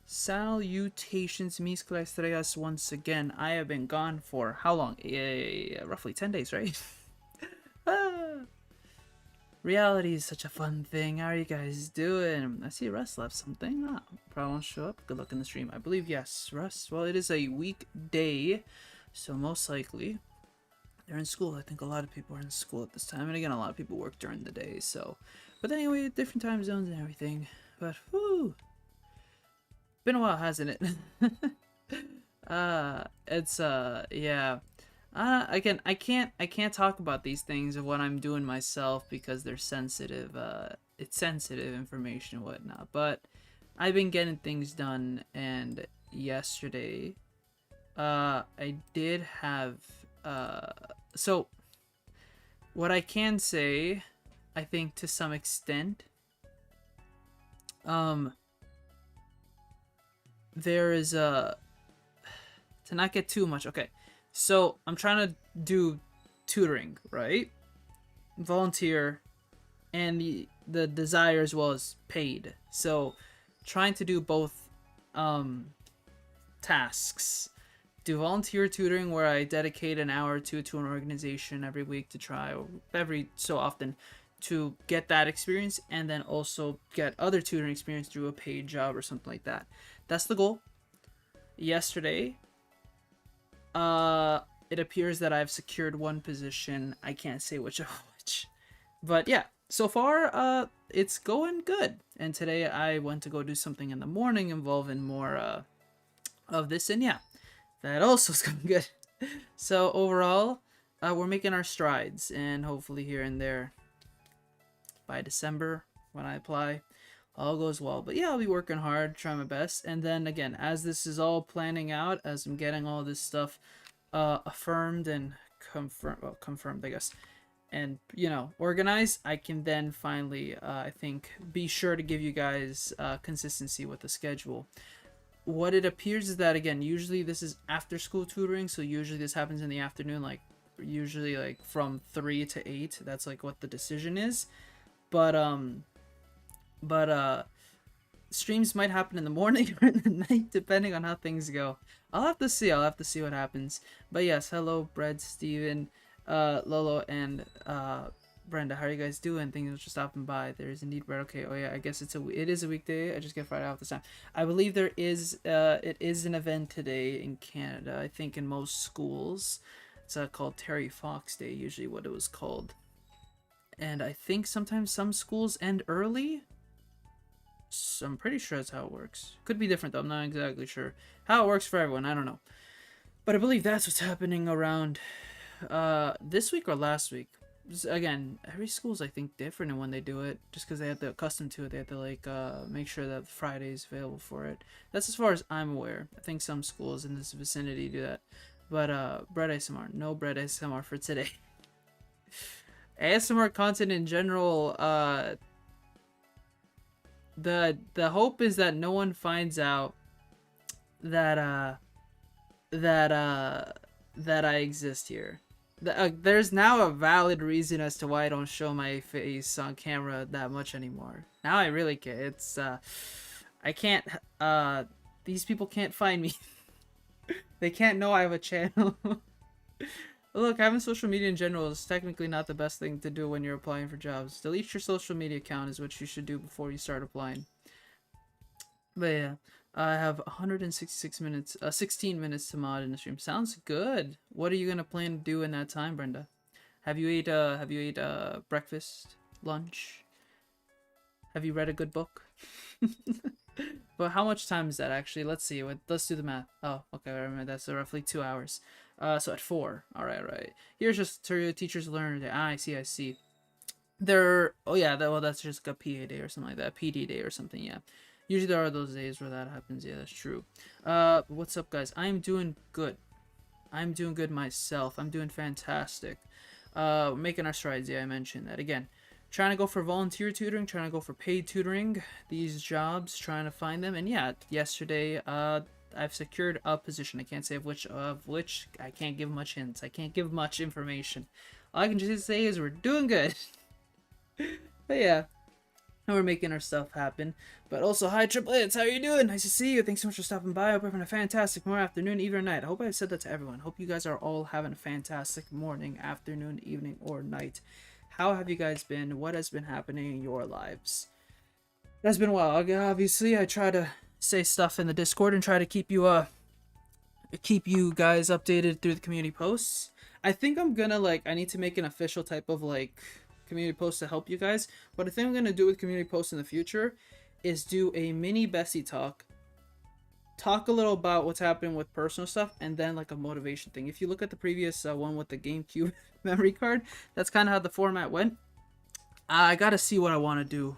Salutations, mis ClaesAzure once again. I have been gone for how long? Roughly 10 days, right? Ah, reality is such a fun thing. How are you guys doing? I see Russ left something. Probably won't show up. Good luck in the stream. I believe, yes, Russ. Well, it is a weekday, so most likely they're in school. I think a lot of people are in school at this time. And again, a lot of people work during the day, so. But anyway, different time zones and everything. But, whoo. Been a while, hasn't it? It's yeah. Again, I can't talk about these things of what I'm doing myself because they're sensitive. It's sensitive information and whatnot. But I've been getting things done, and yesterday, I did have so what I can say, I think to some extent, there is a to not get too much. Okay, so I'm trying to do tutoring, right? Volunteer, and the desire as well as paid. So trying to do both tasks. Do volunteer tutoring where I dedicate an hour or two to an organization every week to try, or every so often, to get that experience, and then also get other tutoring experience through a paid job or something like that. That's the goal. Yesterday, it appears that I've secured one position. I can't say which of which, but yeah, so far, it's going good. And today I went to go do something in the morning involving more of this, and yeah, that also is going good. So overall, we're making our strides, and hopefully here and there by December when I apply, all goes well. But yeah, I'll be working hard, trying my best. And then again, as this is all planning out, as I'm getting all this stuff affirmed and confirmed, I guess, and organized, I can then finally, I think, be sure to give you guys consistency with the schedule. What it appears is that, again, usually this is after school tutoring, so usually this happens in the afternoon, like usually like from 3 to 8. That's like what the decision is. But streams might happen in the morning or in the night, depending on how things go. I'll have to see what happens. But yes, hello Brad, Steven, Lolo, and Brenda. How are you guys doing? Thank you for stopping by. There is indeed Brad. Okay, oh yeah, I guess it is a weekday. I just get Friday off this time. I believe there is it is an event today in Canada. I think in most schools it's called Terry Fox Day, usually what it was called. And I think sometimes some schools end early. So I'm pretty sure that's how it works. Could be different though. I'm not exactly sure how it works for everyone. I don't know. But I believe that's what's happening around this week or last week. Again, every school's I think different in when they do it, just because they have to accustom to it. They have to like make sure that Friday is available for it. That's as far as I'm aware. I think some schools in this vicinity do that. But bread ASMR, no bread ASMR for today. ASMR content in general, the hope is that no one finds out that that I exist here. There's now a valid reason as to why I don't show my face on camera that much anymore. Now I really can't. It's I can't these people can't find me. They can't know I have a channel. Look, having social media in general is technically not the best thing to do when you're applying for jobs. Delete your social media account is what you should do before you start applying. But yeah, I have 166 minutes, 16 minutes to mod in the stream. Sounds good. What are you gonna plan to do in that time, Brenda? Have you ate breakfast, lunch? Have you read a good book? But how much time is that actually? Let's see. Let's do the math. Oh, okay. I remember that's roughly 2 hours. So at 4. All right. Here's just to teachers learn. I see. Oh yeah, that's just a PA day or something like that. PD day or something. Yeah. Usually there are those days where that happens. Yeah, that's true. What's up, guys? I'm doing good. I'm doing good myself. I'm doing fantastic. Making our strides. Yeah, I mentioned that again. Trying to go for volunteer tutoring, trying to go for paid tutoring, these jobs, trying to find them. And yeah, yesterday, I've secured a position. I can't say of which. I can't give much hints. I can't give much information. All I can just say is we're doing good. But yeah, and we're making our stuff happen. But also, hi triplets, how you doing? Nice to see you. Thanks so much for stopping by. I hope you're having a fantastic morning, afternoon, evening, or night. I hope I said that to everyone. Hope you guys are all having a fantastic morning, afternoon, evening, or night. How have you guys been? What has been happening in your lives? That's been a while. Obviously, I try to say stuff in the Discord and try to keep you guys updated through the community posts. I think I'm gonna I need to make an official type of community post to help you guys. What I think I'm gonna do with community posts in the future is do a mini Bessie talk a little about what's happening with personal stuff, and then like a motivation thing. If you look at the previous one with the GameCube memory card, that's kind of how the format went. I gotta see what I want to do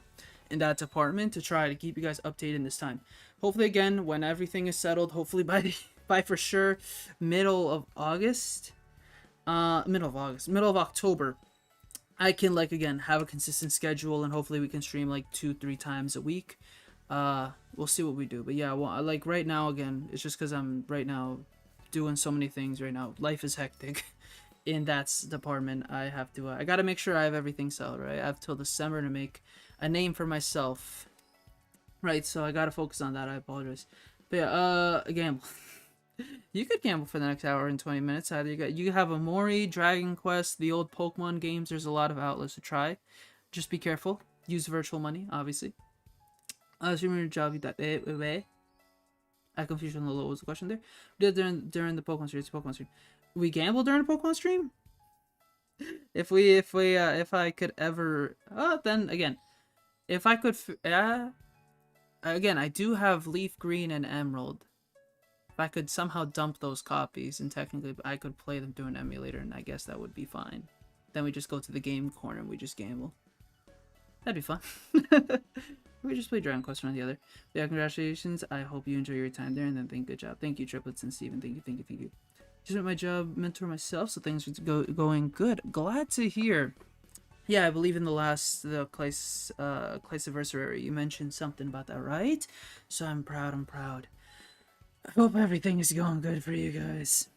in that department to try to keep you guys updated this time. Hopefully, again, when everything is settled, hopefully by for sure middle of October, I can again have a consistent schedule, and hopefully we can stream 2-3 times a week. We'll see what we do, but yeah, well, right now, again, it's just because I'm right now doing so many things right now. Life is hectic in that department. I have to I gotta make sure I have everything settled, right? I have till December to make a name for myself, right? So I gotta focus on that. I apologize, but yeah, gamble. You could gamble for the next hour and 20 minutes. Either you have Amori, Dragon Quest, the old Pokemon games. There's a lot of outlets to try. Just be careful. Use virtual money, obviously. Assuming your job, you that I confused on the low was the question there. We did during the Pokemon stream. It's a Pokemon stream. We gamble during a Pokemon stream? If I could ever, then again, if I could, again, I do have Leaf Green and Emerald. If I could somehow dump those copies, and technically I could play them through an emulator, and I guess that would be fine. Then we just go to the game corner and we just gamble. That'd be fun. We just play Dragon Quest one or the other. But yeah, congratulations. I hope you enjoy your time there, and then good job. Thank you, Triplets and Steven. Thank you. Just met my job mentor myself, so things are going good. Glad to hear. Yeah, I believe in the ClaesAzure, you mentioned something about that, right? So I'm proud. I hope everything is going good for you guys.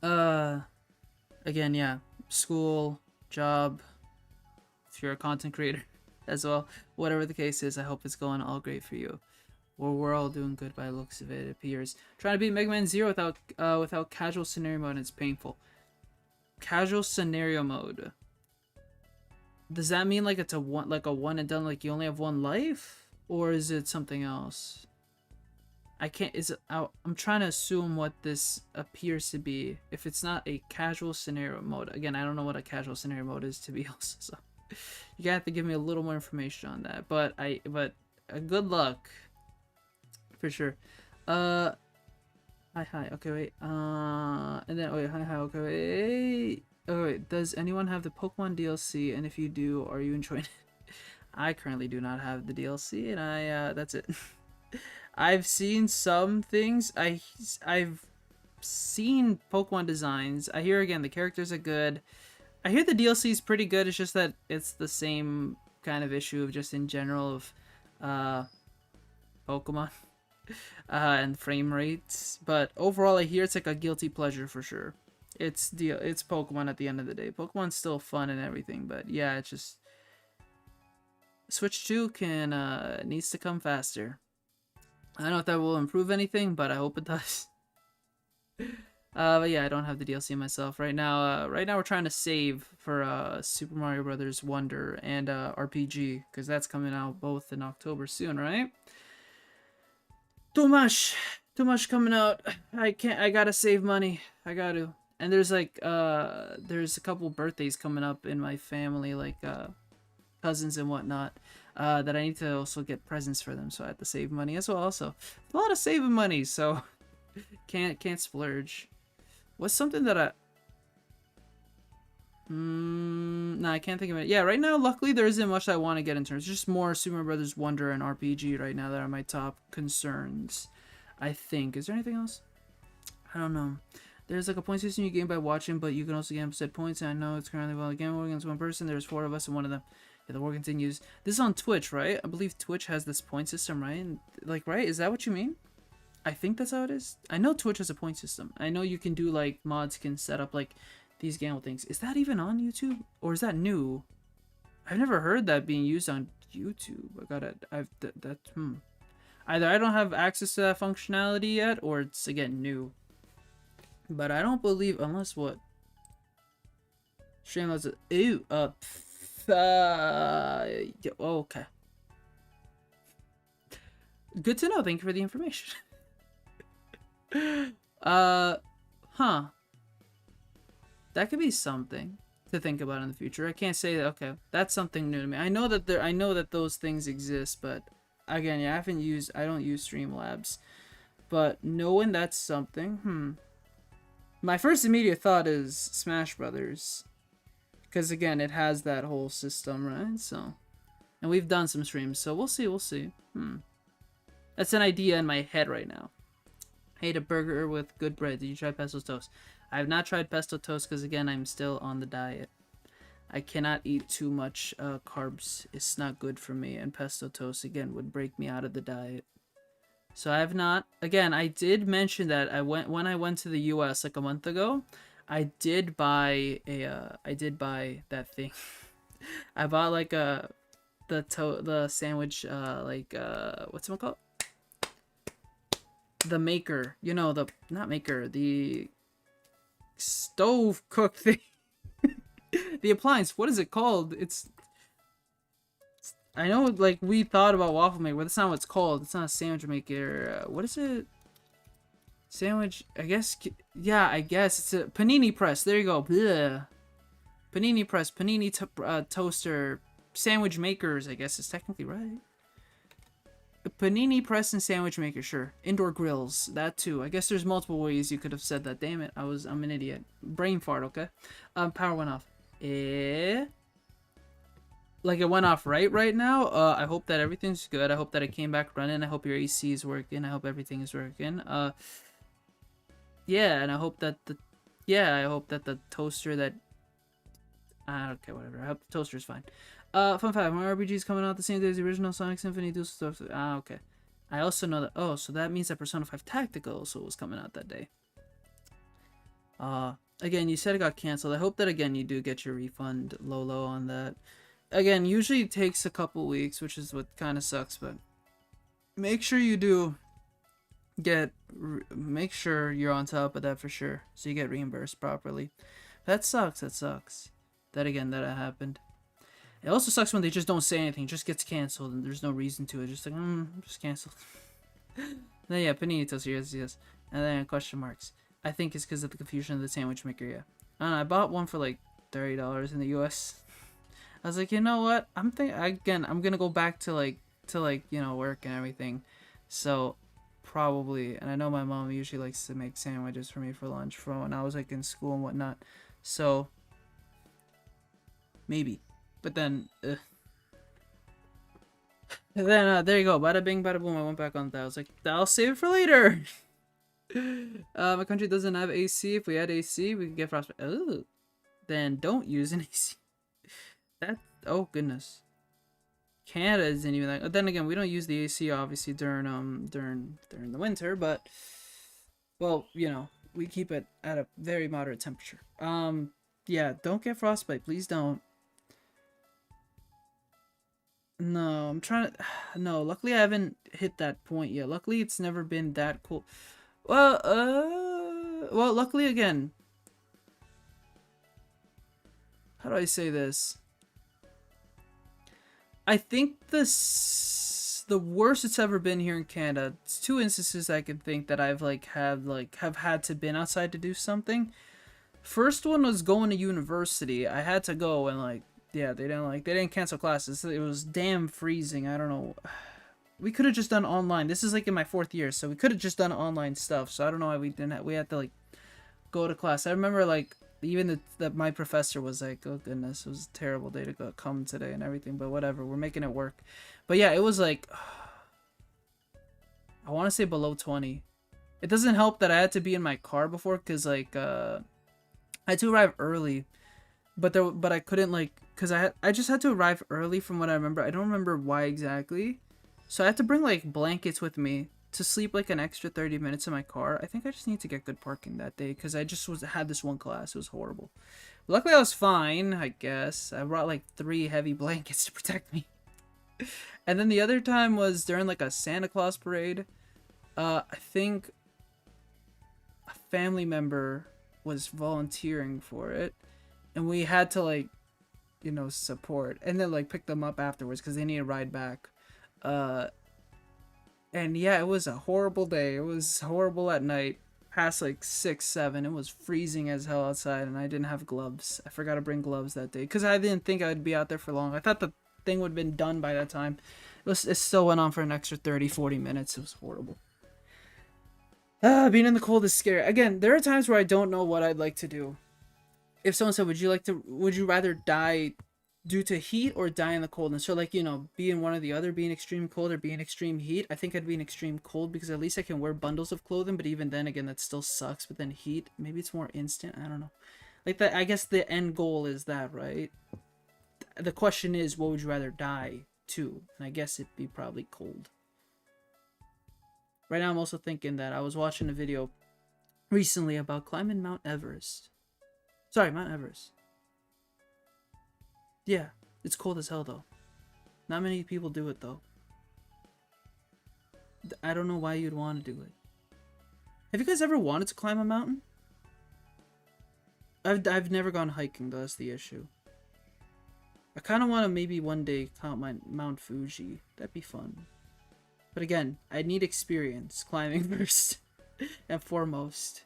Again, yeah, school, job, if you're a content creator as well, whatever the case is, I hope it's going all great for you. We're all doing good by the looks of it appears. Trying to beat Mega Man Zero without casual scenario mode, it's painful. Casual scenario mode. Does that mean it's a one and done, you only have one life? Or is it something else? I can't, I'm trying to assume what this appears to be. If it's not a casual scenario mode, again, I don't know what a casual scenario mode is, to be honest, so you have to give me a little more information on that. But good luck for sure. Hi, okay, wait, and then wait, hi, okay, wait. Oh wait, does anyone have the Pokemon DLC? And if you do, are you enjoying it? I currently do not have the DLC, and that's it. I've seen some things. I've seen Pokemon designs. I hear, again, the characters are good. I hear the DLC is pretty good. It's just that it's the same kind of issue of just in general of Pokemon and frame rates. But overall, I hear it's a guilty pleasure for sure. It's Pokemon at the end of the day. Pokemon's still fun and everything, but yeah, it's just Switch 2 needs to come faster. I don't know if that will improve anything, but I hope it does. But yeah, I don't have the DLC myself right now. We're trying to save for Super Mario Brothers Wonder and RPG, because that's coming out both in October soon, right? Too much coming out. I gotta save money. I gotta. And there's there's a couple birthdays coming up in my family, cousins and whatnot, that I need to also get presents for them, so I have to save money as well. So a lot of saving money, so can't splurge. What's something that no, I can't think of it. Yeah, right now, luckily, there isn't much I want to get in terms. Just more Super Mario Brothers Wonder and RPG right now that are my top concerns, I think. Is there anything else? I don't know. There's a point system you gain by watching, but you can also gamble said points, and I know it's currently well gambling against one person. There's 4 of us, and one of them. Yeah, the war continues. This is on Twitch, right? I believe Twitch has this point system, right? And, right? Is that what you mean? I think that's how it is. I know Twitch has a point system. I know you can do, mods can set up, these gamble things. Is that even on YouTube? Or is that new? I've never heard that being used on YouTube. Either I don't have access to that functionality yet, or it's again new. But I don't believe, unless what? Streamlabs. Ew. Yeah, okay. Good to know. Thank you for the information. Huh. That could be something to think about in the future. I can't say that. Okay, that's something new to me. I know that those things exist, but again, yeah, I don't use Streamlabs, but knowing that's something. My first immediate thought is Smash Brothers, because again, it has that whole system, right? So, and we've done some streams, so we'll see. We'll see. That's an idea in my head right now. Hate a burger with good bread. Did you try pesto toast? I have not tried pesto toast because again, I'm still on the diet. I cannot eat too much carbs. It's not good for me, and pesto toast again would break me out of the diet. So I have not. Again, I did mention that when I went to the U.S. like a month ago. I did buy that thing. I bought like the sandwich what's it called? The maker, the stove cook thing. The appliance, what is it called? I know, like, we thought about waffle maker, but that's not what it's called. It's not a sandwich maker. What is it? Sandwich, I guess. Yeah, I guess it's a panini press. There you go. Blech. Panini press, toaster, sandwich makers, I guess is technically right. Panini press and sandwich maker, sure. Indoor grills, that too. I guess there's multiple ways you could have said that. Damn it, I'm an idiot. Brain fart, okay? Power went off. Like it went off right now. I hope that everything's good. I hope that it came back running. I hope your AC is working. I hope everything is working. Yeah, and I hope that the toaster that okay, whatever. I hope the toaster is fine. Fun fact, my RPG is coming out the same day as the original Sonic Symphony Dual stuff. Okay. I also know that, so that means that Persona 5 Tactical also was coming out that day. Again, you said it got canceled. I hope that, again, you do get your refund low on that. Again, usually it takes a couple weeks, which is what kind of sucks, but make sure you do make sure you're on top of that for sure, so you get reimbursed properly. That sucks, that happened. It also sucks when they just don't say anything, it just gets canceled and there's no reason to it, just like, just canceled. Then yeah, Panini Toast, yes, and then question marks. I think it's because of the confusion of the sandwich maker, yeah. I don't know, I bought one for like $30 in the US. I was like, you know what, I'm gonna go back to work and everything, so probably, and I know my mom usually likes to make sandwiches for me for lunch from when I was like in school and whatnot, so maybe. But then and then there you go, bada bing bada boom. I went back on that. I was like, I'll save it for later. My country doesn't have AC. If we had AC, we could get frostbite. Oh, then don't use an AC. Oh goodness, Canada isn't even that. Then again, we don't use the AC obviously during the winter, but well, we keep it at a very moderate temperature. Yeah, don't get frostbite, please don't. No, I'm trying to. No, luckily I haven't hit that point yet. Luckily, it's never been that cool. Well, luckily again. How do I say this? I think the worst it's ever been here in Canada. It's 2 instances I can think that I've have had to been outside to do something. First one was going to university. I had to go and yeah, they didn't cancel classes. It was damn freezing. I don't know. We could have just done online. This is like in my 4th year, so we could have just done online stuff. So I don't know why we didn't. We had to go to class. I remember even my professor was like, "Oh goodness, it was a terrible day to come today and everything." But whatever, we're making it work. But yeah, it was I want to say below 20. It doesn't help that I had to be in my car before because I had to arrive early. But I couldn't because I just had to arrive early from what I remember. I don't remember why exactly. So I had to bring blankets with me to sleep an extra 30 minutes in my car. I think I just need to get good parking that day because I just had this one class. It was horrible. Luckily I was fine, I guess. I brought 3 heavy blankets to protect me. And then the other time was during like a Santa Claus parade. I think a family member was volunteering for it, and we had to like, you know, support and then like pick them up afterwards because they need a ride back. Uh, and yeah, it was a horrible day. It was horrible at night. Past like 6, 7, it was freezing as hell outside, and I didn't have gloves. I forgot to bring gloves that day because I didn't think I'd be out there for long. I thought the thing would have been done by that time. It still went on for an extra 30, 40 minutes. It was horrible. Being in the cold is scary. Again, there are times where I don't know what I'd like to do. If someone said, would you rather die due to heat or die in the coldness? So like, you know, being one or the other, being extreme cold or being extreme heat. I think I'd be in extreme cold because at least I can wear bundles of clothing, but even then again, that still sucks. But then heat, maybe it's more instant. I don't know. Like that, I guess the end goal is that, right? The question is, what would you rather die to? And I guess it'd be probably cold. Right now, I'm also thinking that I was watching a video recently about climbing Mount Everest. Sorry, Mount Everest. Yeah, it's cold as hell though. Not many people do it though. I don't know why you'd want to do it. Have you guys ever wanted to climb a mountain? I've never gone hiking though, that's the issue. I kind of want to maybe one day climb my Mount Fuji. That'd be fun. But again, I need experience climbing first and foremost.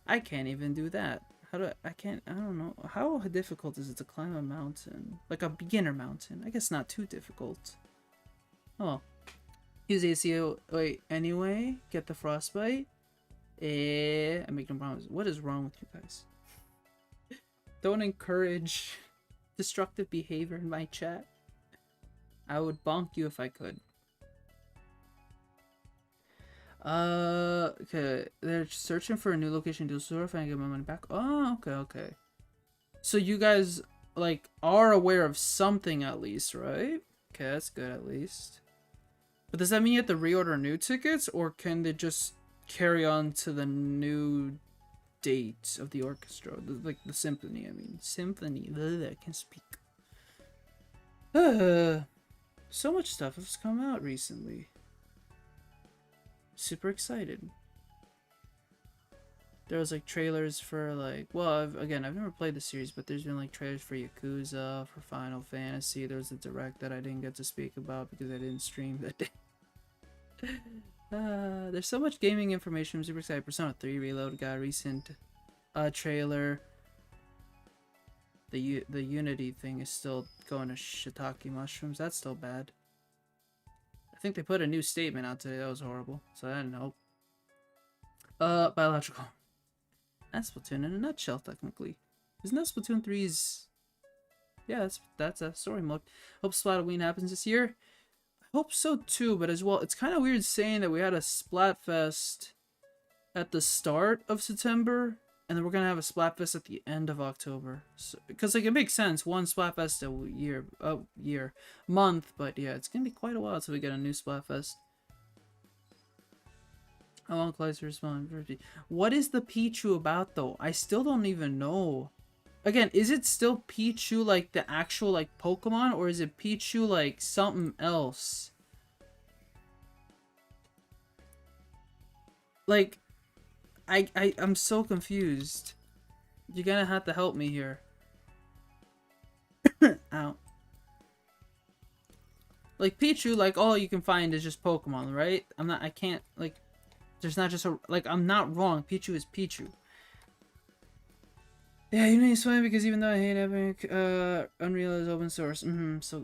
I can't even do that. I don't know. How difficult is it to climb a mountain? Like a beginner mountain. I guess not too difficult. Oh. Use ACO. Wait, anyway, get the frostbite. I make no promise. What is wrong with you guys? Don't encourage destructive behavior in my chat. I would bonk you if I could. Okay. They're searching for a new location to store if I can get my money back. Oh, okay. So you guys, like, are aware of something at least, right? Okay, that's good at least. But does that mean you have to reorder new tickets, or can they just carry on to the new date of the orchestra? Like, the symphony, I mean. Symphony. Ugh, I can't speak. So much stuff has come out recently. Super excited. There was like trailers for like, well, I've never played the series, but there's been like trailers for Yakuza, for Final Fantasy. There was a direct that I didn't get to speak about because I didn't stream that day. There's so much gaming information. I'm super excited. Persona 3 Reload got a recent trailer. The Unity thing is still going to shiitake mushrooms. That's still bad. I think they put a new statement out today. That was horrible. So that didn't help. Biological. That's Splatoon in a nutshell, technically. Isn't that Splatoon 3's... Yeah, that's a story mode. Hope Splatoween happens this year. I hope so too, but as well, it's kind of weird saying that we had a Splatfest at the start of September, and then we're gonna have a Splatfest at the end of October. So, because like it makes sense, one Splatfest month, but yeah, it's gonna be quite a while until we get a new Splatfest. I want Claes to respond. What is the Pichu about though? I still don't even know. Again, is it still Pichu like the actual like Pokemon, or is it Pichu like something else? Like, I'm so confused. You're gonna have to help me here. Ow. Like Pichu, like all you can find is just Pokemon, right? I can't like. There's not just a, like, I'm not wrong. Pichu is Pichu. Yeah, you need to swim because even though I hate Epic, Unreal is open source. So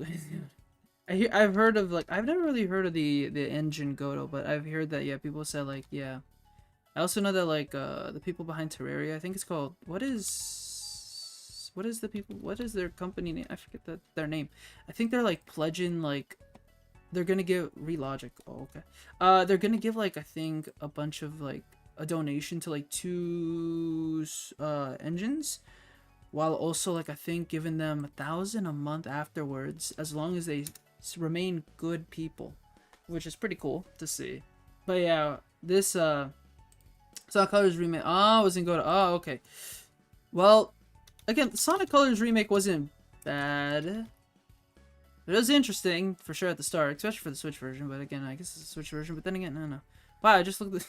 I've heard of, like, I've never really heard of the engine Godot, but I've heard that, yeah, people said, like, yeah. I also know that, like, the people behind Terraria, I think it's called, what is their company name? I forget their name. I think they're, like, pledging, like, they're gonna give Relogic. Oh, okay. They're gonna give like I think a bunch of like a donation to like 2 engines, while also like I think giving them 1,000 a month afterwards, as long as they remain good people, which is pretty cool to see. But yeah, this Sonic Colors remake. Oh, wasn't good. Oh, okay. Well, again, Sonic Colors remake wasn't bad. It was interesting for sure at the start, especially for the Switch version. But again, I guess it's a Switch version. But then again, I don't know. Wow, I just looked.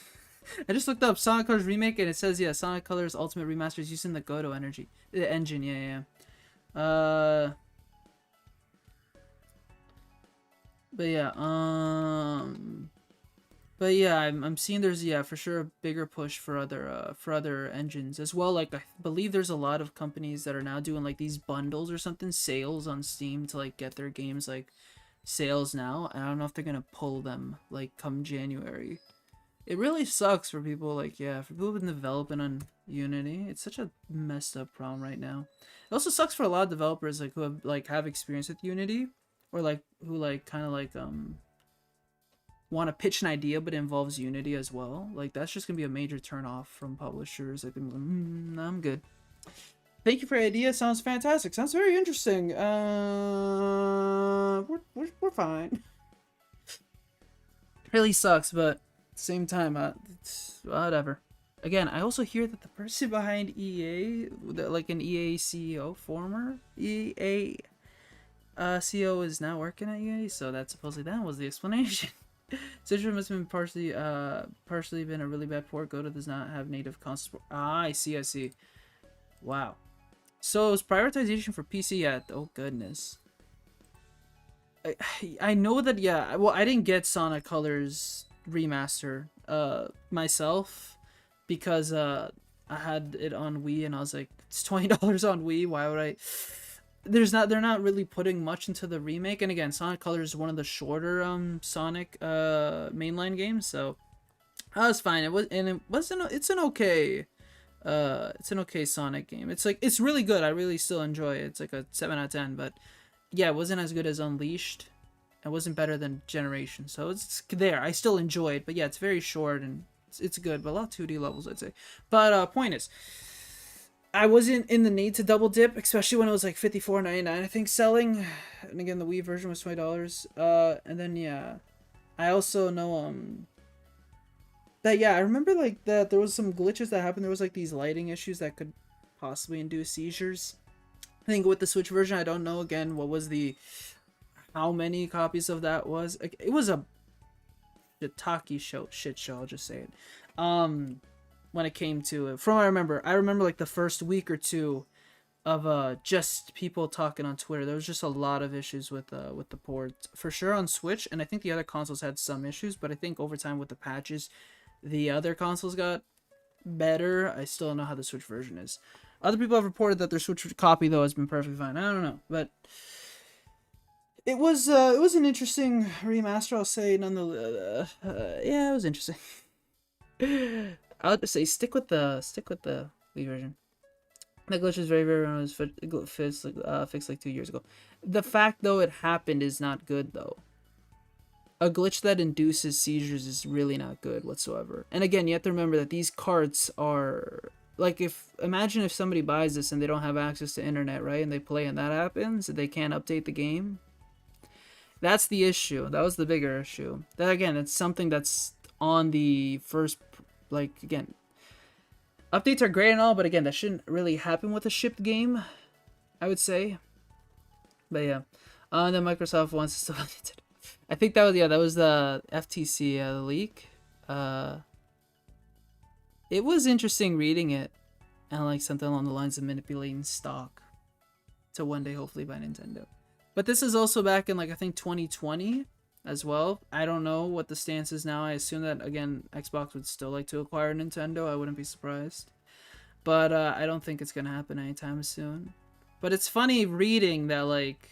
I just looked up Sonic Colors remake, and it says yeah, Sonic Colors Ultimate Remaster is using the Goto engine. Yeah, yeah. But yeah, but yeah, I'm seeing there's yeah for sure a bigger push for other engines as well. Like I believe there's a lot of companies that are now doing like these bundles or something, sales on Steam to like get their games like sales now. And I don't know if they're gonna pull them like come January. It really sucks for people like yeah for people who've been developing on Unity. It's such a messed up problem right now. It also sucks for a lot of developers like who have experience with Unity or like who like kind of like want to pitch an idea but it involves Unity as well. Like that's just gonna be a major turn off from publishers. Like I'm good. Thank you for your idea. Sounds fantastic. Sounds very interesting. We're fine. Really sucks, but at the same time, it's whatever. Again, I also hear that the person behind EA, like an EA CEO, former EA CEO, is now working at EA. So that supposedly that was the explanation. Citrus must have been partially been a really bad port. Goto does not have native console support. Ah, I see, I see. Wow. So it's prioritization for PC yet? Oh goodness. I know that yeah. Well, I didn't get Sonic Colors remaster myself because I had it on Wii and I was like it's $20 on Wii. Why would I? They're not really putting much into the remake, and again Sonic Colors is one of the shorter Sonic mainline games, so that was fine. It's an okay Sonic game. It's like it's really good. I really still enjoy it. It's like a 7 out of 10, but yeah, it wasn't as good as Unleashed. It wasn't better than Generation, so it's there. I still enjoy it, but yeah, it's very short and it's good, but a lot of 2D levels I'd say. But point is, I wasn't in the need to double dip, especially when it was like $54.99 I think selling, and again the Wii version was $20. And then yeah, I also know that yeah I remember like that there was some glitches that happened. There was like these lighting issues that could possibly induce seizures. I think with the Switch version, I don't know again what was the how many copies of that was. Like, it was a shiitake shit show. I'll just say it. When it came to it, from what I remember like the first week or two of just people talking on Twitter. There was just a lot of issues with the ports for sure on Switch, and I think the other consoles had some issues. But I think over time with the patches, the other consoles got better. I still don't know how the Switch version is. Other people have reported that their Switch copy though has been perfectly fine. I don't know, but it was an interesting remaster. I'll say nonetheless. Yeah, it was interesting. I'll just say stick with the Wii version. That glitch is very was fixed like 2 years ago. The fact though it happened is not good though. A glitch that induces seizures is really not good whatsoever. And again, you have to remember that these carts are like imagine if somebody buys this and they don't have access to internet, right? And they play and that happens, they can't update the game. That's the issue. That was the bigger issue. That again, it's something that's on the first like again. Updates are great and all, but again, that shouldn't really happen with a shipped game, I would say. But yeah. Then Microsoft wants to still I think that was the FTC leak. It was interesting reading it, and like something along the lines of manipulating stock to one day hopefully by Nintendo. But this is also back in like I think 2020 as well. I don't know what the stance is now. I assume that again Xbox would still like to acquire Nintendo. I wouldn't be surprised. But I don't think it's gonna happen anytime soon. But it's funny reading that like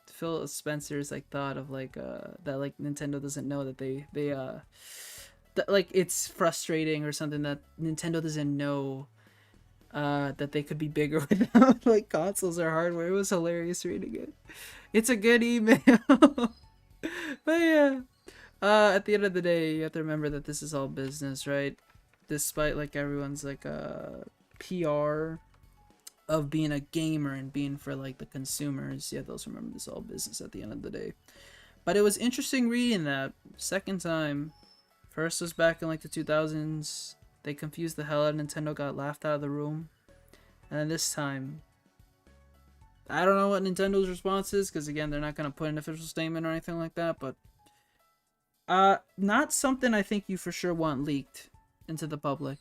Phil Spencer's like thought of like that like Nintendo doesn't know that that like it's frustrating or something that Nintendo doesn't know that they could be bigger without like consoles or hardware. It was hilarious reading it. It's a good email. But yeah. At the end of the day, you have to remember that this is all business, right? Despite like everyone's like PR of being a gamer and being for like the consumers, yeah, those remember this all business at the end of the day. But it was interesting reading that second time. First was back in like the 2000s. They confused the hell out of Nintendo, got laughed out of the room. And then this time, I don't know what Nintendo's response is, because again, they're not gonna put an official statement or anything like that. But not something I think you for sure want leaked into the public.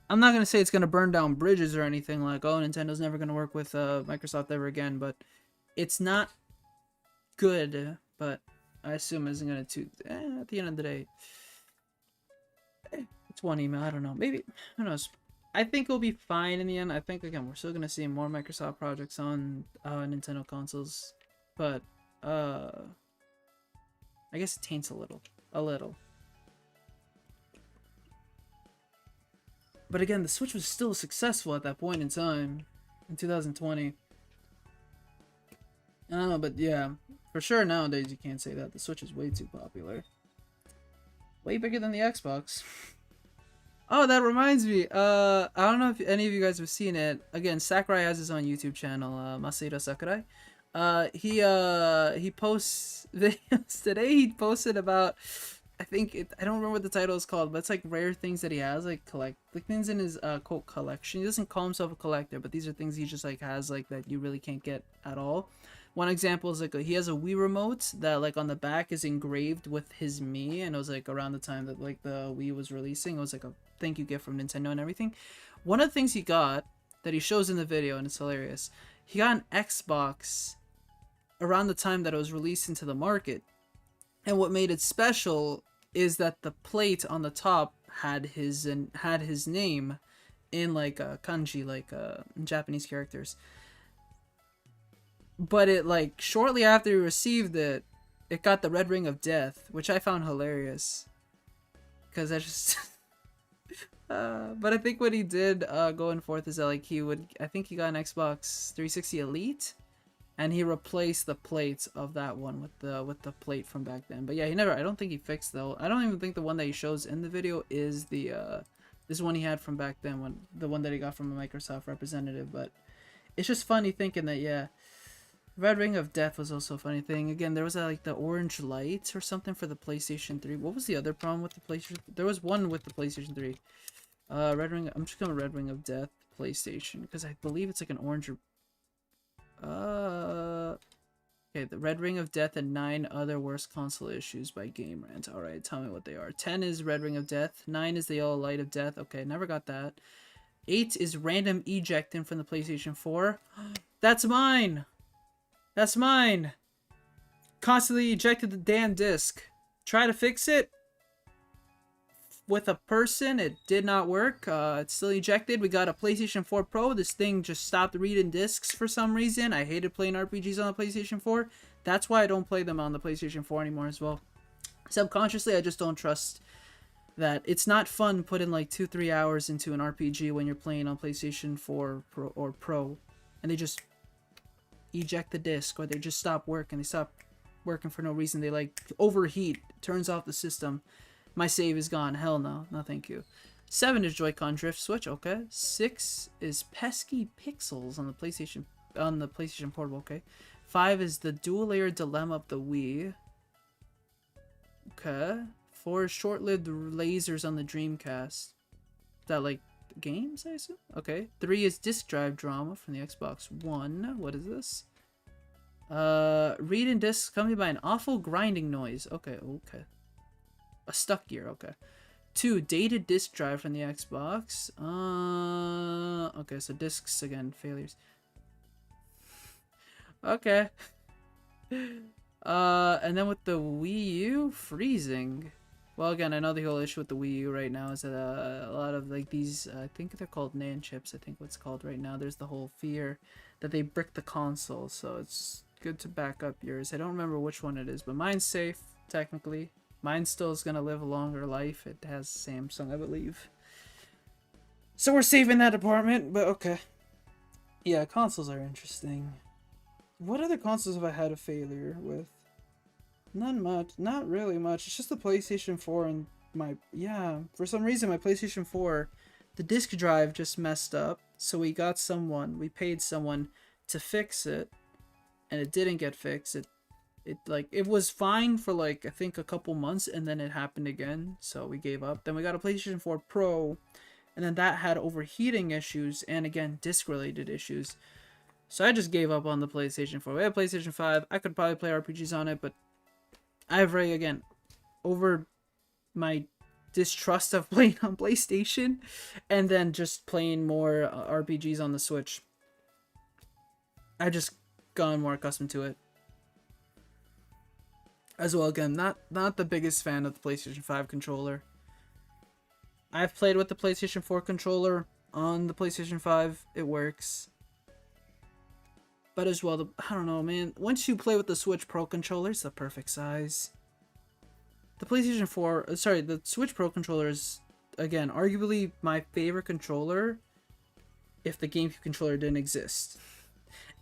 I'm not gonna say it's gonna burn down bridges or anything like, oh, Nintendo's never gonna work with Microsoft ever again, but it's not good. But I assume isn't gonna at the end of the day, it's one email. I don't know. Maybe, who knows. I think it'll be fine in the end. I think again we're still gonna see more Microsoft projects on Nintendo consoles, but I guess it taints a little. But again, the Switch was still successful at that point in time, in 2020. I don't know, but yeah, for sure nowadays you can't say that. The Switch is way too popular. Way bigger than the Xbox. Oh, that reminds me. I don't know if any of you guys have seen it. Again, Sakurai has his own YouTube channel, Masahiro Sakurai. He posts videos today. He posted about, I don't remember what the title is called, but it's like rare things that he has, like things in his quote collection. He doesn't call himself a collector, but these are things he just like has like that you really can't get at all. One example is like he has a Wii remote that like on the back is engraved with his Mii, and it was like around the time that like the Wii was releasing. It was like a thank you gift from Nintendo and everything. One of the things he got that he shows in the video, and it's hilarious, he got an Xbox around the time that it was released into the market. And what made it special is that the plate on the top had his name in like kanji, like Japanese characters. But it like shortly after he received it, it got the red ring of death, which I found hilarious. Because I just but I think what he did going forth is that like I think he got an Xbox 360 Elite, and he replaced the plates of that one with the plate from back then. But yeah, I don't think he fixed though. I don't even think the one that he shows in the video is this one he had from back then, the one that he got from a Microsoft representative. But it's just funny thinking that, yeah, Red Ring of Death was also a funny thing. Again, there was like the orange light or something for the PlayStation 3. What was the other problem with the PlayStation? There was one with the PlayStation 3. Red Ring. I'm just going Red Ring of Death PlayStation because I believe it's like an orange. Okay, the Red Ring of Death and 9 other worst console issues by Game Rant. All right, tell me what they are. 10 is Red Ring of Death. 9 is the Yellow Light of Death. Okay, never got that. 8 is random ejecting from the PlayStation 4. That's mine. That's mine. Constantly ejected the damn disc. Try to fix it with a person. It did not work. It's still ejected. We got a PlayStation 4 Pro. This thing just stopped reading discs for some reason. I hated playing RPGs on the PlayStation 4. That's why I don't play them on the PlayStation 4 anymore as well. Subconsciously, I just don't trust that. It's not fun putting like 2-3 hours into an RPG when you're playing on PlayStation 4 Pro, and they just eject the disc, or they just stop working. They stop working for no reason. They like overheat, turns off the system. My save is gone. Hell no. No thank you. 7 is Joy-Con drift switch. Okay. 6 is pesky pixels on the PlayStation Portable. Okay. 5 is the dual layer dilemma of the Wii. Okay. 4 is short-lived lasers on the Dreamcast. Is that like games, I assume? Okay. 3 is disk drive drama from the Xbox One. What is this? Reading discs accompanied by an awful grinding noise. Okay. A stuck gear. Okay. 2, dated disk drive from the Xbox. Okay, so discs again, failures. Okay. And then with the Wii U, freezing. Well, again, I know the whole issue with the Wii U right now is that a lot of like these, I think they're called NAND chips. I think what's called right now. There's the whole fear that they brick the console, so it's good to back up yours. I don't remember which one it is, but mine's safe technically. Mine still is gonna live a longer life. It has Samsung, I believe. So we're saving that department, but okay. Yeah, consoles are interesting. What other consoles have I had a failure with? Not much. Not really much. It's just the PlayStation 4 and my... Yeah, for some reason my PlayStation 4, the disk drive just messed up. So we paid someone to fix it, and it didn't get fixed. It was fine for like I think a couple months, and then it happened again, so we gave up. Then we got a PlayStation 4 Pro, and then that had overheating issues and again disc related issues. So I just gave up on the PlayStation 4. We have PlayStation 5. I could probably play RPGs on it, but I've already, again, over my distrust of playing on PlayStation and then just playing more RPGs on the Switch. I just gotten more accustomed to it. As well, again, not the biggest fan of the PlayStation 5 controller. I've played with the PlayStation 4 controller on the PlayStation 5. It works. But as well, I don't know, man. Once you play with the Switch Pro controller, it's the perfect size. The PlayStation 4, the Switch Pro controller is, again, arguably my favorite controller if the GameCube controller didn't exist.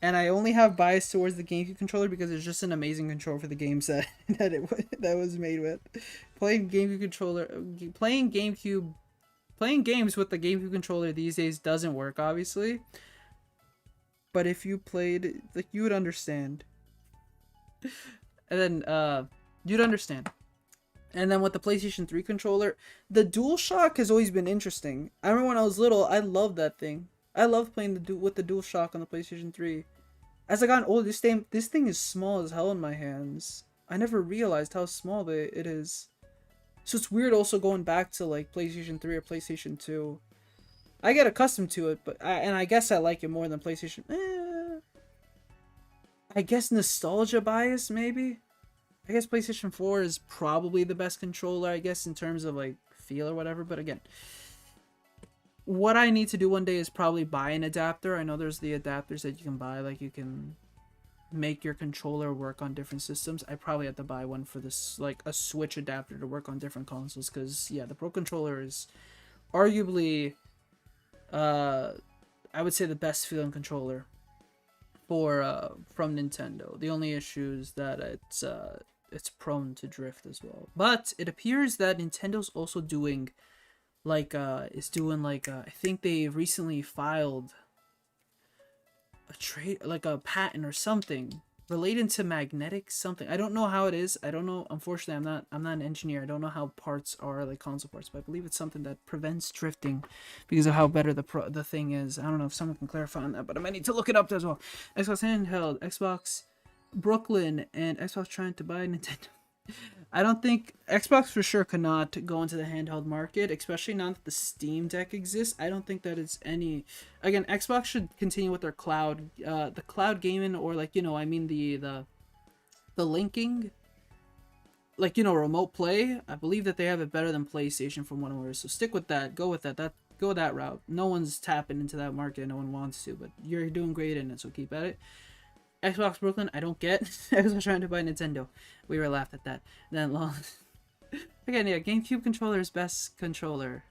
And I only have bias towards the GameCube controller because it's just an amazing controller for the games that that was made with. Playing GameCube controller, playing games with the GameCube controller these days doesn't work, obviously. But if you played, like, you would understand. And then, you'd understand. And then with the PlayStation 3 controller, the DualShock has always been interesting. I remember when I was little, I loved that thing. I loved playing with the DualShock on the PlayStation 3. As I got older, this thing is small as hell in my hands. I never realized how small it is. So it's weird also going back to like PlayStation 3 or PlayStation 2. I get accustomed to it, but I guess I like it more than PlayStation. I guess nostalgia bias, maybe? I guess PlayStation 4 is probably the best controller, I guess, in terms of like feel or whatever, but again, what I need to do one day is probably buy an adapter. I know there's the adapters that you can buy, like you can make your controller work on different systems. I probably have to buy one for this, like a Switch adapter to work on different consoles, because yeah, the Pro controller is arguably I would say the best feeling controller for from Nintendo. The only issue is that it's prone to drift as well. But it appears that Nintendo's also doing I think they recently filed a patent or something related to magnetic something. I don't know how it is. I don't know. Unfortunately, I'm not an engineer. I don't know how parts are, like console parts, but I believe it's something that prevents drifting because of how better the thing is. I don't know if someone can clarify on that, but I might need to look it up as well. Xbox handheld, Xbox Brooklyn, and Xbox trying to buy Nintendo. I don't think Xbox for sure cannot go into the handheld market, especially now that the Steam Deck exists. I don't think that it's any. Again, Xbox should continue with their the cloud gaming, or like the linking, like remote play. I believe that they have it better than PlayStation from what I'm aware. So stick with that. Go with that. Go that route. No one's tapping into that market. No one wants to, but you're doing great in it. So keep at it. Xbox Brooklyn, I don't get. I was trying to buy Nintendo. We were laughed at that. Then long. Again, yeah, GameCube controller is best controller.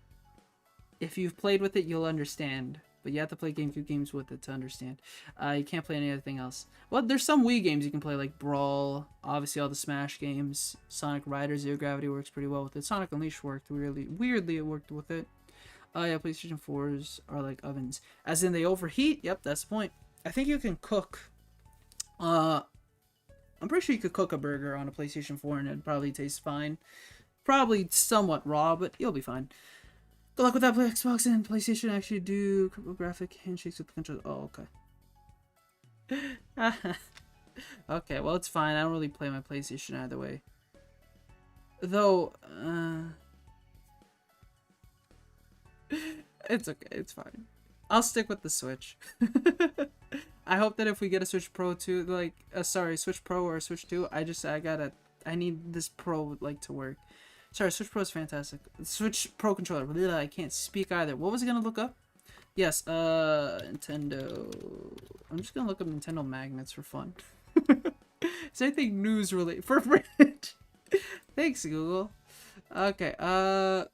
If you've played with it, you'll understand. But you have to play GameCube games with it to understand. You can't play anything else. Well, there's some Wii games you can play, like Brawl. Obviously, all the Smash games. Sonic Rider Zero Gravity works pretty well with it. Sonic Unleashed worked weirdly it worked with it. Yeah, PlayStation 4s are like ovens. As in they overheat? Yep, that's the point. I think you can cook. I'm pretty sure you could cook a burger on a PlayStation 4 and it'd probably taste fine. Probably somewhat raw, but you'll be fine. Good luck with that. Xbox and PlayStation actually do cryptographic handshakes with the controller. Oh, okay. Okay, well, it's fine. I don't really play my PlayStation either way. Though, it's okay. It's fine. I'll stick with the Switch. I hope that if we get a Switch Pro 2, Switch Pro or a Switch 2, I need this Pro, to work. Sorry, Switch Pro is fantastic. Switch Pro controller, I can't speak either. What was I gonna look up? Yes, Nintendo. I'm just gonna look up Nintendo magnets for fun. Is there anything news related for Fridge? Thanks, Google. Okay, there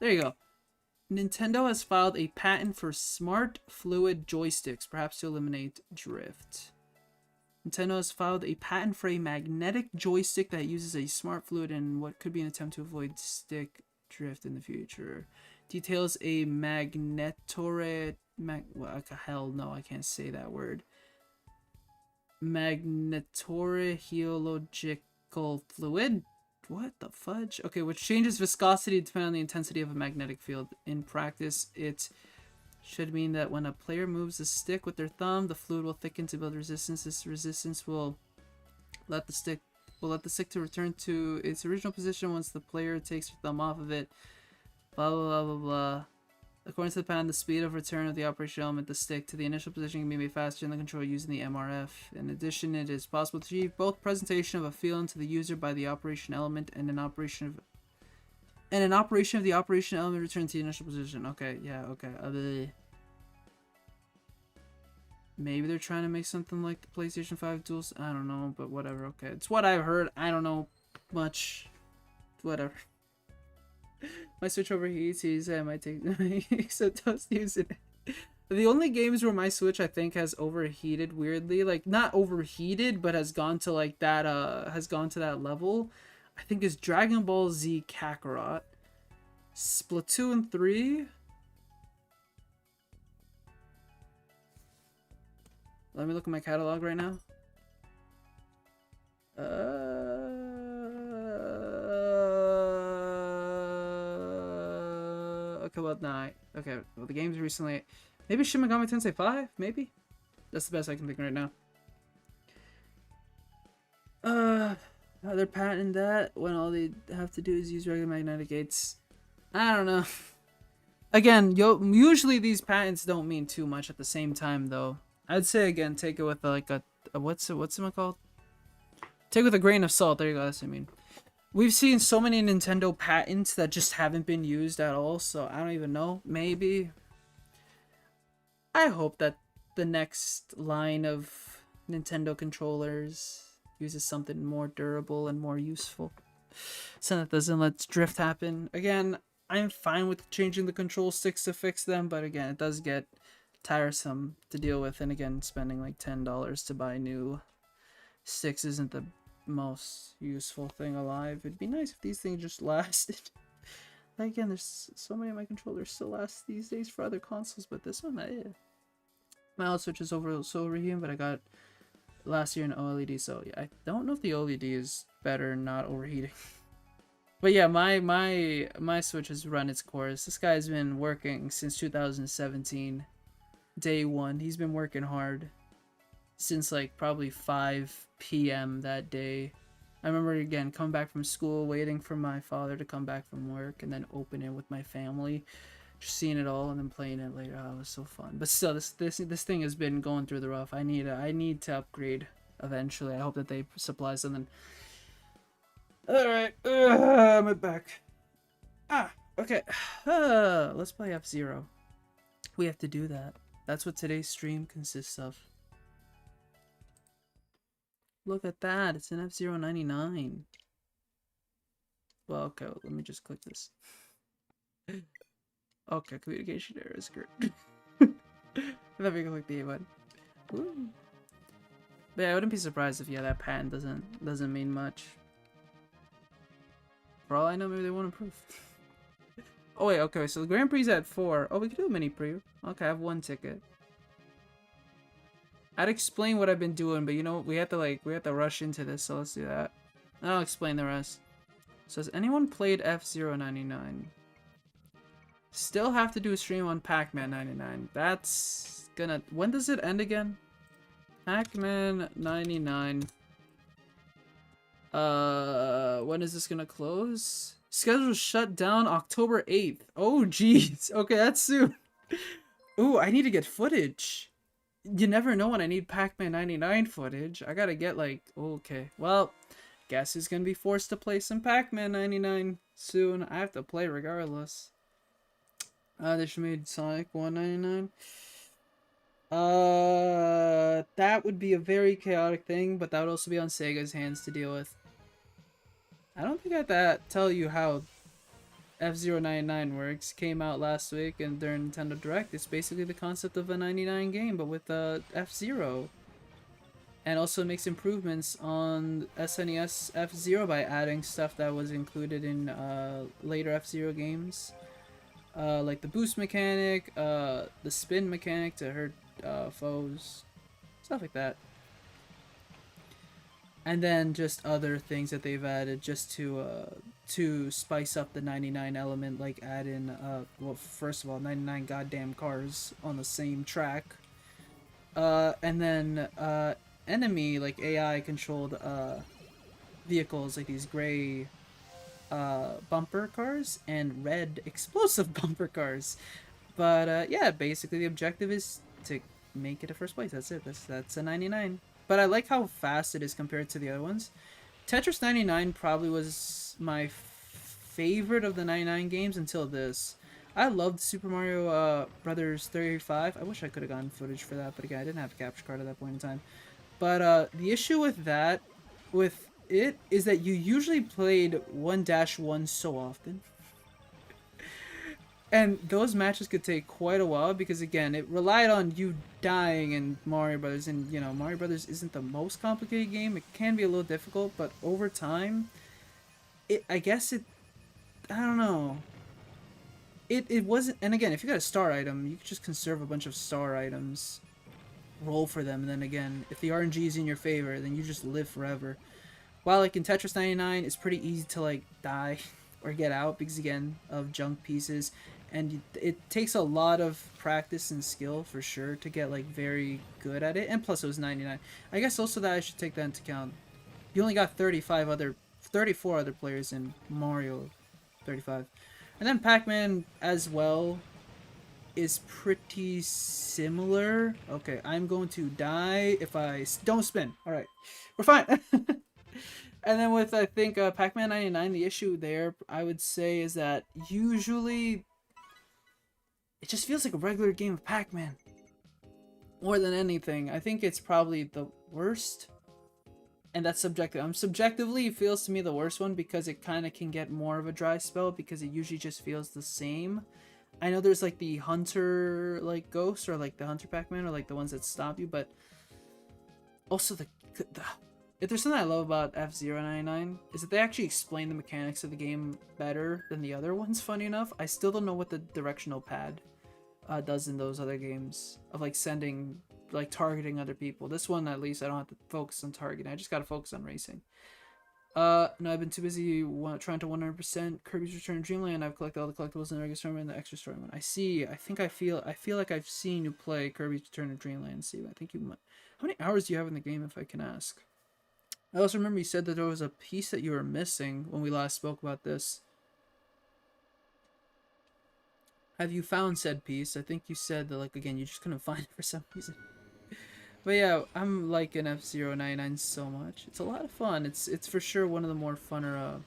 you go. Nintendo has filed a patent for smart fluid joysticks, perhaps to eliminate drift. Nintendo has filed a patent for a magnetic joystick that uses a smart fluid in what could be an attempt to avoid stick drift in the future. Details a hell no, I can't say that word. Magnetorheological fluid? What the fudge? Okay, which changes viscosity depending on the intensity of a magnetic field. In practice, it should mean that when a player moves a stick with their thumb, the fluid will thicken to build resistance. This resistance will let the stick to return to its original position once the player takes their thumb off of it. Blah blah blah blah blah. According to the pattern, the speed of return of the operation element, the stick, to the initial position can be made faster in the controller using the MRF. In addition, it is possible to achieve both presentation of a feeling to the user by the operation element and an operation of the operation element return to the initial position. Okay, yeah, okay. Maybe they're trying to make something like the PlayStation 5 duals. I don't know, but whatever. Okay, it's what I've heard. I don't know much. Whatever. My Switch overheats. I might take so don't use it. The only games where my Switch I think has overheated weirdly, like not overheated, but has gone to like that that level, I think is Dragon Ball Z Kakarot, Splatoon 3. Let me look at my catalog right now. Okay, well, nah. Okay, well, the games recently... Maybe Shin Megami Tensei 5? Maybe? That's the best I can think right now. They're patenting that when all they have to do is use regular magnetic gates. I don't know. Again, usually these patents don't mean too much at the same time, though. I'd say, again, take it with like a what's it called? Take it with a grain of salt. There you go. That's what I mean. We've seen so many Nintendo patents that just haven't been used at all, so I don't even know. Maybe. I hope that the next line of Nintendo controllers uses something more durable and more useful, so that doesn't let drift happen. Again, I'm fine with changing the control sticks to fix them, but again, it does get tiresome to deal with, and again, spending like $10 to buy new sticks isn't the most useful thing alive. It'd be nice if these things just lasted. Again, there's so many of my controllers still last these days for other consoles, but this one, my old Switch is overheating, but I got last year an OLED, so yeah, I don't know if the OLED is better not overheating. But yeah, my Switch has run its course. This guy's been working since 2017, day one. He's been working hard since like probably 5 p.m. that day. I remember, again, coming back from school, waiting for my father to come back from work, and then open it with my family, just seeing it all, and then playing it later. Oh, it was so fun. But still, this thing has been going through the rough. I need to upgrade eventually. I hope that they supply something. All right, I'm back. Okay. Let's play F-Zero. We have to do that. That's what today's stream consists of. Look at that. It's an F-Zero 99. Well, okay. Let me just click this. Okay, communication error is good. I thought we could click the A button. Woo. But yeah, I wouldn't be surprised if that patent doesn't mean much. For all I know, maybe they won't improve. Oh wait, okay. So the Grand Prix at 4. Oh, we could do a mini preview. Okay, I have 1 ticket. I'd explain what I've been doing, but you know, we have to rush into this, so let's do that. I'll explain the rest. So has anyone played F-Zero 99? Still have to do a stream on Pac-Man 99. That's gonna... When does it end again? Pac-Man 99. When is this gonna close? Schedule shut down October 8th. Oh, jeez. Okay, that's soon. Ooh, I need to get footage. You never know when I need Pac-Man 99 footage. I gotta get like... Okay, well, guess who's gonna be forced to play some Pac-Man 99 soon. I have to play regardless. They should made Sonic 199. That would be a very chaotic thing, but that would also be on Sega's hands to deal with. I don't think I have to tell you how F-Zero 99 works. Came out last week and during Nintendo Direct. It's basically the concept of a 99 game, but with F-Zero. And also makes improvements on SNES F-Zero by adding stuff that was included in later F-Zero games. Like the boost mechanic, the spin mechanic to hurt foes, stuff like that. and then just other things that they've added just to spice up the 99 element, like add in well, first of all, 99 goddamn cars on the same track, and then enemy like AI controlled vehicles like these gray bumper cars and red explosive bumper cars. But yeah, basically the objective is to make it a first place. That's it. That's a 99. But I like how fast it is compared to the other ones. Tetris 99 probably was my favorite of the 99 games until this. I loved Super Mario Brothers 35. I wish I could have gotten footage for that, but again, I didn't have a capture card at that point in time. But the issue with that, with it, is that you usually played 1-1 so often. And those matches could take quite a while because, again, it relied on you dying in Mario Brothers. And, you know, Mario Brothers isn't the most complicated game. It can be a little difficult, but over time, I guess I don't know. It wasn't, and again, if you got a star item, you could just conserve a bunch of star items, roll for them, and then again, if the RNG is in your favor, then you just live forever. While like in Tetris 99, it's pretty easy to like die or get out because again of junk pieces, and it takes a lot of practice and skill for sure to get like very good at it. And plus, it was 99. I guess also that I should take that into account. You only got 34 other players in Mario 35, and then Pac-Man as well is pretty similar. Okay, I'm going to die if I don't spin. All right, we're fine. And then with I think Pac-Man 99, the issue there I would say is that usually it just feels like a regular game of Pac-Man more than anything. I think it's probably the worst, and that's subjective. Subjectively, it feels to me the worst one because it kind of can get more of a dry spell because it usually just feels the same. I know there's like the hunter like ghosts or like the hunter Pac-Man or like the ones that stop you, but also the if there's something I love about F-Zero 99 is that they actually explain the mechanics of the game better than the other ones. Funny enough, I still don't know what the directional pad does in those other games of like sending, like targeting other people. This one at least I don't have to focus on targeting. I just gotta focus on racing. No, I've been too busy trying to 100% Kirby's Return to Dreamland. I've collected all the collectibles in the regular story and the extra story one. I see. I feel like I've seen you play Kirby's Return to Dreamland. See, I think you might. How many hours do you have in the game, if I can ask? I also remember you said that there was a piece that you were missing when we last spoke about this. Have you found said piece? I think you said that, like, again, you just couldn't find it for some reason. But yeah, I'm liking F-Zero 99 so much. It's a lot of fun. It's for sure one of the more funner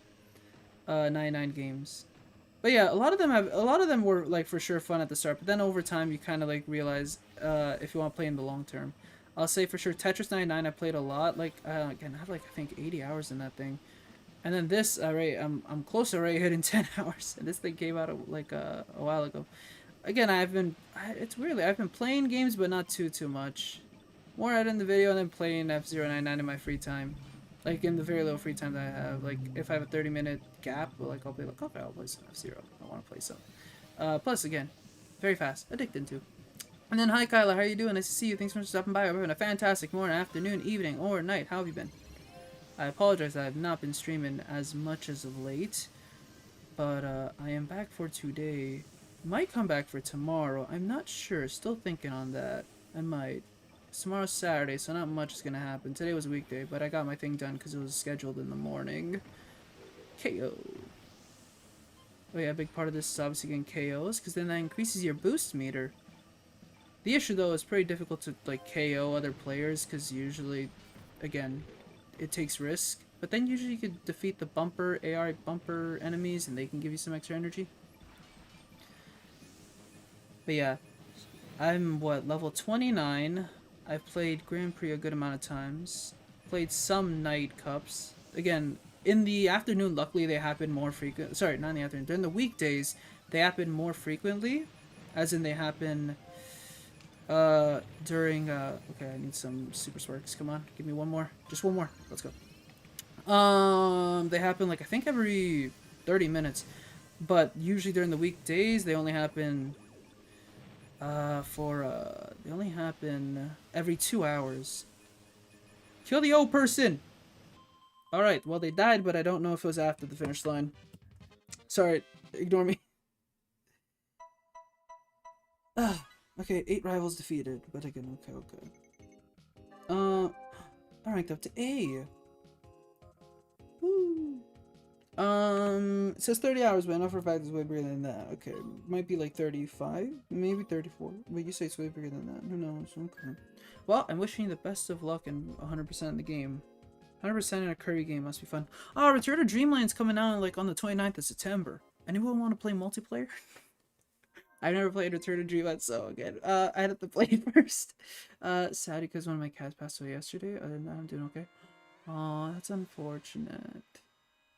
99 games. But yeah, a lot of them were like for sure fun at the start, but then over time you kind of like realize if you want to play in the long term. I'll say for sure Tetris 99 I played a lot. Like again, I have like I think 80 hours in that thing. And then this I'm close to already hitting 10 hours. And this thing came out like a while ago. Again, it's weirdly I've been playing games but not too much. More editing the video and then playing F-Zero 99 in my free time. Like in the very little free time that I have. Like if I have a 30-minute gap, like I'll be like, okay, I'll play some F-Zero. I want to play some. Plus again, very fast, addicted to. And then hi Kyla, how are you doing? Nice to see you. Thanks for stopping by. We're having a fantastic morning, afternoon, evening, or night. How have you been? I apologize that I have not been streaming as much as of late, but I am back for today. Might come back for tomorrow. I'm not sure. Still thinking on that. I might. Tomorrow's Saturday, so not much is gonna happen. Today was a weekday, but I got my thing done because it was scheduled in the morning. KO. Oh yeah, a big part of this is obviously getting KOs, because then that increases your boost meter. The issue though is pretty difficult to like KO other players, because usually, again, it takes risk. But then usually you could defeat the bumper, AR bumper enemies, and they can give you some extra energy. But yeah, I'm what, level 29. I've played Grand Prix a good amount of times. Played some night cups. Again, in the afternoon, luckily they happen more frequent. Sorry, not in the afternoon. During the weekdays, they happen more frequently. As in, they happen during. Okay, I need some super sparks. Come on, give me one more. Just one more. Let's go. They happen like I think every 30 minutes, but usually during the weekdays they only happen. They only happen every 2 hours. Kill the old person! Alright, well, they died, but I don't know if it was after the finish line. Sorry, ignore me. Okay, 8 rivals defeated, but again, okay. I ranked up to A. Woo. It says 30 hours, but I know for a fact it's way bigger than that. Okay, might be like 35, maybe 34. But you say it's way bigger than that. Who knows? Okay. Well, I'm wishing you the best of luck and 100% in the game. 100% in a Curry game must be fun. Oh, Return to Dreamland's coming out like on the 29th of September. Anyone want to play multiplayer? I've never played Return to Dreamland, so again, I had to play it first. Sad because one of my cats passed away yesterday. Other than that, I'm doing okay. Oh, that's unfortunate.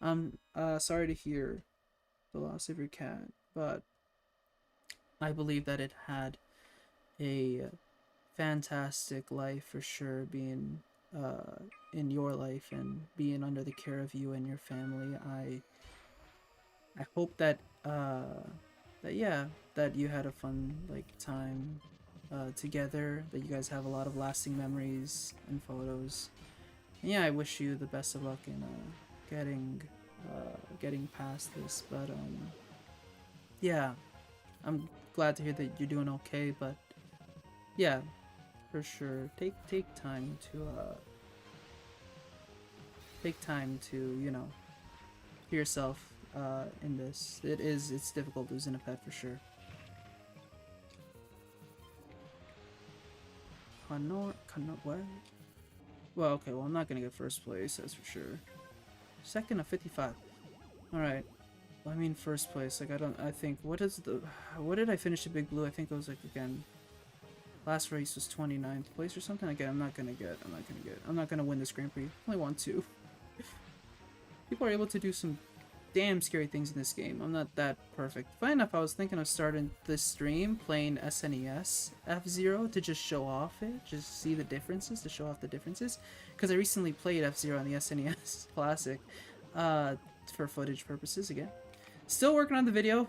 I'm sorry to hear the loss of your cat, but I believe that it had a fantastic life for sure, being in your life and being under the care of you and your family. I hope that yeah, that you had a fun like time together, that you guys have a lot of lasting memories and photos. And yeah, I wish you the best of luck in getting past this. But yeah, I'm glad to hear that you're doing okay. But yeah, for sure, take time to you know, hear yourself in this. It's difficult losing a pet for sure. What? Well, okay, well, I'm not gonna get first place, that's for sure. Second of 55. Alright. Well, I mean, first place, like, I think, what did I finish the Big Blue? I think it was, like, again, last race was 29th place or something. Again, I'm not gonna win this Grand Prix. I only want 2. People are able to do some damn scary things in this game. I'm not that perfect. Funny enough, I was thinking of starting this stream playing SNES F-Zero to just show off it, just see the differences, to show off the differences. Because I recently played F-Zero on the SNES Classic for footage purposes again. Still working on the video.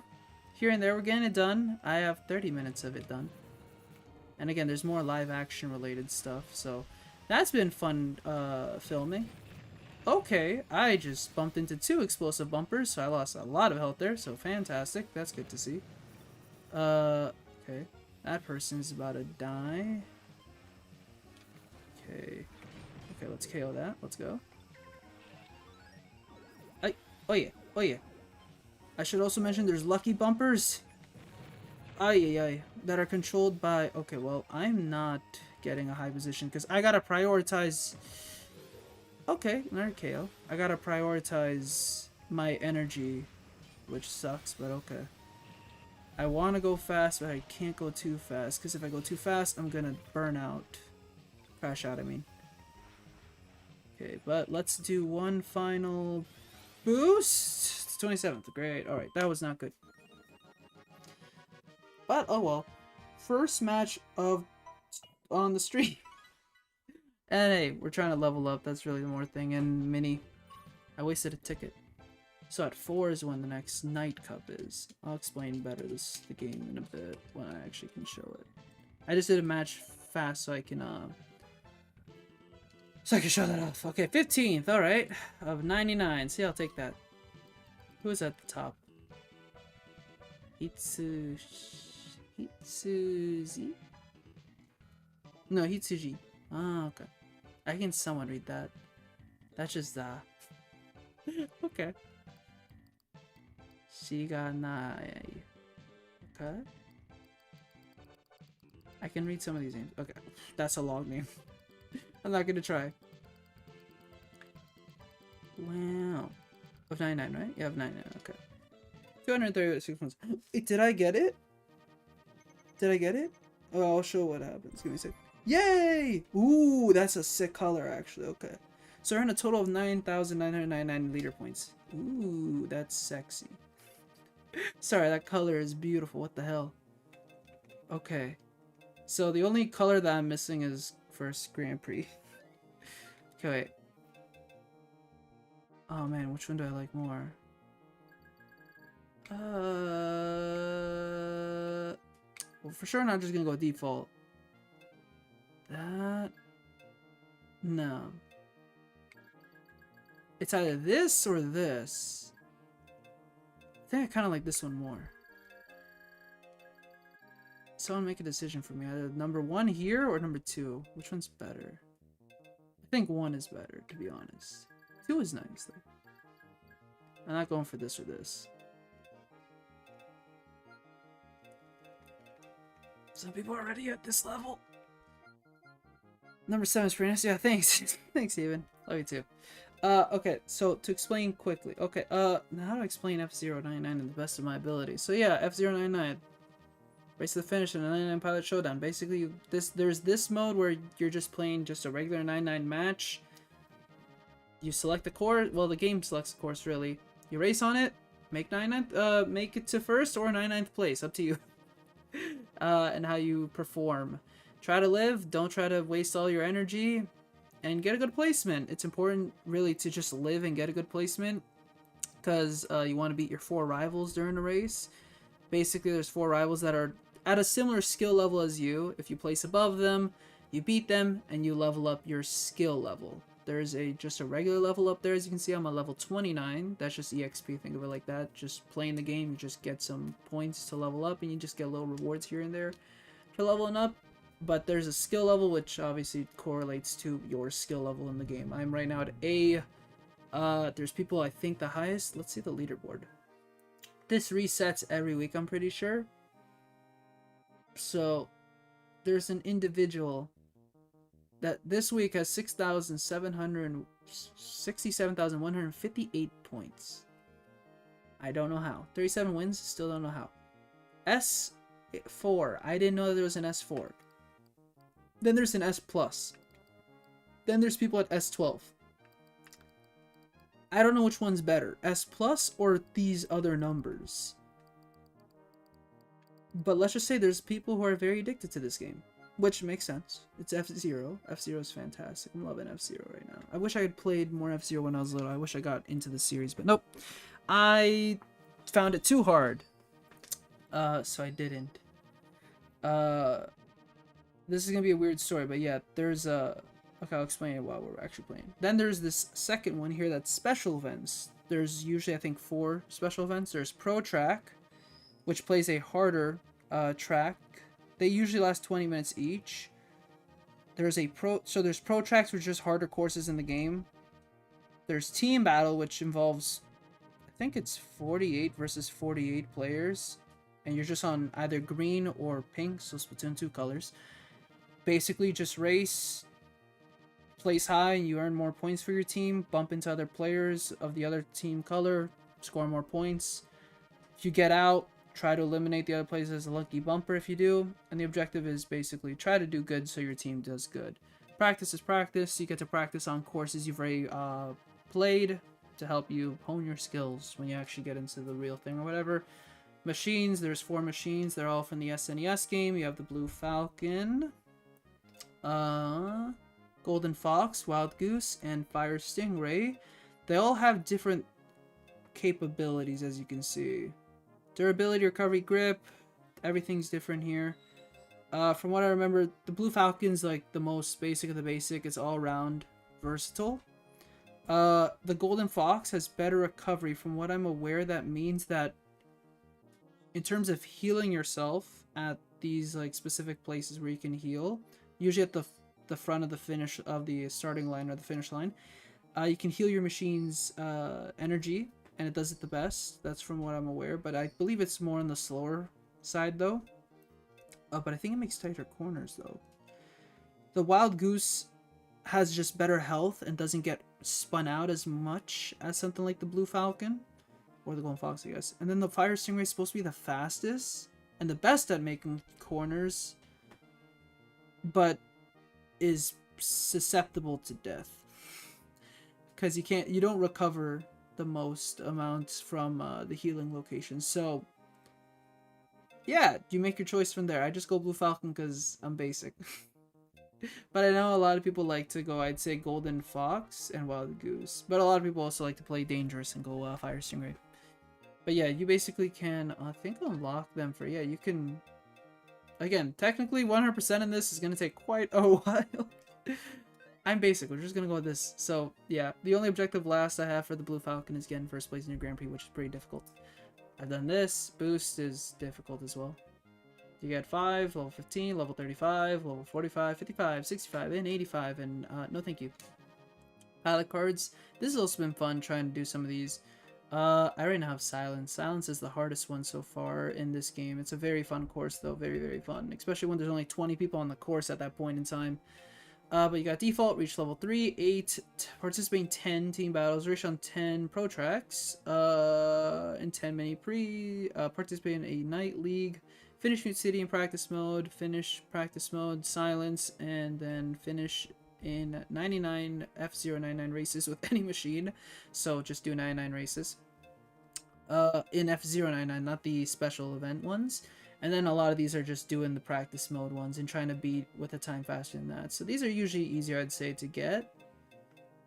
Here and there, we're getting it done. I have 30 minutes of it done. And again, there's more live action related stuff, so that's been fun filming. Okay, I just bumped into 2 explosive bumpers, so I lost a lot of health there, so fantastic. That's good to see. Okay. That person's about to die. Okay. Okay, let's KO that. Let's go. Oh yeah. Oh yeah. I should also mention there's lucky bumpers. Ay. That are controlled by... Okay, well, I'm not getting a high position, because I gotta prioritize... Okay, another KO. I gotta prioritize my energy, which sucks, but okay. I want to go fast, but I can't go too fast, because if I go too fast, I'm gonna burn out. Crash out, I mean. Okay, but let's do one final boost. It's 27th. Great. Alright, that was not good. But, oh well. First match of on the stream. And hey, we're trying to level up. That's really the more thing. And Mini, I wasted a ticket. So at 4 is when the next Night Cup is. I'll explain better the game in a bit when I actually can show it. I just did a match fast so I can show that off. Okay, 15th, alright. Of 99. See, I'll take that. Who is at the top? Hitsuzi? No, Hitsuji. Ah, okay. I can somewhat read that. That's just okay. Shiganai. Okay. I can read some of these names. Okay. That's a long name. I'm not gonna try. Wow. Of 99, right? Yeah, of 99. Okay. 236 months. Wait, did I get it? Did I get it? Oh, I'll show what happens. Give me a sec. Yay! Ooh, that's a sick color, actually. Okay. So I earned a total of 9,999 leader points. Ooh, that's sexy. Sorry, that color is beautiful. What the hell? Okay. So the only color that I'm missing is first Grand Prix. Okay, wait. Oh man, which one do I like more? Well, for sure, I'm not just gonna go default. That... No. It's either this or this. I think I kind of like this one more. Someone make a decision for me. Either number 1 here or number 2. Which one's better? I think 1 is better, to be honest. 2 is nice, though. I'm not going for this or this. Some people are already at this level. Number 7 is pretty nice. Yeah, thanks. Thanks, Steven. Love you too. Okay, so to explain quickly. Okay, now how to explain F099 in the best of my ability. So yeah, F099. Race to the finish in a 99 pilot showdown. Basically, there's this mode where you're just playing just a regular 99 match. You select the course. Well, the game selects the course, really. You race on it, make 99th, make it to first or 99th place, up to you. And how you perform. Try to live, don't try to waste all your energy, and get a good placement. It's important, really, to just live and get a good placement, because you want to beat your 4 rivals during the race. Basically, there's 4 rivals that are at a similar skill level as you. If you place above them, you beat them, and you level up your skill level. There's just a regular level up there. As you can see, I'm on level 29. That's just EXP, think of it like that. Just playing the game, you just get some points to level up, and you just get little rewards here and there for leveling up. But there's a skill level, which obviously correlates to your skill level in the game. I'm right now at A. There's people, I think, the highest. Let's see the leaderboard. This resets every week, I'm pretty sure. So, there's an individual that this week has 67,158 points. I don't know how. 37 wins, still don't know how. S4. I didn't know there was an S4. Then there's an S+. Then there's people at S12. I don't know which one's better. S+ or these other numbers. But let's just say there's people who are very addicted to this game. Which makes sense. It's F-Zero. F-Zero is fantastic. I'm loving F-Zero right now. I wish I had played more F-Zero when I was little. I wish I got into the series, but nope. I found it too hard. So I didn't. This is gonna be a weird story, but yeah, there's a... Okay, I'll explain it while we're actually playing. Then there's this second one here that's special events. There's usually, I think, 4 special events. There's Pro Track, which plays a harder track. They usually last 20 minutes each. There's there's Pro Tracks, which are just harder courses in the game. There's Team Battle, which involves, I think it's 48 versus 48 players. And you're just on either green or pink, so Splatoon 2 colors. Basically, just race, place high, and you earn more points for your team. Bump into other players of the other team color, score more points. If you get out, try to eliminate the other players as a lucky bumper if you do. And the objective is basically try to do good so your team does good. Practice is practice. You get to practice on courses you've already played to help you hone your skills when you actually get into the real thing or whatever. Machines, there's 4 machines. They're all from the SNES game. You have the Blue Falcon, Golden Fox, Wild Goose, and Fire Stingray. They all have different capabilities, as you can see. Durability, recovery, grip, everything's different here. From what I remember, the Blue Falcon's like the most basic of the basic. It's all around versatile. The Golden Fox has better recovery. From what I'm aware, that means that in terms of healing yourself at these like specific places where you can heal, usually at the front of the finish of the starting line or the finish line, you can heal your machine's energy, and it does it the best. That's from what I'm aware, but I believe it's more on the slower side though. But I think it makes tighter corners though. The Wild Goose has just better health and doesn't get spun out as much as something like the Blue Falcon or the Golden Fox, I guess. And then the Fire Stingray is supposed to be the fastest and the best at making corners, but is susceptible to death because you don't recover the most amounts from the healing location. So yeah, you make your choice from there. I just go Blue Falcon because I'm basic. But I know a lot of people like to go, I'd say, Golden Fox and Wild Goose. But a lot of people also like to play Dangerous and go Fire Stingray. But yeah, you basically can, I think, unlock them for, yeah, you can... Again, technically 100% in this is going to take quite a while. I'm basic. We're just gonna go with this. So yeah, the only objective last I have for the Blue Falcon is getting first place in your Grand Prix, which is pretty difficult. I've done this. Boost is difficult as well. You get 5, level 15, level 35, level 45, 55, 65, and 85, and no thank you. Pilot cards. This has also been fun trying to do some of these. I already now have Silence. Silence is the hardest one so far in this game. It's a very fun course though, very, very fun. Especially when there's only 20 people on the course at that point in time. But you got Default, reach level 3, 8, participate in 10 team battles, reach on 10 pro tracks, in 10 mini pre, participate in a night league, finish Mute City in practice mode, finish practice mode, silence, and then finish in 99 F099 races with any machine. So just do 99 races. In F099, not the special event ones. And then a lot of these are just doing the practice mode ones and trying to beat with a time faster than that. So these are usually easier, I'd say, to get.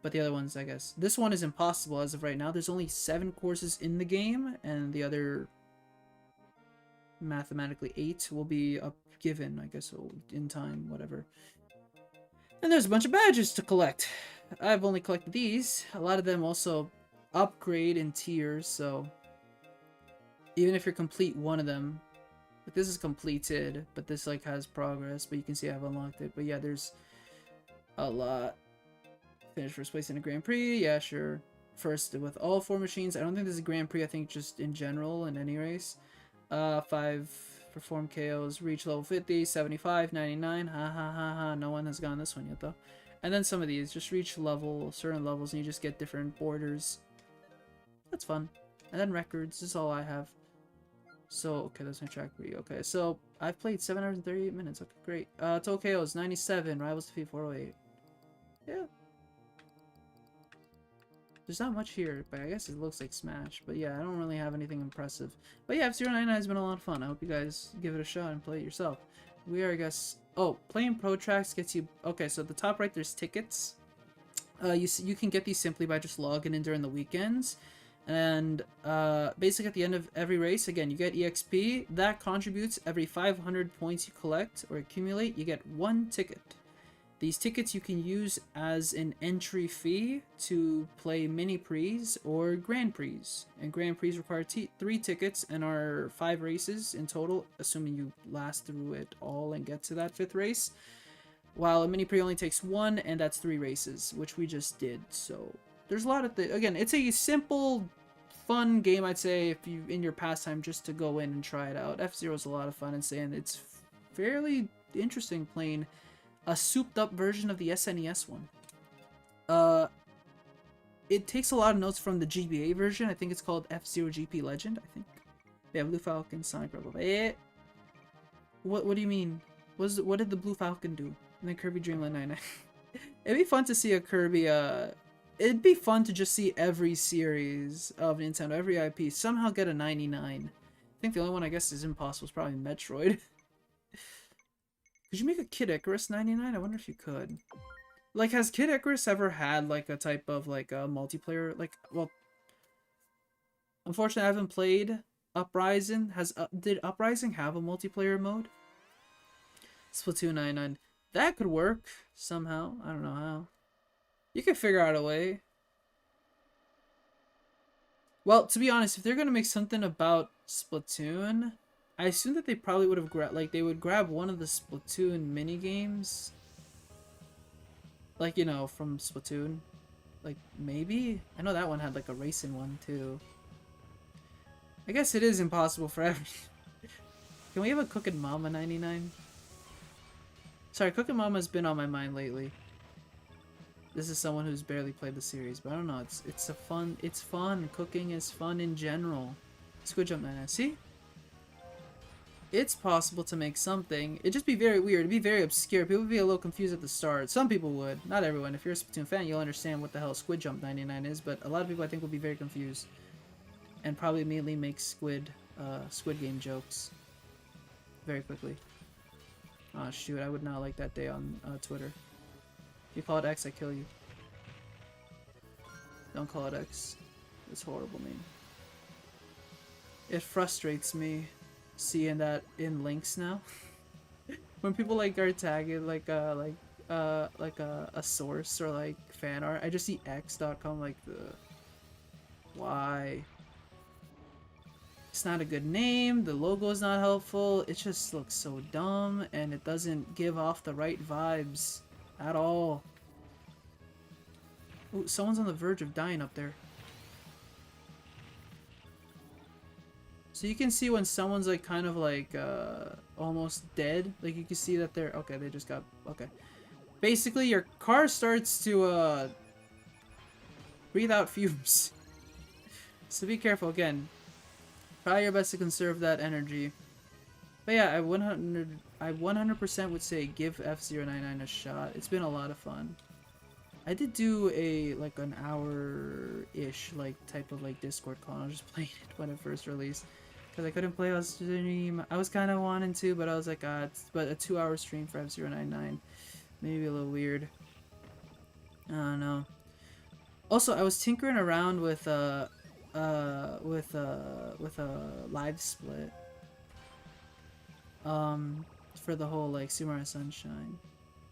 But the other ones, I guess. This one is impossible as of right now. There's only 7 courses in the game, and the other mathematically 8 will be up given, I guess, in time, whatever. And there's a bunch of badges to collect. I've only collected these. A lot of them also upgrade in tiers, so even if you're complete one of them, like this is completed, but this like has progress, but you can see I've unlocked it. But yeah, there's a lot. Finish first place in a Grand Prix, yeah, sure. First with all 4 machines. I don't think this is a Grand Prix, I think just in general in any race. 5 perform KOs, reach level 50, 75, 99. Ha ha ha ha. No one has gotten this one yet though. And then some of these just reach certain levels and you just get different borders. That's fun. And then records, this is all I have. So, okay, that's my track for you. Okay, so I've played 7 hours and 38 minutes. Okay, great. Total KOs, 97. Rivals defeat 408. Yeah. There's not much here, but I guess it looks like Smash. But yeah, I don't really have anything impressive. But yeah, F099 has been a lot of fun. I hope you guys give it a shot and play it yourself. We are, I guess... Oh, playing Pro Tracks gets you... Okay, so at the top right, there's tickets. You can get these simply by just logging in during the weekends. And basically at the end of every race, again, you get EXP. That contributes every 500 points you collect or accumulate, you get 1 ticket. These tickets you can use as an entry fee to play mini pre's or Grand Prix. And Grand Prix require 3 tickets and are 5 races in total, assuming you last through it all and get to that 5th race. While a mini pre only takes 1, and that's 3 races, which we just did. So there's a lot of again, it's a simple, fun game, I'd say, if you in your pastime just to go in and try it out. F-Zero is a lot of fun, and saying it's fairly interesting playing a souped-up version of the SNES one. It takes a lot of notes from the GBA version. I think it's called F-Zero GP Legend, I think. Yeah, Blue Falcon, Sonic Rebel. What do you mean? What did the Blue Falcon do? And then Kirby Dream Land 99. It'd be fun to see a Kirby, it'd be fun to just see every series of Nintendo, every IP, somehow get a 99. I think the only one I guess is impossible is probably Metroid. Could you make a Kid Icarus 99? I wonder if you could. Like, has Kid Icarus ever had, like, a type of, like, a multiplayer, like, well... Unfortunately, I haven't played Uprising. Did Uprising have a multiplayer mode? Splatoon 99. That could work, somehow. I don't know how. You could figure out a way. Well, to be honest, if they're gonna make something about Splatoon... I assume that they probably would have they would grab one of the Splatoon mini games, like, you know, from Splatoon, like, maybe? I know that one had like a racing one too. I guess it is impossible for every... Can we have a Cookin' Mama 99? Sorry, Cookin' Mama's been on my mind lately. This is someone who's barely played the series, but I don't know, it's fun. Cooking is fun in general. Squid Jump 99, see? It's possible to make something. It'd just be very weird. It'd be very obscure. People would be a little confused at the start. Some people would. Not everyone. If you're a Splatoon fan, you'll understand what the hell Squid Jump 99 is, but a lot of people I think will be very confused. And probably immediately make Squid Game jokes. Very quickly. Oh shoot, I would not like that day on Twitter. If you call it X, I kill you. Don't call it X. It's a horrible name. It frustrates me seeing that in links now. When people like are tagging like a source or like fan art. I just see x.com like the why. It's not a good name, the logo is not helpful, it just looks so dumb, and it doesn't give off the right vibes at all. Ooh, someone's on the verge of dying up there. So you can see when someone's like kind of like almost dead, like you can see that they're okay, they just got okay. Basically your car starts to breathe out fumes. So be careful again. Try your best to conserve that energy. But yeah, I 100% would say give F099 a shot. It's been a lot of fun. I did do a like an hour-ish like type of like Discord call. I was just playing it when it first released because I couldn't play on stream. I was kind of wanting to, but I was like, but a 2-hour stream for F099, maybe a little weird. I don't know. Also, I was tinkering around with a live split for the whole like Summer Sunshine.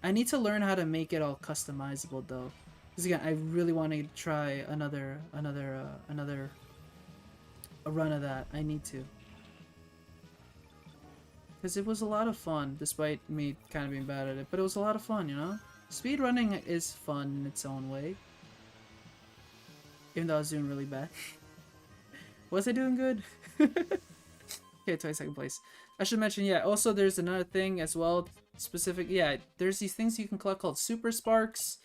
I need to learn how to make it all customizable though, because again I really want to try another a run of that. I need to, because it was a lot of fun despite me kind of being bad at it, but it was a lot of fun, you know. Speedrunning is fun in its own way, even though I was doing really bad. Was I doing good? Okay, 22nd place. I should mention, yeah, also there's another thing as well, specific, yeah, there's these things you can collect called Super Sparks,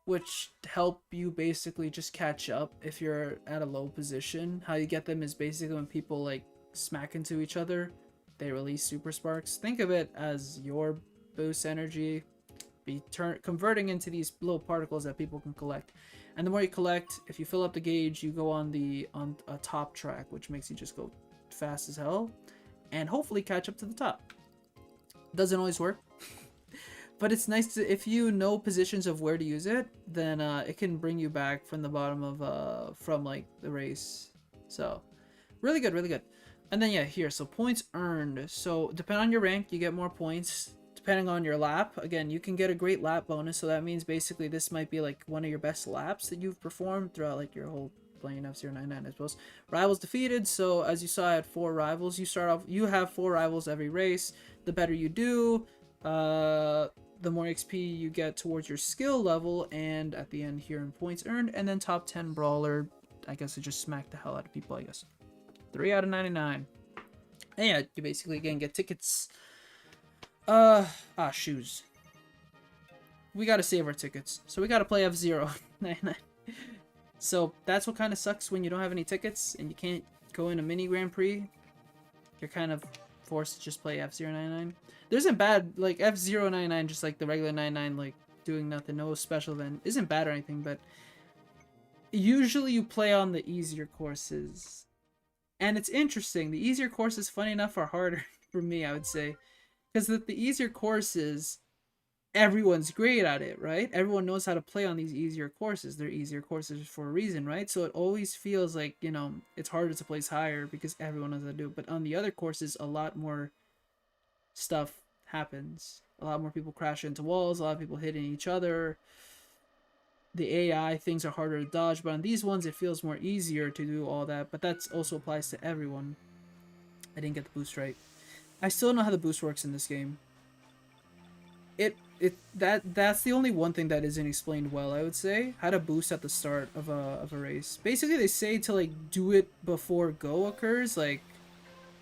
which help you basically just catch up if you're at a low position. How you get them is basically when people, like, smack into each other, they release Super Sparks. Think of it as your boost energy be converting into these little particles that people can collect. And the more you collect, if you fill up the gauge, you go on a top track, which makes you just go fast as hell and hopefully catch up to the top. Doesn't always work, but it's nice to, if you know positions of where to use it, then it can bring you back from the bottom of from like the race. So really good, really good. And then yeah, here, so points earned. So depending on your rank, you get more points. Depending on your lap, again, you can get a great lap bonus, so that means basically this might be like one of your best laps that you've performed throughout like your whole playing F099, I suppose. Rivals defeated, so as you saw, I had 4 rivals. You have 4 rivals every race. The better you do, the more XP you get towards your skill level, and at the end here in points earned, and then top 10 brawler, I guess it just smacked the hell out of people, I guess. 3 out of 99. And yeah, you basically again get tickets. Shoes. We gotta save our tickets, so we gotta play F099. So that's what kind of sucks when you don't have any tickets and you can't go in a mini Grand Prix. You're kind of forced to just play F099. There isn't bad, like F099, just like the regular 99, like doing nothing, no special event, isn't bad or anything, but usually you play on the easier courses. And it's interesting, the easier courses, funny enough, are harder for me, I would say. Because the easier courses, everyone's great at it, right? Everyone knows how to play on these easier courses. They're easier courses for a reason, right? So it always feels like, you know, it's harder to place higher because everyone knows how to do it. But on the other courses, a lot more stuff happens. A lot more people crash into walls, a lot of people hitting each other. The AI things are harder to dodge, but on these ones it feels more easier to do all that. But that also applies to everyone. I didn't get the boost right. I still don't know how the boost works in this game. That's the only one thing that isn't explained well, I would say. How to boost at the start of a race. Basically, they say to like do it before go occurs, like,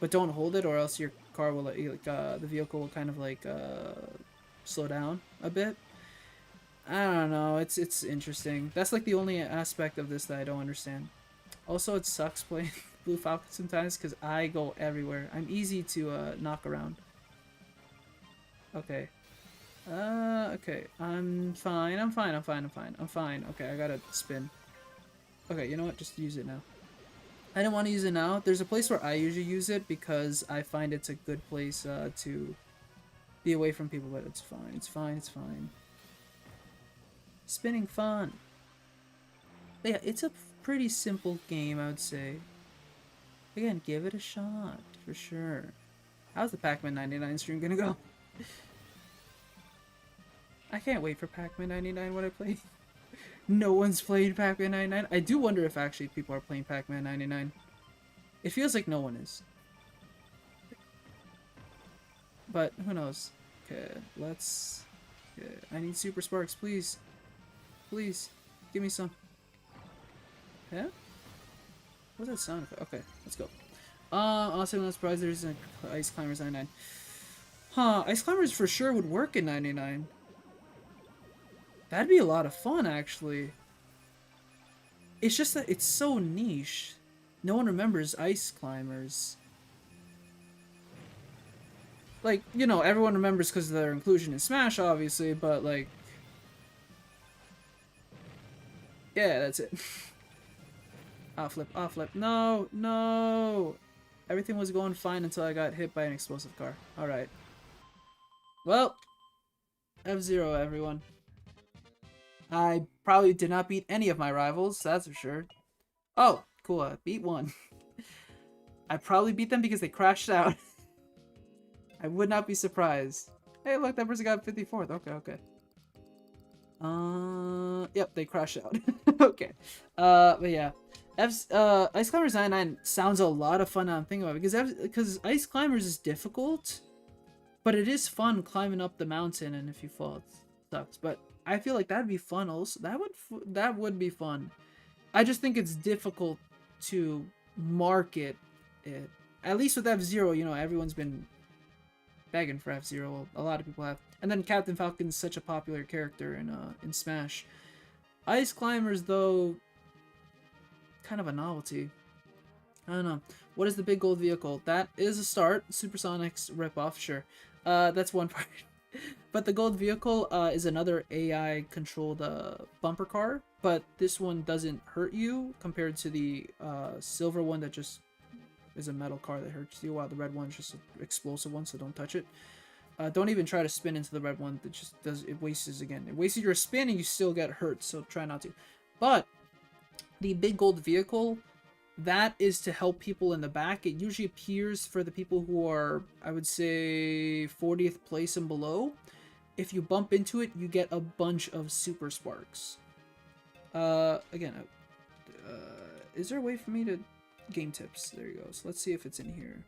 but don't hold it, or else your car will the vehicle will kind of like slow down a bit. I don't know. It's interesting. That's like the only aspect of this that I don't understand. Also, it sucks playing Blue Falcon sometimes because I go everywhere. I'm easy to knock around. Okay. Okay. I'm fine. Okay, I gotta spin. Okay, you know what? Just use it now. I don't want to use it now. There's a place where I usually use it because I find it's a good place to be away from people, but it's fine. It's fine. It's fine. Spinning fun. But yeah, it's a pretty simple game, I would say. Again, give it a shot, for sure. How's the Pac-Man 99 stream gonna go? I can't wait for Pac-Man 99 when I play. No one's playing Pac-Man 99. I do wonder if actually people are playing Pac-Man 99. It feels like no one is. But who knows? Okay, let's... Okay, I need super sparks, please. Please, give me some. Yeah? What's that sound effect? Okay, let's go. Also, I'm surprised there's an Ice Climbers 99. Huh, Ice Climbers for sure would work in 99. That'd be a lot of fun, actually. It's just that it's so niche. No one remembers Ice Climbers. Like, you know, everyone remembers because of their inclusion in Smash, obviously, but, like... Yeah, that's it. Off flip, off flip. No, no! Everything was going fine until I got hit by an explosive car. Alright. Well, F-Zero, everyone. I probably did not beat any of my rivals, that's for sure. Oh, cool, I beat one. I probably beat them because they crashed out. I would not be surprised. Hey, look, that person got 54th. Okay, okay. Yep, they crashed out. Okay. But yeah. Ice Climbers 99 sounds a lot of fun now I'm thinking about it, because Ice Climbers is difficult, but it is fun climbing up the mountain, and if you fall, it sucks. But I feel like that'd be fun also. That would be fun. I just think it's difficult to market it. At least with F-Zero, you know, everyone's been begging for F-Zero. A lot of people have. And then Captain Falcon's such a popular character in Smash. Ice Climbers, though, kind of a novelty. I don't know. What is the big gold vehicle? That is a start. Supersonic's ripoff, sure. That's one part. But the gold vehicle is another AI-controlled bumper car, but this one doesn't hurt you compared to the silver one that just is a metal car that hurts you, while the red one's just an explosive one, so don't touch it. Don't even try to spin into the red one. That just does, it wastes again. It wastes your spin and you still get hurt, so try not to. But the big gold vehicle, that is to help people in the back. It usually appears for the people who are, I would say, 40th place and below. If you bump into it, you get a bunch of super sparks. Again, is there a way for me to... Game tips. There you go. So let's see if it's in here.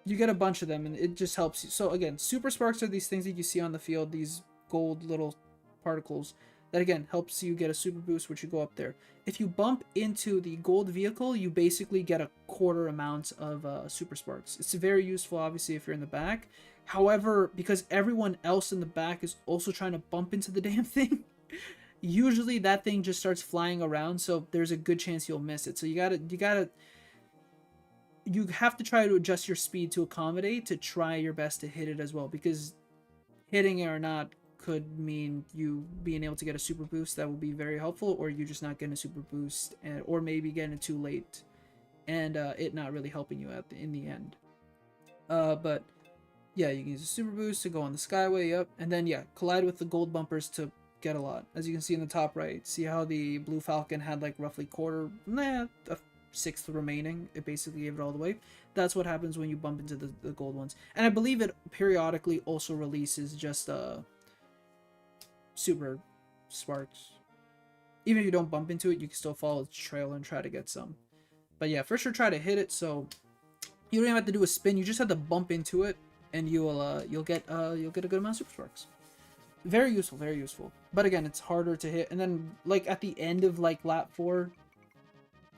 You get a bunch of them, and it just helps you. So again, super sparks are these things that you see on the field, these gold little particles that again helps you get a super boost, which you go up there. If you bump into the gold vehicle, you basically get a quarter amount of super sparks. It's very useful, obviously, if you're in the back. However, because everyone else in the back is also trying to bump into the damn thing, usually that thing just starts flying around, so there's a good chance you'll miss it. So you have to try to adjust your speed to accommodate to try your best to hit it as well, because hitting it or not could mean you being able to get a super boost that will be very helpful, or you just not getting a super boost, or maybe getting it too late and it not really helping you in the end. But yeah, you can use a super boost to go on the skyway, yep, and then yeah, collide with the gold bumpers to get a lot. As you can see in the top right, see how the Blue Falcon had like roughly a sixth remaining. It basically gave it all the way. That's what happens when you bump into the gold ones. And I believe it periodically also releases just super sparks. Even if you don't bump into it, you can still follow its trail and try to get some. But yeah, for sure try to hit it, so you don't even have to do a spin, you just have to bump into it, and you'll get a good amount of super sparks. Very useful, very useful. But again, it's harder to hit. And then, like, at the end of, like, lap 4,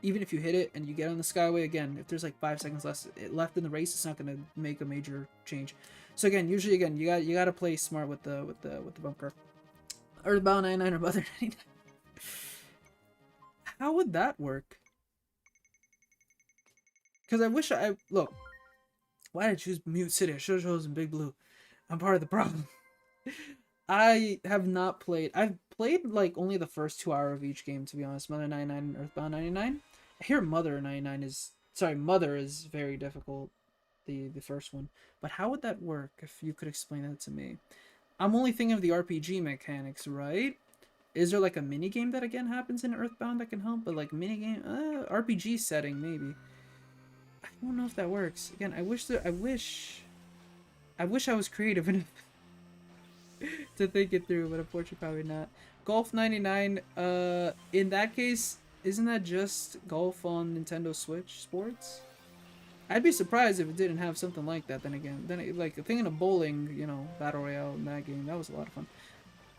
even if you hit it and you get on the skyway, again, if there's, like, 5 seconds left in the race, it's not going to make a major change. So, again, usually, again, you gotta play smart with the bumper. Earthbound 99 or Mother 99. How would that work? Because I wish look, why did I choose Mute City? I should have chosen Big Blue. I'm part of the problem. I have not played. I've played like only the first 2 hours of each game, to be honest. Mother 99 and Earthbound 99. I hear Mother 99 is Mother is very difficult. The first one, but how would that work if you could explain that to me? I'm only thinking of the RPG mechanics, right? Is there like a mini game that again happens in Earthbound that can help? But like mini game, RPG setting maybe. I don't know if that works. Again, I wish I wish I was creative enough to think it through, but unfortunately probably not. Golf 99, in that case, isn't that just golf on Nintendo Switch Sports? I'd be surprised if it didn't have something like that. Then again, like thinking of bowling, you know, battle royale in that game, that was a lot of fun.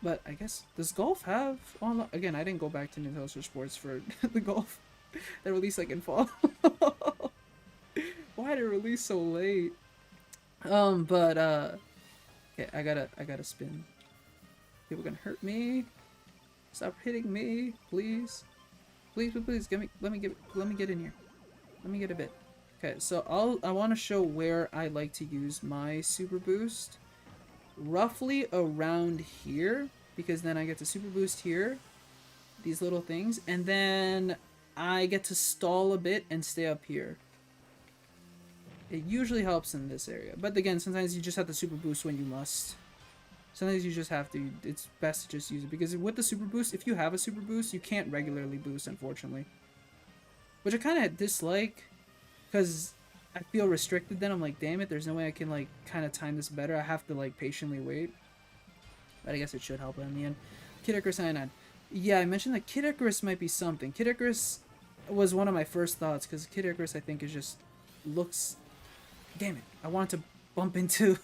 But I guess does golf have online? Again, I didn't go back to Nintendo Switch Sports for the golf that released like in fall. Why did it release so late? But okay, I gotta spin. People gonna hurt me. Stop hitting me, please. Please, please, please, let me get in here. Let me get a bit. Okay, so I want to show where I like to use my super boost. Roughly around here, because then I get to super boost here, these little things, and then I get to stall a bit and stay up here. It usually helps in this area, but again, sometimes you just have to super boost when you must. Sometimes you just have to. It's best to just use it, because with the super boost, if you have a super boost, you can't regularly boost, unfortunately. Which I kind of dislike, because I feel restricted then. I'm like, damn it, there's no way I can, like, kind of time this better. I have to, like, patiently wait. But I guess it should help in the end. Kid Icarus 99. Yeah, I mentioned that Kid Icarus might be something. Kid Icarus was one of my first thoughts, because Kid Icarus, I think, is just... looks... Damn it. I wanted to bump into...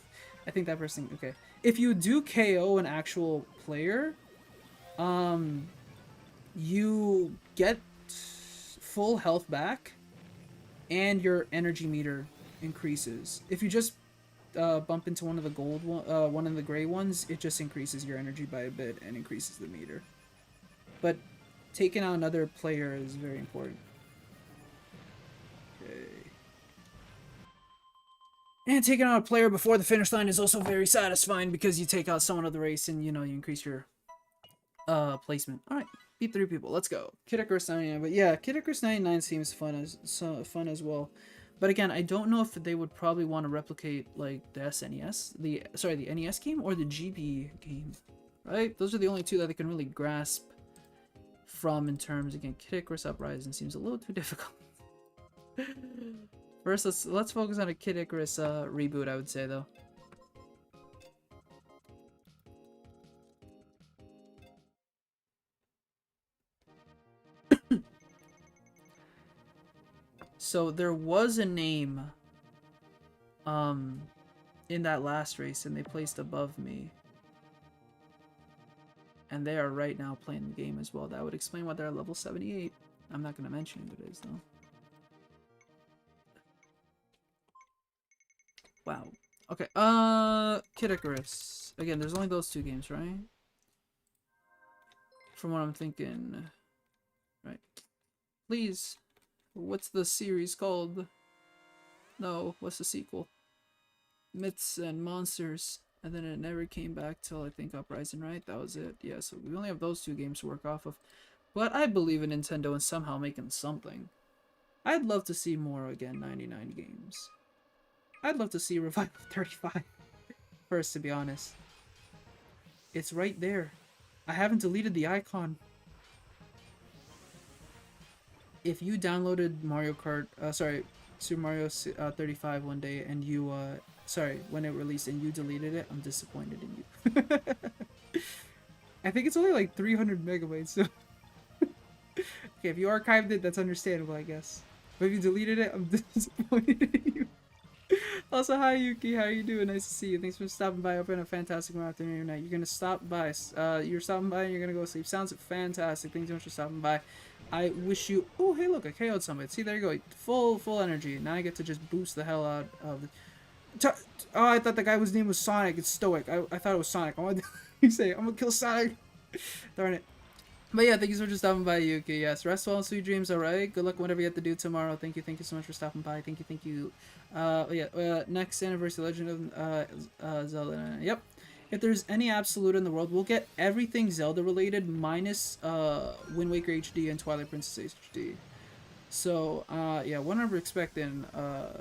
I think that person... Okay. If you do KO an actual player, you get full health back, and your energy meter increases. If you just bump into one of the gold one of the gray ones, it just increases your energy by a bit and increases the meter. But taking out another player is very important. Okay. And taking out a player before the finish line is also very satisfying, because you take out someone of the race and, you know, you increase your placement. Alright, beat 3 people. Let's go. Kid Icarus 99. But yeah, Kid Icarus 99 seems fun as well. But again, I don't know if they would probably want to replicate, like, the SNES, the NES game or the GB game, right? Those are the only two that they can really grasp from in terms. Again, Kid Icarus Uprising seems a little too difficult. First, let's focus on a Kid Icarus reboot, I would say, though. So there was a name in that last race, and they placed above me. And they are right now playing the game as well. That would explain why they're at level 78. I'm not going to mention who it is, though. Wow. Okay, Kid Icarus. Again, there's only those 2 games, right? From what I'm thinking. Right. Please. What's the series called? No, what's the sequel? Myths and Monsters. And then it never came back till, I think, Uprising, right? That was it. Yeah, so we only have those 2 games to work off of. But I believe in Nintendo and somehow making something. I'd love to see more, again, 99 games. I'd love to see Revival 35 first, to be honest. It's right there. I haven't deleted the icon. If you downloaded Mario Kart, Super Mario 35 one day, and you, when it released and you deleted it, I'm disappointed in you. I think it's only like 300 megabytes, so... Okay, if you archived it, that's understandable, I guess. But if you deleted it, I'm disappointed in you. Also, hi Yuki, how are you doing? Nice to see you. Thanks for stopping by. Hope you had a fantastic afternoon or night. You're gonna stop by. You're stopping by and you're gonna go sleep. Sounds fantastic. Thanks so much for stopping by. I wish you... Oh, hey, look, I KO'd somebody. See, there you go. Full energy. Now I get to just boost the hell out of... Oh, I thought the guy whose name was Sonic. It's Stoic. I thought it was Sonic. I wanted to say, I'm gonna kill Sonic. Darn it. But yeah, thank you so much for stopping by, Yuki. Yes, rest well and sweet dreams, alright? Good luck whatever you have to do tomorrow. Thank you so much for stopping by. Thank you. Next anniversary Legend of Zelda. Yep. If there's any absolute in the world, we'll get everything Zelda related minus Wind Waker HD and Twilight Princess HD. So, yeah, what I'm expecting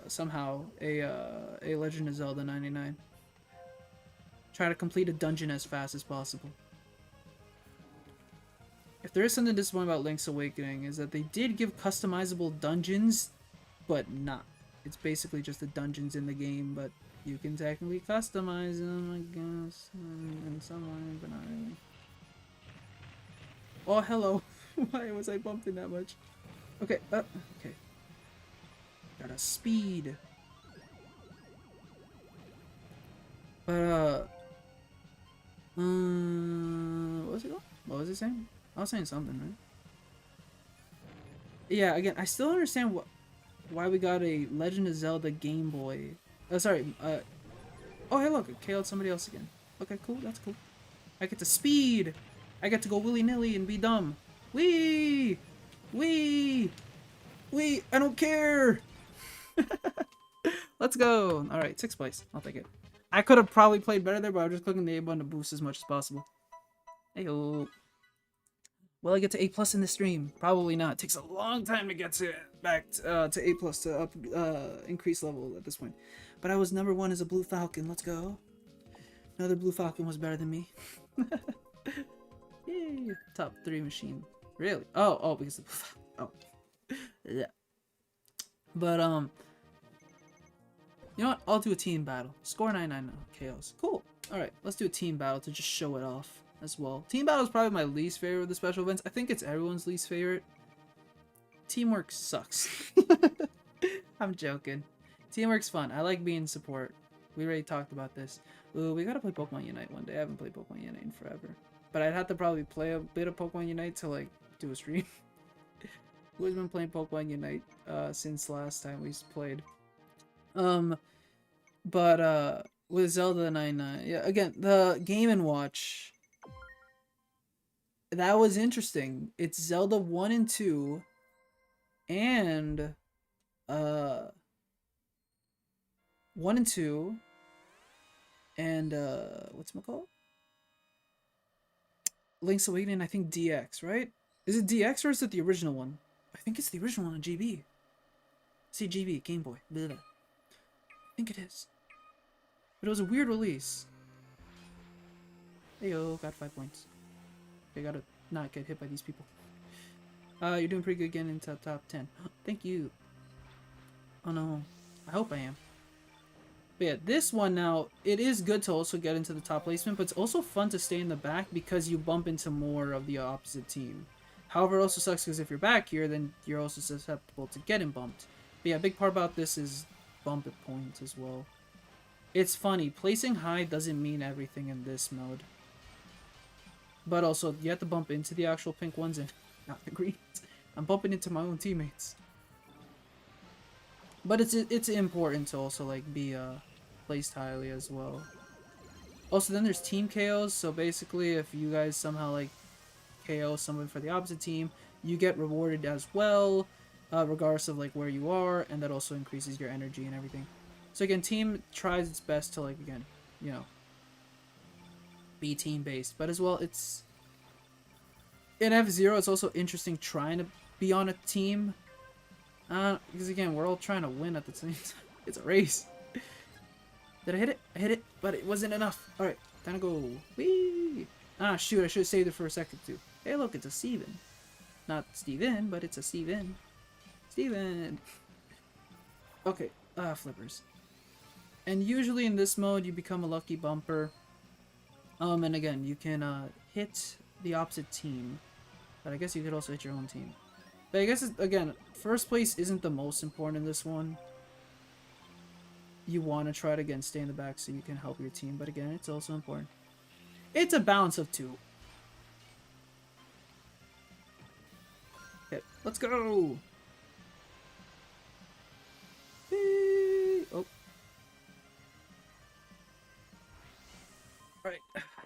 somehow a Legend of Zelda 99. Try to complete a dungeon as fast as possible. If there is something disappointing about Link's Awakening, is that they did give customizable dungeons, but not. It's basically just the dungeons in the game, but You can technically customize them, I guess, in some way, but not really. Oh, hello. Why was I bumped in that much? Okay, okay. Got a speed. But, what was it going? What was it saying? I was saying something, right? Yeah, again, I still don't understand why we got a Legend of Zelda Game Boy. Oh, sorry, oh, hey, look, it KO'd somebody else again. Okay, cool, that's cool. I get to speed! I get to go willy-nilly and be dumb. Wee! Wee! Wee! I don't care! Let's go! Alright, 6th place. I'll take it. I could have probably played better there, but I was just clicking the A button to boost as much as possible. Heyo. Will I get to A+ in the stream? Probably not. It takes a long time to get to back to A+ to up increase level at this point. But I was number 1 as a Blue Falcon. Let's go. Another Blue Falcon was better than me. Yay! Top 3 machine. Really? Oh, because of oh. Yeah. But you know what? I'll do a team battle. Score 999 chaos. Cool. Alright, let's do a team battle to just show it off as well. Team battle is probably my least favorite of the special events. I think it's everyone's least favorite. Teamwork sucks. I'm joking. Teamwork's fun. I like being support. We already talked about this. Ooh, we gotta play Pokemon Unite one day. I haven't played Pokemon Unite in forever. But I'd have to probably play a bit of Pokemon Unite to like do a stream. Who's been playing Pokemon Unite since last time we played? But with Zelda 99, yeah, again, the Game & Watch, that was interesting. It's Zelda 1 and 2 and 1 and 2 and whatchamacallit? Link's Awakening, I think DX, right? Is it DX or is it the original one? I think it's the original one on GB. See, GB, Game Boy. Blah. I think it is. But it was a weird release. Heyo, got 5 points. I gotta not get hit by these people. You're doing pretty good getting into top 10. Thank you. Oh no. I hope I am. But yeah, this one now, it is good to also get into the top placement, but it's also fun to stay in the back because you bump into more of the opposite team. However, it also sucks because if you're back here, then you're also susceptible to getting bumped. But yeah, a big part about this is bump at points as well. It's funny, placing high doesn't mean everything in this mode. But also, you have to bump into the actual pink ones and not the greens. I'm bumping into my own teammates. But it's important to also like be placed highly as well. Also, then there's team KOs. So basically, if you guys somehow like KO someone for the opposite team, you get rewarded as well, regardless of like where you are, and that also increases your energy and everything. So again, team tries its best to like again, you know, be team based, but as well it's in F-Zero. It's also interesting trying to be on a team. Because again, we're all trying to win at the same time. It's a race. Did I hit it? I hit it, but it wasn't enough. Alright, time to go. Whee! Ah, shoot, I should have saved it for a second too. Hey, look, it's a Steven. Not Steven, but it's a Steven. Steven! Okay, flippers. And usually in this mode, you become a lucky bumper. And again, you can, hit the opposite team. But I guess you could also hit your own team. But I guess, again, first place isn't the most important in this one. You want to try to, again, stay in the back so you can help your team. But again, it's also important. It's a balance of two. Okay, let's go! Whee! Oh. Alright,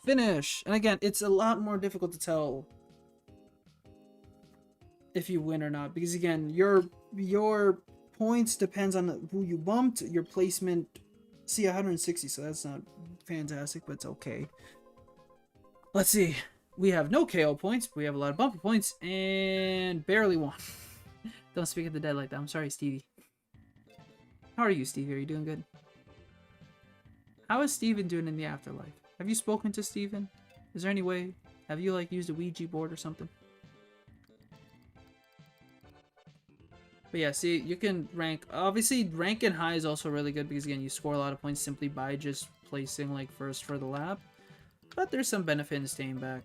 finish! And again, it's a lot more difficult to tell if you win or not, because again, your points depends on who you bumped, your placement. See, 160, so that's not fantastic, but it's okay. Let's see. We have no KO points, but we have a lot of bumper points, and barely won. Don't speak of the dead like that. I'm sorry, Stevie. How are you, Stevie? Are you doing good? How is Steven doing in the afterlife? Have you spoken to Steven? Is there any way? Have you, like, used a Ouija board or something? But yeah, see, you can rank. Obviously, ranking high is also really good because again, you score a lot of points simply by just placing like first for the lap. But there's some benefit in staying back.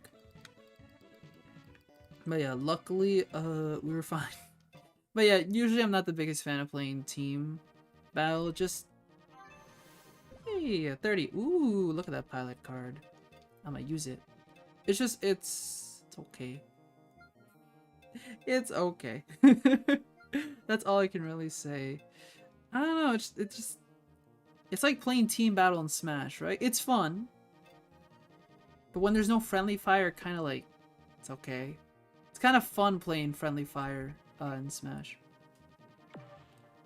But yeah, luckily, we were fine. But yeah, usually I'm not the biggest fan of playing team battle. Just hey, 30. Ooh, look at that pilot card. I'm gonna use it. It's just it's okay. It's okay. That's all I can really say. I don't know. It's like playing team battle in Smash, right? It's fun, but when there's no friendly fire, kind of like it's okay. It's kind of fun playing friendly fire in Smash.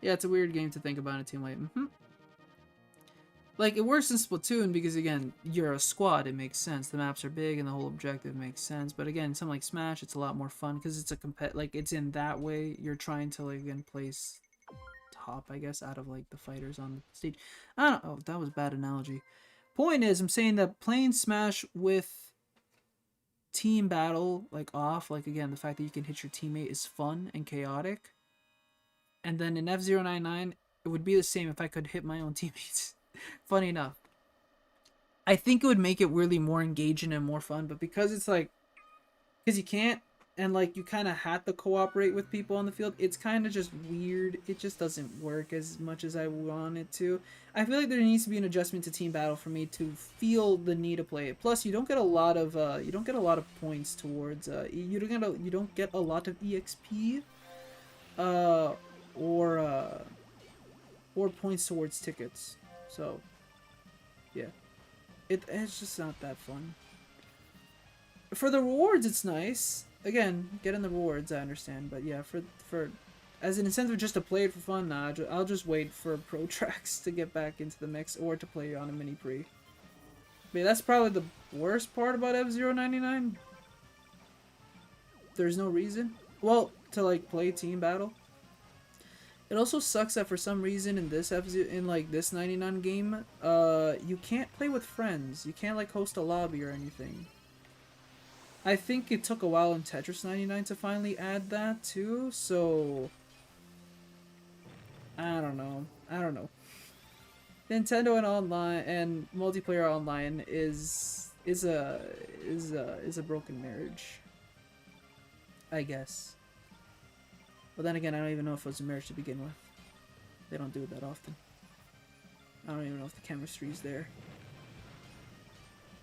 Yeah, it's a weird game to think about in a team like. Like, it works in Splatoon because, again, you're a squad, it makes sense. The maps are big and the whole objective makes sense. But again, something like Smash, it's a lot more fun because it's a like, it's in that way. You're trying to, like, again, place top, I guess, out of, like, the fighters on the stage. I don't know. Oh, that was a bad analogy. Point is, I'm saying that playing Smash with team battle, like, off, like, again, the fact that you can hit your teammate is fun and chaotic. And then in F099, it would be the same if I could hit my own teammates. Funny enough. I think it would make it really more engaging and more fun, but because it's like, because you can't, and like you kind of have to cooperate with people on the field, it's kind of just weird. It just doesn't work as much as I want it to. I feel like there needs to be an adjustment to team battle for me to feel the need to play it. Plus, you don't get a lot of points towards you don't get a lot of exp uh or uh or points towards tickets. So yeah. It's just not that fun. For the rewards, it's nice. Again, getting the rewards, I understand. But yeah, for as an incentive just to play it for fun, nah, I'll just wait for pro tracks to get back into the mix or to play on a mini pre. But yeah, that's probably the worst part about F099. There's no reason. Well, to like play team battle. It also sucks that for some reason in this this 99 game, you can't play with friends. You can't like host a lobby or anything. I think it took a while in Tetris 99 to finally add that too, so I don't know. Nintendo and online and multiplayer online is a broken marriage, I guess. But then again, I don't even know if it was a marriage to begin with. They don't do it that often. I don't even know if the chemistry's there.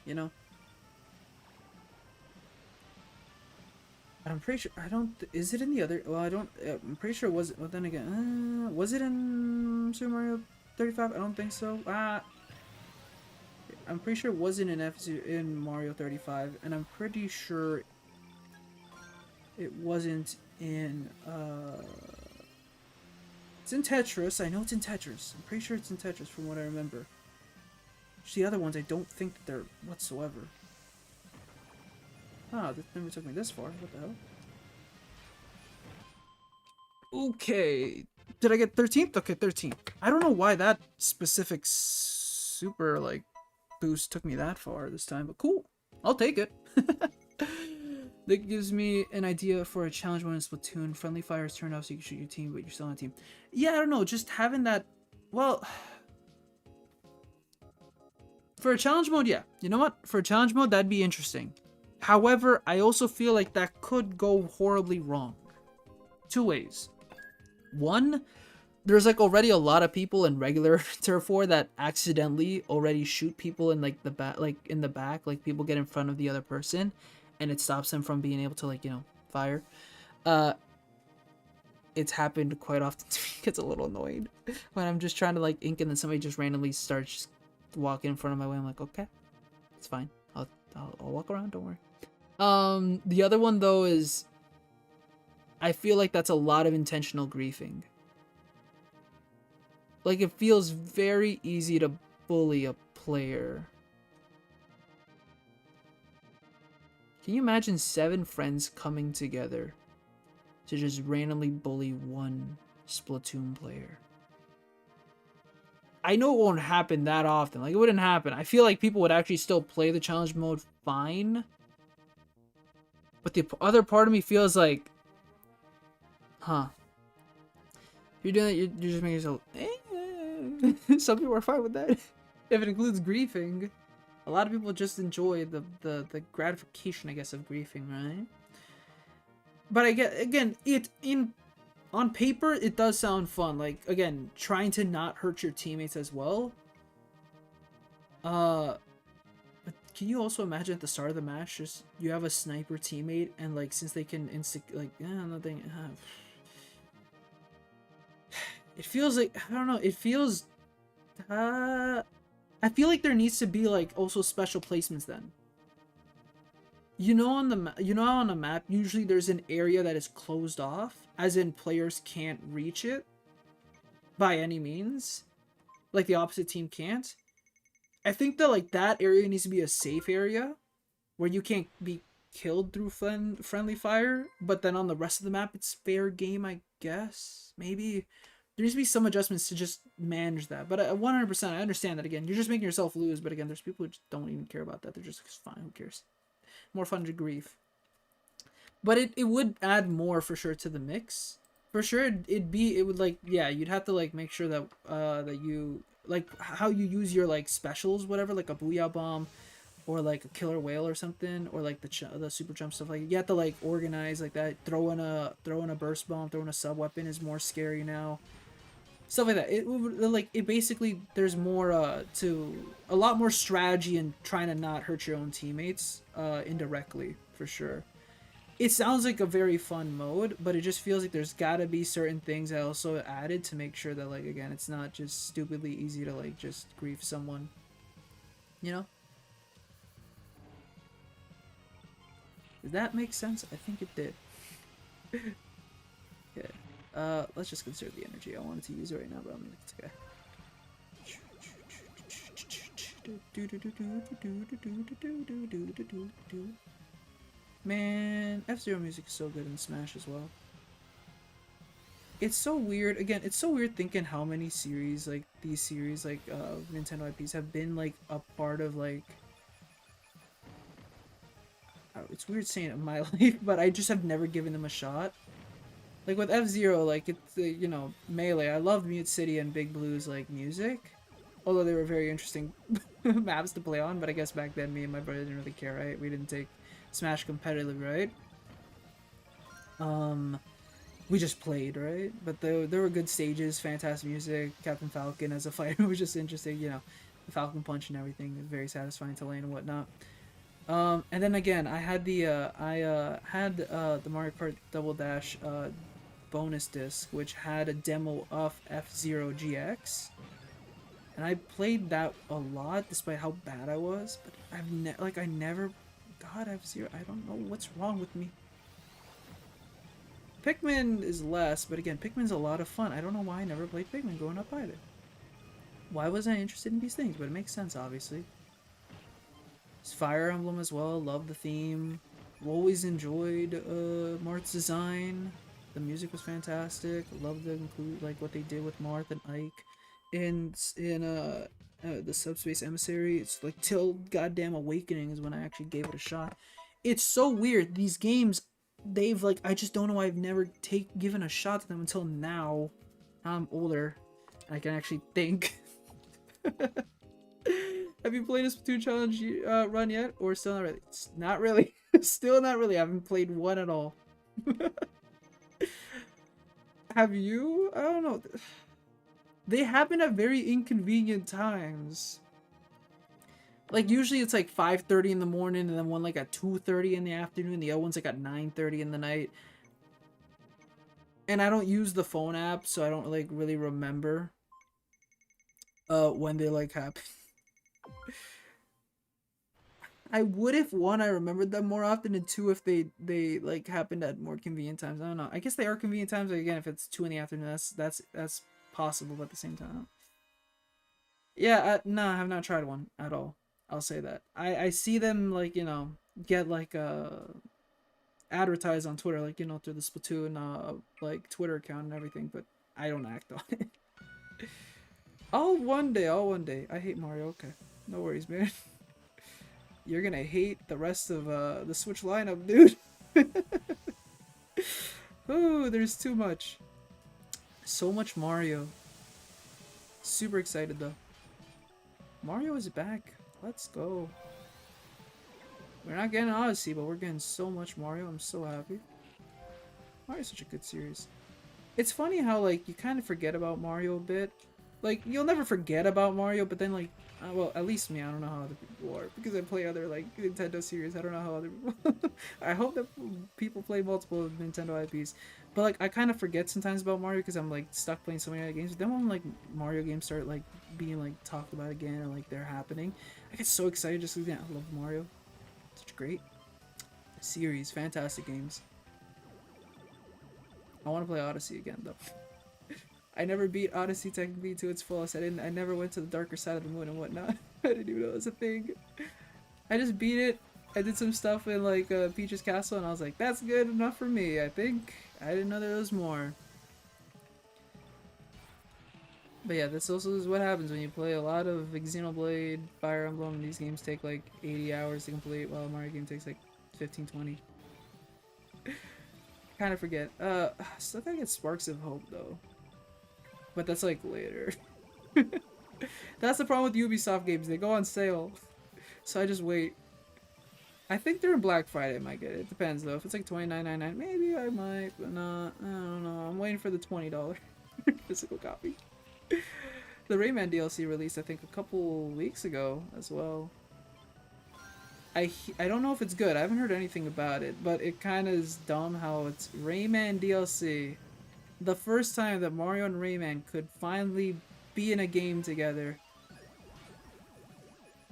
You know? I'm pretty sure, is it in the other, well, I'm pretty sure it was, well then again, was it in Super Mario 35? I don't think so. I'm pretty sure it wasn't in Mario 35, and I'm pretty sure it wasn't in, it's in Tetris. I know it's in Tetris. I'm pretty sure it's in Tetris from what I remember. The other ones, I don't think that they're whatsoever. Ah, this never took me this far. What the hell? Okay. Did I get 13th? Okay, 13th. I don't know why that specific super, like, boost took me that far this time, but cool. I'll take it. That gives me an idea for a challenge mode in Splatoon. Friendly fire is turned off so you can shoot your team, but you're still on a team. Yeah, I don't know. Just having that... Well... For a challenge mode, yeah. You know what? For a challenge mode, that'd be interesting. However, I also feel like that could go horribly wrong. Two ways. One, there's like already a lot of people in regular Turf War that accidentally already shoot people in like the back, like people get in front of the other person, and it stops them from being able to like, you know, fire. It's happened quite often to me. It gets a little annoyed when I'm just trying to like ink and then somebody just randomly starts walking in front of my way. I'm like, okay, it's fine. I'll walk around. Don't worry. The other one though is I feel like that's a lot of intentional griefing. Like it feels very easy to bully a player. Can you imagine 7 friends coming together to just randomly bully one Splatoon player? I know it won't happen that often. Like, it wouldn't happen. I feel like people would actually still play the challenge mode fine. But the other part of me feels like, huh. You're doing it, you're just making yourself. Some people are fine with that. If it includes griefing, a lot of people just enjoy the gratification, I guess, of griefing, right? But I get again, it in on paper it does sound fun. Like again, trying to not hurt your teammates as well. But can you also imagine at the start of the match, just you have a sniper teammate, and like since they can nothing. It feels like I don't know. It feels. I feel like there needs to be like also special placements then. You know on the map usually there's an area that is closed off, as in players can't reach it by any means, like the opposite team can't. I think that like that area needs to be a safe area where you can't be killed through friendly fire, but then on the rest of the map it's fair game, I guess. Maybe there needs to be some adjustments to just manage that. But 100%, I understand that. Again, you're just making yourself lose. But again, there's people who just don't even care about that. They're just fine. Who cares? More fun to grief. But it would add more for sure to the mix. For sure, it would like, yeah, you'd have to like make sure that that you like how you use your like specials, whatever, like a booyah bomb, or like a killer whale or something, or like the super jump stuff. Like you have to like organize like that. Throw in a burst bomb, throwing a sub weapon is more scary now. Stuff like that. It basically there's more to a lot more strategy in trying to not hurt your own teammates indirectly for sure. It sounds like a very fun mode, but it just feels like there's gotta be certain things that also added to make sure that like again it's not just stupidly easy to like just grief someone. You know? Did that make sense? I think it did. Okay. Let's just conserve the energy. I wanted to use it right now, but I mean, it's okay. Man, F-Zero music is so good in Smash as well. It's so weird. Again, it's so weird thinking how many series, like, these series, like, Nintendo IPs have been, like, a part of, like... It's weird saying it in my life, but I just have never given them a shot. Like with F-Zero, like it's you know, Melee. I loved Mute City and Big Blue's like music, although they were very interesting maps to play on. But I guess back then, me and my brother didn't really care, right? We didn't take Smash competitively, right? We just played, right? But there were good stages, fantastic music. Captain Falcon as a fighter was just interesting, you know, the Falcon Punch and everything was very satisfying to lane and whatnot. And then again, I had the Mario Kart Double Dash bonus disc, which had a demo of F-Zero GX, and I played that a lot despite how bad I was. But I never got F-Zero. I don't know what's wrong with me. Pikmin is less, but again, Pikmin's a lot of fun. I don't know why I never played Pikmin growing up either. Why wasn't I interested in these things? But it makes sense, obviously. It's Fire Emblem as well. Love the theme. Always enjoyed Marth's design. The music was fantastic. Love the include like what they did with Marth and Ike in the Subspace Emissary. It's like till goddamn Awakening is when I actually gave it a shot. It's so weird. These games, they've like I just don't know why I've never given a shot to them until now. Now I'm older, and I can actually think. Have you played a Splatoon challenge run yet, or still not really? It's not really. Still not really. I haven't played one at all. Have you? I don't know. They happen at very inconvenient times. Like usually it's like 5:30 in the morning, and then one like at 2:30 in the afternoon. The other one's like at 9:30 in the night. And I don't use the phone app, so I don't like really remember when they like happen. I would if one I remembered them more often, and two if they like happened at more convenient times. I don't know. I guess they are convenient times, but again, if it's 2 in the afternoon, that's possible. But at the same time, yeah, no, I have not tried one at all. I'll say that. I see them like you know get like advertised on Twitter, like you know through the Splatoon like Twitter account and everything, but I don't act on it. All one day, all one day. I hate Mario. Okay, no worries, man. You're gonna hate the rest of the Switch lineup, dude. Oh, there's too much. So much Mario. Super excited though. Mario is back. Let's go. We're not getting Odyssey, but we're getting so much Mario. I'm so happy. Mario's such a good series. It's funny how, like, you kind of forget about Mario a bit. Like, you'll never forget about Mario, but then, like, well, at least me, I don't know how other people are. Because I play other, like, Nintendo series, I don't know how other people... I hope that people play multiple Nintendo IPs. But, like, I kind of forget sometimes about Mario because I'm, like, stuck playing so many other games. But then when, like, Mario games start, like, being, like, talked about again or, like, they're happening, I get so excited just because I love Mario. Such a great series. Fantastic games. I want to play Odyssey again, though. I never beat Odyssey technically to its fullest. I never went to the darker side of the moon and whatnot. I didn't even know it was a thing. I just beat it. I did some stuff in like Peach's Castle and I was like, that's good enough for me, I think. I didn't know there was more. But yeah, this also is what happens when you play a lot of Xenoblade, Fire Emblem. These games take like 80 hours to complete, while a Mario game takes like 15-20. Kind of forget. Still gotta get Sparks of Hope though. But that's like later. That's the problem with Ubisoft games. They go on sale. So I just wait. I think during Black Friday I might get it. It depends though. If it's like $29.99, maybe I might, but not. I don't know. I'm waiting for the $20 physical copy. The Rayman DLC released I think a couple weeks ago as well. I don't know if it's good. I haven't heard anything about it, but it kind of is dumb how it's Rayman DLC. The first time that Mario and Rayman could finally be in a game together.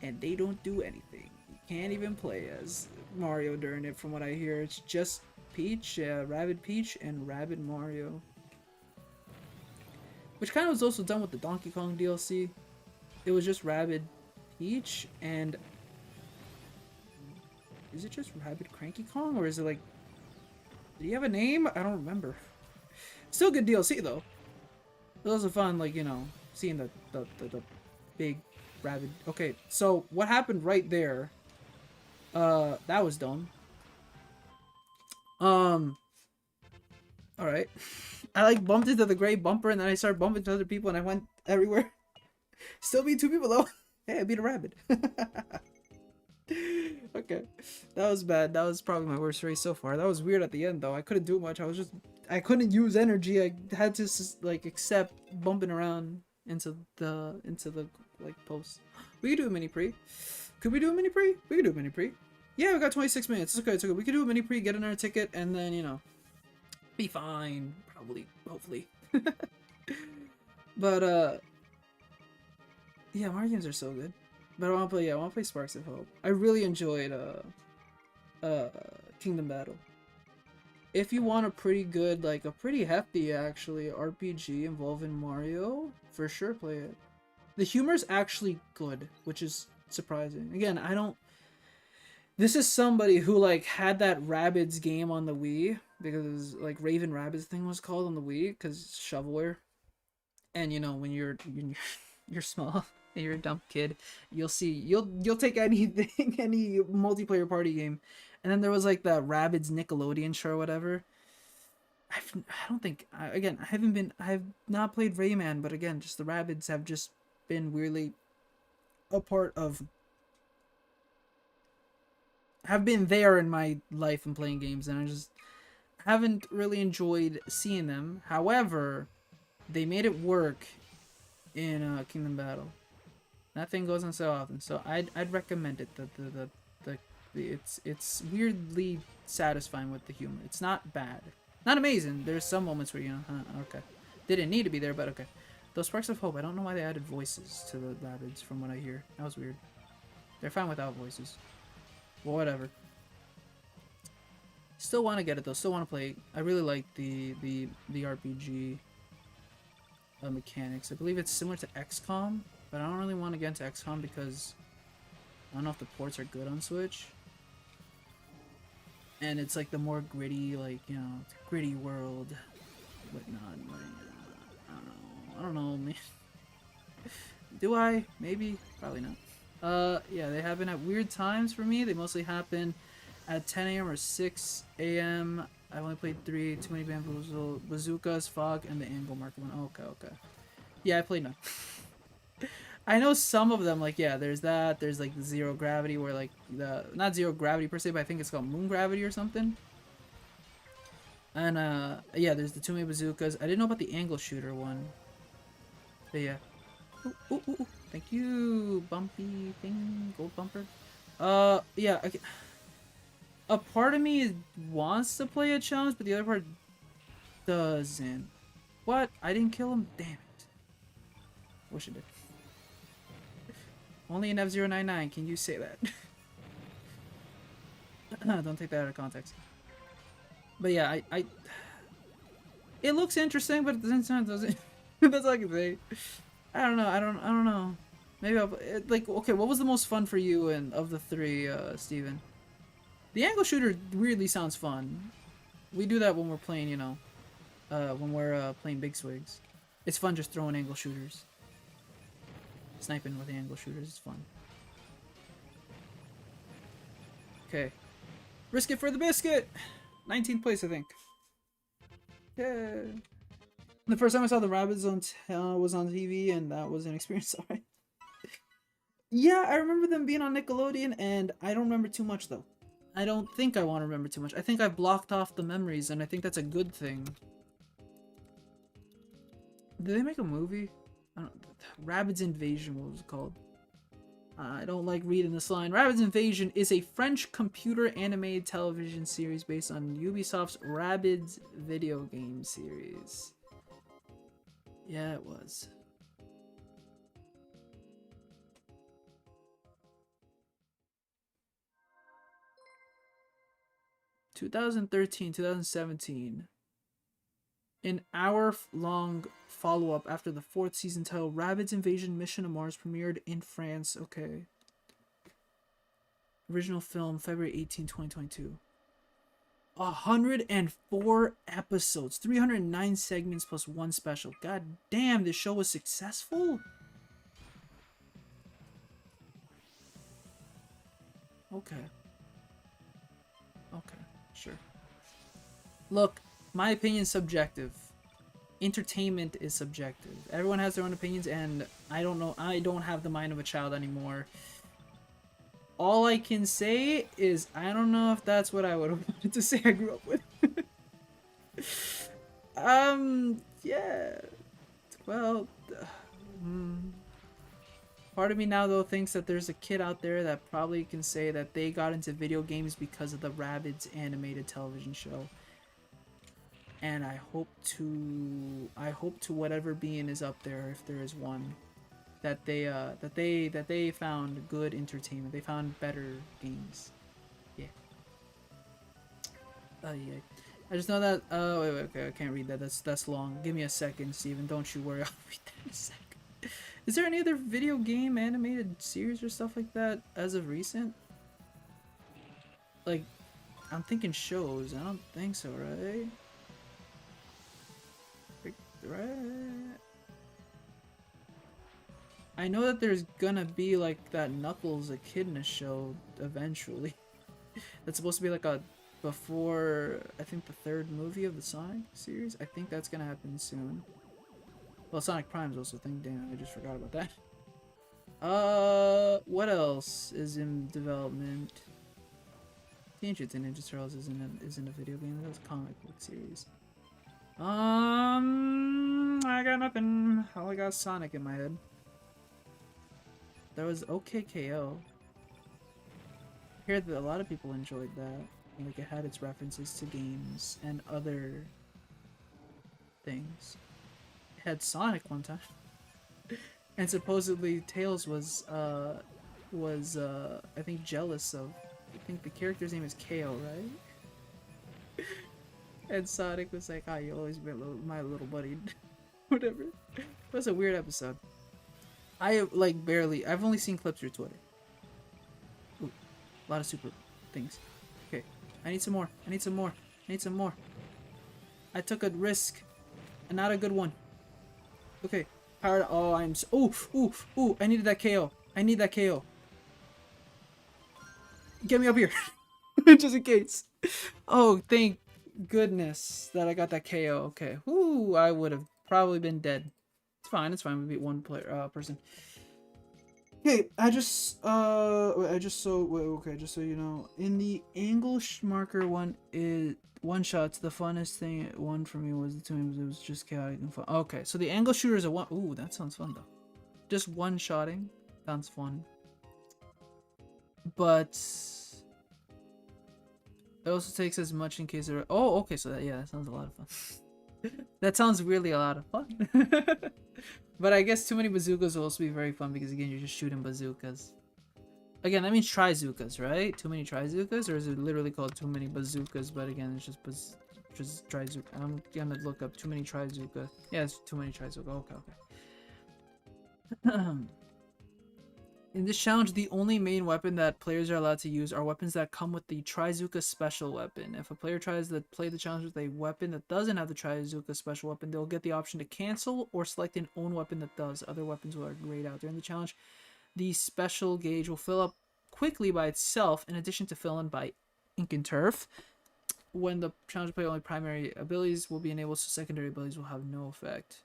And they don't do anything. You can't even play as Mario during it from what I hear. It's just Peach, Rabbid Peach, and Rabbid Mario. Which kind of was also done with the Donkey Kong DLC. It was just Rabbid Peach and... Is it just Rabbid Cranky Kong? Or is it like... Do you have a name? I don't remember. Still good DLC though. It was also fun, like, you know, seeing the big Rabbid... Okay, so what happened right there... that was dumb. Alright. I like bumped into the gray bumper and then I started bumping into other people and I went everywhere. Still beat 2 people though. Hey, I beat a rabbit. Okay. That was bad. That was probably my worst race so far. That was weird at the end though. I couldn't do much. I couldn't use energy. I had to like accept bumping around into the like post. We could do a mini pre. Could we do a mini pre? We could do a mini pre. Yeah, we got 26 minutes. It's okay, it's okay. We could do a mini pre, get another ticket, and then, you know, be fine. Probably. Hopefully. But, yeah, Mario games are so good. But I want to play, I want to play Sparks of Hope. I really enjoyed, Kingdom Battle. If you want a pretty good, like, a pretty hefty, actually, RPG involving Mario, for sure play it. The humor's actually good, which is surprising. Again, I don't... This is somebody who, like, had that Rabbids game on the Wii, because, like, Raven Rabbids thing was called on the Wii, because shovelware. And, you know, when you're small and you're a dumb kid, you'll take anything, any multiplayer party game. And then there was, like, the Rabbids Nickelodeon show or whatever. I don't think, again, I've not played Rayman, but again, just the Rabbids have just been weirdly a part of... have been there in my life and playing games, and I just haven't really enjoyed seeing them. However, they made it work in Kingdom Battle. That thing goes on so often, so I'd recommend it. It's weirdly satisfying with the humor. It's not bad, not amazing. There's some moments where, you know, okay, didn't need to be there, but okay. Those Sparks of Hope, I don't know why they added voices to the Rabbids from what I hear. That was weird. They're fine without voices. Well, whatever. Still want to get it though. Still want to play. I really like the RPG mechanics. I believe it's similar to XCOM, but I don't really want to get into XCOM because I don't know if the ports are good on Switch. And it's like the more gritty, like, you know, gritty world, whatnot. I don't know, man. Do I? Maybe. Probably not. Yeah, they happen at weird times for me. They mostly happen at 10 a.m. or 6 a.m. I only played 3. Too many bamboozle, bazookas, fog, and the angle marker one. Okay, okay. Yeah, I played none. I know some of them, like, yeah, there's that. There's, like, zero gravity, where, like, not zero gravity per se, but I think it's called moon gravity or something. And, yeah, there's the two-way bazookas. I didn't know about the angle shooter one. But, yeah. Ooh, ooh, ooh, ooh. Thank you, bumpy thing, gold bumper. Yeah, okay. A part of me wants to play a challenge, but the other part doesn't. What? I didn't kill him? Damn it. Wish I did. Only an F099, can you say that? Don't take that out of context. But yeah, it looks interesting, but at the same time it doesn't. That's all I can say. I don't know, I don't know. Maybe I'll, like, okay, what was the most fun for you and of the three, Steven? The angle shooter weirdly sounds fun. We do that when we're playing, you know, when we're playing big swigs. It's fun just throwing angle shooters. Sniping with the angle shooters is fun. Okay. Risk it for the biscuit! 19th place, I think. Yeah. The first time I saw the rabbits was on TV, and that was an experience, alright. Yeah, I remember them being on Nickelodeon, and I don't remember too much, though. I don't think I want to remember too much. I think I blocked off the memories, and I think that's a good thing. Did they make a movie? I don't, Rabbids Invasion, what was it called? I don't like reading this line. Rabbids Invasion is a French computer animated television series based on Ubisoft's Rabbids video game series. Yeah, it was. (2013, 2017). An hour-long follow-up after the 4th season titled Rabbids Invasion Mission to Mars premiered in France. Okay. Original film, February 18, 2022. 104 episodes, 309 segments plus one special. God damn, this show was successful? Okay. Okay, sure. Look, my opinion's subjective. Entertainment is subjective. Everyone has their own opinions, and I don't know. I don't have the mind of a child anymore. All I can say is I don't know if that's what I would have wanted to say I grew up with. Yeah. Well, part of me now, though, thinks that there's a kid out there that probably can say that they got into video games because of the Rabbids animated television show. And I hope to whatever being is up there, if there is one, that they found good entertainment. They found better games. Yeah. Yeah. I just know that. Oh wait, okay, I can't read that. That's long. Give me a second, Steven. Don't you worry. I'll read that in a second. Is there any other video game animated series or stuff like that as of recent? Like, I'm thinking shows. I don't think so, right? Right. I know that there's gonna be like that Knuckles Echidna show eventually. That's supposed to be like a before, I think, the 3rd movie of the Sonic series. I think that's gonna happen soon. Well, Sonic Prime's also a thing. Damn, I just forgot about that. What else is in development? Teenage Mutant Ninja Turtles isn't a video game. That's a comic book series. I got nothing. I only got Sonic in my head. There was OKKO. I heard that a lot of people enjoyed that. Like, it had its references to games and other things. It had Sonic one time. And supposedly Tails was I think jealous of, I think the character's name is KO, right? And Sonic was like, "Ah, you'll always be my little buddy." Whatever. It was a weird episode. I like barely. I've only seen clips through Twitter. Ooh, a lot of super things. Okay, I need some more. I need some more. I need some more. I took a risk, and not a good one. Okay, powered. Oh, I'm. Ooh, ooh, ooh! I needed that KO. I need that KO. Get me up here, just in case. Oh, thank goodness that I got that KO. Okay. Whoo, I would have probably been dead. It's fine. It's fine. We beat one player person. Okay, just so you know, in the angle marker one is one shots. The funnest thing one for me was the teams. It was just chaotic and fun. Okay, so the angle shooter is a one. Ooh, that sounds fun though. Just one shotting sounds fun, but it also takes as much in case there. Oh, okay, so that sounds a lot of fun. That sounds really a lot of fun. But I guess too many bazookas will also be very fun because again, you're just shooting bazookas. Again, that means trizookas, right? Too many trizookas, or is it literally called too many bazookas? But again, it's just trizooka. I'm gonna look up too many trizooka. Yeah, it's too many trizooka. Okay. In this challenge, the only main weapon that players are allowed to use are weapons that come with the Trizooka special weapon. If a player tries to play the challenge with a weapon that doesn't have the Trizooka special weapon, they'll get the option to cancel or select an own weapon that does. Other weapons will are grayed out. During the challenge, the special gauge will fill up quickly by itself, in addition to filling by ink and turf. When the challenge player only primary abilities will be enabled, so secondary abilities will have no effect.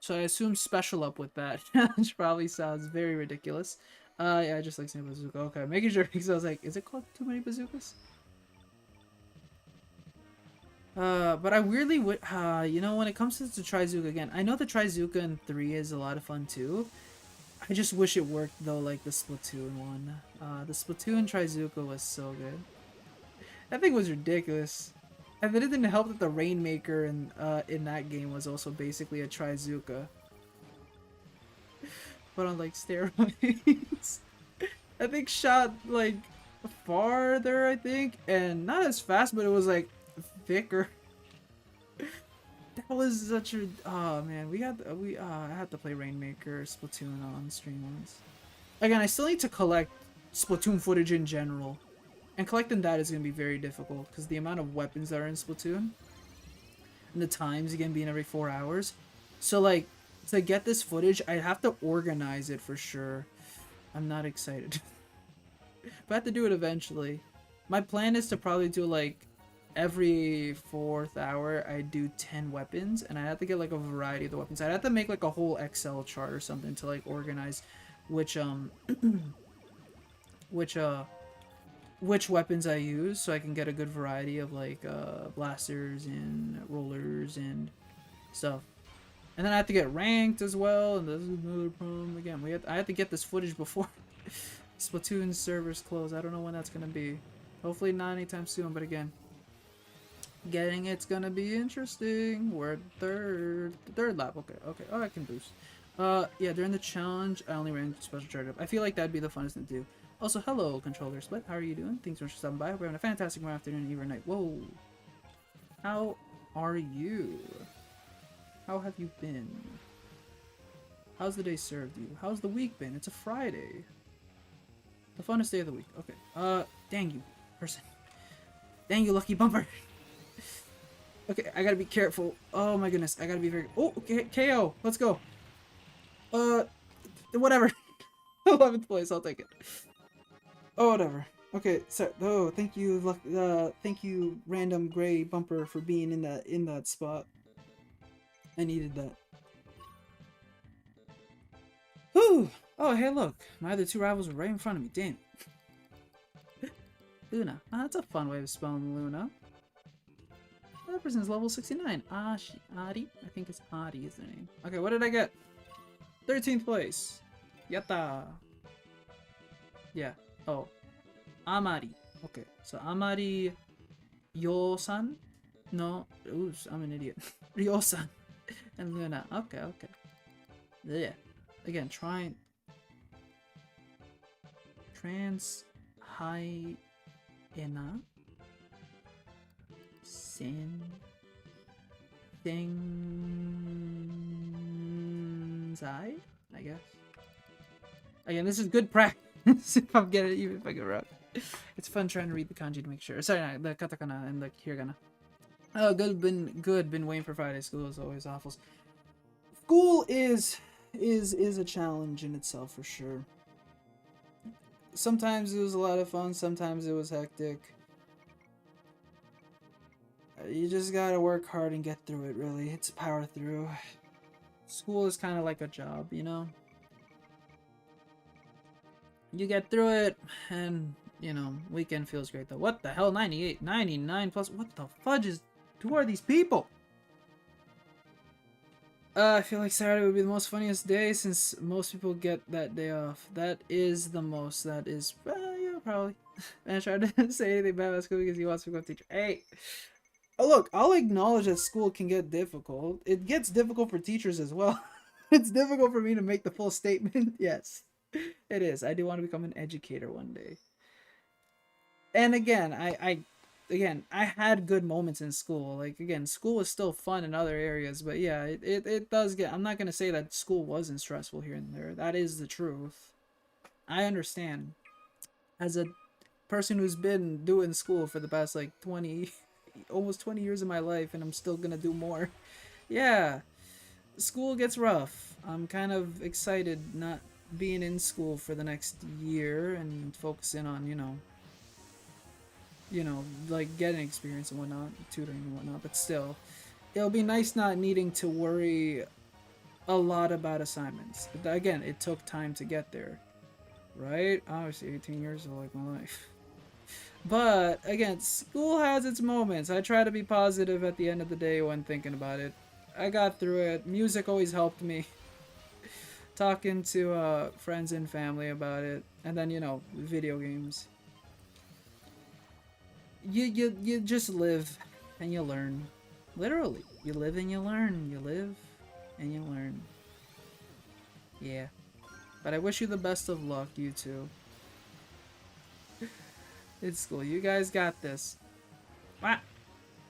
So I assume special up with that, which probably sounds very ridiculous. Yeah, I just like saying bazooka. Okay, making sure because I was like, is it called too many bazookas? But I weirdly would, you know, when it comes to the Trizooka again, I know the Trizooka in 3 is a lot of fun too. I just wish it worked though, like the Splatoon one. The Splatoon Trizooka was so good. That thing was ridiculous. And then it didn't help that the Rainmaker in that game was also basically a Trizooka, but on like steroids. I think shot like farther, I think, and not as fast, but it was like thicker. That was such a man. I had to play Rainmaker Splatoon on stream once. Again, I still need to collect Splatoon footage in general. And collecting that is going to be very difficult because the amount of weapons that are in Splatoon and the times again being every 4 hours. So like to get this footage, I'd have to organize it for sure. I'm not excited. But I have to do it eventually. My plan is to probably do like every 4th hour I do 10 weapons, and I have to get like a variety of the weapons. I'd have to make like a whole Excel chart or something to like organize which which which weapons I use, so I can get a good variety of like blasters and rollers and stuff. And then I have to get ranked as well, and this is another problem. Again, I have to get this footage before Splatoon servers close. I don't know when that's gonna be. Hopefully not anytime soon, but again, getting it's gonna be interesting. We're third lap. Okay. Oh, I can boost. Yeah, during the challenge, I only ran special charge up. I feel like that'd be the funnest thing to do. Also, hello, controller split. How are you doing? Thanks so much for stopping by. Hope you're having a fantastic morning, afternoon, evening, night. Whoa. How are you? How have you been? How's the day served you? How's the week been? It's a Friday. The funnest day of the week. Okay. Dang you, person. Dang you, lucky bumper. Okay, I gotta be careful. Oh my goodness, I gotta be very. Oh, okay, KO. Let's go. Whatever. 11th place. I'll take it. Oh, whatever. Okay, so thank you, thank you, random gray bumper, for being in that spot. I needed that. Whew! Oh, hey, look, my other 2 rivals were right in front of me. Damn. Luna. That's a fun way of spelling Luna. That person's level 69. Ari? I think it's Ari is their name. Okay, what did I get? 13th place. Yatta. Yeah. Oh. Amari. Okay, so Amari Yo-san? No. Ooh, I'm an idiot. Ryo-san. And Luna. Okay. Yeah. Again, trying. Hyena. Thingzai, I guess. Again, this is good practice if I'm getting it, even if I get it wrong. It's fun trying to read the kanji to make sure. Sorry, no, the katakana and the hiragana. Oh, been waiting for Friday. School is always awful. School is a challenge in itself for sure. Sometimes it was a lot of fun, sometimes it was hectic. You just gotta work hard and get through it, really. It's power through. School is kind of like a job, you know? You get through it, and, you know, weekend feels great, though. What the hell? 98, 99 plus? What the fudge is... Who are these people? I feel like Saturday would be the most funniest day since most people get that day off. That is the most. That is, yeah, probably. And I tried to say anything bad about school because he wants to become a teacher. Hey, oh look, I'll acknowledge that school can get difficult. It gets difficult for teachers as well. It's difficult for me to make the full statement. Yes, it is. I do want to become an educator one day. And again, I had good moments in school. Like again, school was still fun in other areas, but yeah, it does get. I'm not gonna say that school wasn't stressful here and there. That is the truth. I understand. As a person who's been doing school for the past like 20, almost 20 years of my life, and I'm still gonna do more. Yeah, school gets rough. I'm kind of excited not being in school for the next year and focusing on like getting experience and whatnot, tutoring and whatnot, but still, it'll be nice not needing to worry a lot about assignments. But again, it took time to get there, right? Obviously, 18 years of like my life. But again, school has its moments. I try to be positive at the end of the day when thinking about it. I got through it. Music always helped me. Talking to friends and family about it, and then video games. You just live and you learn. Literally, you live and you learn. You live and you learn. Yeah. But I wish you the best of luck, you two. It's cool. You guys got this. Ah!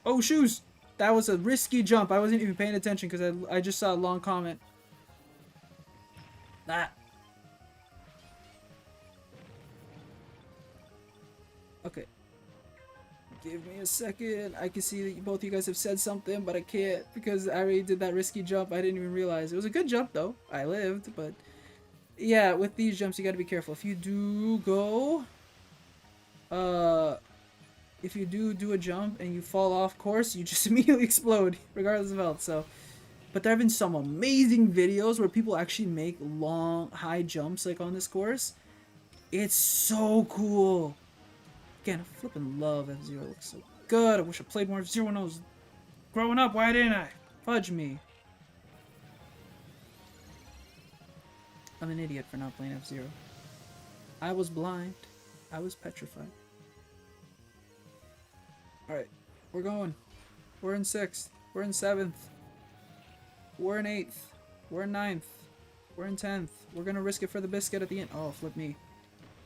Oh, shoes! That was a risky jump. I wasn't even paying attention because I just saw a long comment. Ah! Okay. Give me a second. I can see that both of you guys have said something, but I can't because I already did that risky jump. I didn't even realize. It was a good jump, though. I lived, but... Yeah, with these jumps, you gotta be careful. If you do go... If you do a jump and you fall off course, you just immediately explode, regardless of health, so... But there have been some amazing videos where people actually make long, high jumps, like, on this course. It's so cool! Again, I flippin' love F-Zero. It looks so good. I wish I played more F-Zero when I was growing up. Why didn't I? Fudge me. I'm an idiot for not playing F-Zero. I was blind. I was petrified. Alright, we're going. We're in 6th. We're in 7th. We're in 8th. We're in 9th. We're in 10th. We're gonna risk it for the biscuit at the end. Oh, flip me.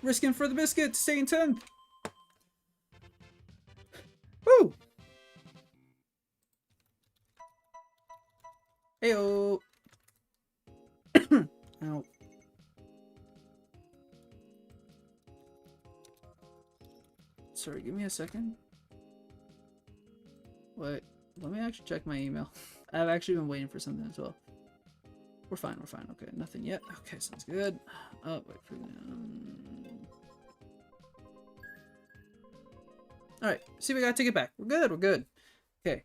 Risking for the biscuit to stay in 10th. Woo! Heyo! Ow. Sorry, give me a second. Wait, let me actually check my email. I've actually been waiting for something as well. We're fine, we're fine. Okay, nothing yet. Okay, sounds good. Oh, wait for Alright, see, we gotta take it back. We're good, we're good. Okay.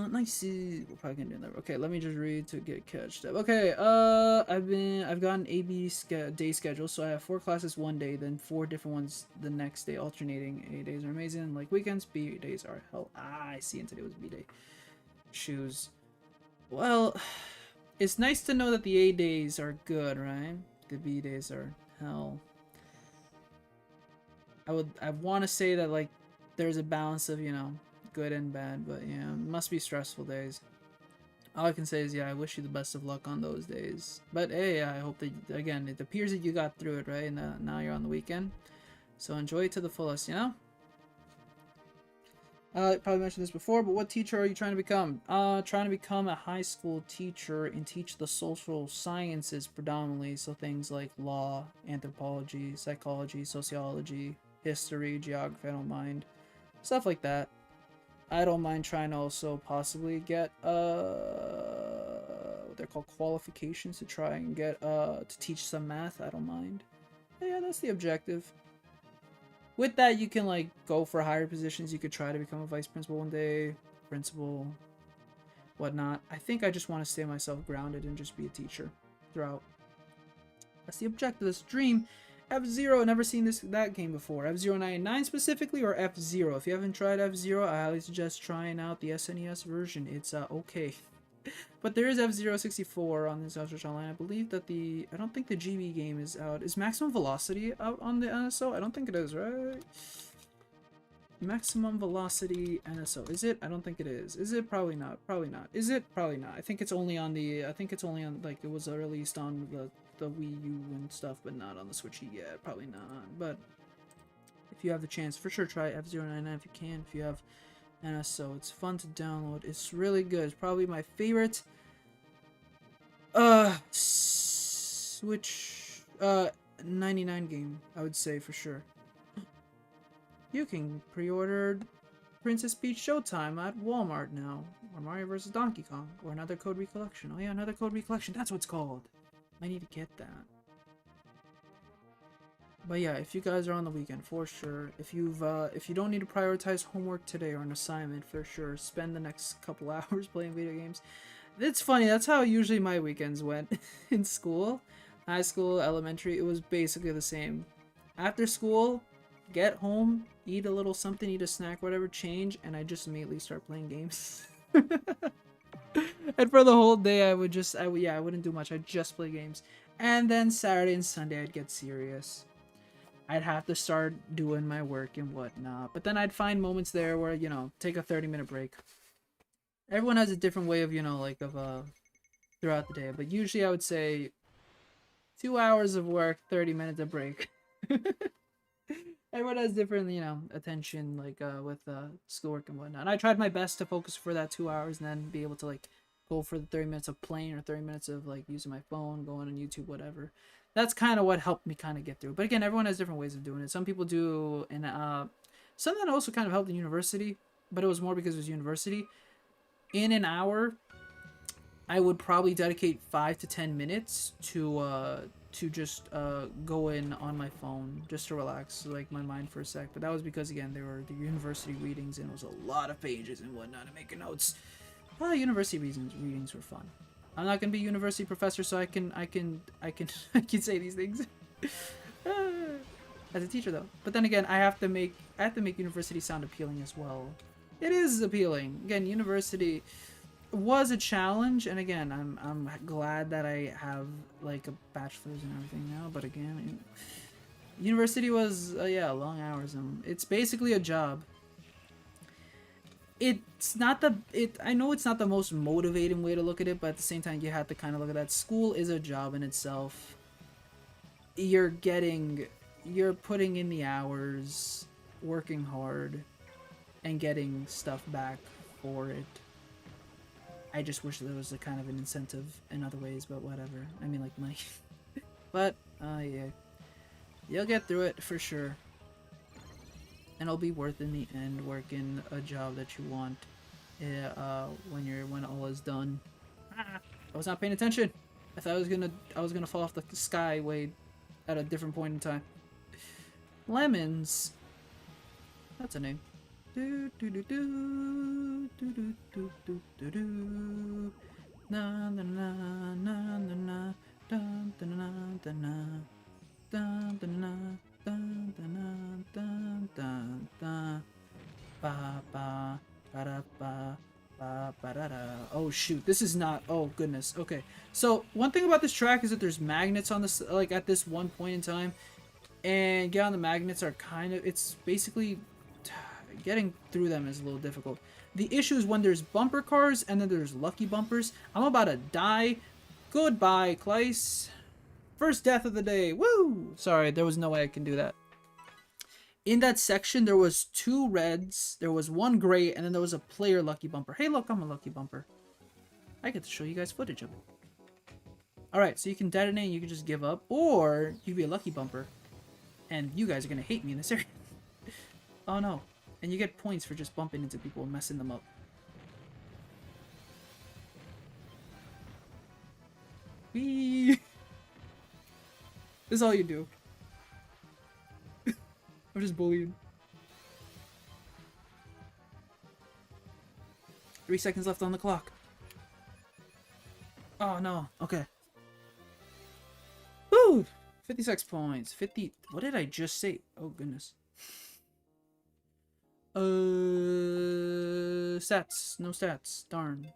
Nice. We're probably gonna do that. Okay, let me just read to get catched up. Okay, I've got an AB day schedule, so I have 4 classes one day, then 4 different ones the next day, alternating. A days are amazing, like weekends. B days are hell. Ah, I see, and today was B day. Shoes. Well, it's nice to know that the A days are good, right? The B days are hell. I want to say that, like, there's a balance of, good and bad, but yeah, it must be stressful days. All I can say is, yeah, I wish you the best of luck on those days. But hey, I hope that, again, it appears that you got through it, right? And now you're on the weekend. So enjoy it to the fullest, I probably mentioned this before, but what teacher are you trying to become? Trying to become a high school teacher and teach the social sciences predominantly. So things like law, anthropology, psychology, sociology, history, geography, I don't mind. Stuff like that. I don't mind trying to also possibly get what they're called qualifications to try and get to teach some math. I don't mind. But yeah, that's the objective. with that, you can like go for higher positions. You could try to become a vice principal one day, principal, whatnot. I think I just want to stay myself grounded and just be a teacher throughout. That's the objective. This dream. F-Zero, never seen that game before. F-Zero 99 specifically, or F-Zero? If you haven't tried F-Zero, I highly suggest trying out the SNES version. It's okay. But there is F-Zero 64 on this Switch Online. I believe that I don't think the GB game is out. Is Maximum Velocity out on the NSO? I don't think it is, right? Maximum Velocity NSO. Is it? I don't think it is. Is it? Probably not. Probably not. Is it? Probably not. I think it's only on like, it was released on the Wii U and stuff, but not on the Switch yet. Probably not. But if you have the chance, for sure try F-Zero 99 if you can. If you have NSO, it's fun to download. It's really good. It's probably my favorite Switch 99 game, I would say, for sure. You can pre-order Princess Peach Showtime at Walmart now, or Mario vs. Donkey Kong, or Another Code Recollection. Oh yeah, Another Code Recollection, that's what it's called. I need to get that. But yeah, if you guys are on the weekend, for sure. If you don't need to prioritize homework today or an assignment, for sure, spend the next couple hours playing video games. It's funny, that's how usually my weekends went in school. High school, elementary, it was basically the same. After school, get home, eat a little something, eat a snack, whatever, change, and I just immediately start playing games. And for the whole day, I wouldn't do much. I'd just play games. And then Saturday and Sunday, I'd get serious. I'd have to start doing my work and whatnot. But then I'd find moments there where, take a 30-minute break. Everyone has a different way of, throughout the day. But usually I would say 2 hours of work, 30 minutes of break. Everyone has different, attention, with schoolwork and whatnot. And I tried my best to focus for that 2 hours and then be able to, go for the 30 minutes of playing or 30 minutes of, using my phone, going on YouTube, whatever. That's kind of what helped me kind of get through. But again, everyone has different ways of doing it. Some people do, and something that also kind of helped in university, but it was more because it was university. In an hour, I would probably dedicate 5 to 10 minutes to just go in on my phone just to relax my mind for a sec. But that was because, again, there were the university readings and it was a lot of pages and whatnot and making notes. University readings were fun. I'm not gonna be a university professor, so I can say these things as a teacher though. But then again, I have to make university sound appealing as well. It is appealing. Again, university was a challenge, and again, I'm glad that I have a bachelor's and everything now. But again, university was long hours, and it's basically a job. I know it's not the most motivating way to look at it, but at the same time, you have to kind of look at that. School is a job in itself. You're putting in the hours, working hard, and getting stuff back for it. I just wish there was a kind of an incentive in other ways, but whatever. I mean, money. But, yeah. You'll get through it, for sure. And it'll be worth in the end working a job that you want when all is done. I was not paying attention. I thought I was gonna fall off the sky at a different point in time. Lemons. That's a name. Do do do do do do do do do do. Na na na na na na. Dun dun dun dun dun dun dun dun. Dun, dun, dun, dun, dun. Ba, ba, ba, da, ba, ba, ba, da, da. Oh shoot, this is not. Oh goodness. Okay, so one thing about this track is that there's magnets on this, at this one point in time, and getting on the magnets are it's basically getting through them is a little difficult. The issue is when there's bumper cars and then there's lucky bumpers. I'm about to die. Goodbye, Claes. First death of the day. Woo! Sorry, there was no way I can do that. In that section, there was 2 reds, there was 1 gray, and then there was a player lucky bumper. Hey, look, I'm a lucky bumper. I get to show you guys footage of it. Alright, so you can detonate and you can just give up, or you can be a lucky bumper. And you guys are going to hate me in this area. Oh no. And you get points for just bumping into people and messing them up. Whee! This is all you do. I'm just bullying. 3 seconds left on the clock. Oh no. Okay. Woo! 56 points. 50. What did I just say? Oh goodness. Stats. No stats. Darn.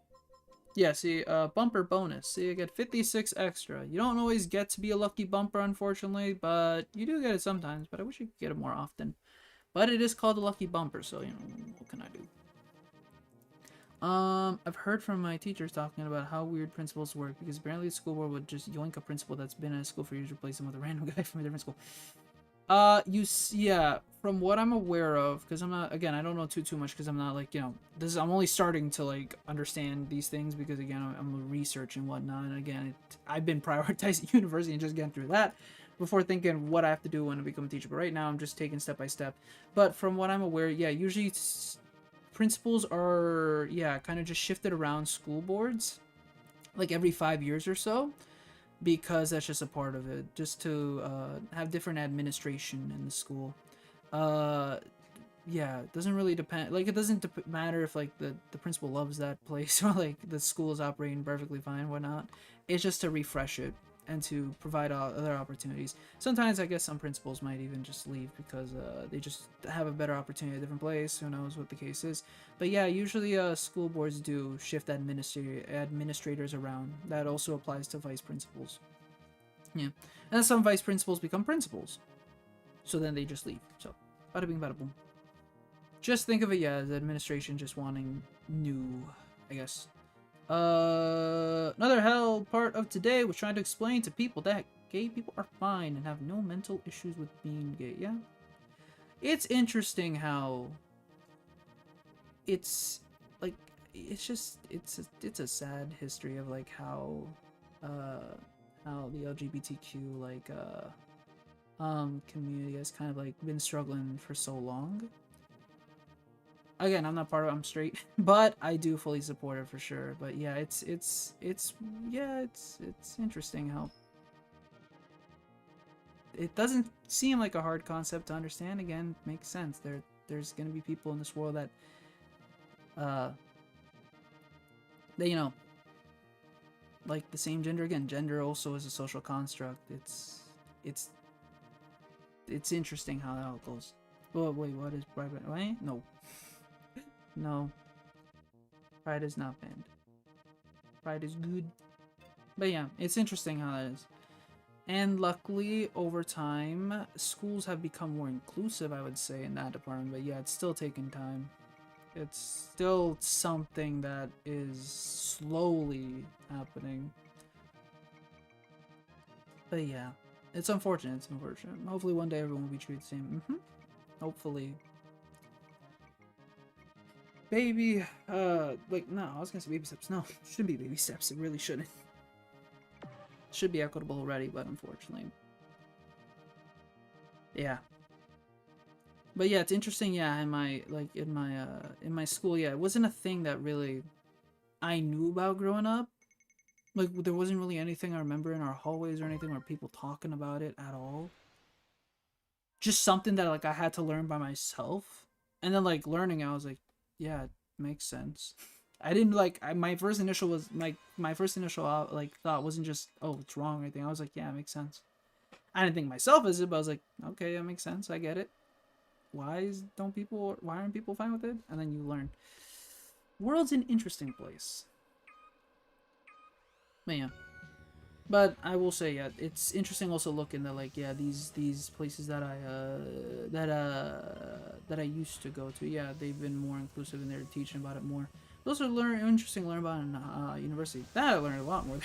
Yeah, see, bumper bonus. See, you get 56 extra. You don't always get to be a lucky bumper, unfortunately, but you do get it sometimes, but I wish you could get it more often. But it is called a lucky bumper, so, you know, what can I do? I've heard from my teachers talking about how weird principals work, because apparently the school board would just yoink a principal that's been at a school for years, replace him with a random guy from a different school. Yeah, from what I'm aware of, because I'm not, again, I don't know too much, because I'm not, like, you know, I'm only starting to, like, understand these things, because, again, I'm research and whatnot, and again, I've been prioritizing university and just getting through that before thinking what I have to do when I become a teacher, but right now I'm just taking step by step. But from what I'm aware, yeah, usually principals are, yeah, kind of just shifted around school boards, like, every 5 years or so, because that's just a part of it, just to have different administration in the school. Yeah, it doesn't really depend, like, it doesn't matter if, like, the principal loves that place or, like, the school is operating perfectly fine, whatnot. It's just to refresh it and to provide other opportunities. Sometimes I guess some principals might even just leave because they just have a better opportunity at a different place. Who knows what the case is. But yeah, usually school boards do shift administrators around. That also applies to vice principals. Yeah. And then some vice principals become principals. So then they just leave. So, bada bing, bada boom. Just think of it, yeah, as administration just wanting new, I guess. Another hell part of today was trying to explain to people that gay people are fine and have no mental issues with being gay. Yeah, it's interesting how it's like it's a sad history of like how the LGBTQ community has kind of like been struggling for so long. Again, I'm not part of it, I'm straight, but I do fully support it for sure. But yeah, it's interesting how it doesn't seem like a hard concept to understand. Again, makes sense. There's gonna be people in this world that they, you know, like the same gender. Again, gender also is a social construct. It's interesting how that all goes. Oh wait, what is private? Wait, no. No. Pride is not banned. Pride is good. But yeah, it's interesting how that is. And luckily, over time, schools have become more inclusive, I would say, in that department. But yeah, it's still taking time. It's still something that is slowly happening. But yeah, it's unfortunate. It's unfortunate. Hopefully one day everyone will be treated the same. Hopefully. Baby, like, no, I was gonna say baby steps. No, it shouldn't be baby steps. It really shouldn't. It should be equitable already, but unfortunately. Yeah. But yeah, it's interesting, yeah, in my school, yeah, it wasn't a thing that really I knew about growing up. Like, there wasn't really anything I remember in our hallways or anything or people talking about it at all. Just something that, like, I had to learn by myself. And then, like, learning, I was like, yeah, it makes sense. I didn't, like, my first initial was, like, my first initial, like, thought wasn't just, oh, it's wrong or anything. I was like, yeah, it makes sense. I didn't think myself as it, but I was like, okay, that makes sense. I get it. Why aren't people fine with it? And then you learn. World's an interesting place. But yeah. But I will say, yeah, it's interesting also looking at, like, yeah, these places that I used to go to, yeah, they've been more inclusive and they're teaching about it more. Those are interesting to learn about in university. That I learned a lot more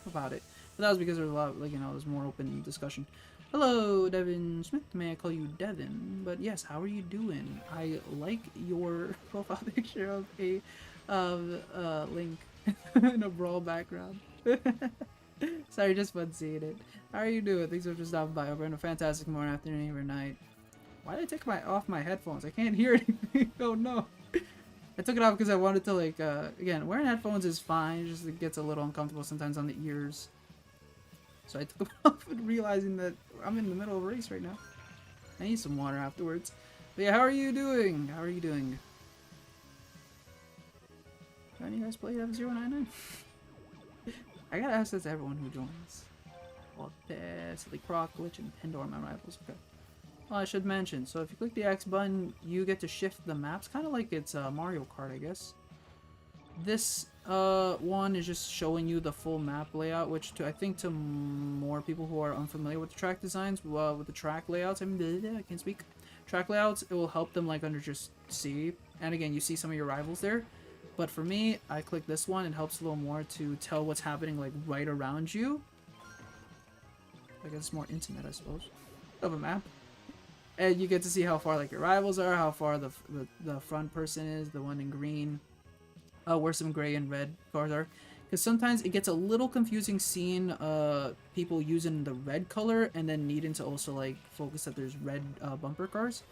about it. But that was because there was a lot, like, you know, there's more open discussion. Hello, Devin Smith. May I call you Devin? But yes, how are you doing? I like your profile picture of a Link in a brawl background. Sorry, just fun seeing it. How are you doing? Thanks for just stopping by. Hope you're having a fantastic morning, afternoon, or night. Why did I take off my headphones? I can't hear anything. Oh no. I took it off because I wanted to, like, again, wearing headphones is fine. Just it gets a little uncomfortable sometimes on the ears. So I took them off and realizing that I'm in the middle of a race right now. I need some water afterwards. But yeah, how are you doing? How are you doing? Do any of you guys play F099? I gotta ask that to everyone who joins. Well, Silly Croc, Glitch, and Pendor, my rivals. Okay. Well, I should mention, so if you click the X button, you get to shift the maps, kind of like it's Mario Kart, I guess. This one is just showing you the full map layout, which I think to more people who are unfamiliar with the track designs, with the track layouts, I can't speak. Track layouts, it will help them like just see. And again, you see some of your rivals there. But for me, I click this one. It helps a little more to tell what's happening like right around you. I guess it's more intimate, I suppose, of a map. And you get to see how far like your rivals are, how far the front person is, the one in green, where some gray and red cars are. Because sometimes it gets a little confusing seeing people using the red color and then needing to also like focus that there's red bumper cars.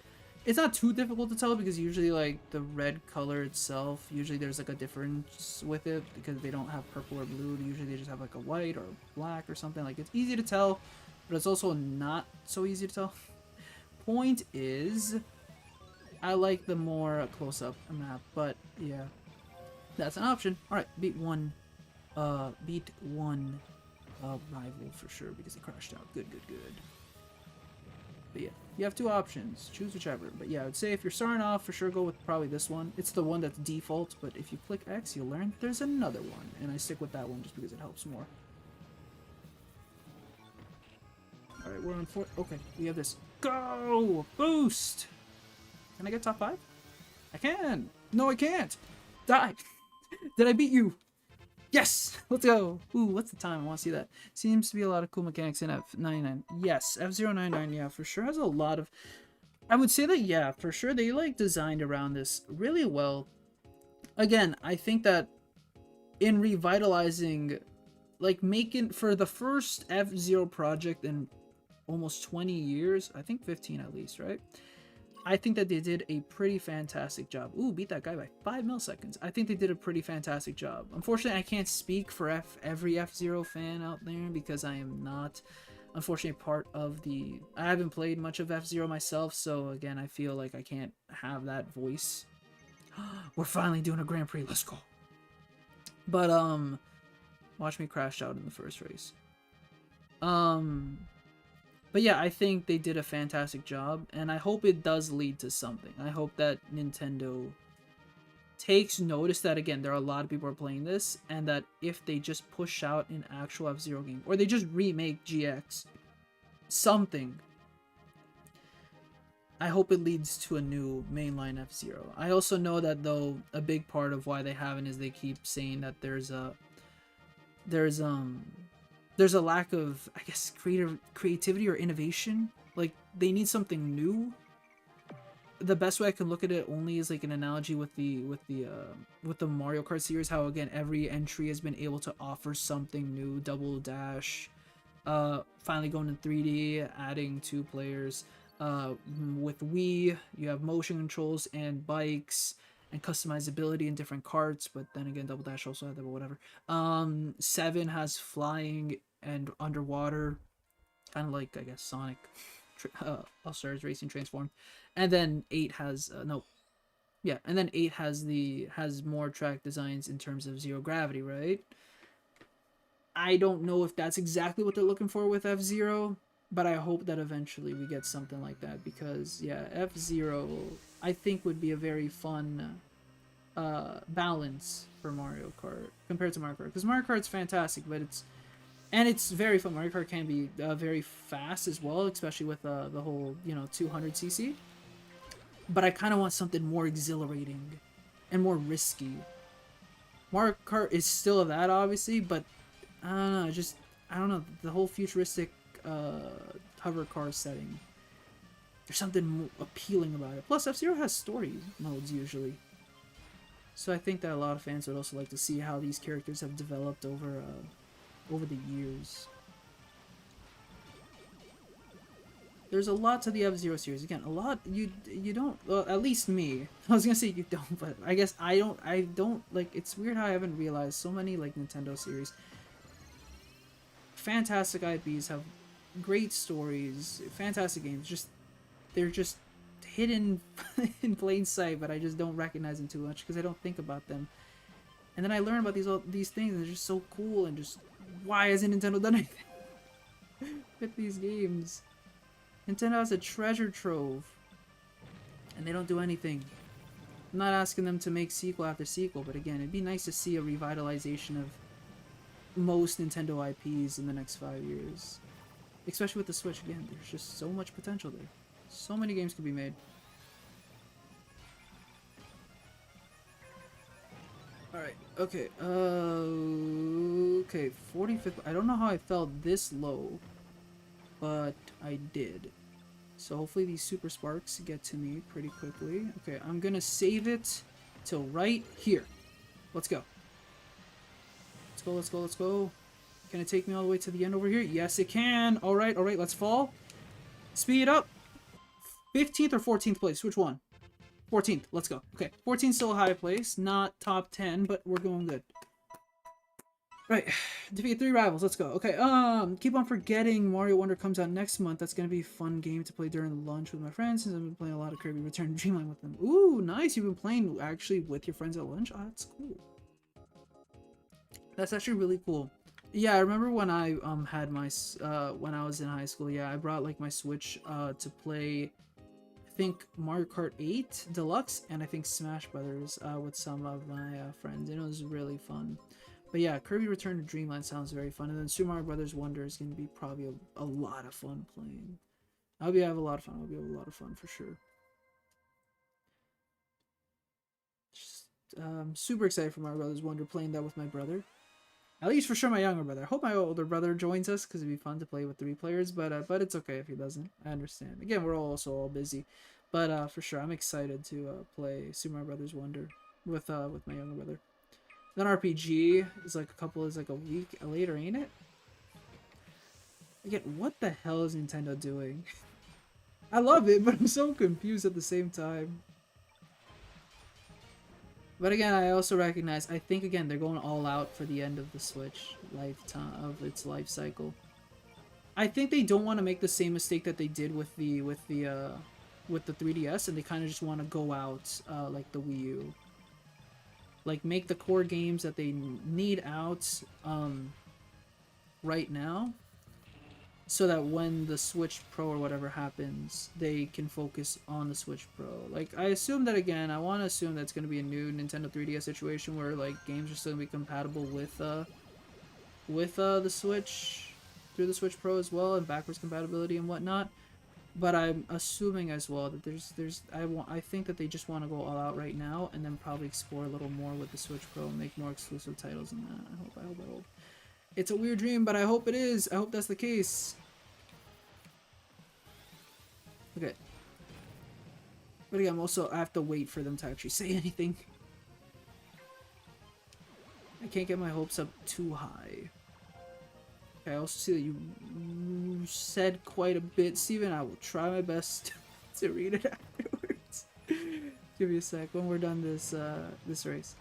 It's not too difficult to tell because usually like the red color itself, usually there's like a difference with it because they don't have purple or blue. Usually they just have like a white or black or something. Like it's easy to tell, but it's also not so easy to tell. Point is, I like the more close-up map, but yeah, that's an option. All right, beat one rival for sure because he crashed out. Good. But yeah, you have two options. Choose whichever. But yeah, I would say if you're starting off, for sure go with probably this one. It's the one that's default, but if you click X, you'll learn there's another one, and I stick with that one just because it helps more. All right, we're on 4. Okay, we have this. Go! Boost! Can I get top 5? I can! No, I can't! Die! Did I beat you? Yes! Let's go! Ooh, what's the time? I want to see that. Seems to be a lot of cool mechanics in F99. Yes, F099, yeah, for sure has a lot of... I would say that, yeah, for sure they, like, designed around this really well. Again, I think that in revitalizing, like, making... For the first F-Zero project in almost 20 years, I think 15 at least, right? I think that they did a pretty fantastic job. Ooh, beat that guy by 5 milliseconds. I think they did a pretty fantastic job. Unfortunately, I can't speak for every F-Zero fan out there because I am not, unfortunately, part of the... I haven't played much of F-Zero myself, so again, I feel like I can't have that voice. We're finally doing a Grand Prix. Let's go. But, watch me crash out in the first race. But yeah, I think they did a fantastic job, and I hope it does lead to something. I hope that Nintendo takes notice that, again, there are a lot of people are playing this, and that if they just push out an actual F-Zero game, or they just remake GX, something, I hope it leads to a new mainline F-Zero. I also know that, though, a big part of why they haven't is they keep saying that there's a lack of, I guess, creativity or innovation. Like, they need something new. The best way I can look at it only is like an analogy with the Mario Kart series. How again every entry has been able to offer something new. Double dash, finally going in 3D, adding 2 players. With Wii, you have motion controls and bikes and customizability in different carts, but then again, Double Dash also had that, but whatever. 7 has flying and underwater, kind of like, I guess, Sonic All-Stars Racing Transformed. And then 8 has, and then 8 has more track designs in terms of zero gravity, right? I don't know if that's exactly what they're looking for with F-Zero, but I hope that eventually we get something like that, because, yeah, F-Zero, I think, would be a very fun balance for Mario Kart compared to Mario Kart, because Mario Kart's fantastic, but it's very fun. Mario Kart can be very fast as well, especially with the whole 200cc. But I kind of want something more exhilarating and more risky. Mario Kart is still that, obviously, but I don't know. I don't know, the whole futuristic hover car setting. There's something appealing about it. Plus, F-Zero has story modes usually. So I think that a lot of fans would also like to see how these characters have developed over the years. There's a lot to the F-Zero series. Again, a lot you don't. Well, at least me. I was gonna say you don't, but I guess I don't like. It's weird how I haven't realized so many like Nintendo series. Fantastic IPs have great stories, fantastic games. Just they're just hidden in plain sight, but I just don't recognize them too much because I don't think about them. And then I learn about these things, and they're just so cool. And just why hasn't Nintendo done anything with these games? Nintendo has a treasure trove, and they don't do anything. I'm not asking them to make sequel after sequel, but again, it'd be nice to see a revitalization of most Nintendo IPs in the next 5 years. Especially with the Switch, again, there's just so much potential there. So many games could be made. Alright, okay, okay, 45th, I don't know how I fell this low, but I did. So hopefully these super sparks get to me pretty quickly. Okay, I'm gonna save it till right here. Let's go. Let's go, let's go, let's go. Can it take me all the way to the end over here? Yes, it can. Alright, alright, let's fall. Speed up. 15th or 14th place? Which one? 14th. Let's go. Okay, 14th still a high place. Not top 10, but we're going good. Right, defeat 3 rivals. Let's go. Okay, keep on forgetting Mario Wonder comes out next month. That's gonna be a fun game to play during lunch with my friends, since I've been playing a lot of Kirby Return to Dreamland with them. Ooh, nice. You've been playing actually with your friends at lunch? Oh, that's cool. That's actually really cool. Yeah, I remember when I had my when I was in high school. Yeah, I brought like my Switch to play. I think Mario Kart 8 Deluxe and I think Smash Brothers with some of my friends. And it was really fun. But yeah, Kirby Return to Dreamland sounds very fun, and then Super Mario Brothers Wonder is going to be probably a lot of fun playing. I'll have a lot of fun. I'll be have a lot of fun for sure. Just, super excited for Mario Brothers Wonder, playing that with my brother. At least for sure my younger brother. I hope my older brother joins us because it'd be fun to play with 3 players, but it's okay if he doesn't. I understand. Again, we're also all busy. But for sure, I'm excited to play Super Mario Brothers Wonder with my younger brother. Then RPG is like a week later, ain't it? Again, what the hell is Nintendo doing? I love it, but I'm so confused at the same time. But again, I also recognize, I think again, they're going all out for the end of the Switch lifetime of its life cycle. I think they don't want to make the same mistake that they did with the 3DS, and they kind of just want to go out like the Wii U. Like, make the core games that they need out right now, so that when the Switch Pro or whatever happens, they can focus on the Switch Pro. Like, I assume that, again, I want to assume that's going to be a new Nintendo 3DS situation where, like, games are still going to be compatible with the Switch, through the Switch Pro as well, and backwards compatibility and whatnot. But I'm assuming as well that I think that they just want to go all out right now, and then probably explore a little more with the Switch Pro and make more exclusive titles than that. I hope. It's a weird dream, but I hope it is. I hope that's the case. Okay. But again, I have to wait for them to actually say anything. I can't get my hopes up too high. I also see that you said quite a bit, Steven. I will try my best to read it afterwards. Give me a sec when we're done this race.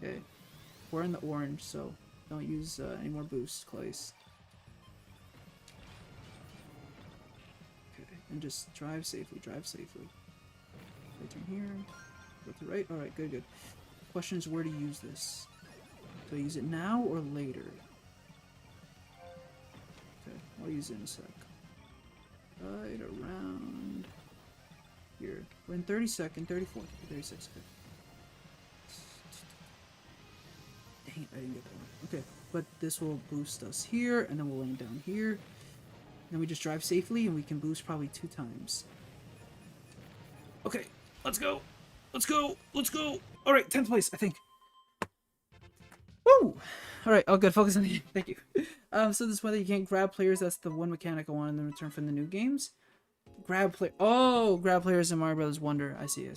Okay, we're in the orange, so don't use any more boosts, Claes. Okay, and just drive safely. Drive safely. Right turn here. Go to the right. All right, good. Question is where to use this. Do I use it now or later? Okay, I'll use it in a sec. Right around here. We're in 32nd, 34th, 36th. Dang it, I didn't get that one. Okay, but this will boost us here, and then we'll land down here. Then we just drive safely, and we can boost probably 2 times. Okay, let's go! Let's go! Let's go! Alright, 10th place, I think. Woo! Alright, oh good, focus on the game. Thank you. So this is whether you can't grab players, that's the one mechanic I wanted in return from the new games. Grab players in Mario Brothers Wonder. I see.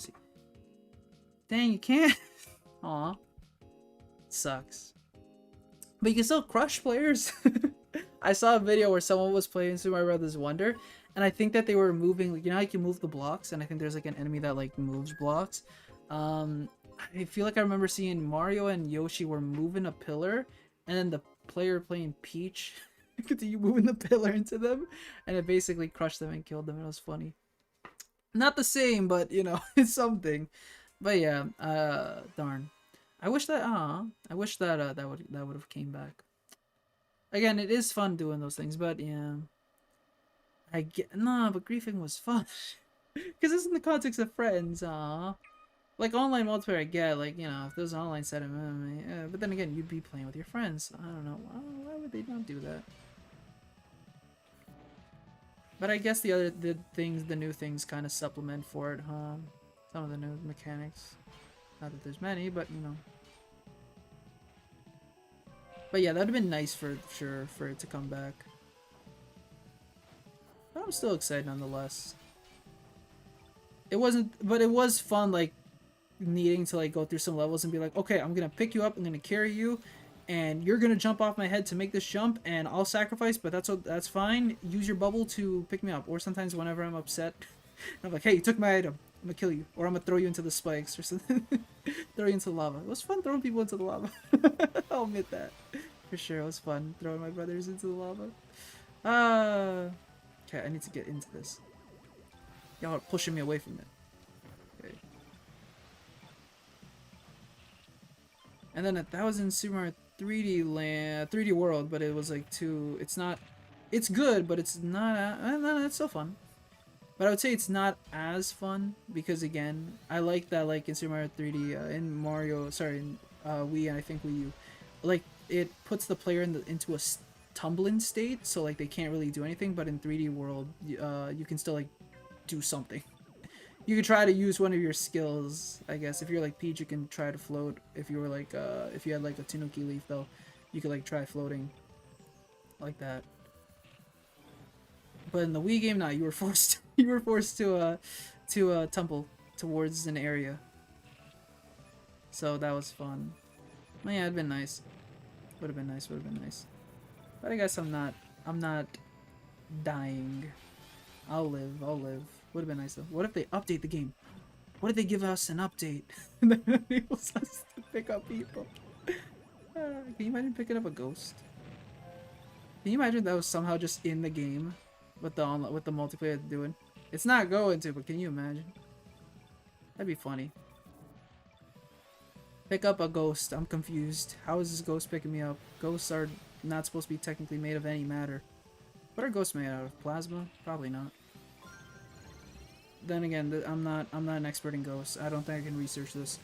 Dang, you can't. Aw. Sucks. But you can still crush players. I saw a video where someone was playing Super Mario Brothers Wonder, and I think that they were moving, like, you know how you can move the blocks, and I think there's like an enemy that like moves blocks. I feel like I remember seeing Mario and Yoshi were moving a pillar, and then the player playing Peach continue moving the pillar into them, and it basically crushed them and killed them. It was funny. Not the same, but you know, it's something. But yeah, darn. I wish that I wish that that would have came back. Again, it is fun doing those things, but yeah. I get no, but griefing was fun. Cuz it's in the context of friends, like online multiplayer I get, like, you know, if there's an online setting, but then again, you'd be playing with your friends. I don't know. Why would they not do that? But I guess the new things kind of supplement for it, huh? Some of the new mechanics. Not that there's many, but you know. But yeah, that'd have been nice for sure for it to come back. But I'm still excited nonetheless. It wasn't, but it was fun, like needing to like go through some levels and be like, okay, I'm gonna pick you up, I'm gonna carry you, and you're gonna jump off my head to make this jump, and I'll sacrifice, but that's fine. Use your bubble to pick me up. Or sometimes whenever I'm upset, I'm like, hey, you took my item. I'm gonna kill you, or I'm gonna throw you into the spikes or something. Throw you into the lava. It was fun throwing people into the lava. I'll admit that. For sure, it was fun throwing my brothers into the lava. Okay, I need to get into this. Y'all are pushing me away from it. Okay. And then that was in Super Mario 3D Land, 3D World, but it was like too. It's not. It's good, but it's not. No, it's still fun. But I would say it's not as fun because again, I like that like in Super Mario 3D, in Mario, sorry, in Wii and I think Wii U, like it puts the player into a tumbling state, so like they can't really do anything. But in 3D World, you can still like do something. You could try to use one of your skills, I guess. If you're like Peach, you can try to float. If you were like, if you had like a Tanuki leaf though, you could like try floating like that. But in the Wii game, nah, you were forced. You were forced to tumble towards an area. So that was fun. Well, yeah, it'd been nice. Would have been nice. Would have been nice. But I guess I'm not. I'm not dying. I'll live. I'll live. Would have been nice though. What if they update the game? What if they give us an update and then it enables us to pick up people? Can you imagine picking up a ghost? Can you imagine that was somehow just in the game with the multiplayer doing? It's not going to, but can you imagine? That'd be funny. Pick up a ghost. I'm confused. How is this ghost picking me up? Ghosts are not supposed to be technically made of any matter. What are ghosts made out of? Plasma? Probably not. Then again, I'm not an expert in ghosts. I don't think I can research this.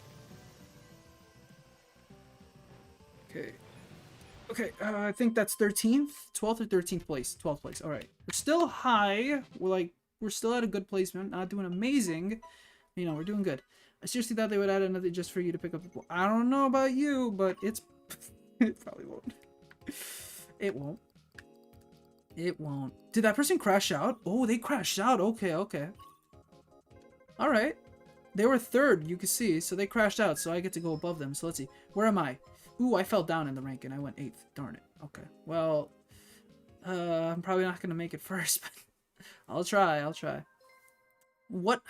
Okay. Okay, I think that's 13th? 12th or 13th place? 12th place. Alright. We're still high. We're still at a good placement. Not doing amazing. You know, we're doing good. I seriously thought they would add another just for you to pick up people. I don't know about you, but it's... it probably won't. It won't. It won't. Did that person crash out? Oh, they crashed out. Okay, okay. Alright. They were third, you can see, so they crashed out, so I get to go above them. So let's see. Where am I? Ooh, I fell down in the rank and I went 8th. Darn it. Okay. Well, I'm probably not going to make it first, but I'll try. I'll try.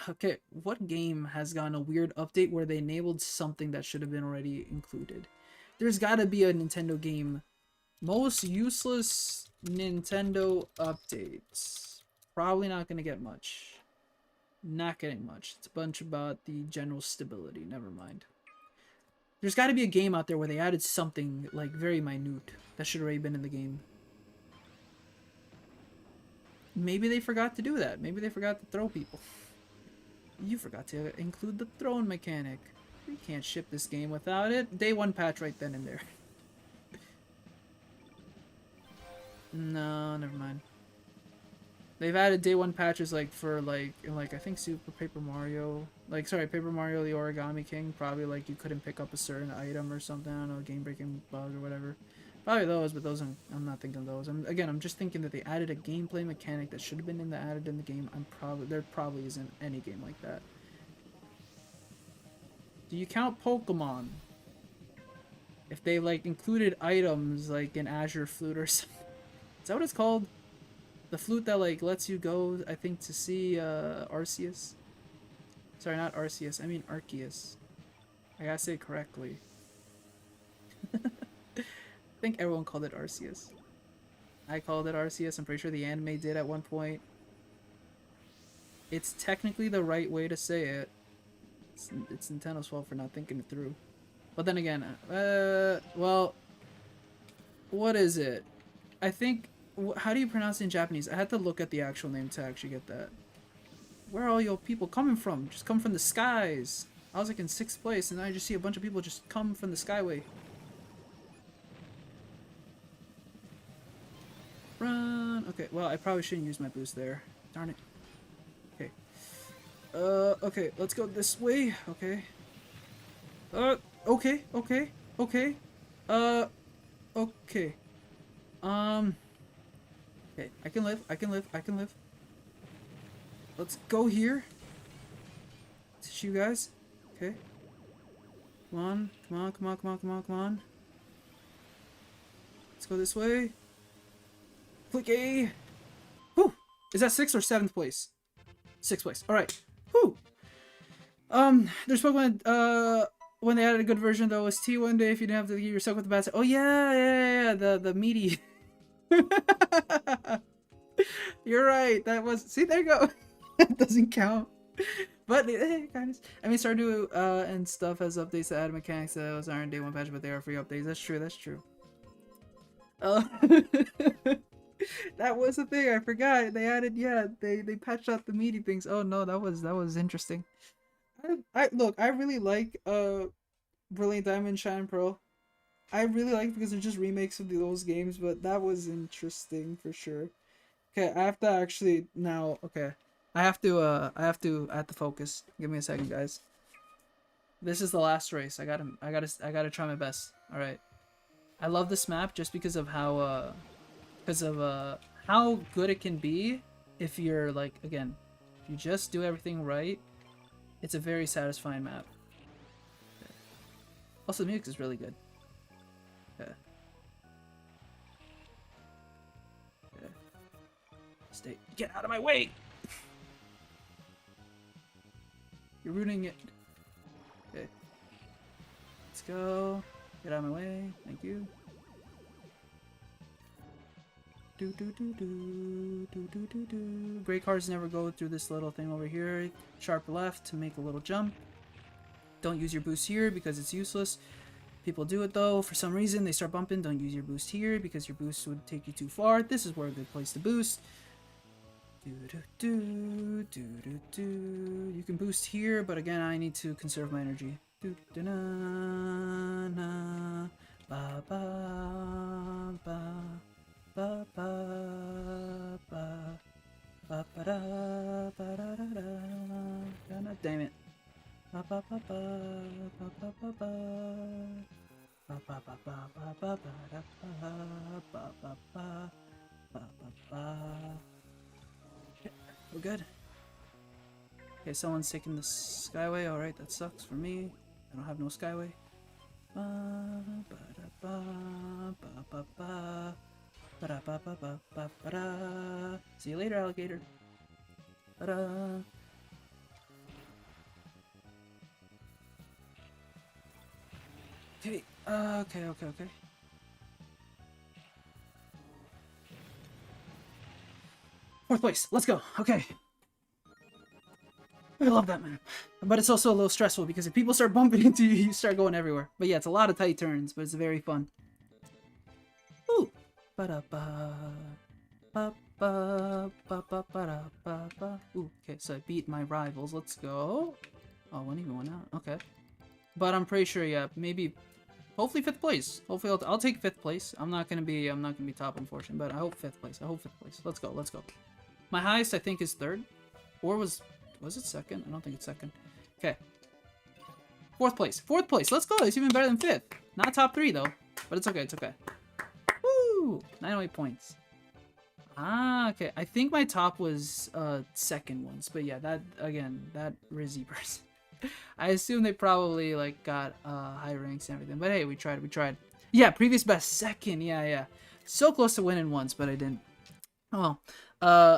Okay, what game has gotten a weird update where they enabled something that should have been already included? There's got to be a Nintendo game. Most useless Nintendo updates. Probably not going to get much. Not getting much. It's a bunch about the general stability. Never mind. There's got to be a game out there where they added something like very minute that should have already been in the game. Maybe they forgot to do that. Maybe they forgot to throw people. You forgot to include the throwing mechanic. We can't ship this game without it. Day 1 patch right then and there. No, never mind. They've added day 1 patches like for like I think Super Paper Mario, like sorry, Paper Mario the Origami King, probably like you couldn't pick up a certain item or something, I don't know, game breaking bug or whatever. Probably those, but those I'm not thinking of those. I'm just thinking that they added a gameplay mechanic that should have been added in the game. There probably isn't any game like that. Do you count Pokemon? If they like included items like an Azure flute or something. Is that what it's called? The flute that like lets you go, I think, to see Arceus. Sorry, not Arceus. I mean Arceus. I gotta say it correctly. I think everyone called it Arceus. I called it Arceus. I'm pretty sure the anime did at one point. It's technically the right way to say it. It's Nintendo's fault for not thinking it through. But then again, well, what is it? I think, how do you pronounce it in Japanese? I had to look at the actual name to actually get that. Where are all your people coming from? Just come from the skies. I was like in 6th place, and I just see a bunch of people just come from the skyway. Run. Okay, well, I probably shouldn't use my boost there. Darn it. Okay. Okay, let's go this way. Okay. Okay, okay, okay. Okay. Okay, I can live, I can live, I can live. Let's go here. Teach you guys. Okay. Come on, come on, come on, come on, come on, come on. Let's go this way. Click A. Whew. Is that 6th or 7th place? 6th place. Alright. Whew. There's Pokemon, when they added a good version of the OST one day, if you didn't have to get yourself with the bad. Oh yeah, the meaty. You're right. That was. See, there you go. That doesn't count. But hey, kind of. I mean, Stardew and stuff has updates to add mechanics that was aren't day one patch, but they are free updates. That's true. That's true. That was a thing. I forgot. They added. Yeah, they patched out the meaty things. Oh no, that was interesting. I look. I really like Brilliant Diamond, Shine Pearl. I really like it because they're just remakes of those games, but that was interesting for sure. Okay, I have to actually now. Okay, I have to focus. Give me a second, guys. This is the last race. I gotta try my best. All right. I love this map just because of how how good it can be if you're like, again, if you just do everything right. It's a very satisfying map. Okay. Also, the music is really good. Okay. Okay. Stay. Get out of my way! You're ruining it. Okay. Let's go. Get out of my way. Thank you. Great cars never go through this little thing over here. Sharp left to make a little jump. Don't use your boost here because it's useless. People do it though. For some reason, they start bumping. Don't use your boost here because your boost would take you too far. This is where a good place to boost. You can boost here, but again, I need to conserve my energy. Damn it. We're good. Okay, someone's taking the skyway. Alright, that sucks for me. I don't have no skyway. See you later, alligator. Okay, okay. 4th place, let's go. Okay. I love that map. But it's also a little stressful because if people start bumping into you, you start going everywhere. But yeah, it's a lot of tight turns, but it's very fun. Ooh. Ooh, okay, so I beat my rivals. Let's go. Oh, one even went out. Okay. But I'm pretty sure, yeah, maybe, hopefully 5th place. Hopefully I'll take 5th place. I'm not gonna be top, unfortunately, but I hope 5th place. I hope 5th place. Let's go. My highest, I think, is 3rd, or was it 2nd? I don't think it's 2nd. Okay. 4th place. 4th place. Let's go. It's even better than 5th. Not top 3 though, but it's okay. It's okay. Woo! 908 points. Ah, okay. I think my top was 2nd once, but yeah, that again, that Rizzy person. I assume they probably like got high ranks and everything, but hey, we tried. Yeah, previous best 2nd. Yeah. So close to winning once, but I didn't. Oh well.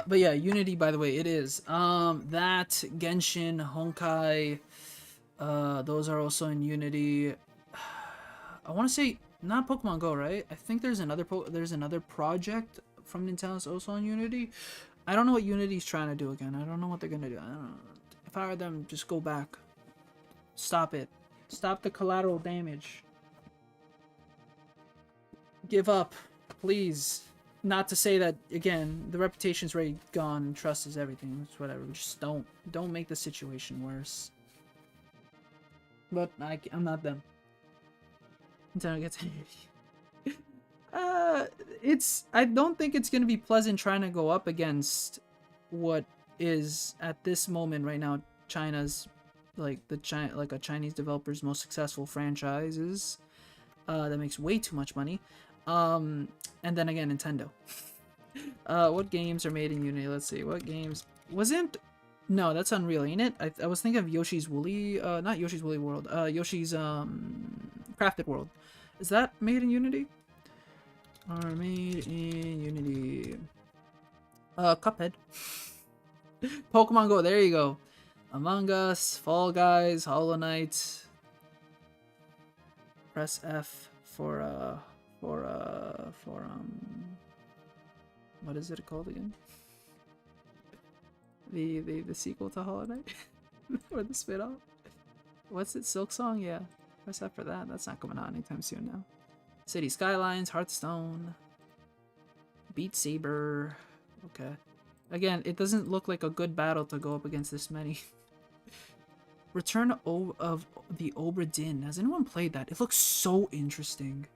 But yeah, Unity, by the way, it is. That Genshin, Honkai, those are also in Unity. I want to say not Pokemon Go, right? I think there's another project from Nintendo's also on Unity. I don't know what Unity's trying to do again. I don't know what they're gonna do. I don't know. If I were them, just go back. Stop it. Stop the collateral damage. Give up, please. Not to say that, again, the reputation's already gone, trust is everything, it's whatever. Just don't make the situation worse. But I'm not them. Until I get to I don't think it's gonna be pleasant trying to go up against what is at this moment right now China's like a Chinese developer's most successful franchises that makes way too much money. And then again, Nintendo. What games are made in Unity? Let's see. What games wasn't? No, that's Unreal, ain't it? I was thinking of Yoshi's Woolly, not Yoshi's Woolly World. Yoshi's Crafted World. Is that made in Unity? Are made in Unity. Cuphead. Pokemon Go. There you go. Among Us, Fall Guys, Hollow Knight. Press F for what is it called again? The sequel to Hollow Knight? Or the spin-off? What's it? Silk Song? Yeah. Press F for that. That's not coming out anytime soon now. City Skylines, Hearthstone, Beat Saber. Okay. Again, it doesn't look like a good battle to go up against this many. Return of the Obra Dinn. Has anyone played that? It looks so interesting.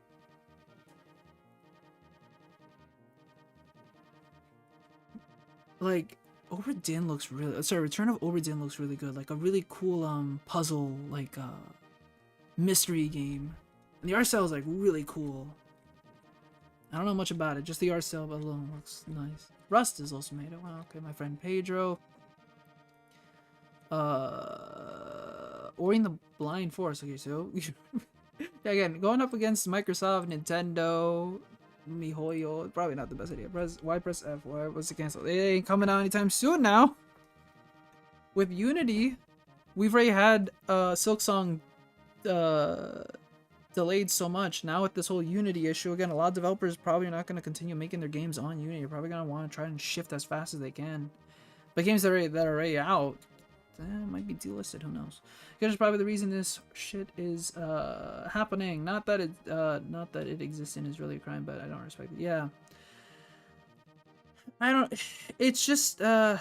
Like, Obra Dinn looks really... Sorry, Return of Obra Dinn looks really good. Like, a really cool, puzzle, like, mystery game. And the art style is, like, really cool. I don't know much about it. Just the art style alone looks nice. Rust is also made. Oh, wow, okay, my friend Pedro. Ori and the Blind Forest. Okay, so... yeah, again, going up against Microsoft, Nintendo... MiHoYo, probably not the best idea. Why press F? Why was it canceled? It ain't coming out anytime soon now. With Unity, we've already had Silksong delayed so much. Now with this whole Unity issue, again, a lot of developers probably are not going to continue making their games on Unity. They're probably going to want to try and shift as fast as they can. But games that are already out, might be delisted. Who knows? Because probably the reason this shit is happening. Not that it exists and is really a crime, but I don't respect it. Yeah. I don't. It's just I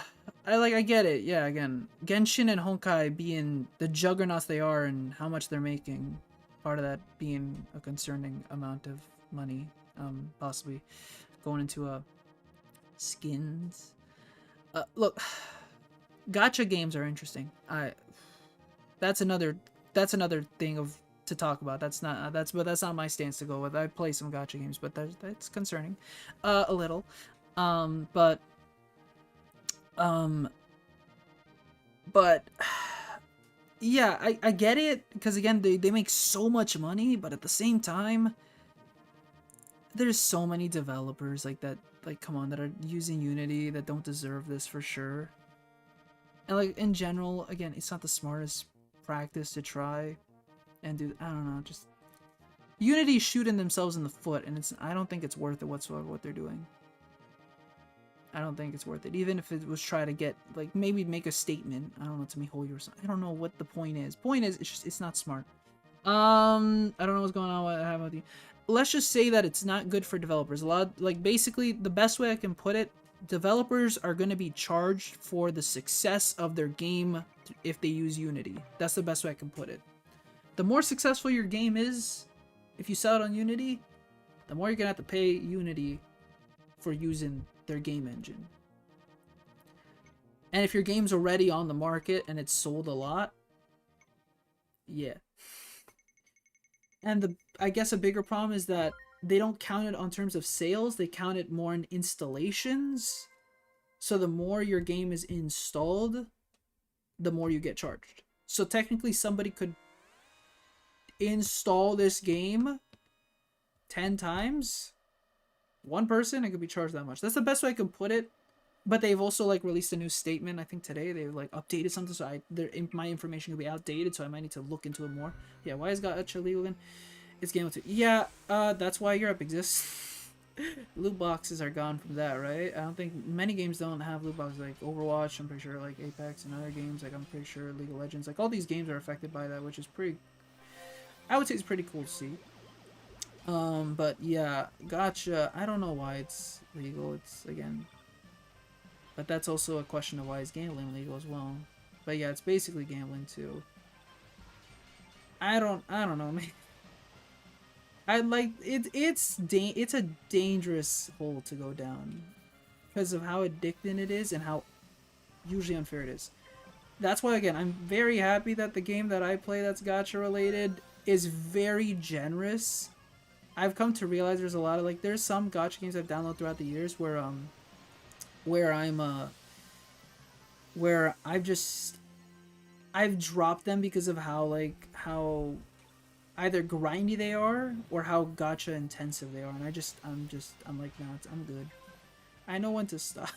get it. Yeah. Again, Genshin and Honkai being the juggernauts they are and how much they're making, part of that being a concerning amount of money, possibly going into skins. Look. Gacha games are interesting. That's another thing to talk about. That's not my stance to go with. I play some gacha games, but that's concerning, a little, but yeah, I get it because again they make so much money, but at the same time, there's so many developers like that, like come on, that are using Unity that don't deserve this for sure. And like in general, again, it's not the smartest practice to try and do. I don't know, just Unity's shooting themselves in the foot, and I don't think it's worth it whatsoever what they're doing. I don't think it's worth it, even if it was try to get like maybe make a statement. I don't know, to MiHoYo or something. I don't know what the point is. Point is, it's not smart. I don't know what's going on. What happened with you? Let's just say that it's not good for developers. Basically the best way I can put it. Developers are going to be charged for the success of their game if they use Unity. That's the best way I can put it. The more successful your game is, if you sell it on Unity, the more you're going to have to pay Unity for using their game engine. And if your game's already on the market and it's sold a lot, yeah. And I guess a bigger problem is that they don't count it on terms of sales, they count it more in installations. So the more your game is installed, the more you get charged. So technically somebody could install this game 10 times. One person, it could be charged that much. That's the best way I can put it. But they've also like released a new statement. I think today they've like updated something, so my information could be outdated, so I might need to look into it more. Yeah, why is gacha legal again? It's game 2. Yeah, that's why Europe exists. Loot boxes are gone from that, right? I don't think many games don't have loot boxes, like Overwatch. I'm pretty sure, like Apex and other games. Like I'm pretty sure League of Legends. Like all these games are affected by that, which is pretty. I would say it's pretty cool to see. But yeah, gotcha. I don't know why it's legal. It's again, but that's also a question of why is gambling legal as well. But yeah, it's basically gambling too. I don't know, man. I like it. It's a dangerous hole to go down because of how addicting it is and how usually unfair it is. That's why again, I'm very happy that the game that I play that's gacha related is very generous. I've come to realize there's a lot of like there's some gacha games I've downloaded throughout the years where I'm where I've dropped them because of how either grindy they are or how gacha intensive they are, and I'm like, nah, I'm good. I know when to stop.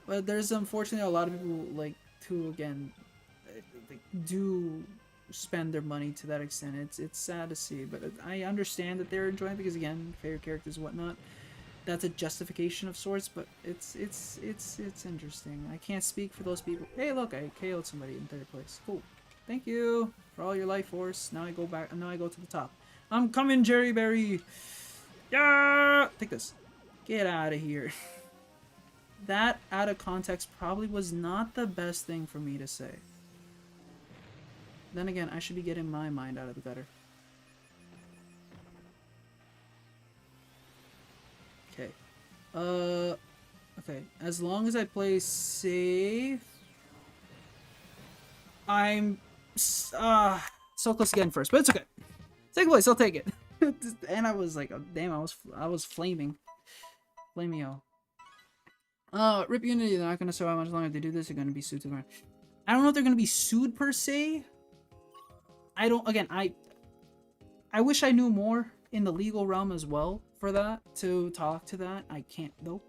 But there's unfortunately a lot of people like who again like, do spend their money to that extent. It's sad to see, but I understand that they're enjoying it because again, favorite characters and whatnot. That's a justification of sorts, but it's interesting. I can't speak for those people. Hey, look, I KO'd somebody in third place. Cool. Thank you for all your life force. Now I go back. Now I go to the top. I'm coming, Jerry Berry. Yeah, take this. Get out of here. That out of context probably was not the best thing for me to say. Then again, I should be getting my mind out of the gutter. Okay. Okay. As long as I play safe, I'm so close to getting first, but it's okay. Second place, I'll take it. And I was like, oh, damn, I was flamio. Rip Unity, they're not gonna survive much longer if they do this. They're gonna be sued to the ground. I don't know if they're gonna be sued per se. I don't. Again, I wish I knew more in the legal realm as well for that to talk to that. I can't though.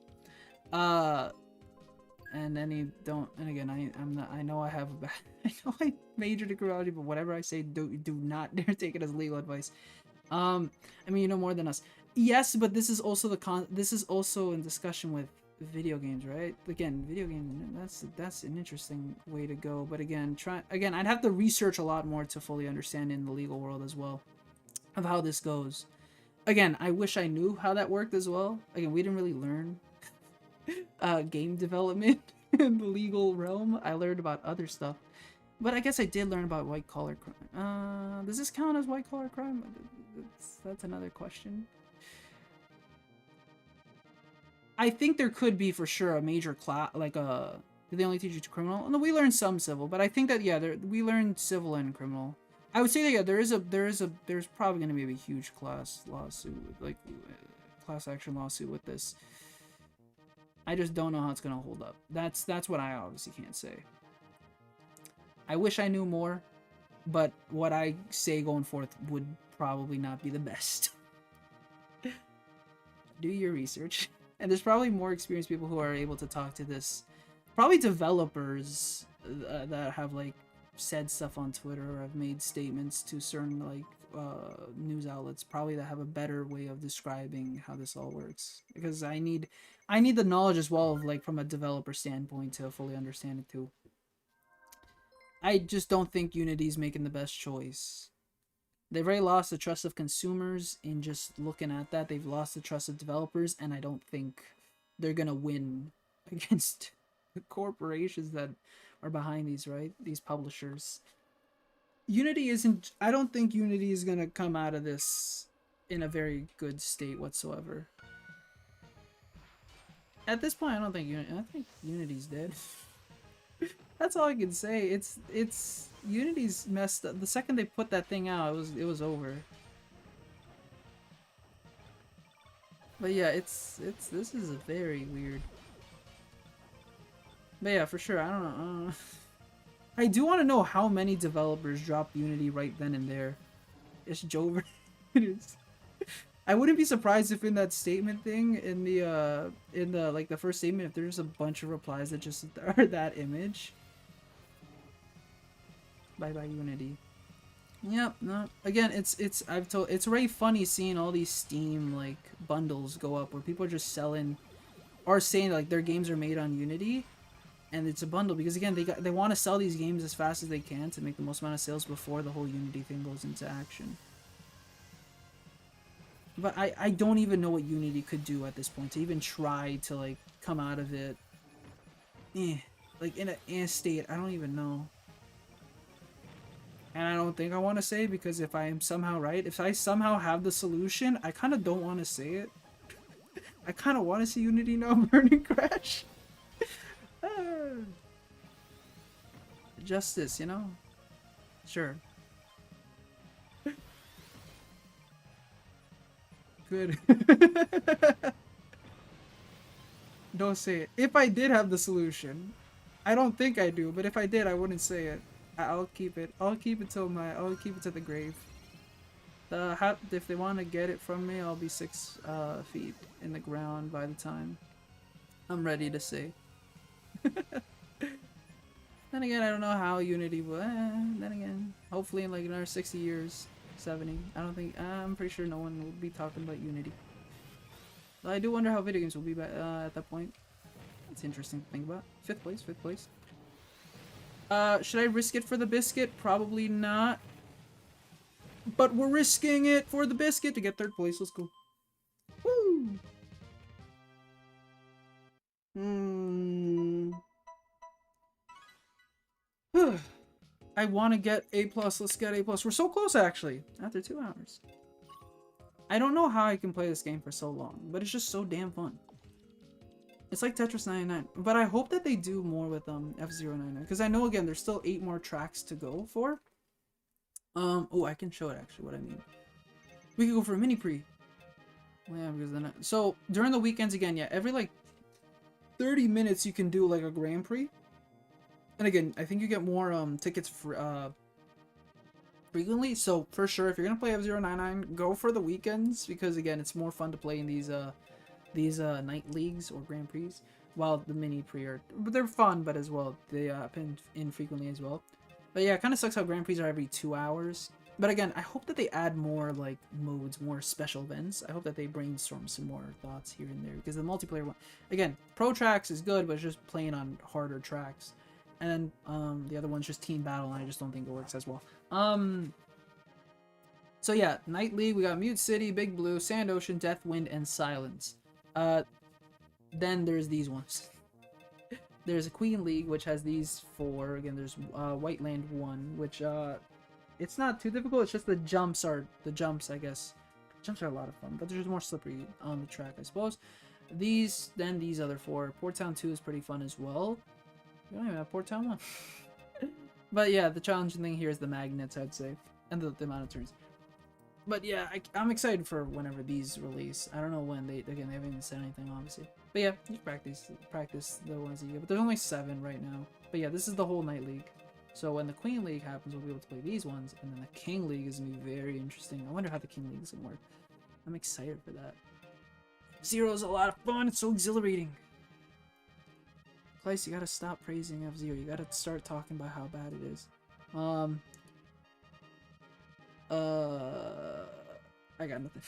And then you don't. And again, I'm not. I know I have a bad. I know I majored in criminology, but whatever I say, do not dare take it as legal advice. I mean, you know more than us. Yes, but this is also This is also in discussion with video games, right? Again, video games. That's an interesting way to go. But again, I'd have to research a lot more to fully understand in the legal world as well of how this goes. Again, I wish I knew how that worked as well. Again, we didn't really learn game development in the legal realm. I learned about other stuff. But I guess I did learn about white collar crime. Does this count as white collar crime? That's another question. I think there could be for sure a major class, like do they only teach you criminal? No, we learned some civil, but I think that yeah, we learned civil and criminal. I would say that yeah, there's probably going to be a huge class lawsuit, like class action lawsuit with this. I just don't know how it's going to hold up. That's what I obviously can't say. I wish I knew more, but what I say going forth would probably not be the best. Do your research. And there's probably more experienced people who are able to talk to this. Probably developers that have like said stuff on Twitter or have made statements to certain like news outlets. Probably that have a better way of describing how this all works. Because I need the knowledge as well of like from a developer standpoint to fully understand it too. I just don't think Unity's making the best choice. They've already lost the trust of consumers in just looking at that. They've lost the trust of developers, and I don't think they're going to win against the corporations that are behind these, right? These publishers. Unity isn't... I don't think Unity is going to come out of this in a very good state whatsoever. At this point, I think Unity's dead. That's all I can say. It's Unity's messed up. The second they put that thing out, it was over. But yeah, this is a very weird. But yeah, for sure, I don't know. I do want to know how many developers dropped Unity right then and there. It's Jover. It is. I wouldn't be surprised if in that statement thing in the like the first statement, if there's a bunch of replies that just are that image. Bye bye Unity. Yep, no. Again, it's very funny seeing all these Steam like bundles go up where people are just selling or saying like their games are made on Unity and it's a bundle because again they want to sell these games as fast as they can to make the most amount of sales before the whole Unity thing goes into action. But I don't even know what Unity could do at this point to even try to like come out of it. Like in a state, I don't even know. And I don't think I want to say because if I am somehow right, if I somehow have the solution, I kind of don't want to say it. I kind of want to see Unity no burning crash. Justice, you know? Sure. Good. Don't say it. If I did have the solution, I don't think I do, but if I did, I wouldn't say it. I'll keep it. I'll keep it till I'll keep it to the grave. If they want to get it from me, I'll be 6 feet in the ground by the time I'm ready to say. Then again, I don't know how Unity will. Then again, hopefully in like another 60 years, 70. I don't think. I'm pretty sure no one will be talking about Unity. But I do wonder how video games will be at that point. It's interesting to think about. 5th place, 5th place. Should I risk it for the biscuit? Probably not. But we're risking it for the biscuit to get 3rd place. Let's go. Woo! I want to get A+. Let's get A+. We're so close, actually. After 2 hours. I don't know how I can play this game for so long, but it's just so damn fun. It's like Tetris 99, but I hope that they do more with F-Zero 99 because I know again there's still 8 more tracks to go for. Oh, I can show it actually what I mean. We could go for a mini pre. Well, yeah, because then so during the weekends again, yeah, every like 30 minutes you can do like a Grand Prix. And again, I think you get more tickets for frequently. So for sure, if you're gonna play F-Zero 99, go for the weekends because again, it's more fun to play in these night leagues or Grand Prix, while the mini pre are, but they're fun, but as well they happen infrequently as well. But yeah, it kind of sucks how Grand Prix are every 2 hours. But again, I hope that they add more like modes, more special events. I hope that they brainstorm some more thoughts here and there because the multiplayer one, again, Pro Tracks is good, but it's just playing on harder tracks. And then the other one's just Team Battle, and I just don't think it works as well. So yeah, Night League, we got Mute City, Big Blue, Sand Ocean, Death Wind, and Silence. Then there's these ones. There's a Queen League, which has these 4. Again, there's White Land 1, which it's not too difficult. It's just the jumps, I guess. Jumps are a lot of fun, but there's more slippery on the track, I suppose. These other 4. Port Town 2 is pretty fun as well. We don't even have Port Town 1. But yeah, the challenging thing here is the magnets, I'd say, and the amount of turns. But yeah, I'm excited for whenever these release. I don't know when they haven't even said anything, obviously. But yeah, you practice the ones that you get. But there's only 7 right now. But yeah, this is the whole Night League. So when the Queen League happens, we'll be able to play these ones, and then the King League is gonna be very interesting. I wonder how the King League is gonna work. I'm excited for that. Zero's a lot of fun. It's so exhilarating. Claes, you gotta stop praising F-Zero. You gotta start talking about how bad it is. I got nothing.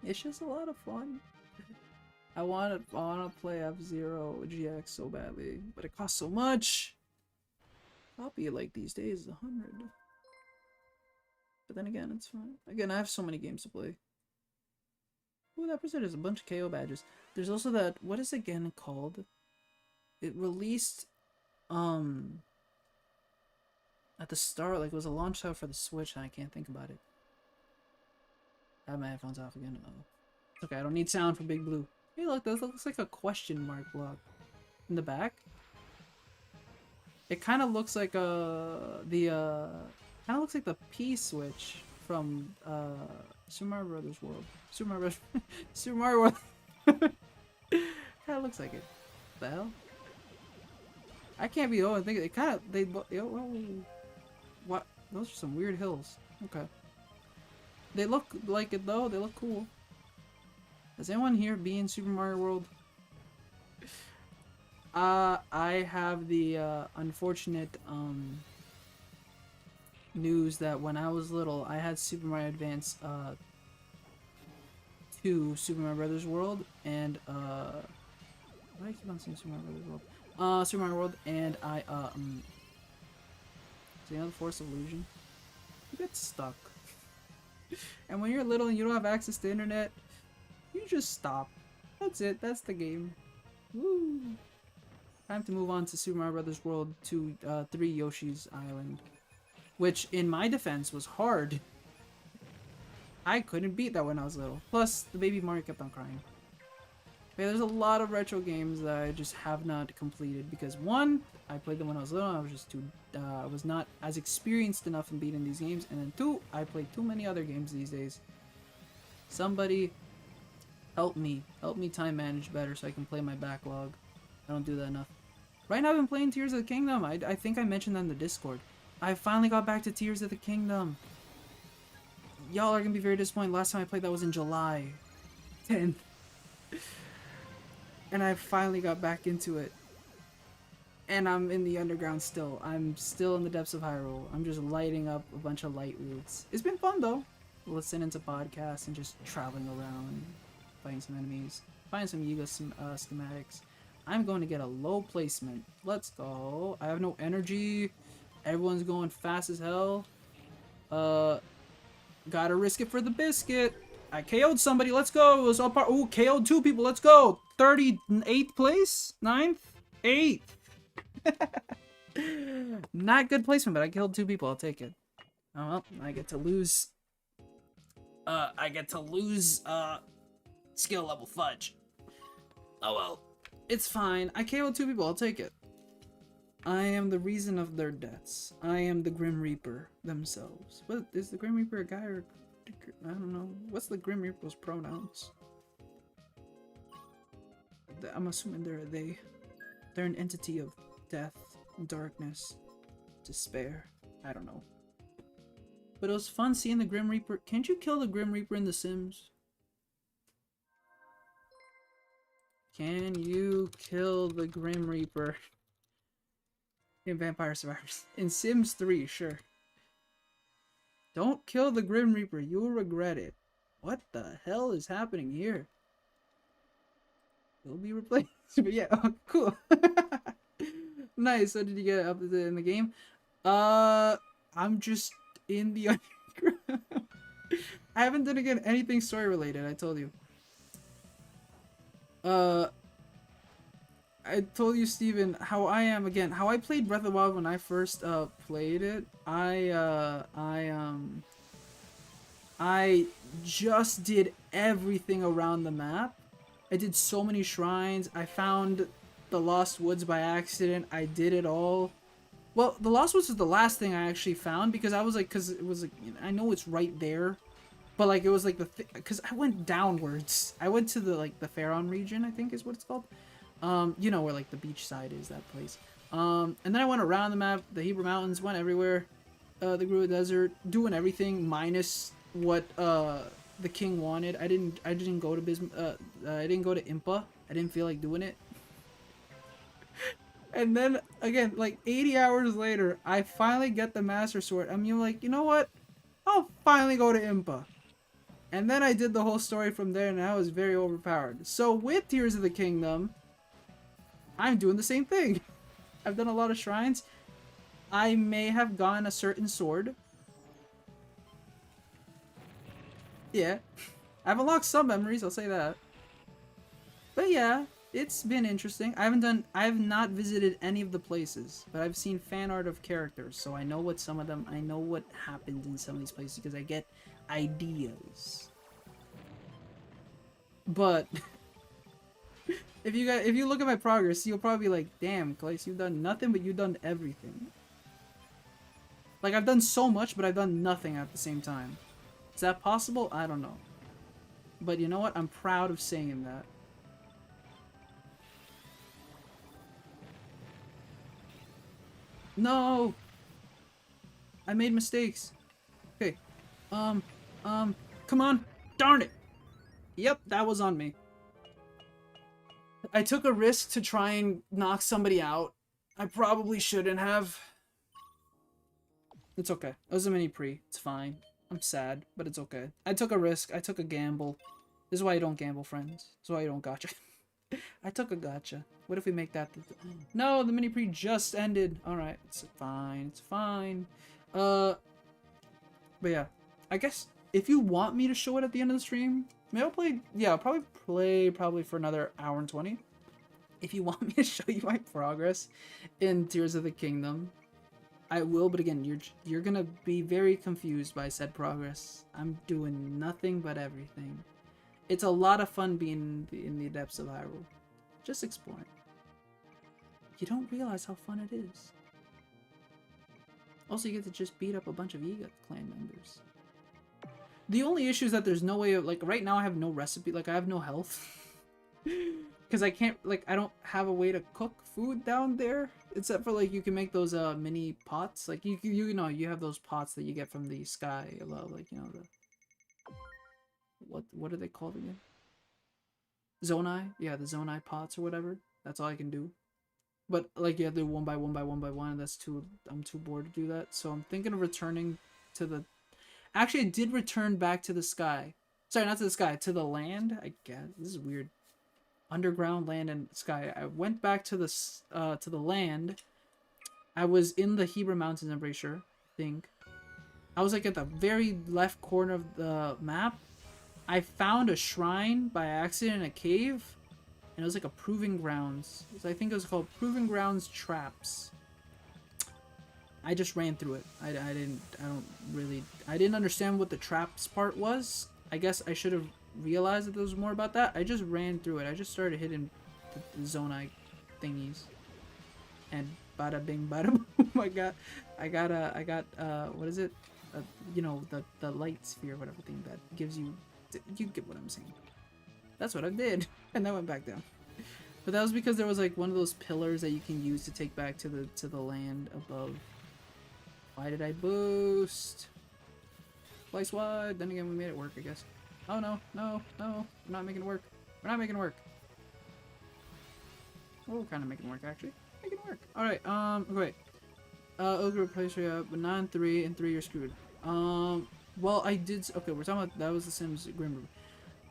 It's just a lot of fun. I wanna play F-Zero GX so badly, but it costs so much. Copy it like these days is 100. But then again, it's fine. Again, I have so many games to play. Ooh, that person has a bunch of KO badges. There's also that, what is it again called? It released at the start, like it was a launch title for the Switch, and I can't think about it. I have my headphones off again. Oh. Okay, I don't need sound for Big Blue. Hey, look, that looks like a question mark block in the back. It kind of looks like kind of looks like the P switch from Super Mario Brothers World. Super Mario Bros. Super Mario World. Kind of looks like it. What the hell? I can't be the only thing. It kind of what? Those are some weird hills. Okay. They look like it though. They look cool. Does anyone here be in Super Mario World? I have the unfortunate news that when I was little, I had Super Mario Advance 2, Super Mario Brothers World, and why do I keep on saying Super Mario Brothers World? Super Mario World, and so you know the Force of Illusion? You get stuck. And when you're little and you don't have access to internet, you just stop. That's it. That's the game. Woo! Time to move on to Super Mario Brothers World 2, 3 Yoshi's Island. Which, in my defense, was hard. I couldn't beat that when I was little. Plus, the baby Mario kept on crying. But yeah, there's a lot of retro games that I just have not completed. Because one, I played them when I was little, and I was just too... I was not as experienced enough in beating these games. And then two, I played too many other games these days. Somebody help me. Help me time manage better so I can play my backlog. I don't do that enough. Right now I've been playing Tears of the Kingdom. I think I mentioned that in the Discord. I finally got back to Tears of the Kingdom. Y'all are gonna be very disappointed. Last time I played that was in July 10th. And I finally got back into it. And I'm in the underground still. I'm still in the depths of Hyrule. I'm just lighting up a bunch of light routes. It's been fun though. Listening to podcasts and just traveling around. Fighting some enemies. Finding some Yiga schematics. I'm going to get a low placement. Let's go. I have no energy. Everyone's going fast as hell. Gotta risk it for the biscuit. I KO'd somebody. Let's go. It was all part. Ooh, KO'd 2 people. Let's go. 38th place? 9th? 8th. Not good placement, but I killed 2 people. I'll take it. Oh well, I get to lose. Skill level fudge. Oh well. It's fine. I KO'd 2 people. I'll take it. I am the reason of their deaths. I am the Grim Reaper themselves. What is the Grim Reaper, a guy or I don't know. What's the Grim Reaper's pronouns? I'm assuming they're they. They're an entity of death, darkness, despair. I don't know. But it was fun seeing the Grim Reaper. Can't you kill the Grim Reaper in The Sims? Can you kill the Grim Reaper in Vampire Survivors? In Sims 3, sure. Don't kill the Grim Reaper. You'll regret it. What the hell is happening here? You'll be replaced. But yeah, oh, cool. Nice. So did you get up in the game? I'm just in the underground. I haven't done again anything story related. I told you. I told you, Steven, how I am again. How I played Breath of the Wild when I first played it. I just did everything around the map. I did so many shrines. I found the Lost Woods by accident. I did it all. Well, the Lost Woods was the last thing I actually found because I was like, because it was like, I know it's right there, but like it was like because I went downwards. I went to the like the Pharaon region, I think is what it's called. You know where like the beach side is, that place. And then I went around the map, the Hebrew Mountains, went everywhere, the Grua Desert, doing everything minus what the king wanted. I didn't go to I didn't go to Impa. I didn't feel like doing it. And then again, like 80 hours later, I finally get the Master Sword. I'm like, you know what? I'll finally go to Impa. And then I did the whole story from there, and I was very overpowered. So with Tears of the Kingdom, I'm doing the same thing. I've done a lot of shrines. I may have gotten a certain sword. Yeah. I've unlocked some memories, I'll say that. But yeah, it's been interesting. I have not visited any of the places, but I've seen fan art of characters, so I know what some of them, I know what happened in some of these places because I get ideas. But if you look at my progress, you'll probably be like, damn, Claes, you've done nothing, but you've done everything. Like, I've done so much, but I've done nothing at the same time. Is that possible? I don't know. But you know what? I'm proud of saying that. No! I made mistakes. Okay. Come on. Darn it! Yep, that was on me. I took a risk to try and knock somebody out. I probably shouldn't have. It's okay. It was a mini pre. It's fine. I'm sad, but it's okay. I took a risk. I took a gamble. This is why you don't gamble, friends. This is why you don't gotcha. I took a gotcha. What if we make that No, the mini pre just ended. Alright, it's fine. It's fine. But yeah. I guess if you want me to show it at the end of the stream, maybe I'll play, yeah, I'll probably play for another hour and 20. If you want me to show you my progress in Tears of the Kingdom, I will, but again, you're gonna be very confused by said progress. I'm doing nothing but everything. It's a lot of fun being in the depths of Hyrule. Just exploring. You don't realize how fun it is. Also, you get to just beat up a bunch of Yiga clan members. The only issue is that there's no way of, like, right now I have no recipe, like, I have no health. Because I can't, like, I don't have a way to cook food down there. Except for, like, you can make those, mini pots. Like, you know, you have those pots that you get from the sky. Like, you know, the... What are they called again? Zonai? Yeah, the Zonai pots or whatever. That's all I can do. But, like, you have to do one by one by one by one. That's too... I'm too bored to do that. So I'm thinking of returning to the... Actually, I did return back to the sky. Sorry, not to the sky. To the land, I guess. This is weird. Underground, land, and sky. I went back to the land. I was in the Hebra Mountains, I'm pretty sure. I think. I was, like, at the very left corner of the map. I found a shrine by accident in a cave. And it was, like, a Proving Grounds. So I think it was called Proving Grounds Traps. I just ran through it. I didn't understand what the traps part was. I guess I should have realized that there was more about that. I just ran through it. I just started hitting the Zonai thingies. And bada bing bada boom. I got what is it? You know, the light sphere, whatever thing that gives you, you get what I'm saying. That's what I did. And I went back down. But that was because there was, like, one of those pillars that you can use to take back to the land above. Why did I boost? Twice wide. Then again, we made it work, I guess. Oh, no. No. No. We're not making it work. We're not making it work. Well, we're kind of making it work, actually. Making it work. Alright, okay. Ogre replace you up, but not in 3. In 3, you're screwed. Well, I did... Okay, we're talking about... That was the Sims Grim Reaper.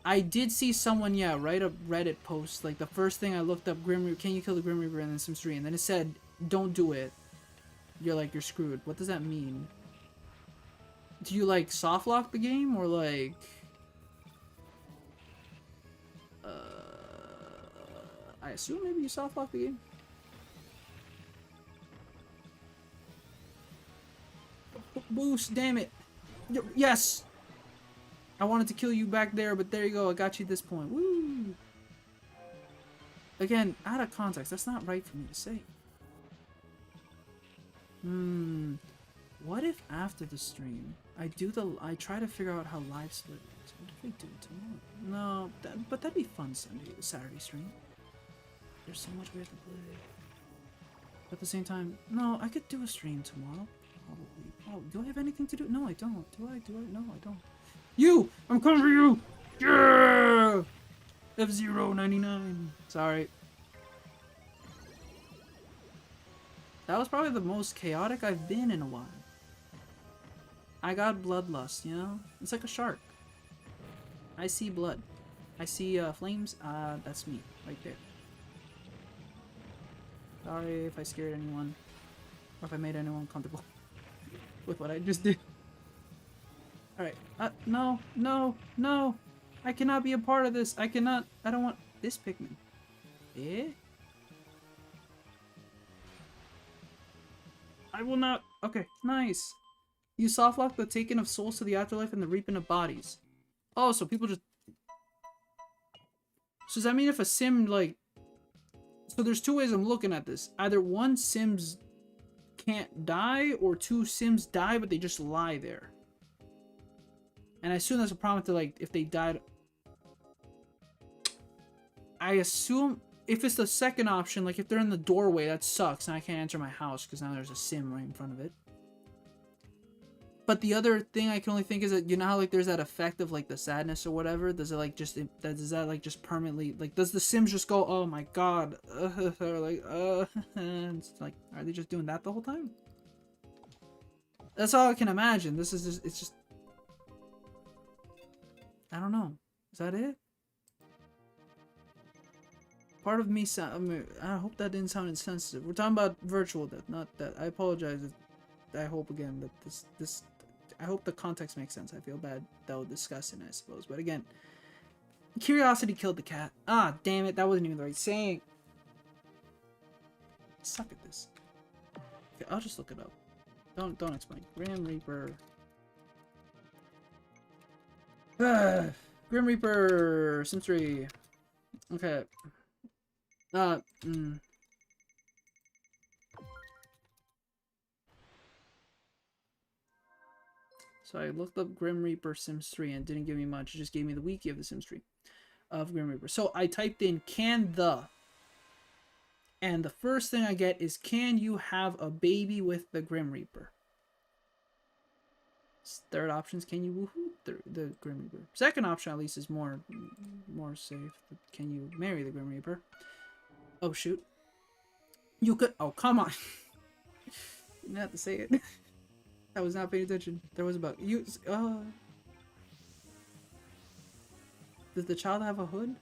I did see someone, yeah, write a Reddit post. Like, the first thing I looked up, Grim Reaper, can you kill the Grim Reaper in the Sims 3? And then it said, don't do it. You're screwed. What does that mean? Do you, like, soft lock the game, or, like... I assume maybe you soft lock the game? Boost, damn it! Yes! I wanted to kill you back there, but there you go, I got you at this point. Woo! Again, out of context, that's not right for me to say. What if after the stream, I try to figure out how live split is. What if we do it tomorrow? No, but that'd be fun Saturday stream. There's so much we have to play. But at the same time, no, I could do a stream tomorrow. Probably. Oh, do I have anything to do? No, I don't. Do I? No, I don't. You! I'm coming for you! Yeah! F099. Sorry. That was probably the most chaotic I've been in a while. I got bloodlust, you know? It's like a shark. I see blood. I see flames. That's me, right there. Sorry if I scared anyone. Or if I made anyone comfortable with what I just did. Alright. No, no, no! I cannot be a part of this. I cannot. I don't want this Pikmin. Eh? I will not. Okay, nice. You softlock the taking of souls to the afterlife and the reaping of bodies. Oh, so people just... So does that mean if a sim, like... So there's two ways I'm looking at this. Either one, sims can't die, or two, sims die, but they just lie there. And I assume that's a problem to, like, if they died... I assume... If it's the second option, like if they're in the doorway, that sucks, and I can't enter my house because now there's a sim right in front of it. But the other thing I can only think is that, you know how, like, there's that effect of, like, the sadness or whatever? Does it, like, just... Does that, like, just permanently... Like, does the sims just go, oh my god, or like, and it's like, are they just doing that the whole time? That's all I can imagine. This is just, it's just, I don't know. Is that it? Part of me I mean, I hope that didn't sound insensitive. We're talking about virtual death, not that. I apologize. I hope again that this I hope the context makes sense. I feel bad that was discussing, I suppose. But again, curiosity killed the cat. Ah, damn it, that wasn't even the right saying. Suck at this. Okay, I'll just look it up. Don't explain. Grim Reaper. Grim Reaper Sims 3. Okay. Uh, mm. So I looked up Grim Reaper Sims 3 and it didn't give me much. It just gave me the wiki of the Sims 3 of Grim Reaper. So I typed in and the first thing I get is, can you have a baby with the Grim Reaper? Third option is, can you woohoo the Grim Reaper? Second option, at least, is more safe. Can you marry the Grim Reaper? Oh shoot. You could, oh come on. You didn't have to say it. I was not paying attention. There was a bug. Does the child have a hood?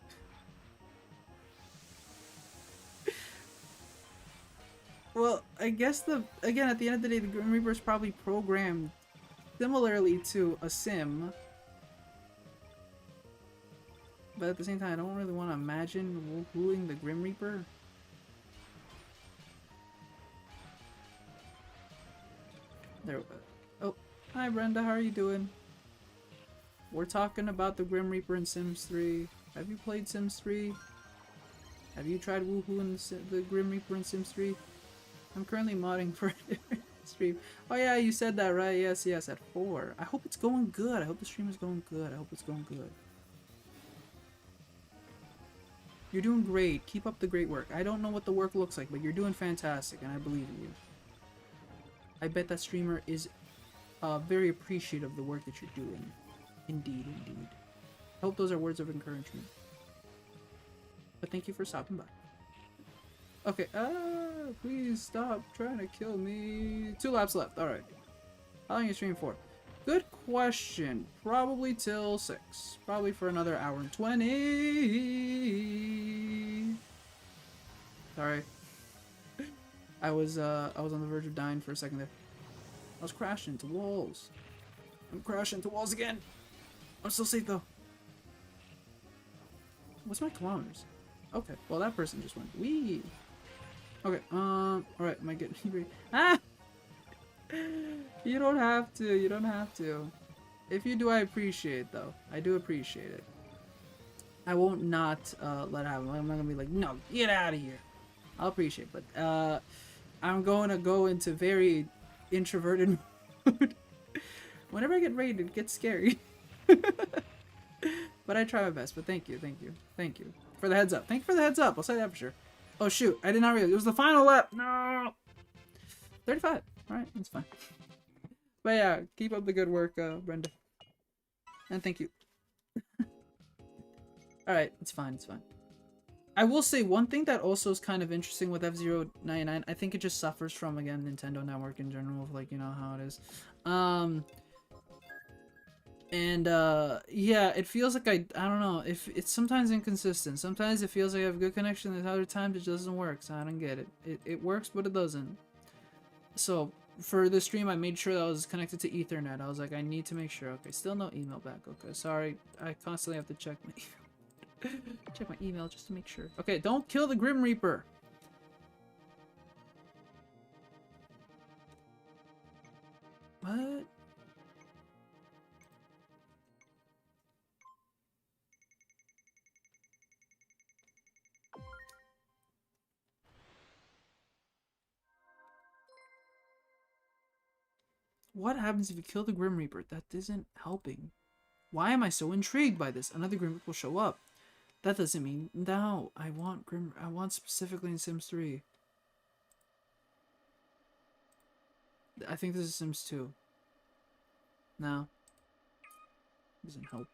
Well, I guess again, at the end of the day, the Grim Reaper is probably programmed similarly to a sim. But at the same time, I don't really want to imagine wooing the Grim Reaper. There. Oh, hi Brenda, how are you doing? We're talking about the Grim Reaper in Sims 3. Have you played Sims 3? Have you tried woohooing the Grim Reaper in Sims 3? I'm currently modding for a different stream. Oh yeah, you said that, right? Yes, at 4. I hope it's going good. I hope the stream is going good. I hope it's going good. You're doing great. Keep up the great work. I don't know what the work looks like, but you're doing fantastic, and I believe in you. I bet that streamer is very appreciative of the work that you're doing. Indeed, indeed. I hope those are words of encouragement. But thank you for stopping by. Okay, please stop trying to kill me. 2 laps left, alright. How long are you streaming for? Good question. Probably till 6. Probably for another hour and 20. Sorry. I was on the verge of dying for a second there. I was crashing into walls. I'm crashing into walls again. I'm still safe though. What's my kilometers? Okay, well that person just went. Wee. Okay, alright, am I getting angry? Ah! You don't have to, you don't have to. If you do, I appreciate it, though. I do appreciate it. I won't not let it happen. I'm not gonna be like, no, get out of here. I'll appreciate it, but I'm going to go into very introverted mode. Whenever I get raided, it gets scary. But I try my best, but thank you, thank you, thank you. For the heads up. Thank you for the heads up, I'll say that for sure. Oh shoot, I did not realize. It was the final lap! No! 35. Alright, that's fine. But yeah, keep up the good work, Brenda. And thank you. Alright, it's fine, it's fine. I will say one thing that also is kind of interesting with F-Zero99, I think it just suffers from, again, Nintendo Network in general, like, you know how it is. Yeah, it feels like I don't know, if it's sometimes inconsistent. Sometimes it feels like I have a good connection, and other times it doesn't work, so I don't get it. It works, but it doesn't. So, for this stream, I made sure that I was connected to Ethernet. I was like, I need to make sure. Okay, still no email back. Okay, sorry. I constantly have to check my check my email just to make sure. Okay, don't kill the Grim Reaper. What? What happens if you kill the Grim Reaper? That isn't helping. Why am I so intrigued by this? Another Grim Reaper will show up. That doesn't mean no. I want specifically in Sims 3. I think this is Sims 2. No. Doesn't help.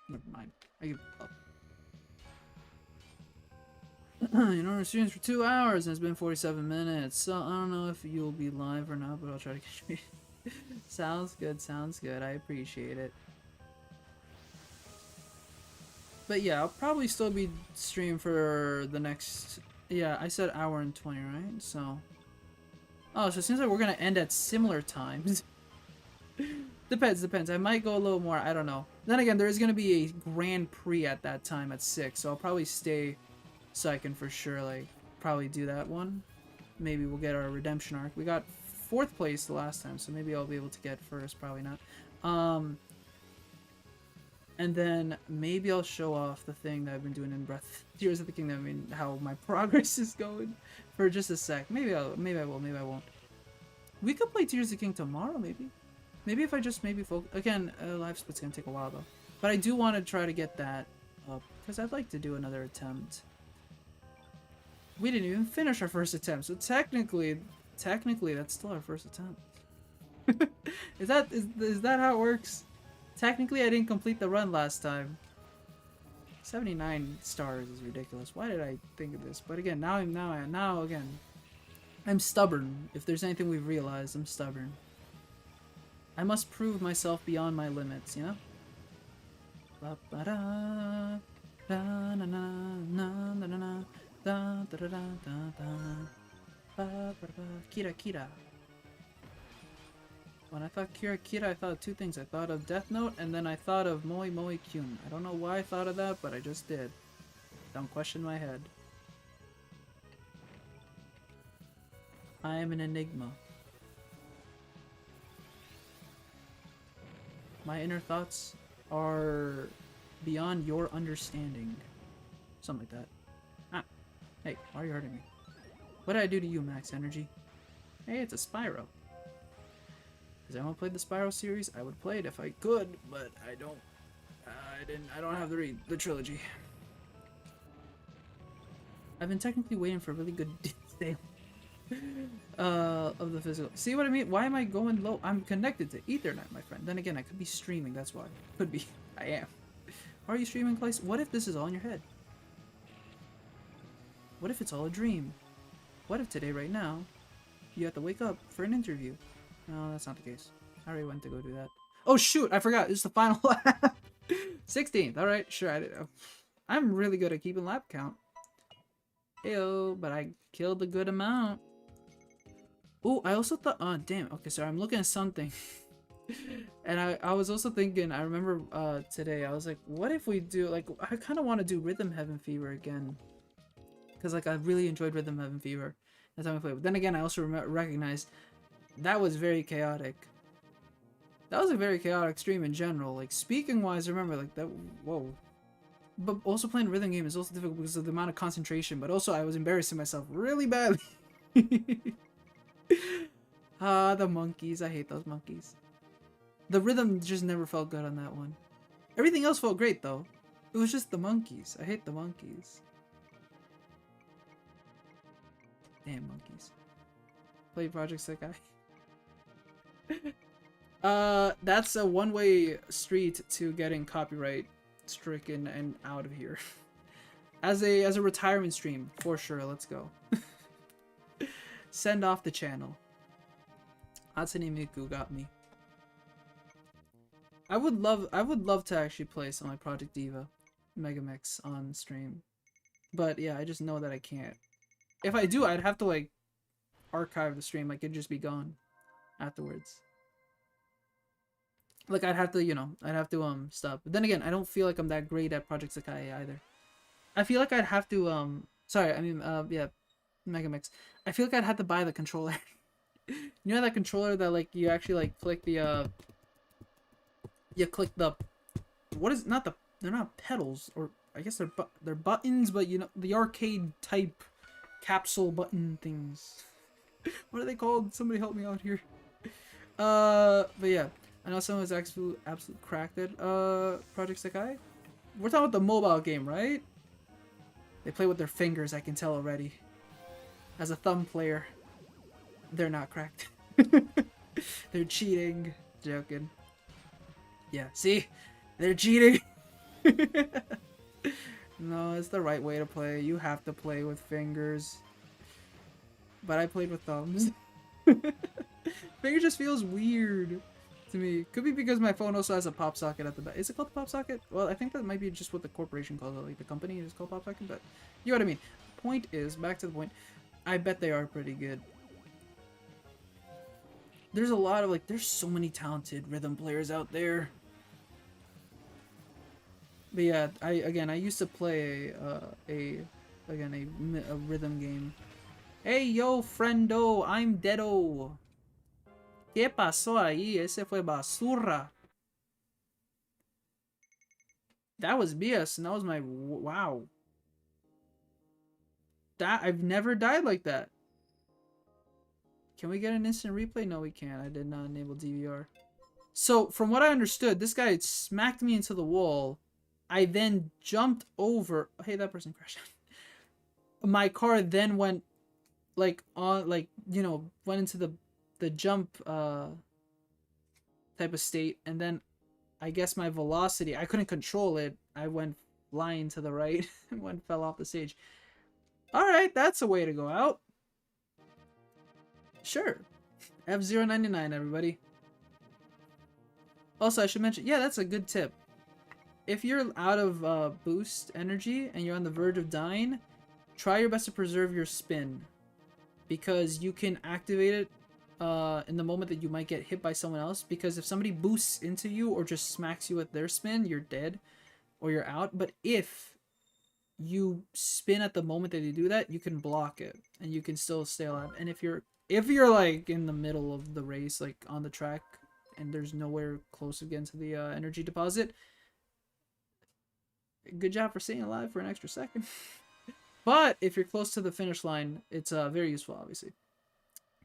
Never mind. I give up. You know, we're streaming for 2 hours and it's been 47 minutes. So I don't know if you'll be live or not, but I'll try to catch you. Sounds good, sounds good. I appreciate it. But yeah, I'll probably still be streaming for the next... Yeah, I said hour and 20, right? So... Oh, so it seems like we're gonna end at similar times. Depends. I might go a little more, I don't know. Then again, there is gonna be a Grand Prix at that time at 6, so I'll probably stay so I can for sure, like, probably do that one. Maybe we'll get our redemption arc. We got 4th place the last time, so maybe I'll be able to get first, probably not. And then maybe I'll show off the thing that I've been doing in Tears of the Kingdom. I mean, how my progress is going for just a sec. Maybe I will, maybe I won't. We could play Tears of the King tomorrow, maybe. Maybe if I just focus. Again, live split's gonna take a while though. But I do want to try to get that up because I'd like to do another attempt. We didn't even finish our first attempt, so technically, that's still our first attempt. is that how it works? Technically, I didn't complete the run last time. 79 stars is ridiculous. Why did I think of this? But again, now again, I'm stubborn. If there's anything we've realized, I'm stubborn. I must prove myself beyond my limits, you know? Ba-ba-da, da-na-na-na-na-na-na, da-da-da-da-da-da, ba-ba-da-ba, kira-kira. When I thought Kira, I thought of 2 things. I thought of Death Note, and then I thought of Moi Moi Kyun. I don't know why I thought of that, but I just did. Don't question my head. I am an enigma. My inner thoughts are beyond your understanding. Something like that. Ah. Hey, why are you hurting me? What did I do to you, Max Energy? Hey, it's a Spyro. Has anyone played the Spyro series? I would play it if I could, but I don't. I don't have the trilogy. I've been technically waiting for a really good sale of the physical. See what I mean? Why am I going low? I'm connected to Ethernet, my friend. Then again, I could be streaming. That's why. Could be. I am. Are you streaming, Claes? What if this is all in your head? What if it's all a dream? What if today, right now, you have to wake up for an interview? No, that's not the case. I already went to go do that. Oh shoot, I forgot. It's the final lap. 16th. Alright, sure, I didn't know. I'm really good at keeping lap count. Ew, but I killed a good amount. Oh, I also thought, oh damn, okay, sorry, I'm looking at something. And I was also thinking, I remember today, I was like, what if we do, like, I kind of want to do Rhythm Heaven Fever again. Because, like, I really enjoyed Rhythm Heaven Fever. That's how I played. But then again, I also recognized that was very chaotic. That was a very chaotic stream in general. Like, speaking wise, remember, like, that, whoa. But also playing a rhythm game is also difficult because of the amount of concentration. But also, I was embarrassing myself really badly. Ah, the monkeys. I hate those monkeys. The rhythm just never felt good on that one. Everything else felt great, though. It was just the monkeys. I hate the monkeys. Damn monkeys. Play Project Sekai. That's a one-way street to getting copyright stricken and out of here. As a retirement stream, for sure. Let's go. Send off the channel. Hatsune Miku got me. I would love to actually play some like Project Diva Megamix on stream. But yeah, I just know that I can't. If I do, I'd have to like archive the stream, like it'd just be gone afterwards. Like I'd have to, you know, stop. But then again, I don't feel like I'm that great at Project Sekai either. I feel like I'd have to yeah, Megamix. I feel like I'd have to buy the controller. You know that controller that like you actually like click the you click the, what is, not the, they're not pedals, or I guess they're buttons, but you know, the arcade type capsule button things. What are they called? Somebody help me out here. But yeah, I know someone's absolute cracked it. Project Sekai? We're talking about the mobile game, right? They play with their fingers, I can tell already. As a thumb player, they're not cracked. They're cheating. Joking. Yeah, see? They're cheating. No, it's the right way to play. You have to play with fingers. But I played with thumbs. Finger just feels weird. to me. Could be because my phone also has a pop socket at the back. Is it called the pop socket? Well, I think that might be just what the corporation calls it. Like the company is called pop socket, but you know what I mean. Point is, back to the point, I bet they are pretty good. There's a lot of, like, there's so many talented rhythm players out there. But yeah, I used to play a rhythm game. Hey yo, friendo, I'm Deado. ¿Qué pasó ahí? Ese fue basura. That was BS, and that was my wow. That I've never died like that. Can we get an instant replay? No, we can't. I did not enable DVR. So, from what I understood, this guy smacked me into the wall. I then jumped over. Hey, that person crashed. My car then went, like, on, like, you know, went into the jump type of state, and then I guess my velocity, I couldn't control it. I went flying to the right and fell off the stage. All right, that's a way to go out. Sure. F099, everybody. Also, I should mention, yeah, that's a good tip. If you're out of boost energy and you're on the verge of dying, try your best to preserve your spin, because you can activate it in the moment that you might get hit by someone else, because if somebody boosts into you or just smacks you with their spin, you're dead or you're out. But if you spin at the moment that you do that, you can block it and you can still stay alive. And if you're like in the middle of the race, like on the track, and there's nowhere close again to the energy deposit, good job for staying alive for an extra second. But if you're close to the finish line, it's very useful, obviously.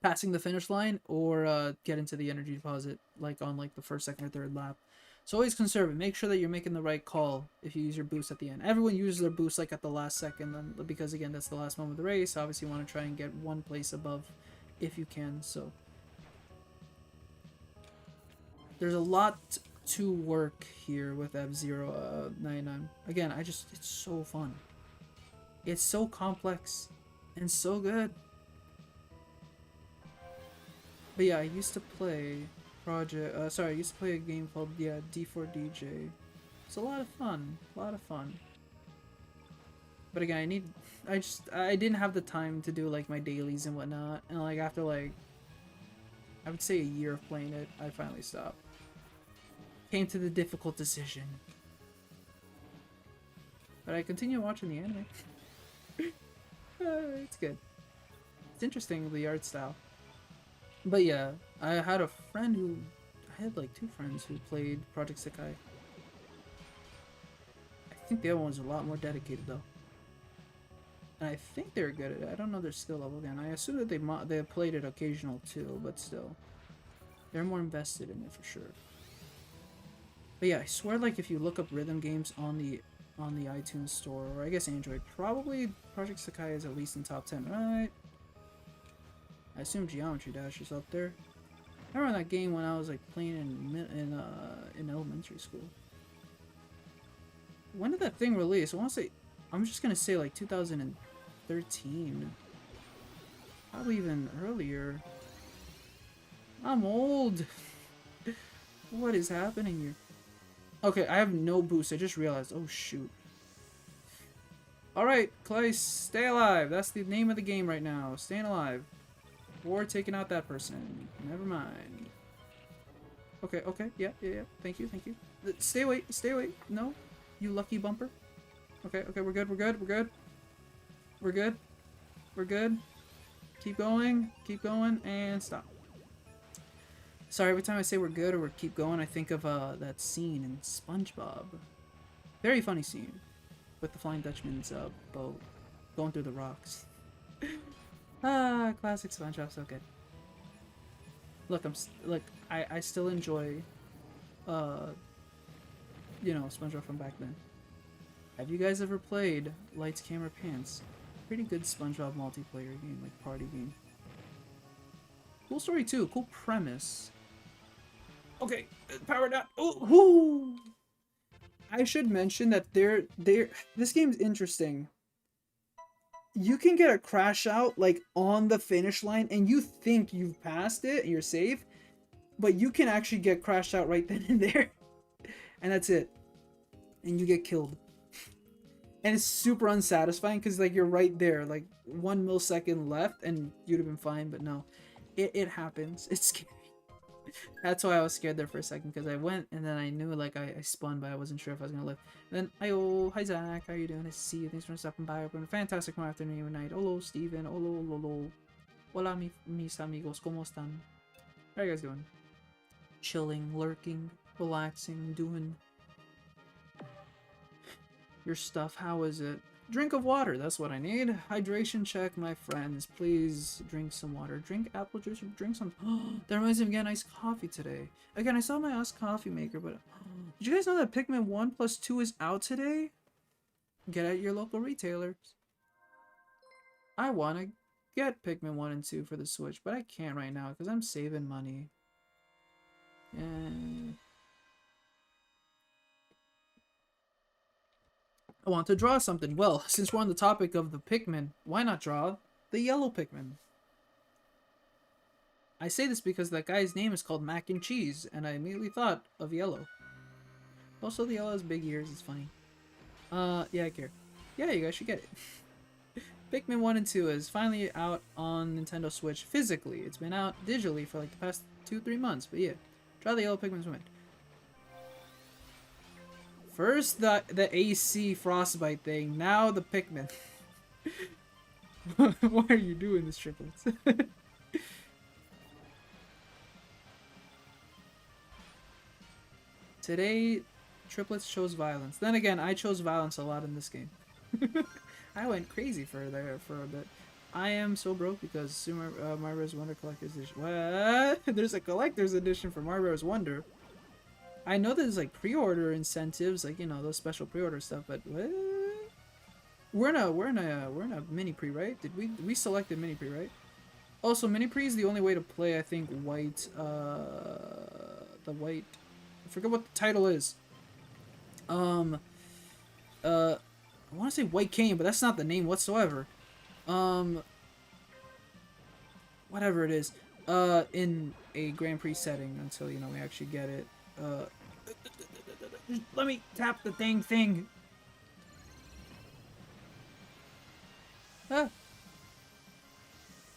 Passing the finish line or get into the energy deposit, like on like the first, second, or third lap. So always conserve it. Make sure that you're making the right call if you use your boost at the end. Everyone uses their boost like at the last second, because again, that's the last moment of the race. Obviously, you want to try and get one place above if you can. So there's a lot to work here with F099. Again, it's so fun. It's so complex and so good. But yeah, I used to play I used to play a game called D4DJ. It's a lot of fun. But again, I didn't have the time to do like my dailies and whatnot. And like after like, I would say a year of playing it, I finally stopped. Came to the difficult decision. But I continue watching the anime. It's good. It's interesting, the art style. But yeah, I had like two friends who played Project Sekai. I think the other one was a lot more dedicated though. And I think they're good at it. I don't know their skill level again. I assume that they played it occasional too, but still. They're more invested in it for sure. But yeah, I swear, like, if you look up rhythm games on the iTunes store, or I guess Android, probably Project Sekai is at least in top 10, right? I assume Geometry Dash is up there. I remember that game when I was like playing in elementary school. When did that thing release? I'm just gonna say like 2013. Probably even earlier. I'm old. What is happening here? Okay, I have no boost. I just realized. Oh, shoot. Alright, Claes, stay alive. That's the name of the game right now. Staying alive. Or taking out that person. Never mind. Okay, yeah. Thank you. Stay away. No, you lucky bumper. Okay, we're good. Keep going, and stop. Sorry, every time I say we're good or keep going, I think of that scene in SpongeBob. Very funny scene with the Flying Dutchman's boat going through the rocks. Classic SpongeBob, so good. Look, I still enjoy, SpongeBob from back then. Have you guys ever played Lights, Camera, Pants? Pretty good SpongeBob multiplayer game, like party game. Cool story too, cool premise. Okay, powered up. Oh, whoo! I should mention that this game's interesting. You can get a crash out like on the finish line and you think you've passed it and you're safe, but you can actually get crashed out right then and there. And that's it. And you get killed. And it's super unsatisfying because like you're right there, like 1 millisecond left and you'd have been fine, but no. It happens. It's scary. That's why I was scared there for a second, because I went and then I knew like I spun, but I wasn't sure if I was gonna live. And then, hi Zach, how you doing? Nice to see you. Thanks for stopping by. We're having a fantastic afternoon or night. Hello Steven. Hello. Hola mis amigos, ¿cómo están? How are you guys doing? Chilling, lurking, relaxing, doing your stuff. How is it? Drink of water, that's what I need. Hydration check, my friends. Please drink some water. Drink apple juice or drink some... that reminds me of getting iced coffee today. Again, I saw my iced coffee maker, but... did you guys know that Pikmin 1 plus 2 is out today? Get at your local retailers. I want to get Pikmin 1 and 2 for the Switch, but I can't right now because I'm saving money. And... I want to draw something. Well, since we're on the topic of the Pikmin, why not draw the yellow Pikmin? I say this because that guy's name is called Mac and Cheese, and I immediately thought of yellow. Also, the yellow has big ears. It's funny. Yeah, I care. Yeah, you guys should get it. Pikmin 1 and 2 is finally out on Nintendo Switch physically. It's been out digitally for like the past 2-3 months, but yeah. Draw the yellow Pikmin's win. First the AC frostbite thing, now the Pikmin. Why are you doing this, triplets? Today, triplets chose violence. Then again, I chose violence a lot in this game. I went crazy for a bit. I am so broke because Super Mario Bros. Wonder Collector's Edition. What? There's a Collector's Edition for Mario Bros. Wonder. I know there's like pre-order incentives, like, you know, those special pre-order stuff, but what? We're in a mini pre, right? Did we selected mini pre, right? Also, mini pre is the only way to play, I think, white. The white. I forget what the title is. I want to say White Cane, but that's not the name whatsoever. Whatever it is. In a Grand Prix setting until, you know, we actually get it. Let me tap the dang thing. Ah.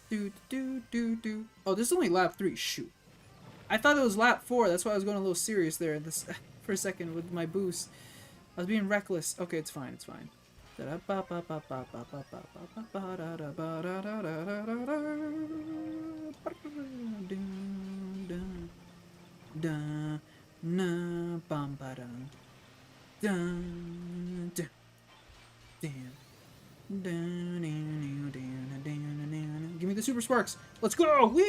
Do. Oh, this is only lap 3. Shoot. I thought it was lap 4. That's why I was going a little serious there this for a second with my boost. I was being reckless. Okay, it's fine. It's fine. Give me the super sparks. Let's go. Whee!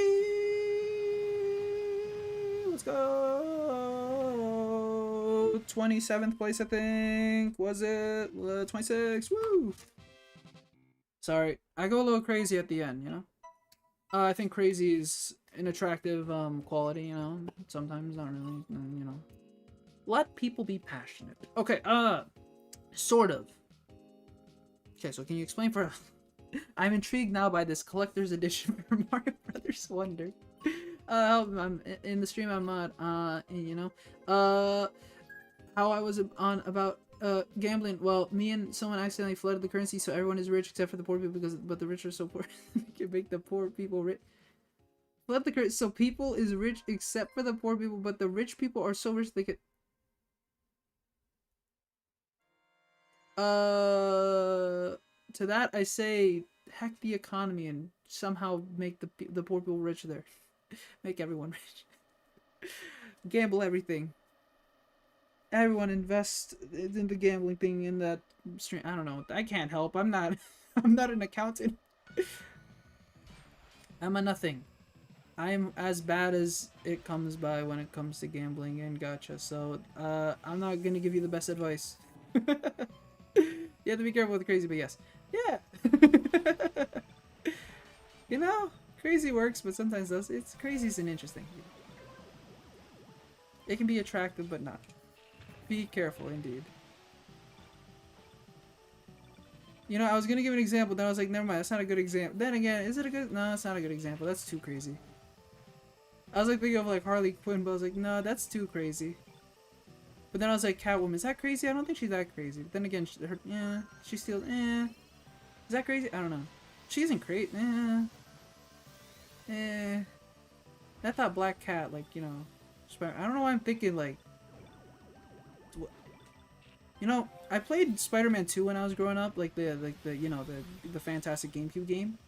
Let's go. 27th place, I think. Was it 26th? Woo! Sorry, I go a little crazy at the end, you know. I think crazy is an attractive quality, you know. Sometimes not really, you know. Let people be passionate. Okay, sort of. Okay, so can you explain for... I'm intrigued now by this collector's edition for Mario Brothers Wonder. I'm in the stream, I'm not, you know, how I was on about, gambling. Well, me and someone accidentally flooded the currency, so everyone is rich except for the poor people, but the rich are so poor. They can make the poor people rich. Flood the currency, so people is rich except for the poor people, but the rich people are so rich they could... To that I say, heck the economy and somehow make the poor people rich there. Make everyone rich. Gamble everything. Everyone invest in the gambling thing in that stream. I don't know. I can't help. I'm not an accountant. I'm a nothing. I'm as bad as it comes by when it comes to gambling and gacha. So I'm not gonna give you the best advice. You have to be careful with the crazy, but yes. Yeah. You know, crazy works, but sometimes does. It's crazy's an interesting. It can be attractive, but not. Be careful, indeed. You know, I was gonna give an example, then I was like, never mind, that's not a good example. Then again, is it a good? No, it's not a good example. That's too crazy. I was like thinking of like Harley Quinn, but I was like, no, that's too crazy. But then I was like, Catwoman, is that crazy? I don't think she's that crazy. But then again, she steals, Is that crazy? I don't know. She isn't crazy, I thought Black Cat, like, you know, I don't know why I'm thinking, like, you know, I played Spider-Man 2 when I was growing up, like you know, the fantastic GameCube game.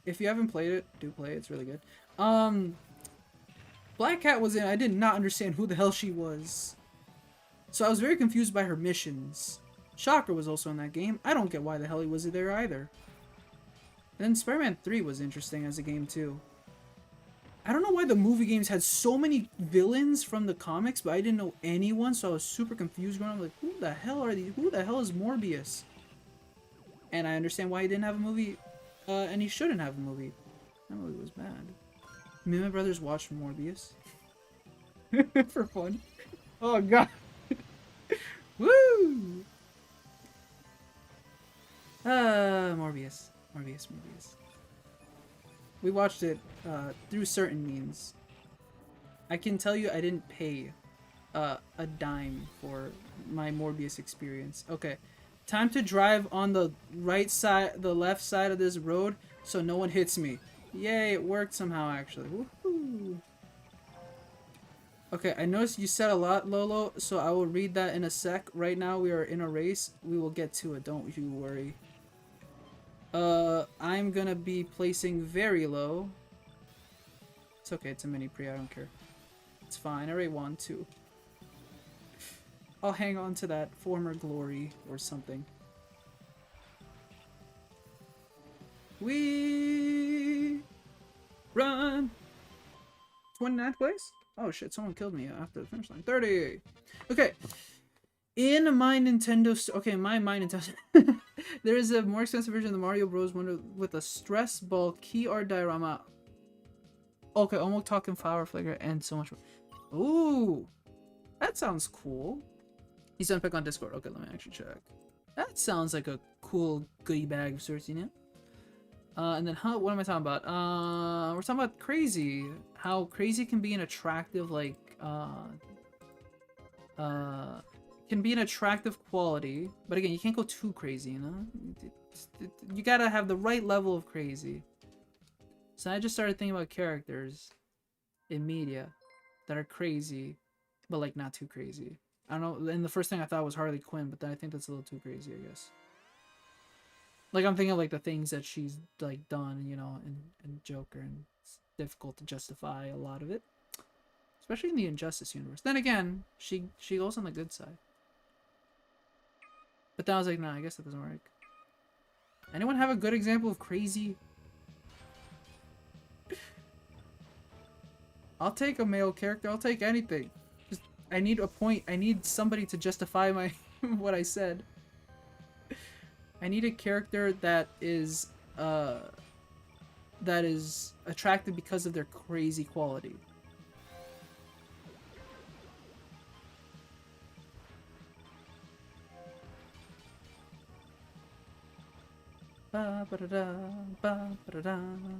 If you haven't played it, do play it, it's really good. Black Cat was in, I did not understand who the hell she was. So I was very confused by her missions. Shocker was also in that game. I don't get why the hell he was there either. And then Spider-Man 3 was interesting as a game too. I don't know why the movie games had so many villains from the comics, but I didn't know anyone, so I was super confused going on. Like, who the hell are these? Who the hell is Morbius? And I understand why he didn't have a movie, and he shouldn't have a movie. That movie was bad. Me and my brothers watched Morbius. For fun. Oh god. Woo! Morbius. We watched it through certain means. I can tell you I didn't pay a dime for my Morbius experience. Okay, time to drive on the left side of this road so no one hits me. Yay, it worked somehow actually. Woohoo! Okay, I noticed you said a lot, Lolo, so I will read that in a sec. Right now we are in a race. We will get to it, don't you worry. I'm gonna be placing very low. It's okay, it's a mini pre, I don't care. It's fine, I already won too. I'll hang on to that former glory or something. We run! 29th place? Oh shit, someone killed me after the finish line. 30! Okay. In my Nintendo... Okay, my Nintendo... there is a more expensive version of the Mario Bros. Wonder with a stress ball, key art diorama. Okay, almost talking flower flicker and so much more. Ooh! That sounds cool. He's done pick on Discord. Okay, let me actually check. That sounds like a cool goodie bag of sorts, you know? And then, what am I talking about? We're talking about crazy. How crazy can be an attractive, like, can be an attractive quality. But again, you can't go too crazy, you know? You gotta have the right level of crazy. So I just started thinking about characters in media that are crazy, but, like, not too crazy. I don't know, and the first thing I thought was Harley Quinn, but then I think that's a little too crazy, I guess. Like, I'm thinking, like, the things that she's, like, done, you know, in Joker, and it's difficult to justify a lot of it. Especially in the Injustice universe. Then again, she goes on the good side. But then I was like, nah, I guess that doesn't work. Anyone have a good example of crazy? I'll take a male character, I'll take anything. Just, I need a point, I need somebody to justify my what I said. I need a character that is attractive because of their crazy quality. Ba ba da da ba ba da da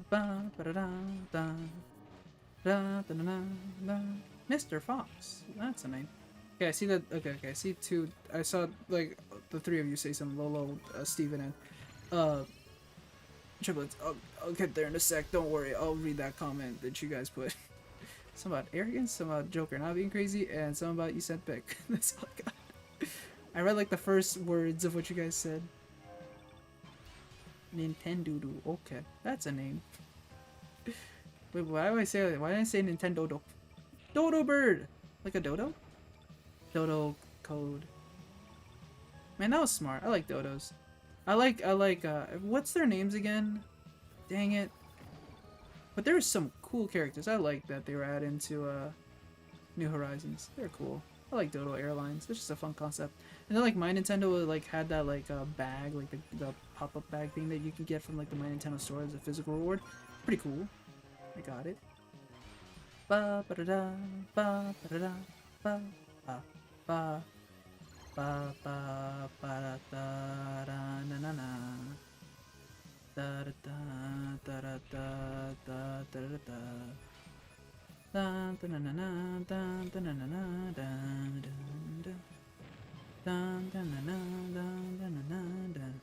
ba ba da da da da da da da. Mr. Fox, that's a name. Okay, I see that. Okay, I see two. I saw like the three of you say some Lolo, Steven, and triplets. I'll get there in a sec. Don't worry. I'll read that comment that you guys put. Some about arrogance, some about Joker not being crazy, and some about you said pick. That's all I got. I read like the first words of what you guys said. Nintendo. Okay, that's a name. Wait, why do I say that? Why didn't I say Nintendo? Dodo bird, like a dodo. Dodo code. Man, that was smart. I like dodos. I like what's their names again? Dang it. But there's some cool characters. I like that they were added into New Horizons. They're cool. I like Dodo Airlines. It's just a fun concept. And then like My Nintendo like had that like bag, like the pop-up bag thing that you can get from like the My Nintendo store as a physical reward. Pretty cool. I got it. Ba ba da da ba ba da da ba ba ba ba ba ba da da na na na da da da da da da da da da. Dun, dun, dun, dun, dun, dun, dun, dun, dun, dun, dun. Dun, dun, dun, dun, dun, dun, dun, dun.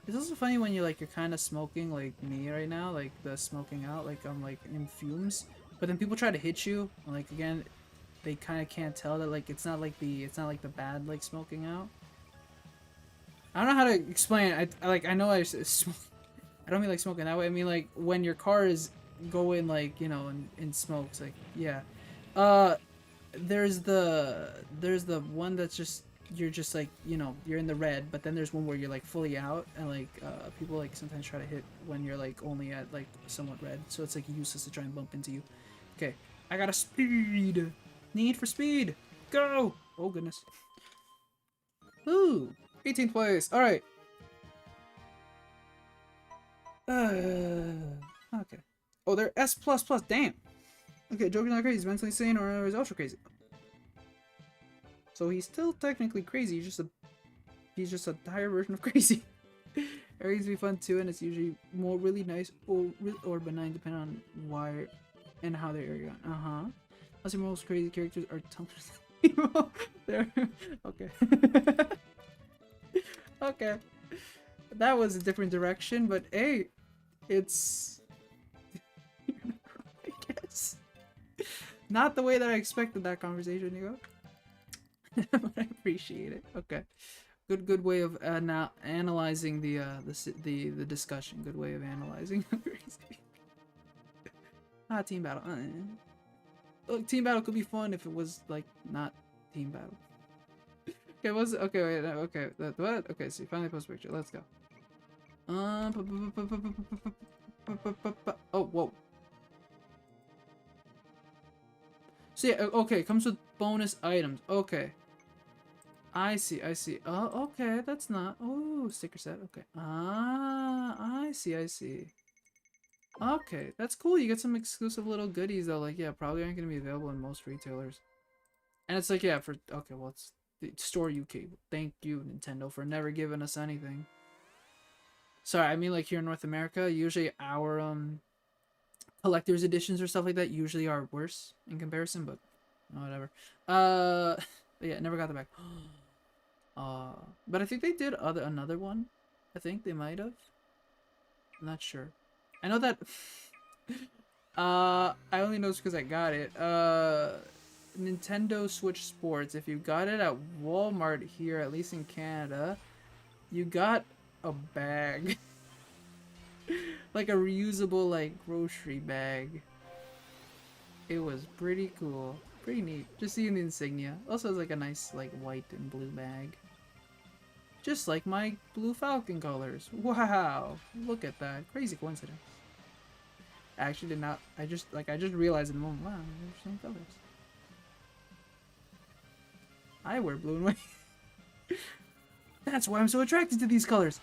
It's also funny when you're kind of smoking like me right now, like the smoking out, like I'm like in fumes. But then people try to hit you, and, like again, they kind of can't tell that like it's not like the bad like smoking out. I don't know how to explain it. I know I don't mean like smoking that way. I mean like when your car is going like in smokes, like yeah. Uh, there's the one that's just you're just like you're in the red, but then there's one where you're like fully out, and like people like sometimes try to hit when you're like only at like somewhat red, so it's like useless to try and bump into you. Okay, I got a speed. Need for speed. Go. Oh goodness. Ooh, 18th place. All right. Okay. Oh, they're S plus plus. Damn. Okay, Joker's not crazy. He's mentally sane or he's ultra crazy. So he's still technically crazy. He's just a higher version of crazy. Areas be fun too, and it's usually more really nice or benign depending on why and how they're area. Plus, the most crazy characters are tumblers. There. Okay. Okay. That was a different direction, but hey, it's. I guess. Not the way that I expected that conversation to go. But I appreciate it. Okay. Good way of analyzing the discussion. Good way of analyzing. Team battle. Look, team battle could be fun if it was like not team battle. Okay, okay? Wait, no, okay. What? Okay, so you finally post a picture. Let's go. Oh, whoa. So yeah, okay, it comes with bonus items. Okay. I see, I see. Oh, okay, that's not. Oh, sticker set. Okay. I see, I see. Okay, that's cool. You get some exclusive little goodies though. Like, yeah, probably aren't gonna be available in most retailers. And it's like, yeah, okay, well, it's the store UK. Thank you, Nintendo, for never giving us anything. Sorry, I mean like here in North America, usually our collector's editions or stuff like that usually are worse in comparison, but whatever. But yeah, never got the back. But I think they did another one. I think they might have. I'm not sure. I know that. I only know this because I got it. Nintendo Switch Sports. If you got it at Walmart here, at least in Canada, you got a bag, like a reusable like grocery bag. It was pretty cool, pretty neat. Just seeing the insignia. Also has like a nice like white and blue bag. Just like my Blue Falcon colors. Wow! Look at that. Crazy coincidence. I actually did not. I just realized in the moment. Wow, they're the same colors. I wear blue and white. That's why I'm so attracted to these colors.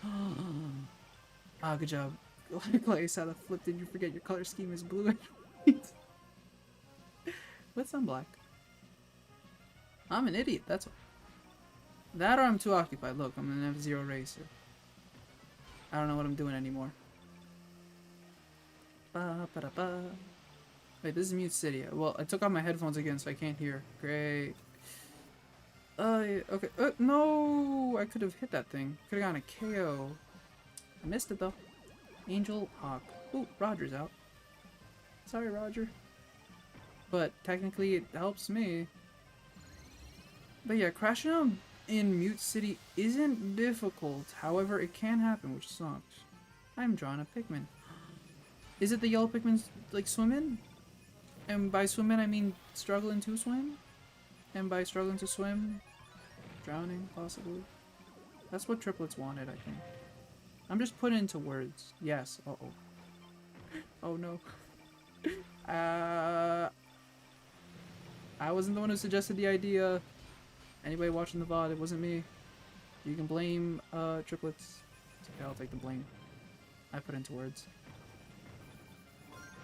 Ah, good job. Claes, how the flip did you forget your color scheme is blue and white? With some black. I'm an idiot, that's all. That or I'm too occupied. Look, I'm an F-Zero racer. I don't know what I'm doing anymore. Wait, this is Mute City. Well, I took off my headphones again, so I can't hear. Great. Okay. No! I could have hit that thing. Could have gotten a KO. I missed it, though. Angel Hawk. Ooh, Roger's out. Sorry, Roger. But technically, it helps me. But yeah, crashing out in Mute City isn't difficult. However, it can happen, which sucks. I'm drawing a Pikmin. Is it the yellow Pikmin, like, swim in? And by swim in, I mean struggling to swim? And by struggling to swim, drowning, possibly? That's what triplets wanted, I think. I'm just putting it into words. Yes. Uh-oh. Oh, no. I wasn't the one who suggested the idea. Anybody watching the VOD, it wasn't me. You can blame triplets. It's okay, I'll take the blame. I put into words.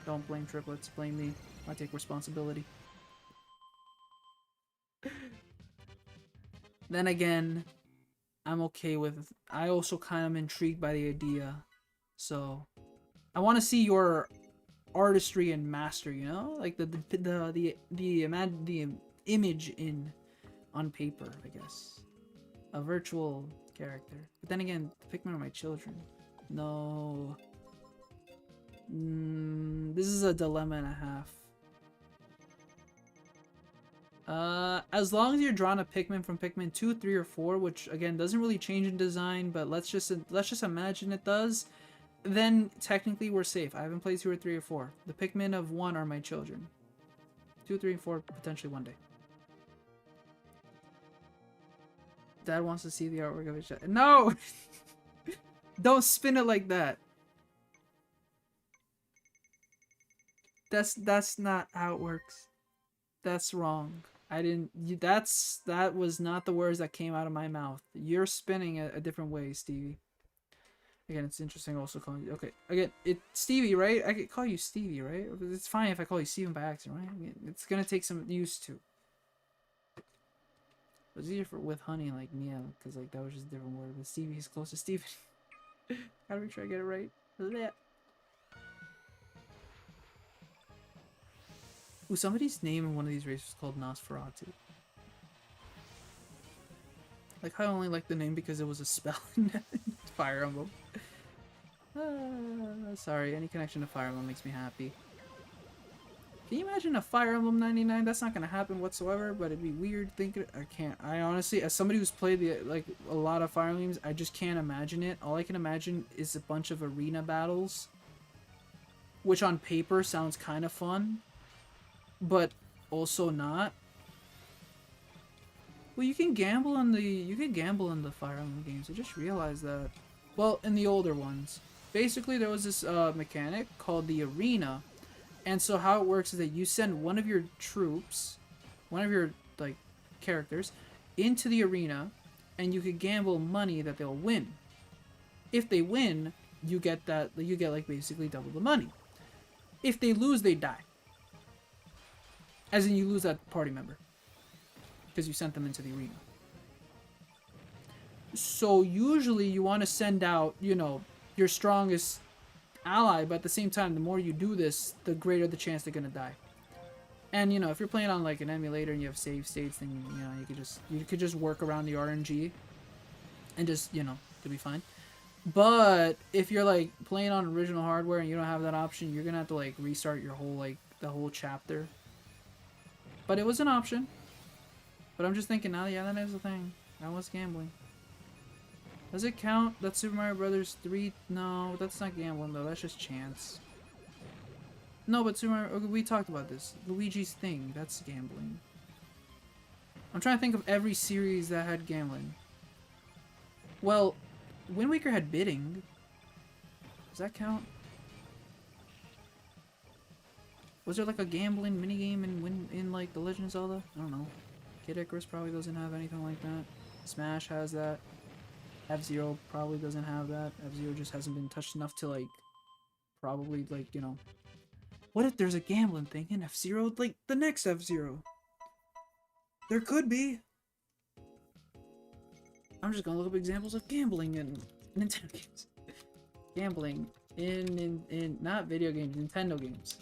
Don't blame triplets, blame me. I take responsibility. Then again, I'm okay with. I also kind of am intrigued by the idea, so I want to see your artistry and master, you know, like the image in on paper, I guess, a virtual character. But then again, the Pikmin are my children. No, this is a dilemma and a half. As long as you're drawing a Pikmin from Pikmin 2, 3, or 4, which again doesn't really change in design, but let's just imagine it does, then technically we're safe. I haven't played 2 or 3 or 4. The Pikmin of 1 are my children. 2, 3, and 4 potentially one day. Dad wants to see the artwork of his child. No! Don't spin it like that. That's not how it works. That's wrong. I didn't. That was not the words that came out of my mouth. You're spinning it a different way, Stevie. Again, it's interesting also calling you. Okay, again, it's Stevie, right? I could call you Stevie, right? It's fine if I call you Steven by accident, right? I mean, it's gonna take some used to. It was easier with honey, like Mia, because like that was just a different word. But Stevie is close to Steven. Gotta make sure I get it right. Yeah. Ooh, somebody's name in one of these races is called Nosferatu. Like, I only like the name because it was a spell in Fire Emblem. Sorry, any connection to Fire Emblem makes me happy. Can you imagine a Fire Emblem 99? That's not gonna happen whatsoever, but it'd be weird thinking. I can't. I honestly, as somebody who's played like a lot of Fire Emblems, I just can't imagine it. All I can imagine is a bunch of arena battles, which on paper sounds kind of fun, but also not. Well, you can gamble in the Fire Emblem games. I just realized that. Well, in the older ones, basically there was this mechanic called the arena, and so how it works is that you send one of your troops, one of your like characters, into the arena, and you could gamble money that they'll win. If they win, you get like basically double the money. If they lose, they die. As in, you lose that party member. Because you sent them into the arena. So usually you want to send out, you know, your strongest ally, but at the same time, the more you do this, the greater the chance they're going to die. And, you know, if you're playing on like an emulator and you have save states, then, you know, you could just work around the RNG and just, you know, you'll be fine. But if you're like playing on original hardware and you don't have that option, you're going to have to like restart your whole, like, the whole chapter. But it was an option. But I'm just thinking now, yeah, that is the thing. That was gambling. Does it count that Super Mario Brothers 3? No, that's not gambling though. That's just chance. No, but Super Mario... Okay, we talked about this. Luigi's thing. That's gambling. I'm trying to think of every series that had gambling. Well, Wind Waker had bidding. Does that count? Was there like a gambling minigame in like The Legend of Zelda? I don't know. Kid Icarus probably doesn't have anything like that. Smash has that. F-Zero probably doesn't have that. F-Zero just hasn't been touched enough to like probably like, you know. What if there's a gambling thing in F-Zero? Like the next F-Zero. There could be. I'm just gonna look up examples of gambling in Nintendo games. Gambling in not video games, Nintendo games.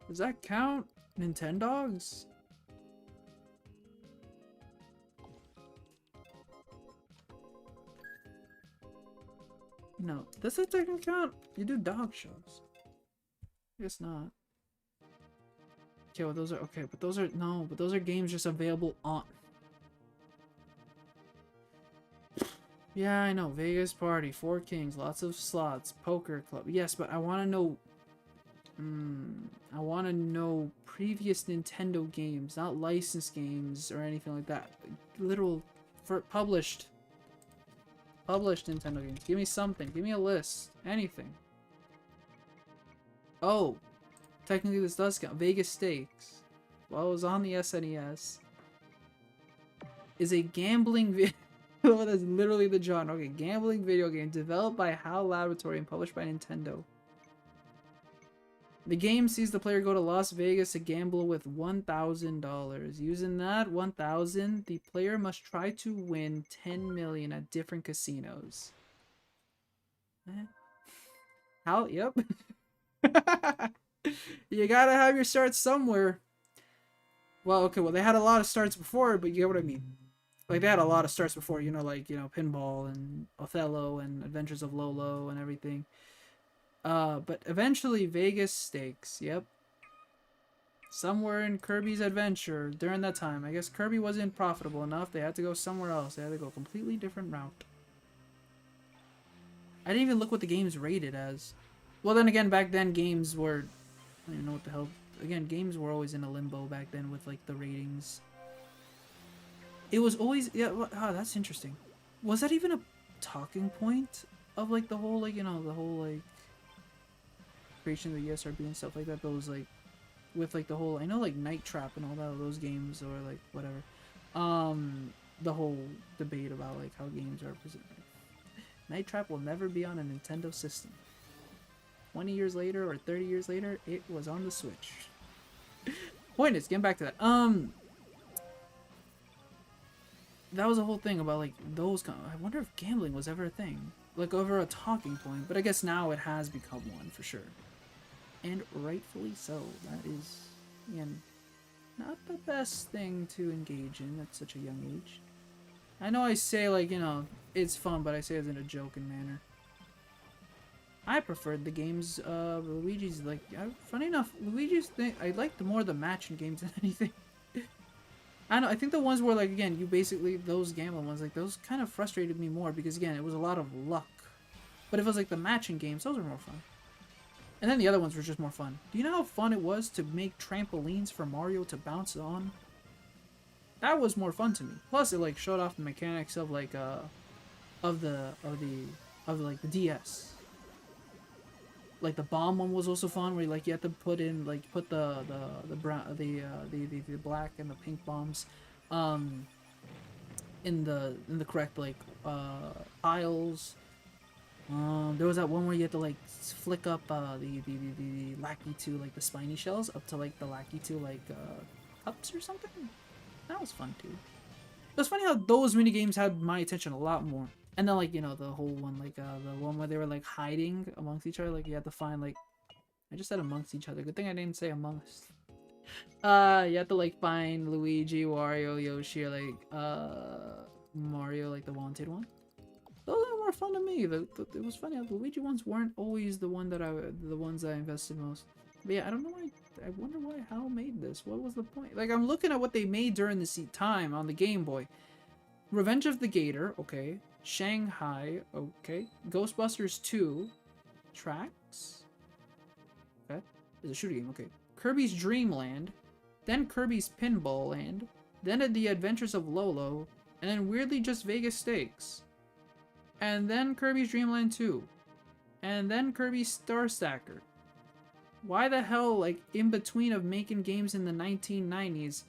Does that count? Nintendogs? No. Does that technically count? You do dog shows. I guess not. Okay, well those are okay, but those are no, but those are games just available on. Yeah, I know. Vegas Party, Four Kings, lots of slots, Poker Club. Yes, but I want to know. I want to know previous Nintendo games, not licensed games or anything like that. Literal, for published Nintendo games. Give me something. Give me a list. Anything. Oh, technically this does count. Vegas Stakes. Well, it was on the SNES. Is a gambling video. Oh, that's literally the genre. Okay, gambling video game developed by HAL Laboratory and published by Nintendo. The game sees the player go to Las Vegas to gamble with $1,000. Using that 1,000, the player must try to win 10 million at different casinos. How? Yep. You gotta have your starts somewhere. Well, okay, well, they had a lot of starts before, but you get what I mean. Like, they had a lot of starts before, you know, like, you know, Pinball and Othello and Adventures of Lolo and everything. But eventually Vegas Stakes, yep. Somewhere in Kirby's adventure during that time. I guess Kirby wasn't profitable enough. They had to go somewhere else. They had to go a completely different route. I didn't even look what the game's rated as. Well, then again, back then games were... I don't even know what the hell... Again, games were always in a limbo back then with, like, the ratings. It was always... Yeah, oh, that's interesting. Was that even a talking point of, like, the whole, like, you know, the whole, like... creation of the ESRB and stuff like that? Those, like... With, like, the whole... I know, like, Night Trap and all that, those games, or, like, whatever. The whole debate about, like, how games are presented. Night Trap will never be on a Nintendo system. 20 years later or 30 years later, it was on the Switch. Point is, getting back to that. That was a whole thing about, like, those... I wonder if gambling was ever a thing. Like, over a talking point. But I guess now it has become one, for sure. And rightfully so. That is, again, not the best thing to engage in at such a young age. I know I say, like, you know, it's fun, but I say it in a joking manner. I preferred the games of Luigi's, like, funny enough, Luigi's thing, I liked more the matching games than anything. I don't know, I think the ones where, like, again, you basically, those gambling ones, like, those kind of frustrated me more because, again, it was a lot of luck. But if it was, like, the matching games, those were more fun. And then the other ones were just more fun. Do you know how fun it was to make trampolines for Mario to bounce on? That was more fun to me. Plus, it, like, showed off the mechanics of, like, of the DS. Like, the bomb one was also fun, where, like, you had to put in, like, put the brown, the black and the pink bombs, in the correct, like, piles. There was that one where you had to, like, flick up, the Lackey 2, like, the spiny shells up to, like, the Lackey 2, like, cups or something? That was fun, too. It was funny how those minigames had my attention a lot more. And then, like, you know, the whole one, like, the one where they were, like, hiding amongst each other. Like, you had to find, like... I just said amongst each other. Good thing I didn't say amongst. You had to, like, find Luigi, Wario, Yoshi, or, like, Mario, like, the wanted one. Those are more fun to me. It was funny how the Luigi ones weren't always the ones that I invested most. But yeah, I don't know why... I wonder why HAL made this. What was the point? Like, I'm looking at what they made during the time on the Game Boy. Revenge of the Gator, okay. Shanghai, okay. Ghostbusters 2. Tracks? Okay. It's a shooting game, okay. Kirby's Dream Land. Then Kirby's Pinball Land. Then The Adventures of Lolo. And then weirdly just Vegas Stakes. And then Kirby's Dream Land 2. And then Kirby's Star Stacker. Why the hell, like, in between of making games in the 1990s...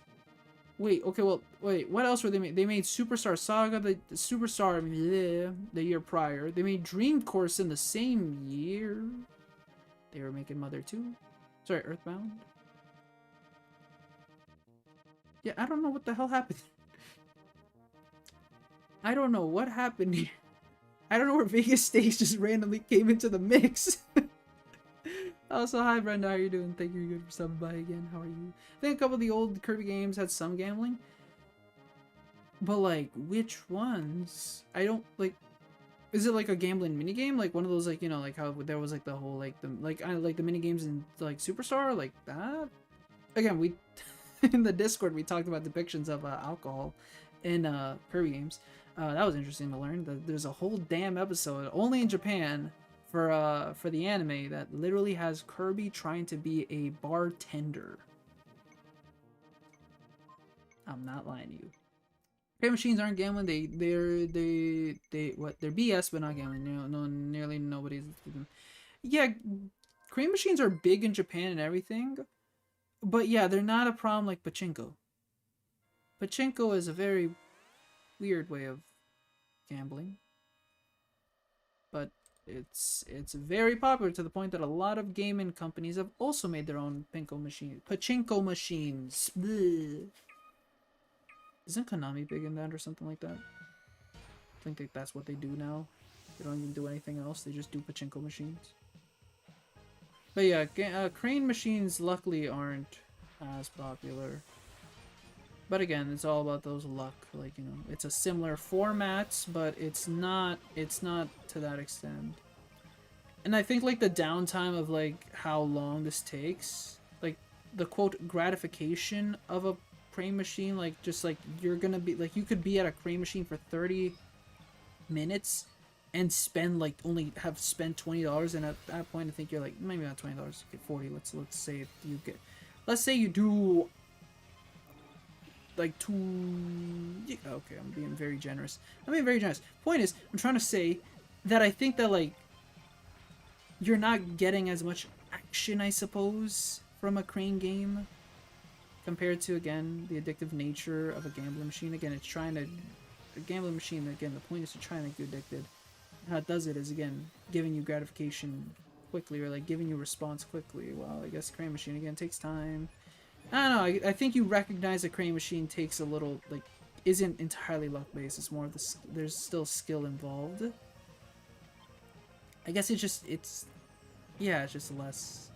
Wait, okay, well, wait, what else were they made? They made Superstar Saga, the Superstar the year prior. They made Dream Course in the same year. They were making Mother 2. Sorry, Earthbound. Yeah, I don't know what the hell happened. I don't know what happened here. I don't know where Vegas Stakes just randomly came into the mix. Also, hi Brenda, how are you doing? Thank you for stopping by again. How are you? I think a couple of the old Kirby games had some gambling. But, like, which ones? I don't, like... Is it, like, a gambling minigame? Like, one of those, like, you know, like, how there was, like, the whole, like, the minigames in, like, Superstar? Like, that? Again, we... in the Discord, we talked about depictions of alcohol in Kirby games. That was interesting to learn. There's a whole damn episode, only in Japan... for the anime that literally has Kirby trying to be a bartender. I'm not lying to you. Crane machines aren't gambling. They're BS, but not gambling. You know, nearly nobody's. Yeah, crane machines are big in Japan and everything, but yeah, they're not a problem like pachinko. Pachinko is a very weird way of gambling, but It's very popular to the point that a lot of gaming companies have also made their own pachinko machines. Bleh. Isn't Konami big in that or something like that? I think that's what they do now. They don't even do anything else. They just do pachinko machines. But yeah, crane machines luckily aren't as popular. But again, it's all about those luck. Like, you know, it's a similar format, but it's not to that extent. And I think like the downtime of like how long this takes, like the quote gratification of a crane machine, like just like you're gonna be like you could be at a crane machine for 30 minutes and spend like only have spent $20, and at that point I think you're like maybe not $20, get 40. Let's say you get, let's say you do like two. Okay, I'm being very generous. Point is, I'm trying to say that I think that like you're not getting as much action, I suppose, from a crane game compared to, again, the addictive nature of a gambling machine. Again, it's trying to, a gambling machine, again, the point is to try and make you addicted. And how it does it is, again, giving you gratification quickly, or like giving you response quickly. Well, I guess crane machine, again, takes time. I don't know, I think you recognize a crane machine takes a little, like, isn't entirely luck based. It's more of the, there's still skill involved. I guess it's just, yeah, it's just less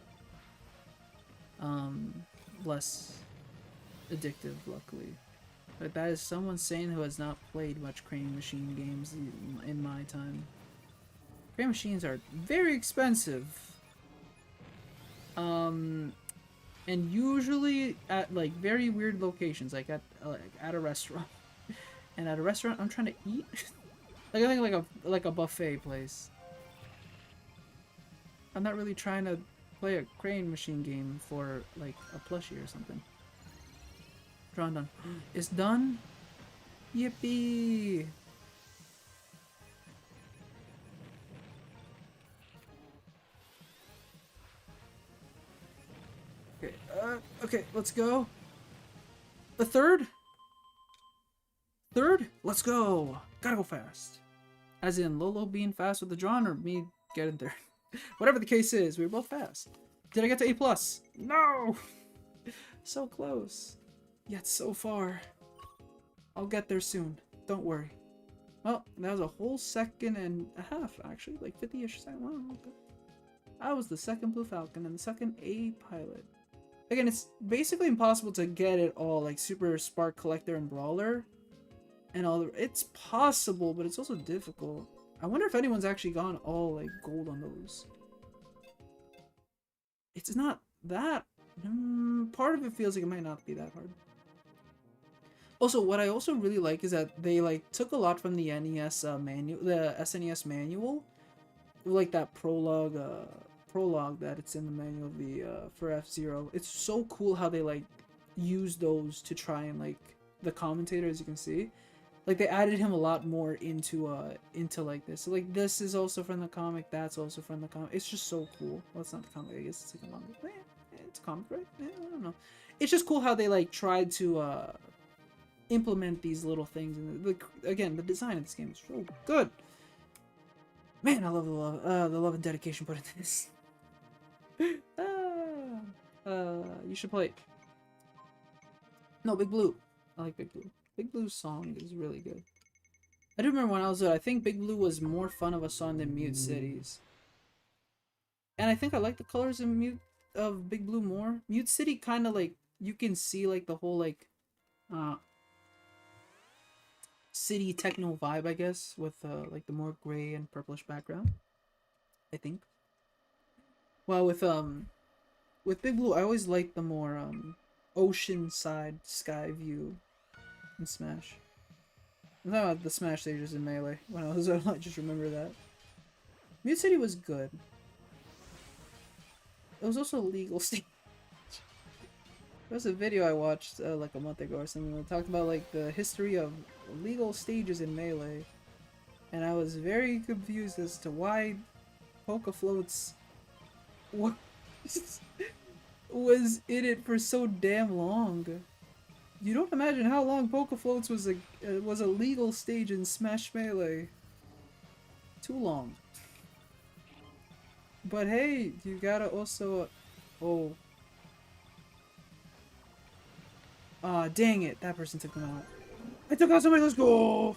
less addictive, luckily. But that is someone saying who has not played much crane machine games in my time. Crane machines are very expensive. And usually at like very weird locations, like at a restaurant. And at a restaurant, I'm trying to eat. Like I think like a buffet place. I'm not really trying to play a crane machine game for like a plushie or something. Drawn done. It's done. Yippee! Okay, okay, let's go. The third? Third? Let's go! Gotta go fast. As in Lolo being fast with the drawn, or me getting there. Whatever the case is, we were both fast. Did I get to A+? No! So close. Yet so far. I'll get there soon. Don't worry. Well, that was a whole second and a half, actually. Like 50-ish seconds. Wow, okay. I was the second Blue Falcon and the second A pilot. Again, it's basically impossible to get it all, like Super Spark Collector and Brawler. And all the... It's possible, but it's also difficult. I wonder if anyone's actually gone all, like, gold on those. It's not that... part of it feels like it might not be that hard. Also, what I also really like is that they, like, took a lot from the NES manual, the SNES manual. Like that prologue that it's in the manual of the, for F-Zero. It's so cool how they, like, use those to try and, like, the commentator, as you can see. Like, they added him a lot more into like this. So, like, this is also from the comic, that's also from the comic. It's just so cool. Well, it's not the comic, I guess it's like a manga. It's a comic, right? I don't know. It's just cool how they, like, tried to, implement these little things. And, again, the design of this game is so good. Man, I love the love and dedication put into this. You should play it. No, Big Blue. I like Big Blue. Big Blue's song is really good. I do remember when I was there, I think Big Blue was more fun of a song than Mute Cities. And I think I like the colors of Big Blue more. Mute City kind of like, you can see like the whole like city techno vibe, I guess, with like the more gray and purplish background. I think. Well, with Big Blue, I always liked the more ocean side sky view in Smash. I'm talking about the Smash stages in Melee. When I was little, I just remember that. Mute City was good. It was also a legal stage. There was a video I watched like a month ago or something that talked about like the history of legal stages in Melee. And I was very confused as to why Poke Floats was in it for so damn long. You don't imagine how long Poke Floats was a legal stage in Smash Melee. Too long. But hey, you gotta also... Oh. Aw, dang it. That person took them out. I took out somebody. Let's go.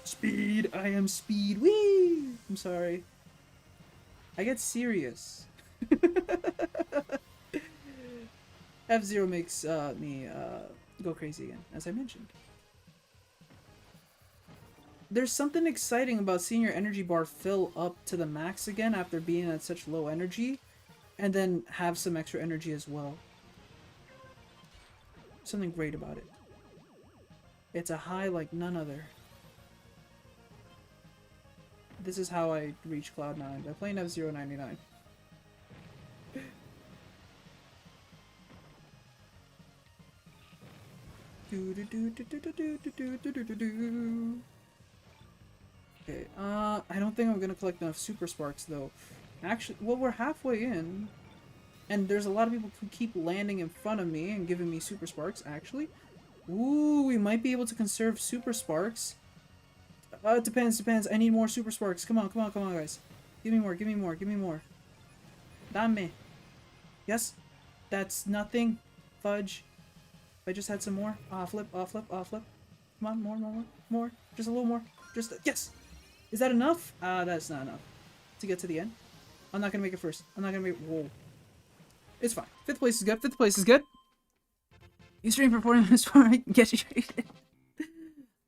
Speed. I am speed. Whee! I'm sorry. I get serious. F-Zero makes me go crazy again, as I mentioned. There's something exciting about seeing your energy bar fill up to the max again after being at such low energy, and then have some extra energy as well. Something great about it. It's a high like none other. This is how I reach Cloud 9 by playing F-Zero 99. Okay, I don't think I'm gonna collect enough Super Sparks though. Actually, well, we're halfway in, and there's a lot of people who keep landing in front of me and giving me Super Sparks, actually. Ooh, we might be able to conserve Super Sparks. It depends. I need more Super Sparks. Come on, guys. Give me more, give me more. Dame. Yes? That's nothing. Fudge. If I just had some more. Flip. Come on, more. Just a little more. Yes! Is that enough? That's not enough. To get to the end. I'm not gonna make it first. Whoa. It's fine. 5th place is good. You stream for 40 minutes before I can get you traded.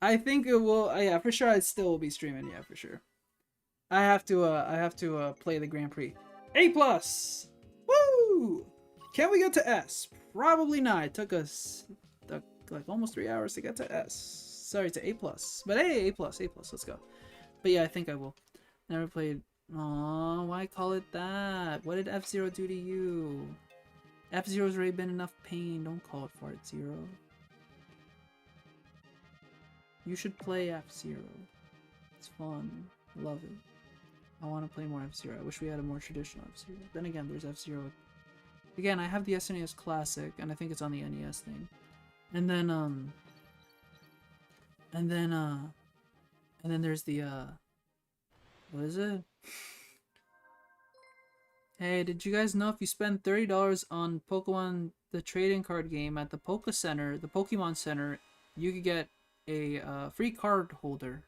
I think it will. Yeah, for sure. I still will be streaming. Yeah, for sure. I have to play the Grand Prix. A+. Woo! Can we get to S? Probably not. It took us like almost 3 hours to get to S. Sorry, to A+. But hey, A+. Let's go. But yeah, I think I will. Never played. Aww, why call it that? What did F-Zero do to you? F-Zero's already been enough pain. Don't call it Fart Zero. You should play F-Zero. It's fun. I love it. I want to play more F-Zero. I wish we had a more traditional F-Zero. Then again, there's F-Zero. Again, I have the SNES Classic, and I think it's on the NES thing. And then there's the, what is it? Hey, did you guys know if you spend $30 on Pokemon, the trading card game at the Pokemon Center, you could get a free card holder.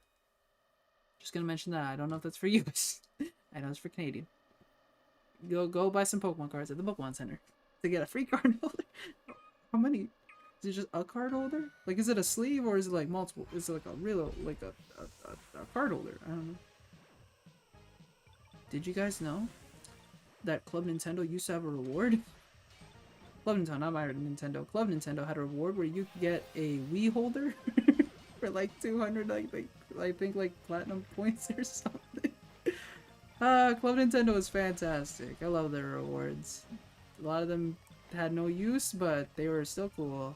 Just gonna mention that. I don't know if that's for US. I know it's for Canadian. Go buy some Pokemon cards at the Pokemon Center to get a free card holder. How many? Is it just a card holder? Like, is it a sleeve or is it like multiple? Is it like a real, like a card holder? I don't know. Did you guys know that Club Nintendo used to have a reward? Club Nintendo, not my Nintendo. Club Nintendo had a reward where you could get a Wii holder for like 200, I think like platinum points or something. Club Nintendo is fantastic. I love their rewards. A lot of them had no use, but they were still cool.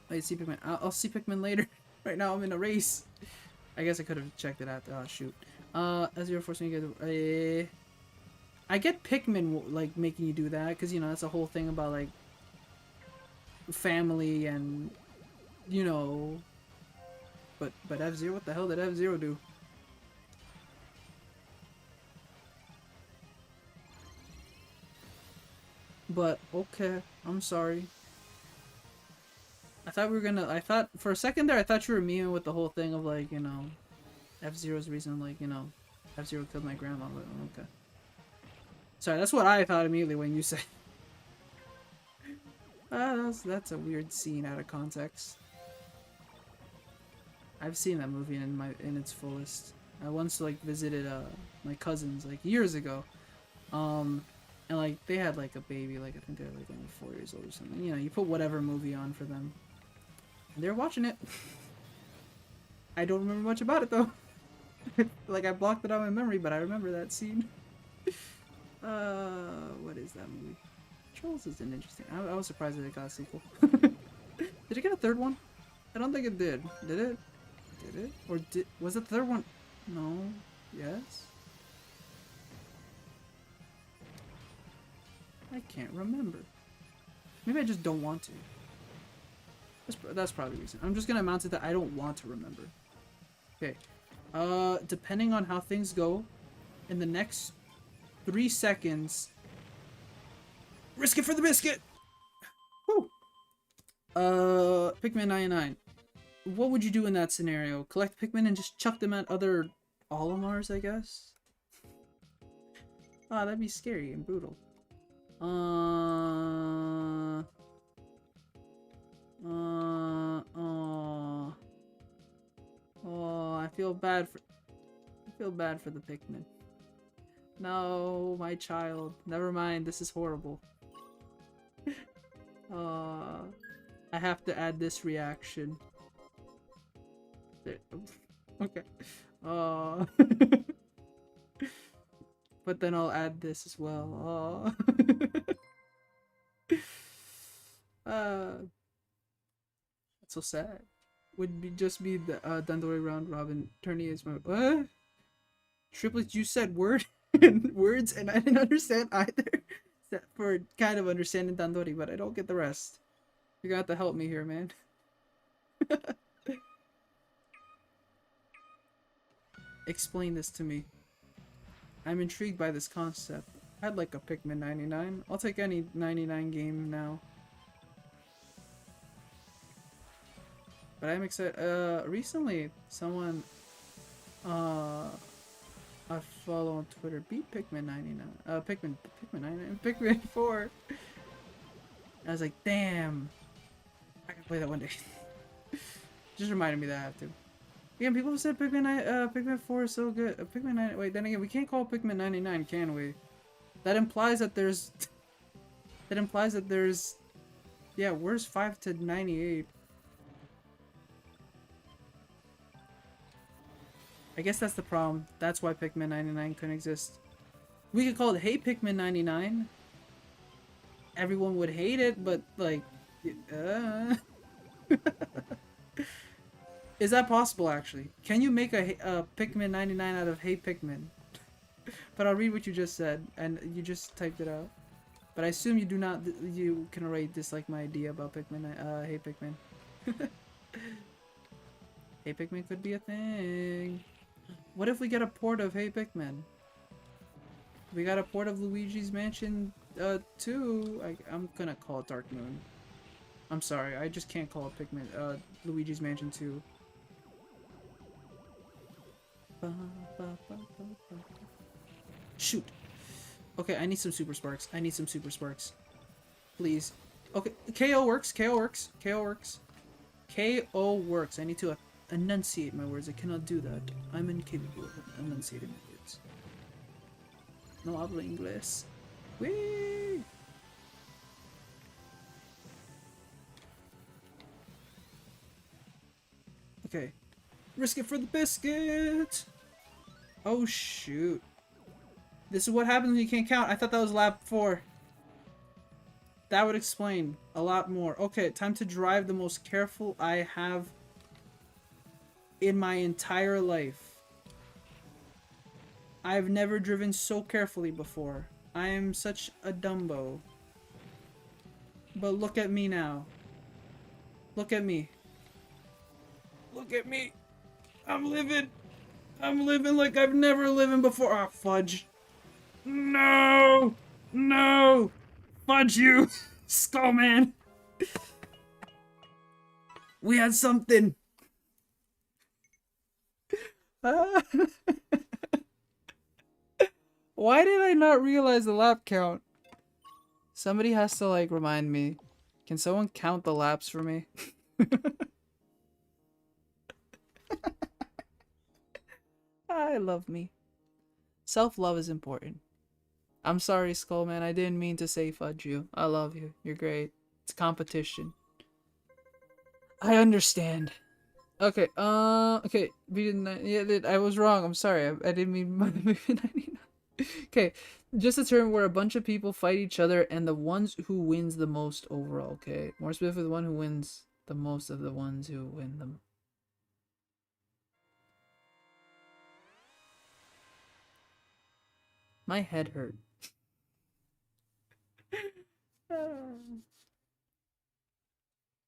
Wait, see Pikmin. I'll see Pikmin later. Right now I'm in a race. I guess I could have checked it out. Oh shoot. As you're forcing me to get I get Pikmin like making you do that because you know that's a whole thing about like family and you know. But F-Zero, what the hell did F-Zero do? But okay, I'm sorry. I thought we were gonna. I thought for a second there, I thought you were memeing with the whole thing of like you know, F-Zero's reason like you know, F-Zero killed my grandma. But okay. Sorry, that's what I thought immediately when you said. That's a weird scene out of context. I've seen that movie in its fullest. I once like visited my cousins like years ago, and like they had like a baby, like I think they're like only 4 years old or something. You know, you put whatever movie on for them, and they're watching it. I don't remember much about it though. Like I blocked it out of my memory, but I remember that scene. What is that movie? Trolls is an interesting. I was surprised that it got a sequel. Did it get a third one? I don't think it did. Did it? Did it? Or was it the third one? No. Yes? I can't remember. Maybe I just don't want to. That's probably the reason. I'm just gonna announce it that I don't want to remember. Okay. Depending on how things go, in the next 3 seconds. Risk it for the biscuit! Woo! Pikmin 99. What would you do in that scenario? Collect Pikmin and just chuck them at other Olimars, I guess? Ah, that'd be scary and brutal. Oh, I feel bad for the Pikmin. No, my child. Never mind, this is horrible. I have to add this reaction. There. Okay. But then I'll add this as well. That's so sad. Would be just be the Dandori round robin tourney is my what? Triplets, you said words and I didn't understand either. Except for kind of understanding Dandori, but I don't get the rest. You're gonna have to help me here, man. Explain this to me. I'm intrigued by this concept. I'd like a Pikmin 99. I'll take any 99 game now. But I'm excited. Recently, someone I follow on Twitter beat Pikmin 99. Pikmin 99, Pikmin 4. I was like, damn, I can play that one day. Just reminded me that I have to. Again, people have said Pikmin 4 is so good. Pikmin 9. Wait, then again, we can't call Pikmin 99, can we? That implies that there's. That implies that there's. Yeah, where's 5 to 98? I guess that's the problem. That's why Pikmin 99 couldn't exist. We could call it Hey Pikmin 99. Everyone would hate it, but like, is that possible actually? Can you make a Pikmin 99 out of Hey Pikmin? But I'll read what you just said, and you just typed it out. But I assume you do not. You can already dislike my idea about Pikmin. Hey Pikmin. Hey Pikmin could be a thing. What if we get a port of Hey Pikmin? We got a port of Luigi's Mansion 2. I'm gonna call it Dark Moon. I'm sorry, I just can't call it Pikmin Luigi's Mansion 2. Shoot. Okay, I need some Super Sparks. I need some Super Sparks. Please. Okay, KO works. KO works. KO works. KO works. I need to enunciate my words. I cannot do that. I'm incapable of enunciating my words. No hablo inglés. Whee! Okay. Risk it for the biscuit! Oh shoot. This is what happens when you can't count. I thought that was lap 4. That would explain a lot more. Okay, time to drive the most careful I have in my entire life. I've never driven so carefully before. I am such a Dumbo. But look at me now. Look at me. Look at me. I'm living like I've never lived before. Ah, fudge. No! No! Fudge you! Skullman! We had something! Why did I not realize the lap count? Somebody has to, like, remind me. Can someone count the laps for me? I love me. Self-love is important. I'm sorry, Skullman. I didn't mean to say fudge you. I love you. You're great. It's competition. I understand. Okay, okay. Yeah, I was wrong. I'm sorry. I didn't mean 99. Okay, just a term where a bunch of people fight each other and the ones who wins the most overall. Okay, more specifically, the one who wins the most of the ones who win them. My head hurt.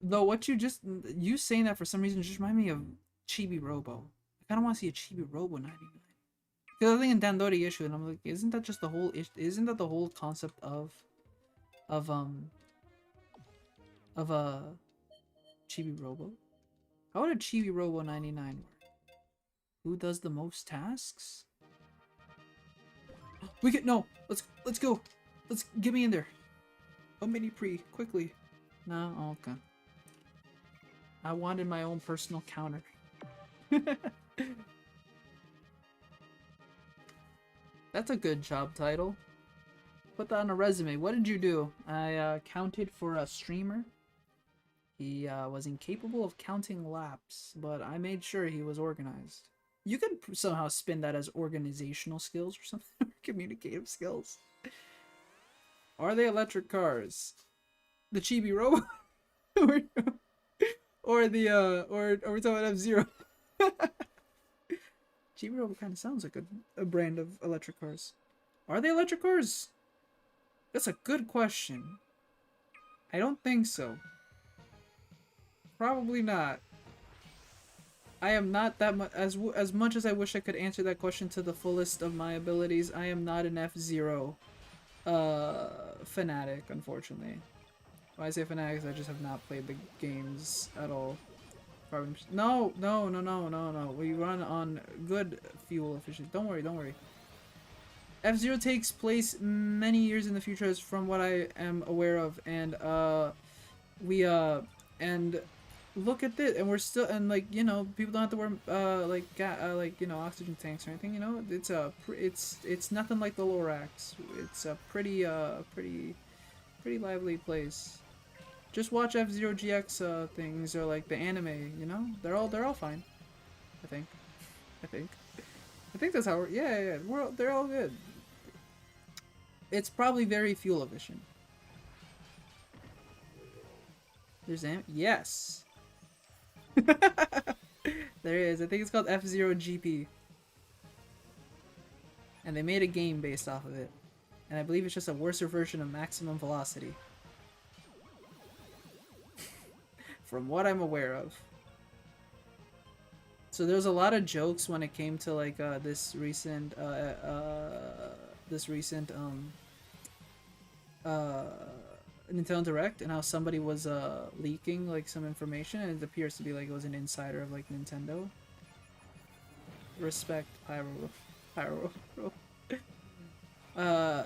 Though what you saying that for some reason just remind me of Chibi Robo. I kind of want to see a Chibi Robo 99. Because I think in Dandori issue, and I'm like, isn't that just the whole isn't that the whole concept of of um of Chibi Robo? How would a Chibi Robo 99 work? Who does the most tasks? We get no. Let's go. Let's get me in there. A mini pre quickly. No, oh, okay. I wanted my own personal counter. That's a good job title. Put that on a resume. What did you do? I counted for a streamer. He was incapable of counting laps, but I made sure he was organized. You could somehow spin that as organizational skills or something, or communicative skills. Are they electric cars? The Chibi Robo? or the or are we talking about F-Zero? Chibi Robo kind of sounds like a brand of electric cars. Are they electric cars? That's a good question. I don't think so. Probably not. I am not that much as much as I wish I could answer that question to the fullest of my abilities. I am not an F-Zero fanatic, unfortunately. When I say fanatics, I just have not played the games at all. No. We run on good fuel efficiency. Don't worry. F-Zero takes place many years in the future, as from what I am aware of, and and look at this, and we're still, and like, you know, people don't have to wear like you know, oxygen tanks or anything. You know, it's nothing like the Lorax. It's a pretty lively place. Just watch F-Zero GX things, or like the anime. You know, they're all fine. I think that's how yeah. They're all good. It's probably very fuel efficient. There's yes. There is. I think it's called F-Zero GP. And they made a game based off of it. And I believe it's just a worse version of Maximum Velocity. From what I'm aware of. So there's a lot of jokes when it came to like this recent Nintendo Direct, and how somebody was leaking like some information, and it appears to be like it was an insider of like Nintendo. Respect, Pyro.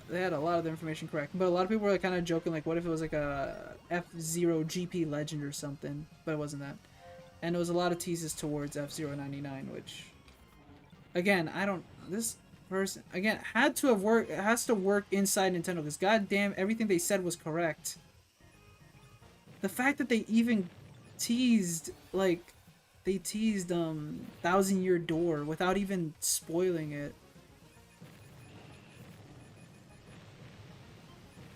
They had a lot of the information correct, but a lot of people were like kind of joking, like, what if it was like a F-Zero GP Legend or something? But it wasn't that, and there was a lot of teases towards F-Zero 99, which, again, this person again has to work inside Nintendo, because goddamn, everything they said was correct. The fact that they even teased Thousand Year Door without even spoiling it.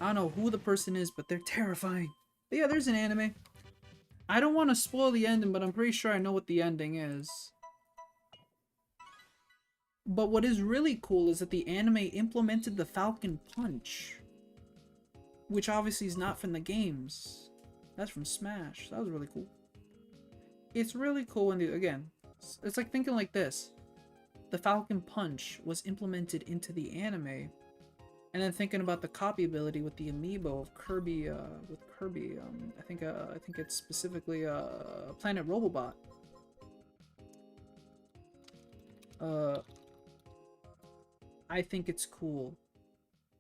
I don't know who the person is, but they're terrifying. But yeah, there's an anime. I don't want to spoil the ending, but I'm pretty sure I know what the ending is. But what is really cool is that the anime implemented the Falcon Punch, which obviously is not from the games. That's from Smash. That was really cool. It's really cool when again, it's like thinking like this. The Falcon Punch was implemented into the anime, and then thinking about the copy ability with the amiibo of Kirby, I think it's specifically Planet Robobot. I think it's cool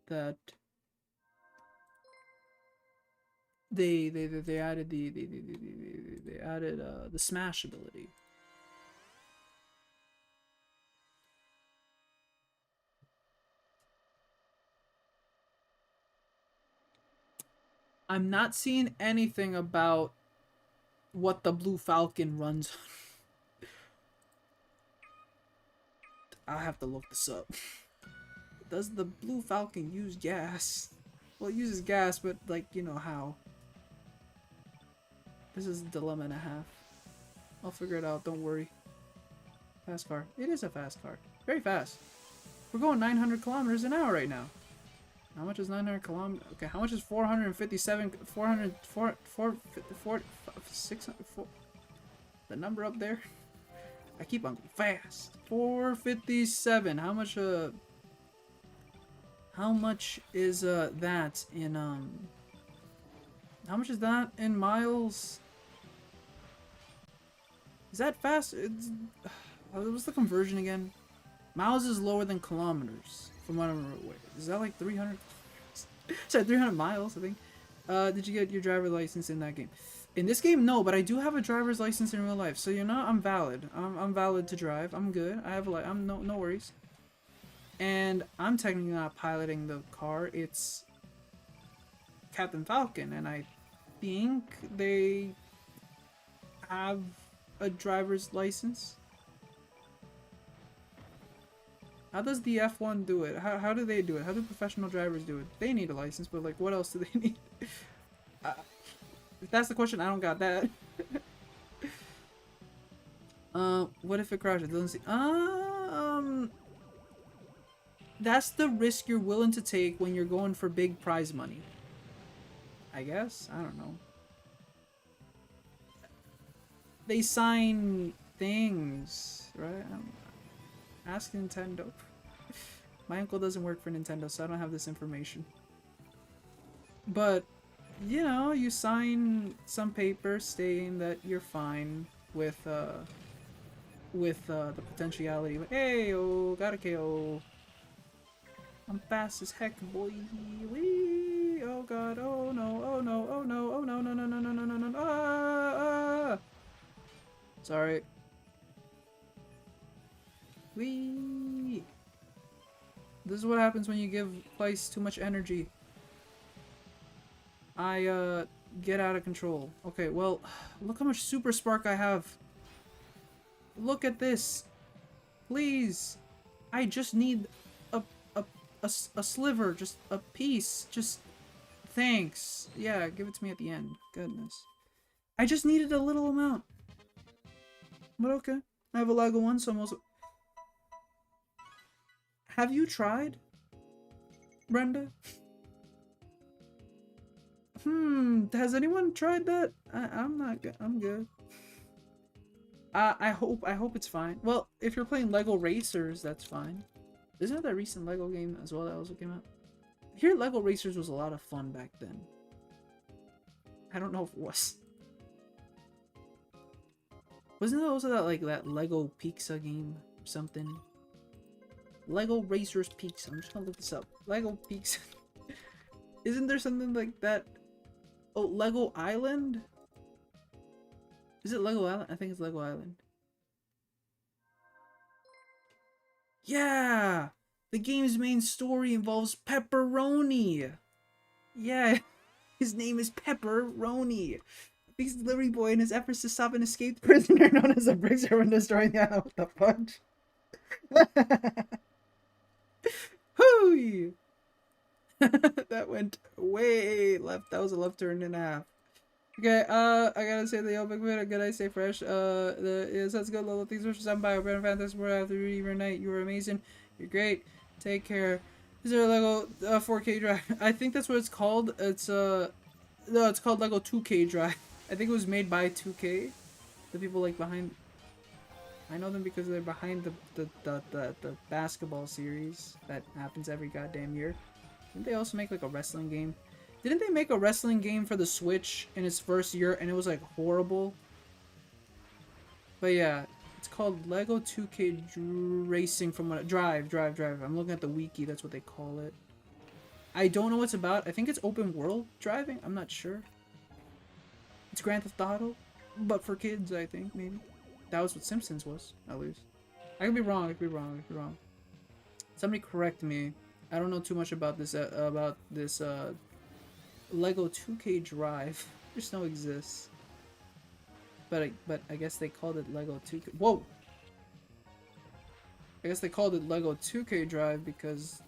that they added the Smash ability. I'm not seeing anything about what the Blue Falcon runs on. I'll have to look this up. Does the Blue Falcon use gas? Well, it uses gas, but like, you know how. This is a dilemma and a half. I'll figure it out, don't worry. Fast car. It is a fast car. Very fast. We're going 900 kilometers an hour right now. How much is 900 kilometers? Okay, how much is 457, 600, the number up there? I keep on going fast. 457. How much is that in how much is that in miles? Is that fast? What's the conversion again? Miles is lower than kilometers from what I'm aware. Is that like 300? Sorry, 300 miles, I think. Did you get your driver license in that game? In this game, no, but I do have a driver's license in real life, so you know I'm valid. I'm valid to drive. I'm good. I have a I'm no worries. And I'm technically not piloting the car. It's Captain Falcon, and I think they have a driver's license. How does the F1 do it? How do they do it? How do professional drivers do it? They need a license, but like, what else do they need? If that's the question, I don't got that. What if it crashes? It doesn't see. That's the risk you're willing to take when you're going for big prize money. I guess? I don't know. They sign things, right? Ask Nintendo. My uncle doesn't work for Nintendo, so I don't have this information. But, you know, you sign some paper stating that you're fine with the potentiality. Hey, oh, got a KO. I'm fast as heck, boy. Wee! Oh god! Oh no! Oh no! Oh no! Oh no! No! No! No! No! No! No! No! Ah! Sorry. Wee! This is what happens when you give Claes too much energy. I get out of control. Okay, well, look how much super spark I have. Look at this. Please. I just need a sliver, just a piece. Just thanks. Yeah, give it to me at the end. Goodness. I just needed a little amount. But okay. I have a Lego one, so I'm also... Have you tried, Brenda? Has anyone tried that? I'm not good. I'm good. I hope it's fine. Well, if you're playing Lego Racers, that's fine. Isn't that recent Lego game as well that also came out? I hear Lego Racers was a lot of fun back then. I don't know if it was. Wasn't there also that Lego Pizza game or something? Lego Racers Pizza. I'm just gonna look this up. Lego Pizza. Isn't there something like that? Oh, Lego Island? Is it Lego Island? I think it's Lego Island. Yeah! The game's main story involves pepperoni! Yeah, his name is Pepperoni! Beats the delivery boy in his efforts to stop an escaped prisoner known as a Brixer when destroying the island with a punch. Hooey! That went way left. That was a left turn and a half. Okay, I gotta say the big bit. Good I stay fresh. That's good. Little things which I'm by a brand fantastic world after your night. You were amazing. You're great. Take care. Is there a Lego 4K drive? I think that's what it's called. It's no, it's called Lego 2K drive. I think it was made by 2K. The people like behind. I know them because they're behind the basketball series that happens every goddamn year. Didn't they also make like a wrestling game? Didn't they make a wrestling game for the Switch in its first year and it was like horrible? But yeah, it's called Lego 2K Racing from what Drive. I'm looking at the wiki, that's what they call it. I don't know what it's about. I think it's open world driving. I'm not sure. It's Grand Theft Auto, but for kids, I think maybe. That was what Simpsons was, at least. I could be wrong. I could be wrong. Somebody correct me. I don't know too much about this Lego 2K Drive. Just know exists. But I guess they called it Lego 2K. Whoa! I guess they called it Lego 2K Drive because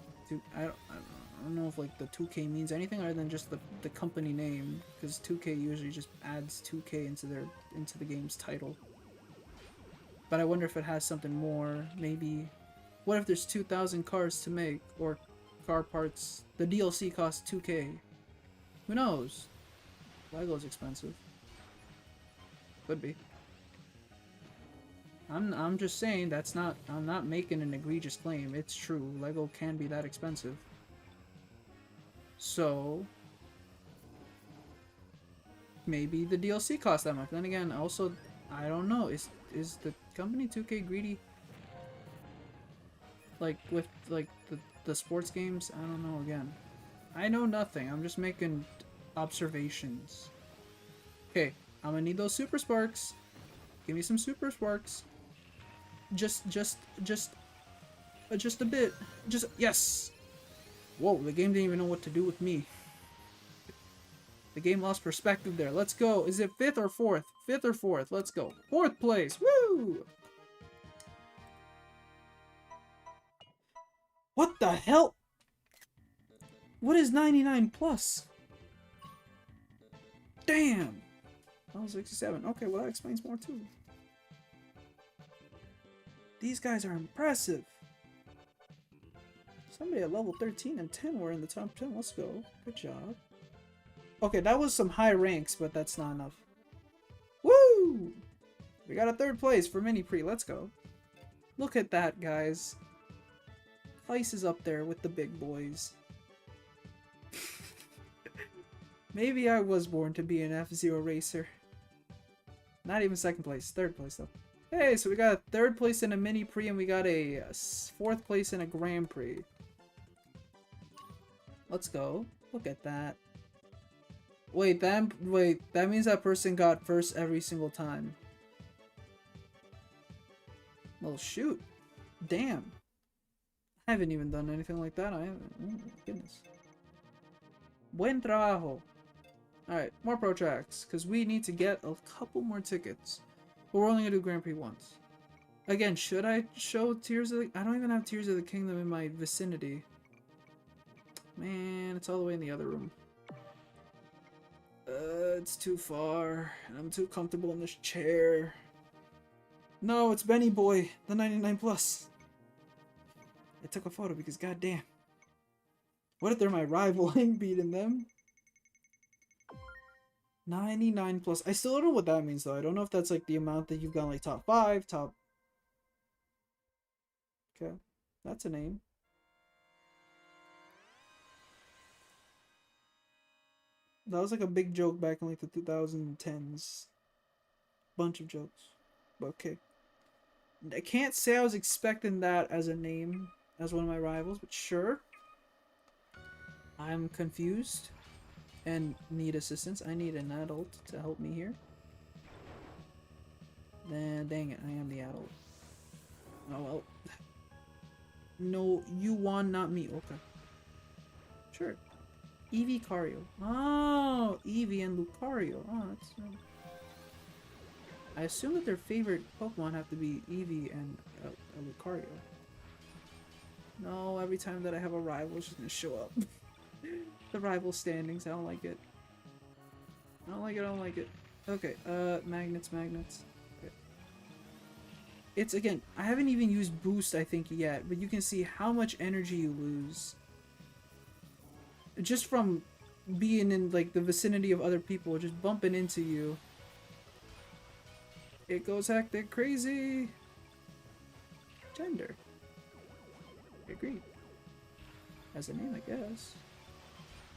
I don't know if like the 2K means anything other than just the company name, because 2K usually just adds 2K into the game's title. But I wonder if it has something more. Maybe. What if there's 2,000 cars to make, or car parts? The DLC costs 2K. Who knows? Lego's expensive. Could be. I'm just saying that's not. I'm not making an egregious claim. It's true. Lego can be that expensive. So maybe the DLC costs that much. Then again, also I don't know. Is the company 2K greedy? Like with like the sports games? I don't know. Again, I know nothing. I'm just making observations. Okay, I'm gonna need those super sparks. Give me some super sparks. Just a bit. Just yes. Whoa, the game didn't even know what to do with me. The game lost perspective there. Let's go. Is it 5th or 4th? 5th or 4th? Let's go. 4th place. Woo! What the hell? What is 99 plus? Damn. Oh, 67. Okay, well that explains more too. These guys are impressive. Somebody at level 13 and 10 were in the top 10. Let's go. Good job. Okay, that was some high ranks, but that's not enough. Woo! We got a 3rd place for mini pre. Let's go. Look at that, guys. Ice is up there with the big boys. Maybe I was born to be an F-Zero racer. Not even 2nd place. 3rd place, though. Hey, so we got a 3rd place in a mini pre, and we got a 4th place in a Grand Prix. Let's go. Look at that. Wait, that means that person got first every single time. Well, shoot. Damn. I haven't even done anything like that. I haven't. Oh, my goodness. Buen trabajo. Alright, more Pro Tracks, because we need to get a couple more tickets. But we're only going to do Grand Prix once. Again, should I show Tears of the... I don't even have Tears of the Kingdom in my vicinity. Man, it's all the way in the other room. It's too far, and I'm too comfortable in this chair. No, it's Benny Boy, the 99 plus. I took a photo because goddamn. What if they're my rival and beating them? 99 plus. I still don't know what that means though. I don't know if that's like the amount that you've gone like top 5, top... Okay, that's a name. That was like a big joke back in like the 2010s. Bunch of jokes. But okay. I can't say I was expecting that as a name, as one of my rivals, but sure. I'm confused and need assistance. I need an adult to help me here. Then, dang it, I am the adult. Oh well. No, you won, not me. Okay. Sure. Eevee, Cario. Oh, Eevee and Lucario. Oh, that's... I assume that their favorite Pokemon have to be Eevee and Lucario. No, every time that I have a rival, it's just gonna show up. The rival standings, I don't like it. I don't like it. Okay, magnets. Okay. It's, again, I haven't even used Boost, I think, yet, but you can see how much energy you lose. Just from being in, like, the vicinity of other people, just bumping into you. It goes hectic crazy. Gender. Agreed. As a name, I guess.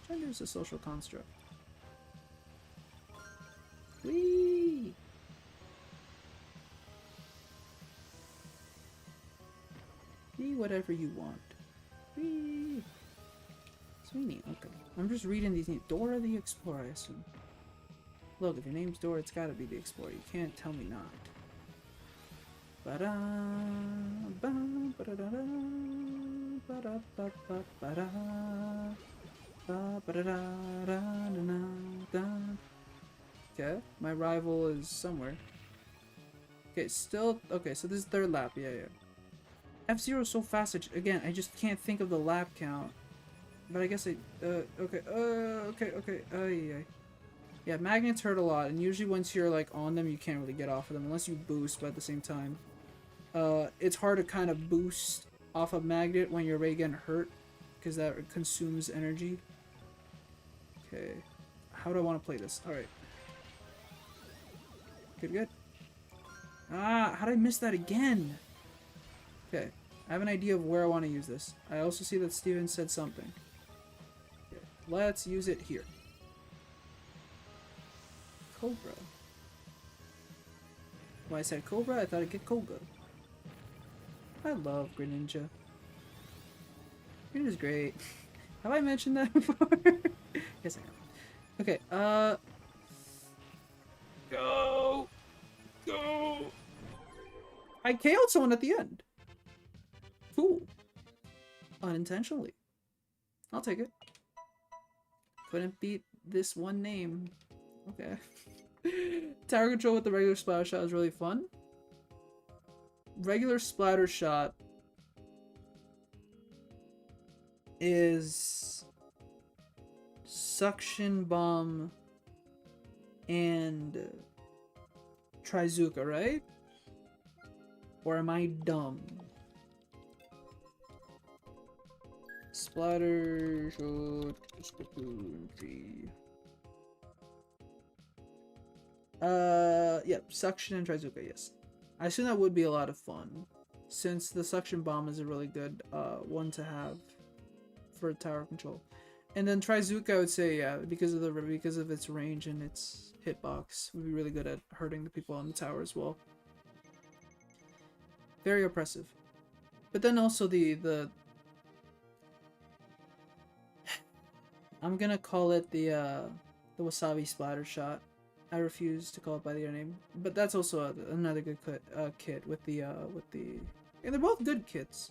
Gender is a social construct. Whee! Be whatever you want. Whee! Sweeney, okay. I'm just reading these names. Dora the Explorer, I assume. Look, if your name's Dora, it's gotta be the Explorer. You can't tell me not. Ba-da, ba, ba-da-da-da, ba-da-ba-ba-ba-da, ba-ba-da-da-da-da-da. Okay, my rival is somewhere. Okay, still... Okay, so this is 3rd lap. Yeah. F-Zero is so fast. Again, I just can't think of the lap count. But I guess I... okay. Yeah, magnets hurt a lot, and usually once you're like on them, you can't really get off of them unless you boost, but at the same time, it's hard to kind of boost off a magnet when you're already getting hurt, because that consumes energy. Okay, how do I want to play this? Alright. Good. Ah, how did I miss that again? Okay, I have an idea of where I want to use this. I also see that Steven said something. Okay, let's use it here. Cobra. When I said Cobra, I thought I'd get Koga. I love Greninja. Greninja's great. Have I mentioned that before? Yes, I have. Okay, go! Go! I KO'd someone at the end. Cool. Unintentionally. I'll take it. Couldn't beat this one name. Okay. Tower control with the regular splatter shot is really fun. Regular splatter shot is suction bomb and Trizuka, right? Or am I dumb? Splatter shot. Yep, suction and Trizuka, yes. I assume that would be a lot of fun, since the suction bomb is a really good one to have for tower control. And then Trizuka, I would say, yeah, because of its range and its hitbox, would be really good at hurting the people on the tower as well. Very oppressive. But then also the I'm gonna call it the wasabi splatter shot. I refuse to call it by the other name, but that's also another good kit with the and they're both good kits.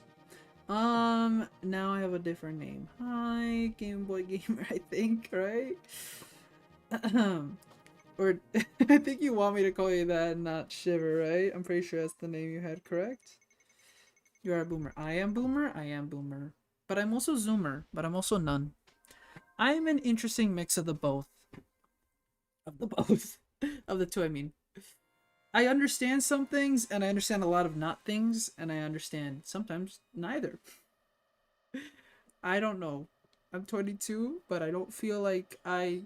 Now I have a different name. Hi, Game Boy Gamer, I think, right? Or I think you want me to call you that, not Shiver, right? I'm pretty sure that's the name you had, correct? You are a boomer. I am boomer. I am boomer. But I'm also zoomer. But I'm also none. I'm an interesting mix of the both. Of the both. Of the two, I mean. I understand some things, and I understand a lot of not things, and I understand sometimes neither. I don't know. I'm 22, but I don't feel like I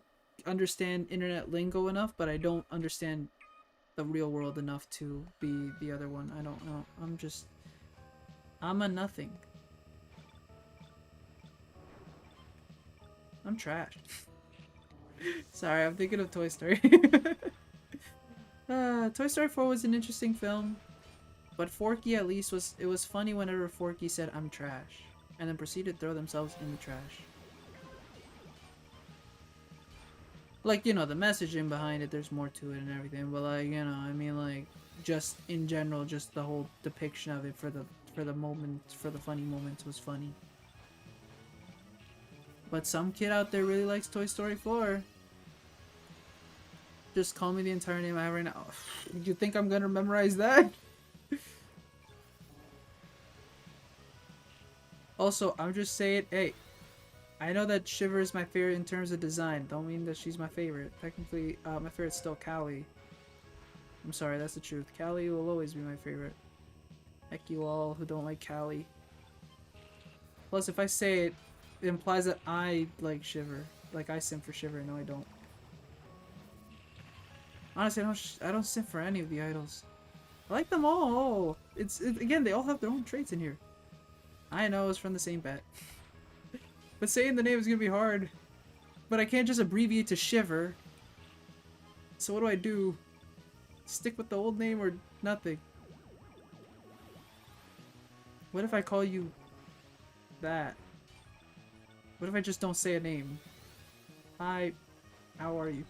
understand internet lingo enough, but I don't understand the real world enough to be the other one. I don't know. I'm a nothing. I'm trash. Sorry, I'm thinking of Toy Story. Toy Story 4 was an interesting film, but Forky at least was funny whenever Forky said I'm trash, and then proceeded to throw themselves in the trash. Like, you know, the messaging behind it, there's more to it and everything, but like, you know, I mean, like, just in general, just the whole depiction of it for the moment, for the funny moments was funny. But some kid out there really likes Toy Story 4. Just call me the entire name I have right now. You think I'm gonna memorize that? Also, I'm just saying, hey, I know that Shiver is my favorite in terms of design. Don't mean that she's my favorite. Technically, my favorite's still Callie. I'm sorry, that's the truth. Callie will always be my favorite. Heck you all who don't like Callie. Plus, if I say it, it implies that I like Shiver. Like I simp for Shiver. No, I don't. Honestly, I don't simp for any of the idols. I like them all. Again, they all have their own traits in here. I know it's from the same bat. But saying the name is gonna be hard. But I can't just abbreviate to Shiver. So what do I do? Stick with the old name or nothing? What if I call you that? What if I just don't say a name? Hi, how are you?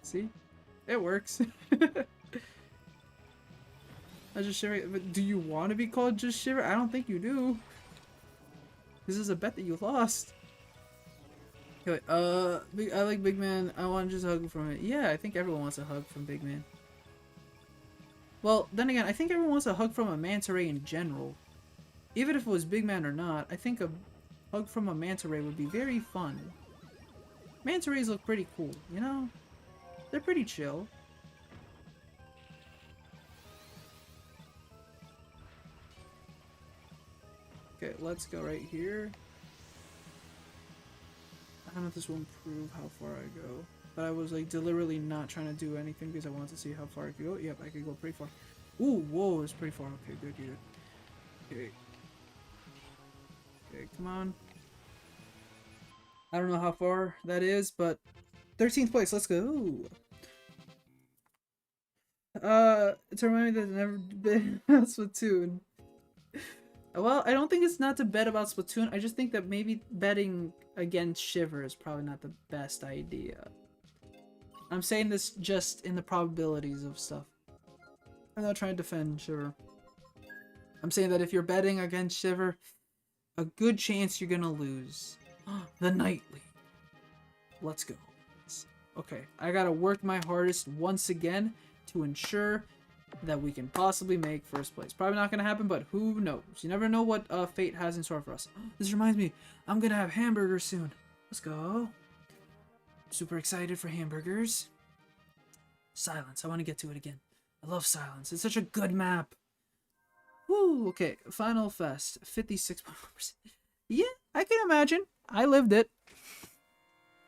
See? It works. I just Shiver. But do you want to be called just Shiver? I don't think you do. This is a bet that you lost. Okay, I like Big Man. I want to just hug from it. Yeah, I think everyone wants a hug from Big Man. Well, then again, I think everyone wants a hug from a manta ray in general. Even if it was Big Man or not, I think a hug from a manta ray would be very fun. Manta rays look pretty cool, you know? They're pretty chill. Okay, let's go right here. I don't know if this will improve how far I go. but I was like deliberately not trying to do anything because I wanted to see how far I could go. Yep, I could go pretty far. Ooh, whoa, it's pretty far. Okay, good, good. Okay. Okay, come on. I don't know how far that is, but 13th place, let's go. To remind me that I've never been on Splatoon. Well, I don't think it's not to bet about Splatoon. I just think that maybe betting against Shiver is probably not the best idea. I'm saying this just in the probabilities of stuff. I'm not trying to defend Shiver. I'm saying that if you're betting against Shiver, a good chance you're gonna lose. The Nightly. Let's go. Okay, I gotta work my hardest once again to ensure that we can possibly make first place. Probably not gonna happen, but who knows? You never know what fate has in store for us. This reminds me, I'm gonna have hamburgers soon. Let's go. Super excited for hamburgers. Silence. I want to get to it again. I love Silence. It's such a good map. Woo. Okay. Final Fest. 56.4%. Yeah, I can imagine. I lived it.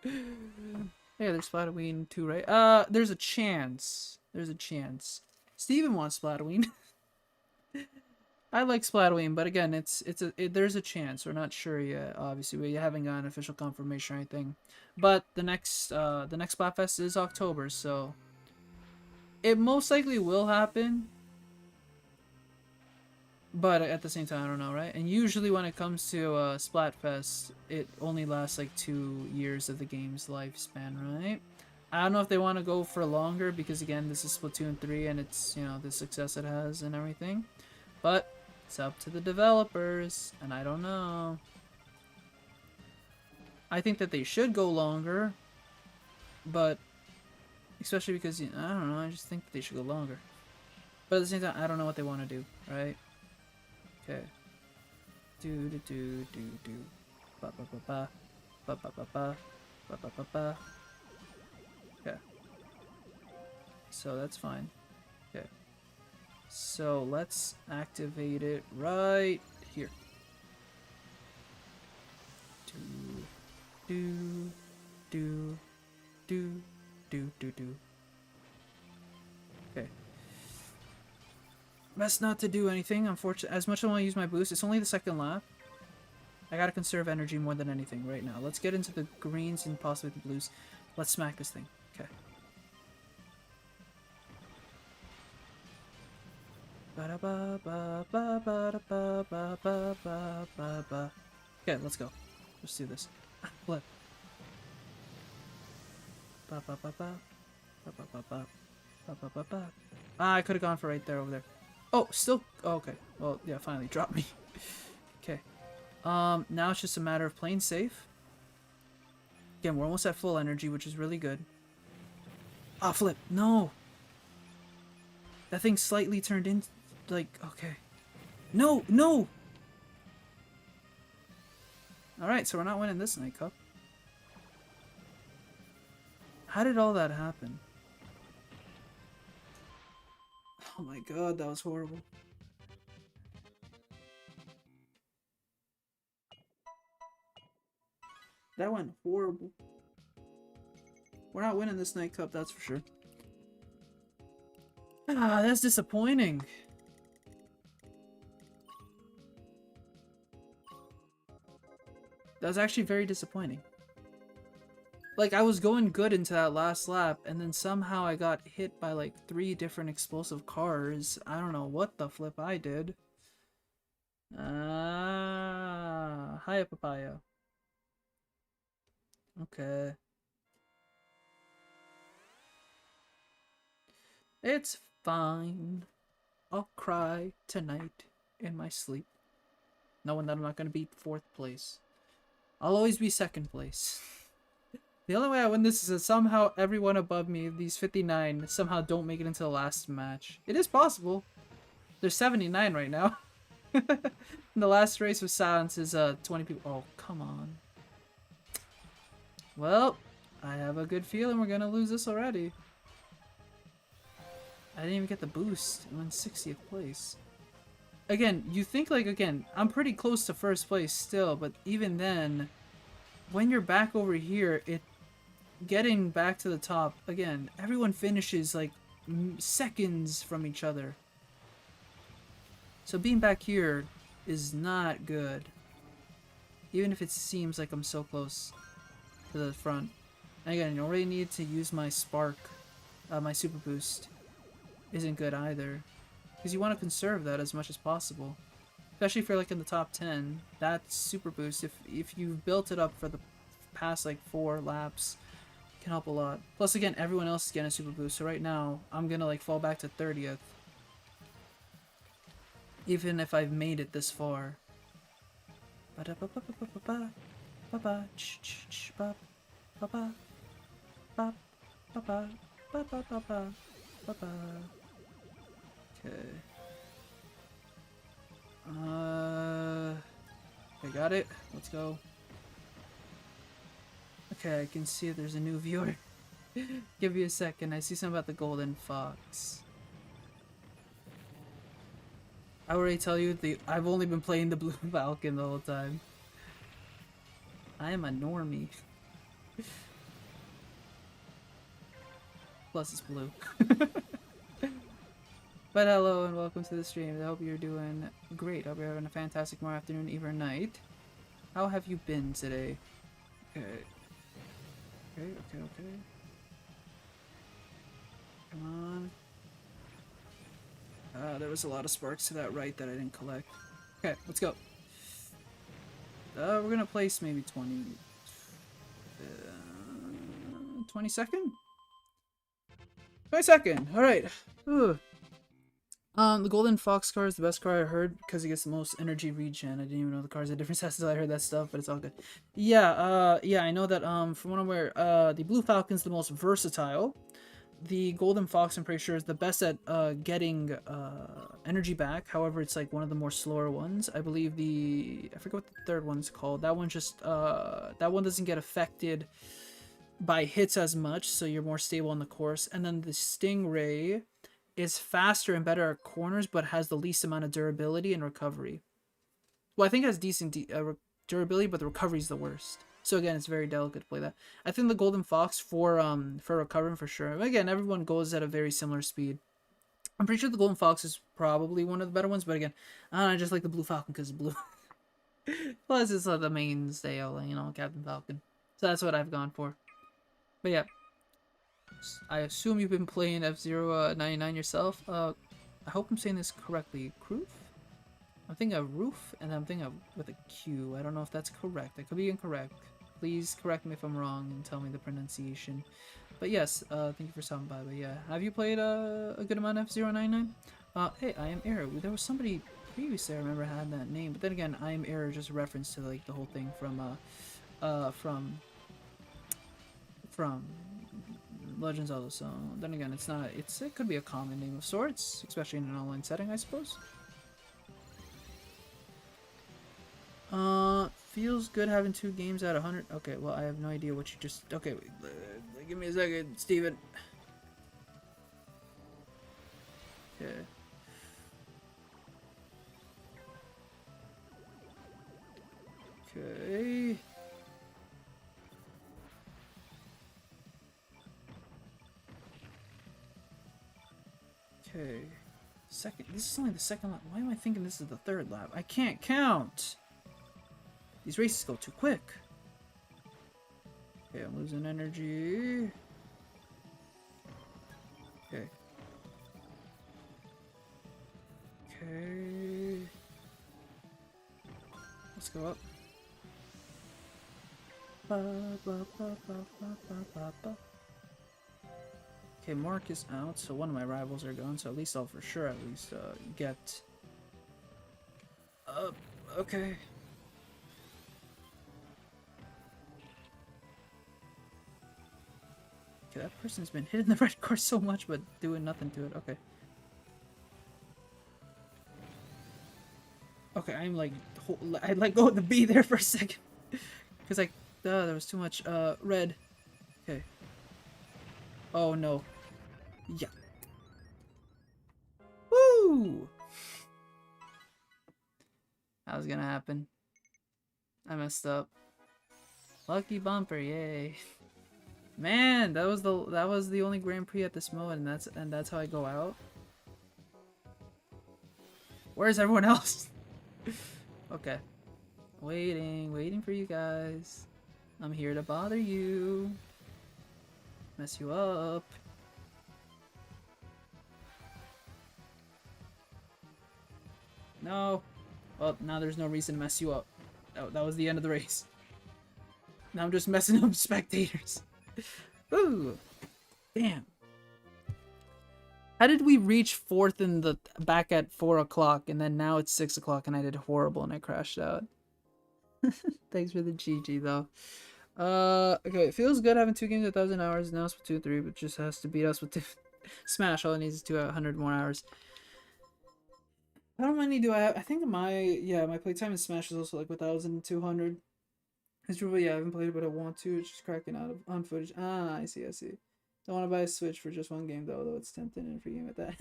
Hey, there's Splatterween too, right? There's a chance. There's a chance. Steven wants Splatterween. I like Splatterween, but again, there's a chance. We're not sure yet. Obviously, we haven't gotten official confirmation or anything. But the next Splatfest is October, so it most likely will happen. But at the same time, I don't know, right? And usually when it comes to Splatfest, it only lasts like 2 years of the game's lifespan, right? I don't know if they want to go for longer because again, this is Splatoon 3 and it's, you know, the success it has and everything. But it's up to the developers, and I don't know. I think that they should go longer, but especially because, you know, I don't know, I just think that they should go longer. But at the same time, I don't know what they want to do, right? Okay. Do do do do do. Ba ba ba ba. Ba ba ba ba. Ba ba ba ba. Okay. So that's fine. Okay. So let's activate it right here. Do do do do do do. Okay. Best not to do anything, unfortunately. As much as I want to use my boost, it's only the second lap. I gotta conserve energy more than anything right now. Let's get into the greens and possibly the blues. Let's smack this thing. Okay. Okay, let's go. Let's do this. Flip. Ah, I could have gone for right there over there. Oh, still. Oh, okay. Well, yeah, finally dropped me. Okay. Now it's just a matter of playing safe. Again, we're almost at full energy, which is really good. Ah, flip. No. That thing slightly turned in. Like, okay. No, no. Alright, so we're not winning this Night Cup. How did all that happen? Oh my god, that was horrible. That went horrible. We're not winning this Night Cup, that's for sure. Ah, that's disappointing. That was actually very disappointing. Like, I was going good into that last lap, and then somehow I got hit by, like, 3 different explosive cars. I don't know what the flip I did. Ah, hiya, papaya. Okay. It's fine. I'll cry tonight in my sleep, knowing that I'm not going to beat 4th place. I'll always be 2nd place. The only way I win this is that somehow everyone above me, these 59, somehow don't make it into the last match. It is possible. There's 79 right now. The last race with Silence is 20 people. Oh, come on. Well, I have a good feeling we're gonna lose this already. I didn't even get the boost. I'm in 60th place. Again, you think like, again, I'm pretty close to 1st place still, but even then, when you're back over here, getting back to the top, again, everyone finishes like seconds from each other. So being back here is not good. Even if it seems like I'm so close to the front. And again, you already need to use my spark, my super boost. Isn't good either. Because you want to conserve that as much as possible. Especially if you're like in the top 10. That super boost, if you've built it up for the past like 4 laps, can help a lot. Plus again, everyone else is getting a super boost. So right now, I'm gonna like fall back to 30th. Even if I've made it this far. Okay. I got it. Let's go. Okay, I can see if there's a new viewer. Give me a second. I see something about the golden fox. I already tell you I've only been playing the blue falcon the whole time. I am a normie. Plus it's blue. But hello and welcome to the stream. I hope you're doing great. I hope you're having a fantastic morning, afternoon, evening, night. How have you been today? Okay. Okay. Come on. There was a lot of sparks to that right that I didn't collect. Okay, let's go. We're gonna place maybe 20... 22nd? 22nd! Alright. The golden fox car is the best car I heard because it gets the most energy regen. I didn't even know the cars had different stats until I heard that stuff, but it's all good. Yeah, I know that, from what I'm aware, the blue falcon's the most versatile. The golden fox, I'm pretty sure, is the best at, getting, energy back. However, it's, like, one of the more slower ones. I believe I forget what the third one's called. That one just, that one doesn't get affected by hits as much, so you're more stable on the course. And then the stingray is faster and better at corners, but has the least amount of durability and recovery. Well, I think it has decent durability, but the recovery is the worst. So again, it's very delicate to play that. I think the golden fox for recovering for sure. Again, everyone goes at a very similar speed. I'm pretty sure the golden fox is probably one of the better ones, but again, I just like the blue falcon because it's blue. Plus, it's the mainstay, Captain Falcon. So that's what I've gone for. But yeah. I assume you've been playing F-Zero 99 yourself. I hope I'm saying this correctly. Kroof? I'm thinking of roof, and I'm thinking of with a Q. I don't know if that's correct. I could be incorrect. Please correct me if I'm wrong and tell me the pronunciation. But yes, thank you for stopping by. But yeah, have you played a good amount of F-Zero 99? Hey, I am Error. There was somebody previously I remember had that name, but then again, I am Error just a reference to like the whole thing from Legends of Zelda, so then again, it could be a common name of sorts, especially in an online setting, I suppose. Feels good having 2 games at 100. Okay, well, I have no idea what you just... Okay, wait, give me a second, Steven. Okay. Okay. Okay. This is only the second lap. Why am I thinking this is the third lap? I can't count! These races go too quick. Okay, I'm losing energy. Okay. Okay. Let's go up. Okay, Mark is out, so one of my rivals are gone, so at least I'll for sure at least get up. Okay. Okay, that person's been hitting the red car so much, but doing nothing to it. Okay. Okay, I'm like, I let go of the B there for a second. Because like, there was too much, red. Okay. Oh no. Yeah. Woo! That was gonna happen. I messed up. Lucky bumper, yay. Man, that was the only Grand Prix at this mode, and that's how I go out. Where's everyone else? Okay. Waiting for you guys. I'm here to bother you. Mess you up. No. Well, now there's no reason to mess you up. That was the end of the race. Now I'm just messing up spectators. Ooh. Damn. How did we reach fourth in the back at 4 o'clock and then now it's 6 o'clock and I did horrible and I crashed out? Thanks for the GG though. Okay, it feels good having 2 games at 1,000 hours. Now it's with 2 3, but just has to beat us with 2. Smash. All it needs is 200 more hours. How many do I have? I think my playtime in Smash is also like 1,200. It's really, yeah, I haven't played it, but I want to. It's just cracking out on footage. Ah, I see. Don't want to buy a Switch for just one game though it's tempting and free game at that.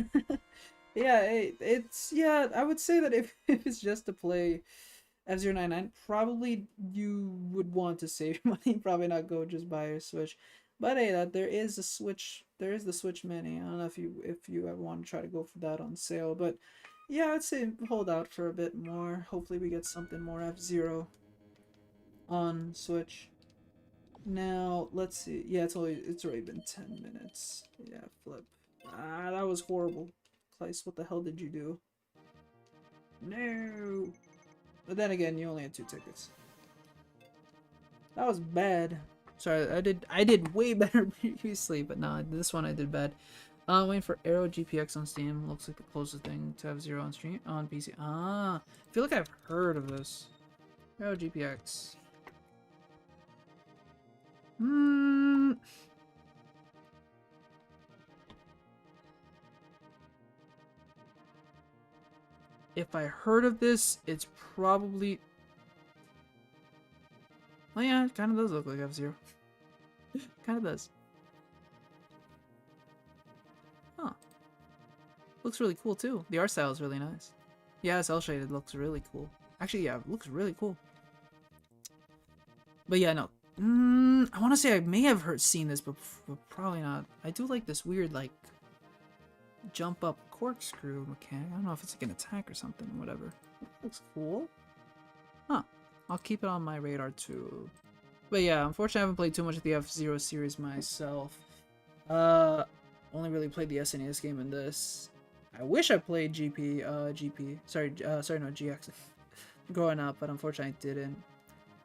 Yeah, it's yeah. I would say that if if it's just to play F099, probably you would want to save your money. Probably not go just buy a Switch. But hey, that there is a Switch. There is the Switch Mini. I don't know if you ever want to try to go for that on sale, but yeah, I'd say hold out for a bit more. Hopefully, we get something more F-Zero on Switch. Now let's see. Yeah, it's already been 10 minutes. Yeah, flip. Ah, that was horrible. Claes, what the hell did you do? No. But then again, you only had 2 tickets. That was bad. Sorry, I did way better previously, but no, this one I did bad. Waiting for Arrow GPX on Steam. Looks like the closest thing to F-Zero on stream on PC. Ah, I feel like I've heard of this. Arrow GPX. Hmm. If I heard of this, it's probably. Oh yeah, it kind of does look like F-Zero. Kind of does. Huh. Looks really cool too. The art style is really nice. Yeah, cel shaded looks really cool. Actually, yeah, it looks really cool. But yeah, no. I want to say I may have seen this, but probably not. I do like this weird, like, jump up corkscrew mechanic. I don't know if it's like an attack or something, whatever. Looks cool. Huh. I'll keep it on my radar too. But yeah, unfortunately I haven't played too much of the F-Zero series myself. Only really played the SNES game in this. I wish I played sorry, no, GX growing up, but unfortunately I didn't.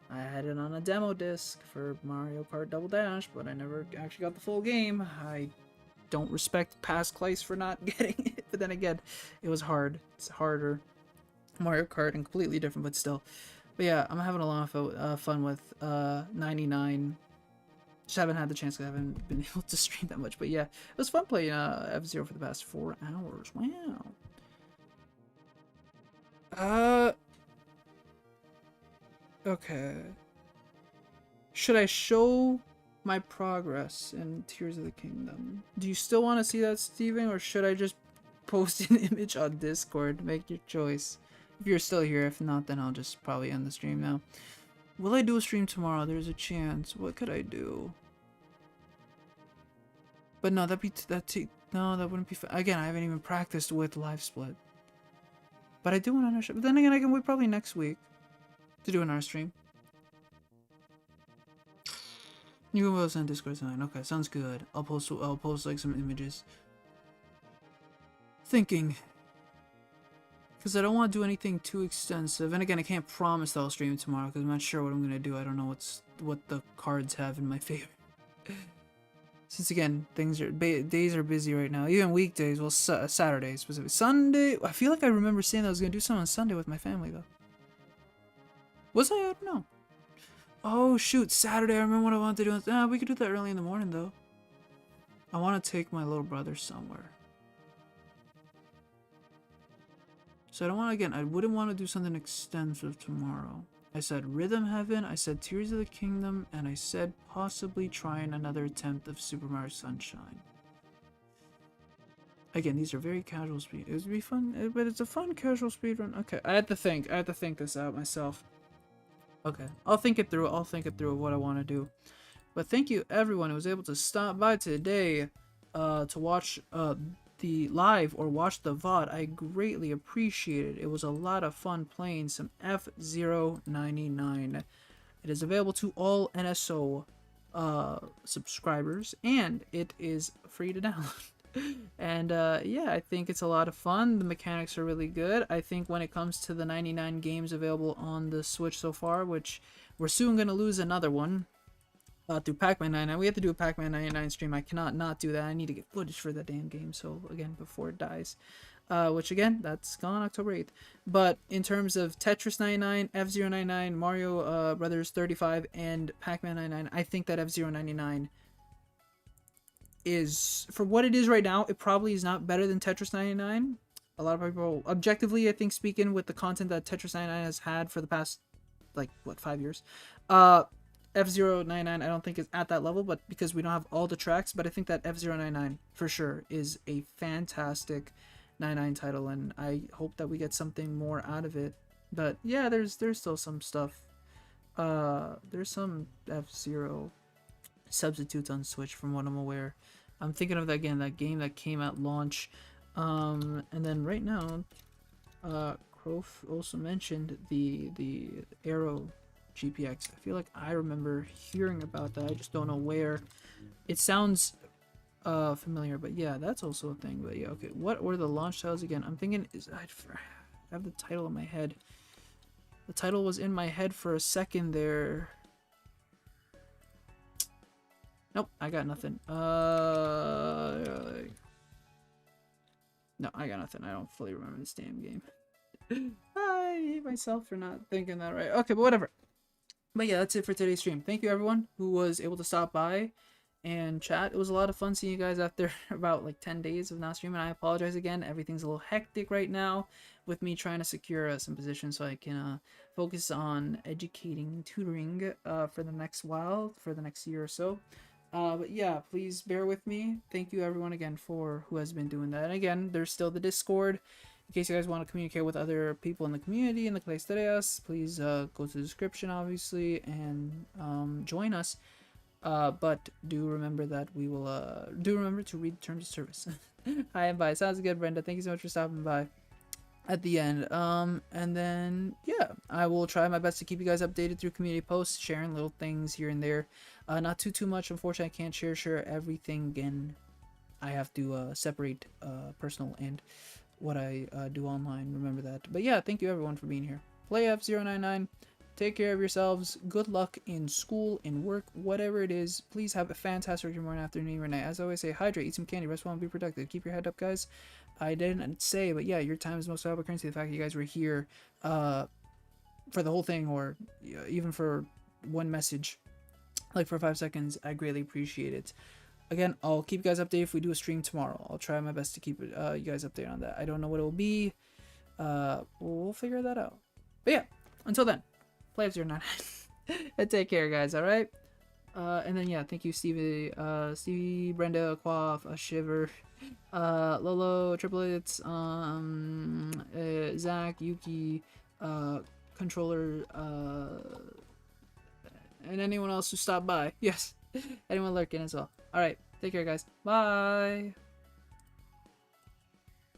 I had it on a demo disc for Mario Kart Double Dash, but I never actually got the full game. I don't respect past Claes for not getting it, but then again, it was hard. It's harder. Mario Kart and completely different, but still. But yeah, I'm having a lot of fun with 99. Just haven't had the chance because I haven't been able to stream that much. But yeah, it was fun playing F-Zero for the past 4 hours. Wow. Okay. Should I show my progress in Tears of the Kingdom? Do you still want to see that, Steven? Or should I just post an image on Discord? Make your choice. If you're still here, if not, then I'll just probably end the stream now. Will I do a stream tomorrow? There's a chance. What could I do? But no, no, that wouldn't be fun. Again, I haven't even practiced with live split. But I do want to show. But then again, I can wait probably next week to do another stream. You can post on Discord tonight. Okay, sounds good. I'll post like some images. Thinking. Because I don't want to do anything too extensive. And again, I can't promise that I'll stream tomorrow because I'm not sure what I'm going to do. I don't know what the cards have in my favor. Since again, days are busy right now. Even weekdays, well, Saturdays specifically. Sunday, I feel like I remember saying that I was going to do something on Sunday with my family though. Was I? I don't know. Oh shoot, Saturday, I remember what I wanted to do. We could do that early in the morning though. I want to take my little brother somewhere. So I don't want to, again, I wouldn't want to do something extensive tomorrow. I said Rhythm Heaven, I said Tears of the Kingdom, and I said possibly trying another attempt of Super Mario Sunshine. Again, these are very casual speed. It would be fun, but it's a fun casual speed run. Okay, I had to think this out myself. Okay, I'll think it through of what I want to do. But thank you everyone who was able to stop by today to watch the live or watch the VOD. I greatly appreciate it. It was a lot of fun playing some F-Zero 99. It is available to all NSO subscribers, and it is free to download. And yeah, I think it's a lot of fun. The mechanics are really good. I think when it comes to the 99 games available on the Switch so far, which we're soon going to lose another one through Pac-Man 99. We have to do a Pac-Man 99 stream. I cannot not do that. I need to get footage for that damn game. So again, before it dies. Which again, that's gone October 8th. But in terms of Tetris 99, F-Zero 99, Mario Brothers 35, and Pac-Man 99, I think that F-Zero 99 is, for what it is right now, it probably is not better than Tetris 99. A lot of people, objectively, I think, speaking with the content that Tetris 99 has had for the past, like, what, 5 years, F-Zero 99 I don't think is at that level, but because we don't have all the tracks, but I think that F-Zero 99 for sure is a fantastic 99 title, and I hope that we get something more out of it. But yeah, there's still some stuff. There's some F-Zero substitutes on Switch from what I'm aware. I'm thinking of that again, that game that came at launch. And then right now, Crof also mentioned the Arrow GPX. I feel like I remember hearing about that. I just don't know where. It sounds familiar, but yeah, that's also a thing. But yeah, okay. What were the launch titles again? I'm thinking I have the title in my head. The title was in my head for a second there. Nope, I got nothing. No, I got nothing. I don't fully remember this damn game. I hate myself for not thinking that right. Okay, but whatever. But yeah, that's it for today's stream. Thank you everyone who was able to stop by and chat. It was a lot of fun seeing you guys after about like 10 days of not streaming. I apologize again. Everything's a little hectic right now with me trying to secure some positions so I can focus on educating, tutoring for the next while, for the next year or so. But yeah, please bear with me. Thank you everyone again for who has been doing that. And again, there's still the Discord. In case you guys want to communicate with other people in the community in the ClaesAzure, please go to the description, obviously, and join us. But do remember that we will do remember to read terms of service. Hi and bye. Sounds good, Brenda. Thank you so much for stopping by at the end. And then yeah, I will try my best to keep you guys updated through community posts, sharing little things here and there. Not too much. Unfortunately, I can't share everything. Again, I have to separate personal and what I do online. Remember that. But yeah, thank you everyone for being here. Play F099. Take care of yourselves. Good luck in school, in work, whatever it is. Please have a fantastic morning, afternoon, or night. As I always say, hydrate, eat some candy, rest well, and be productive. Keep your head up, guys. I didn't say, but yeah, your time is most valuable currency. The fact that you guys were here for the whole thing, or even for one message, like for 5 seconds, I greatly appreciate it. Again, I'll keep you guys updated if we do a stream tomorrow. I'll try my best to keep you guys updated on that. I don't know what it will be. We'll figure that out. But yeah, until then, play F099. And take care, guys, alright? And then, yeah, thank you, Stevie, Brenda, Quaff, Shiver, Lolo, Triplets, Zach, Yuki, Controller, and anyone else who stopped by. Yes, anyone lurking as well. Alright, take care, guys. Bye!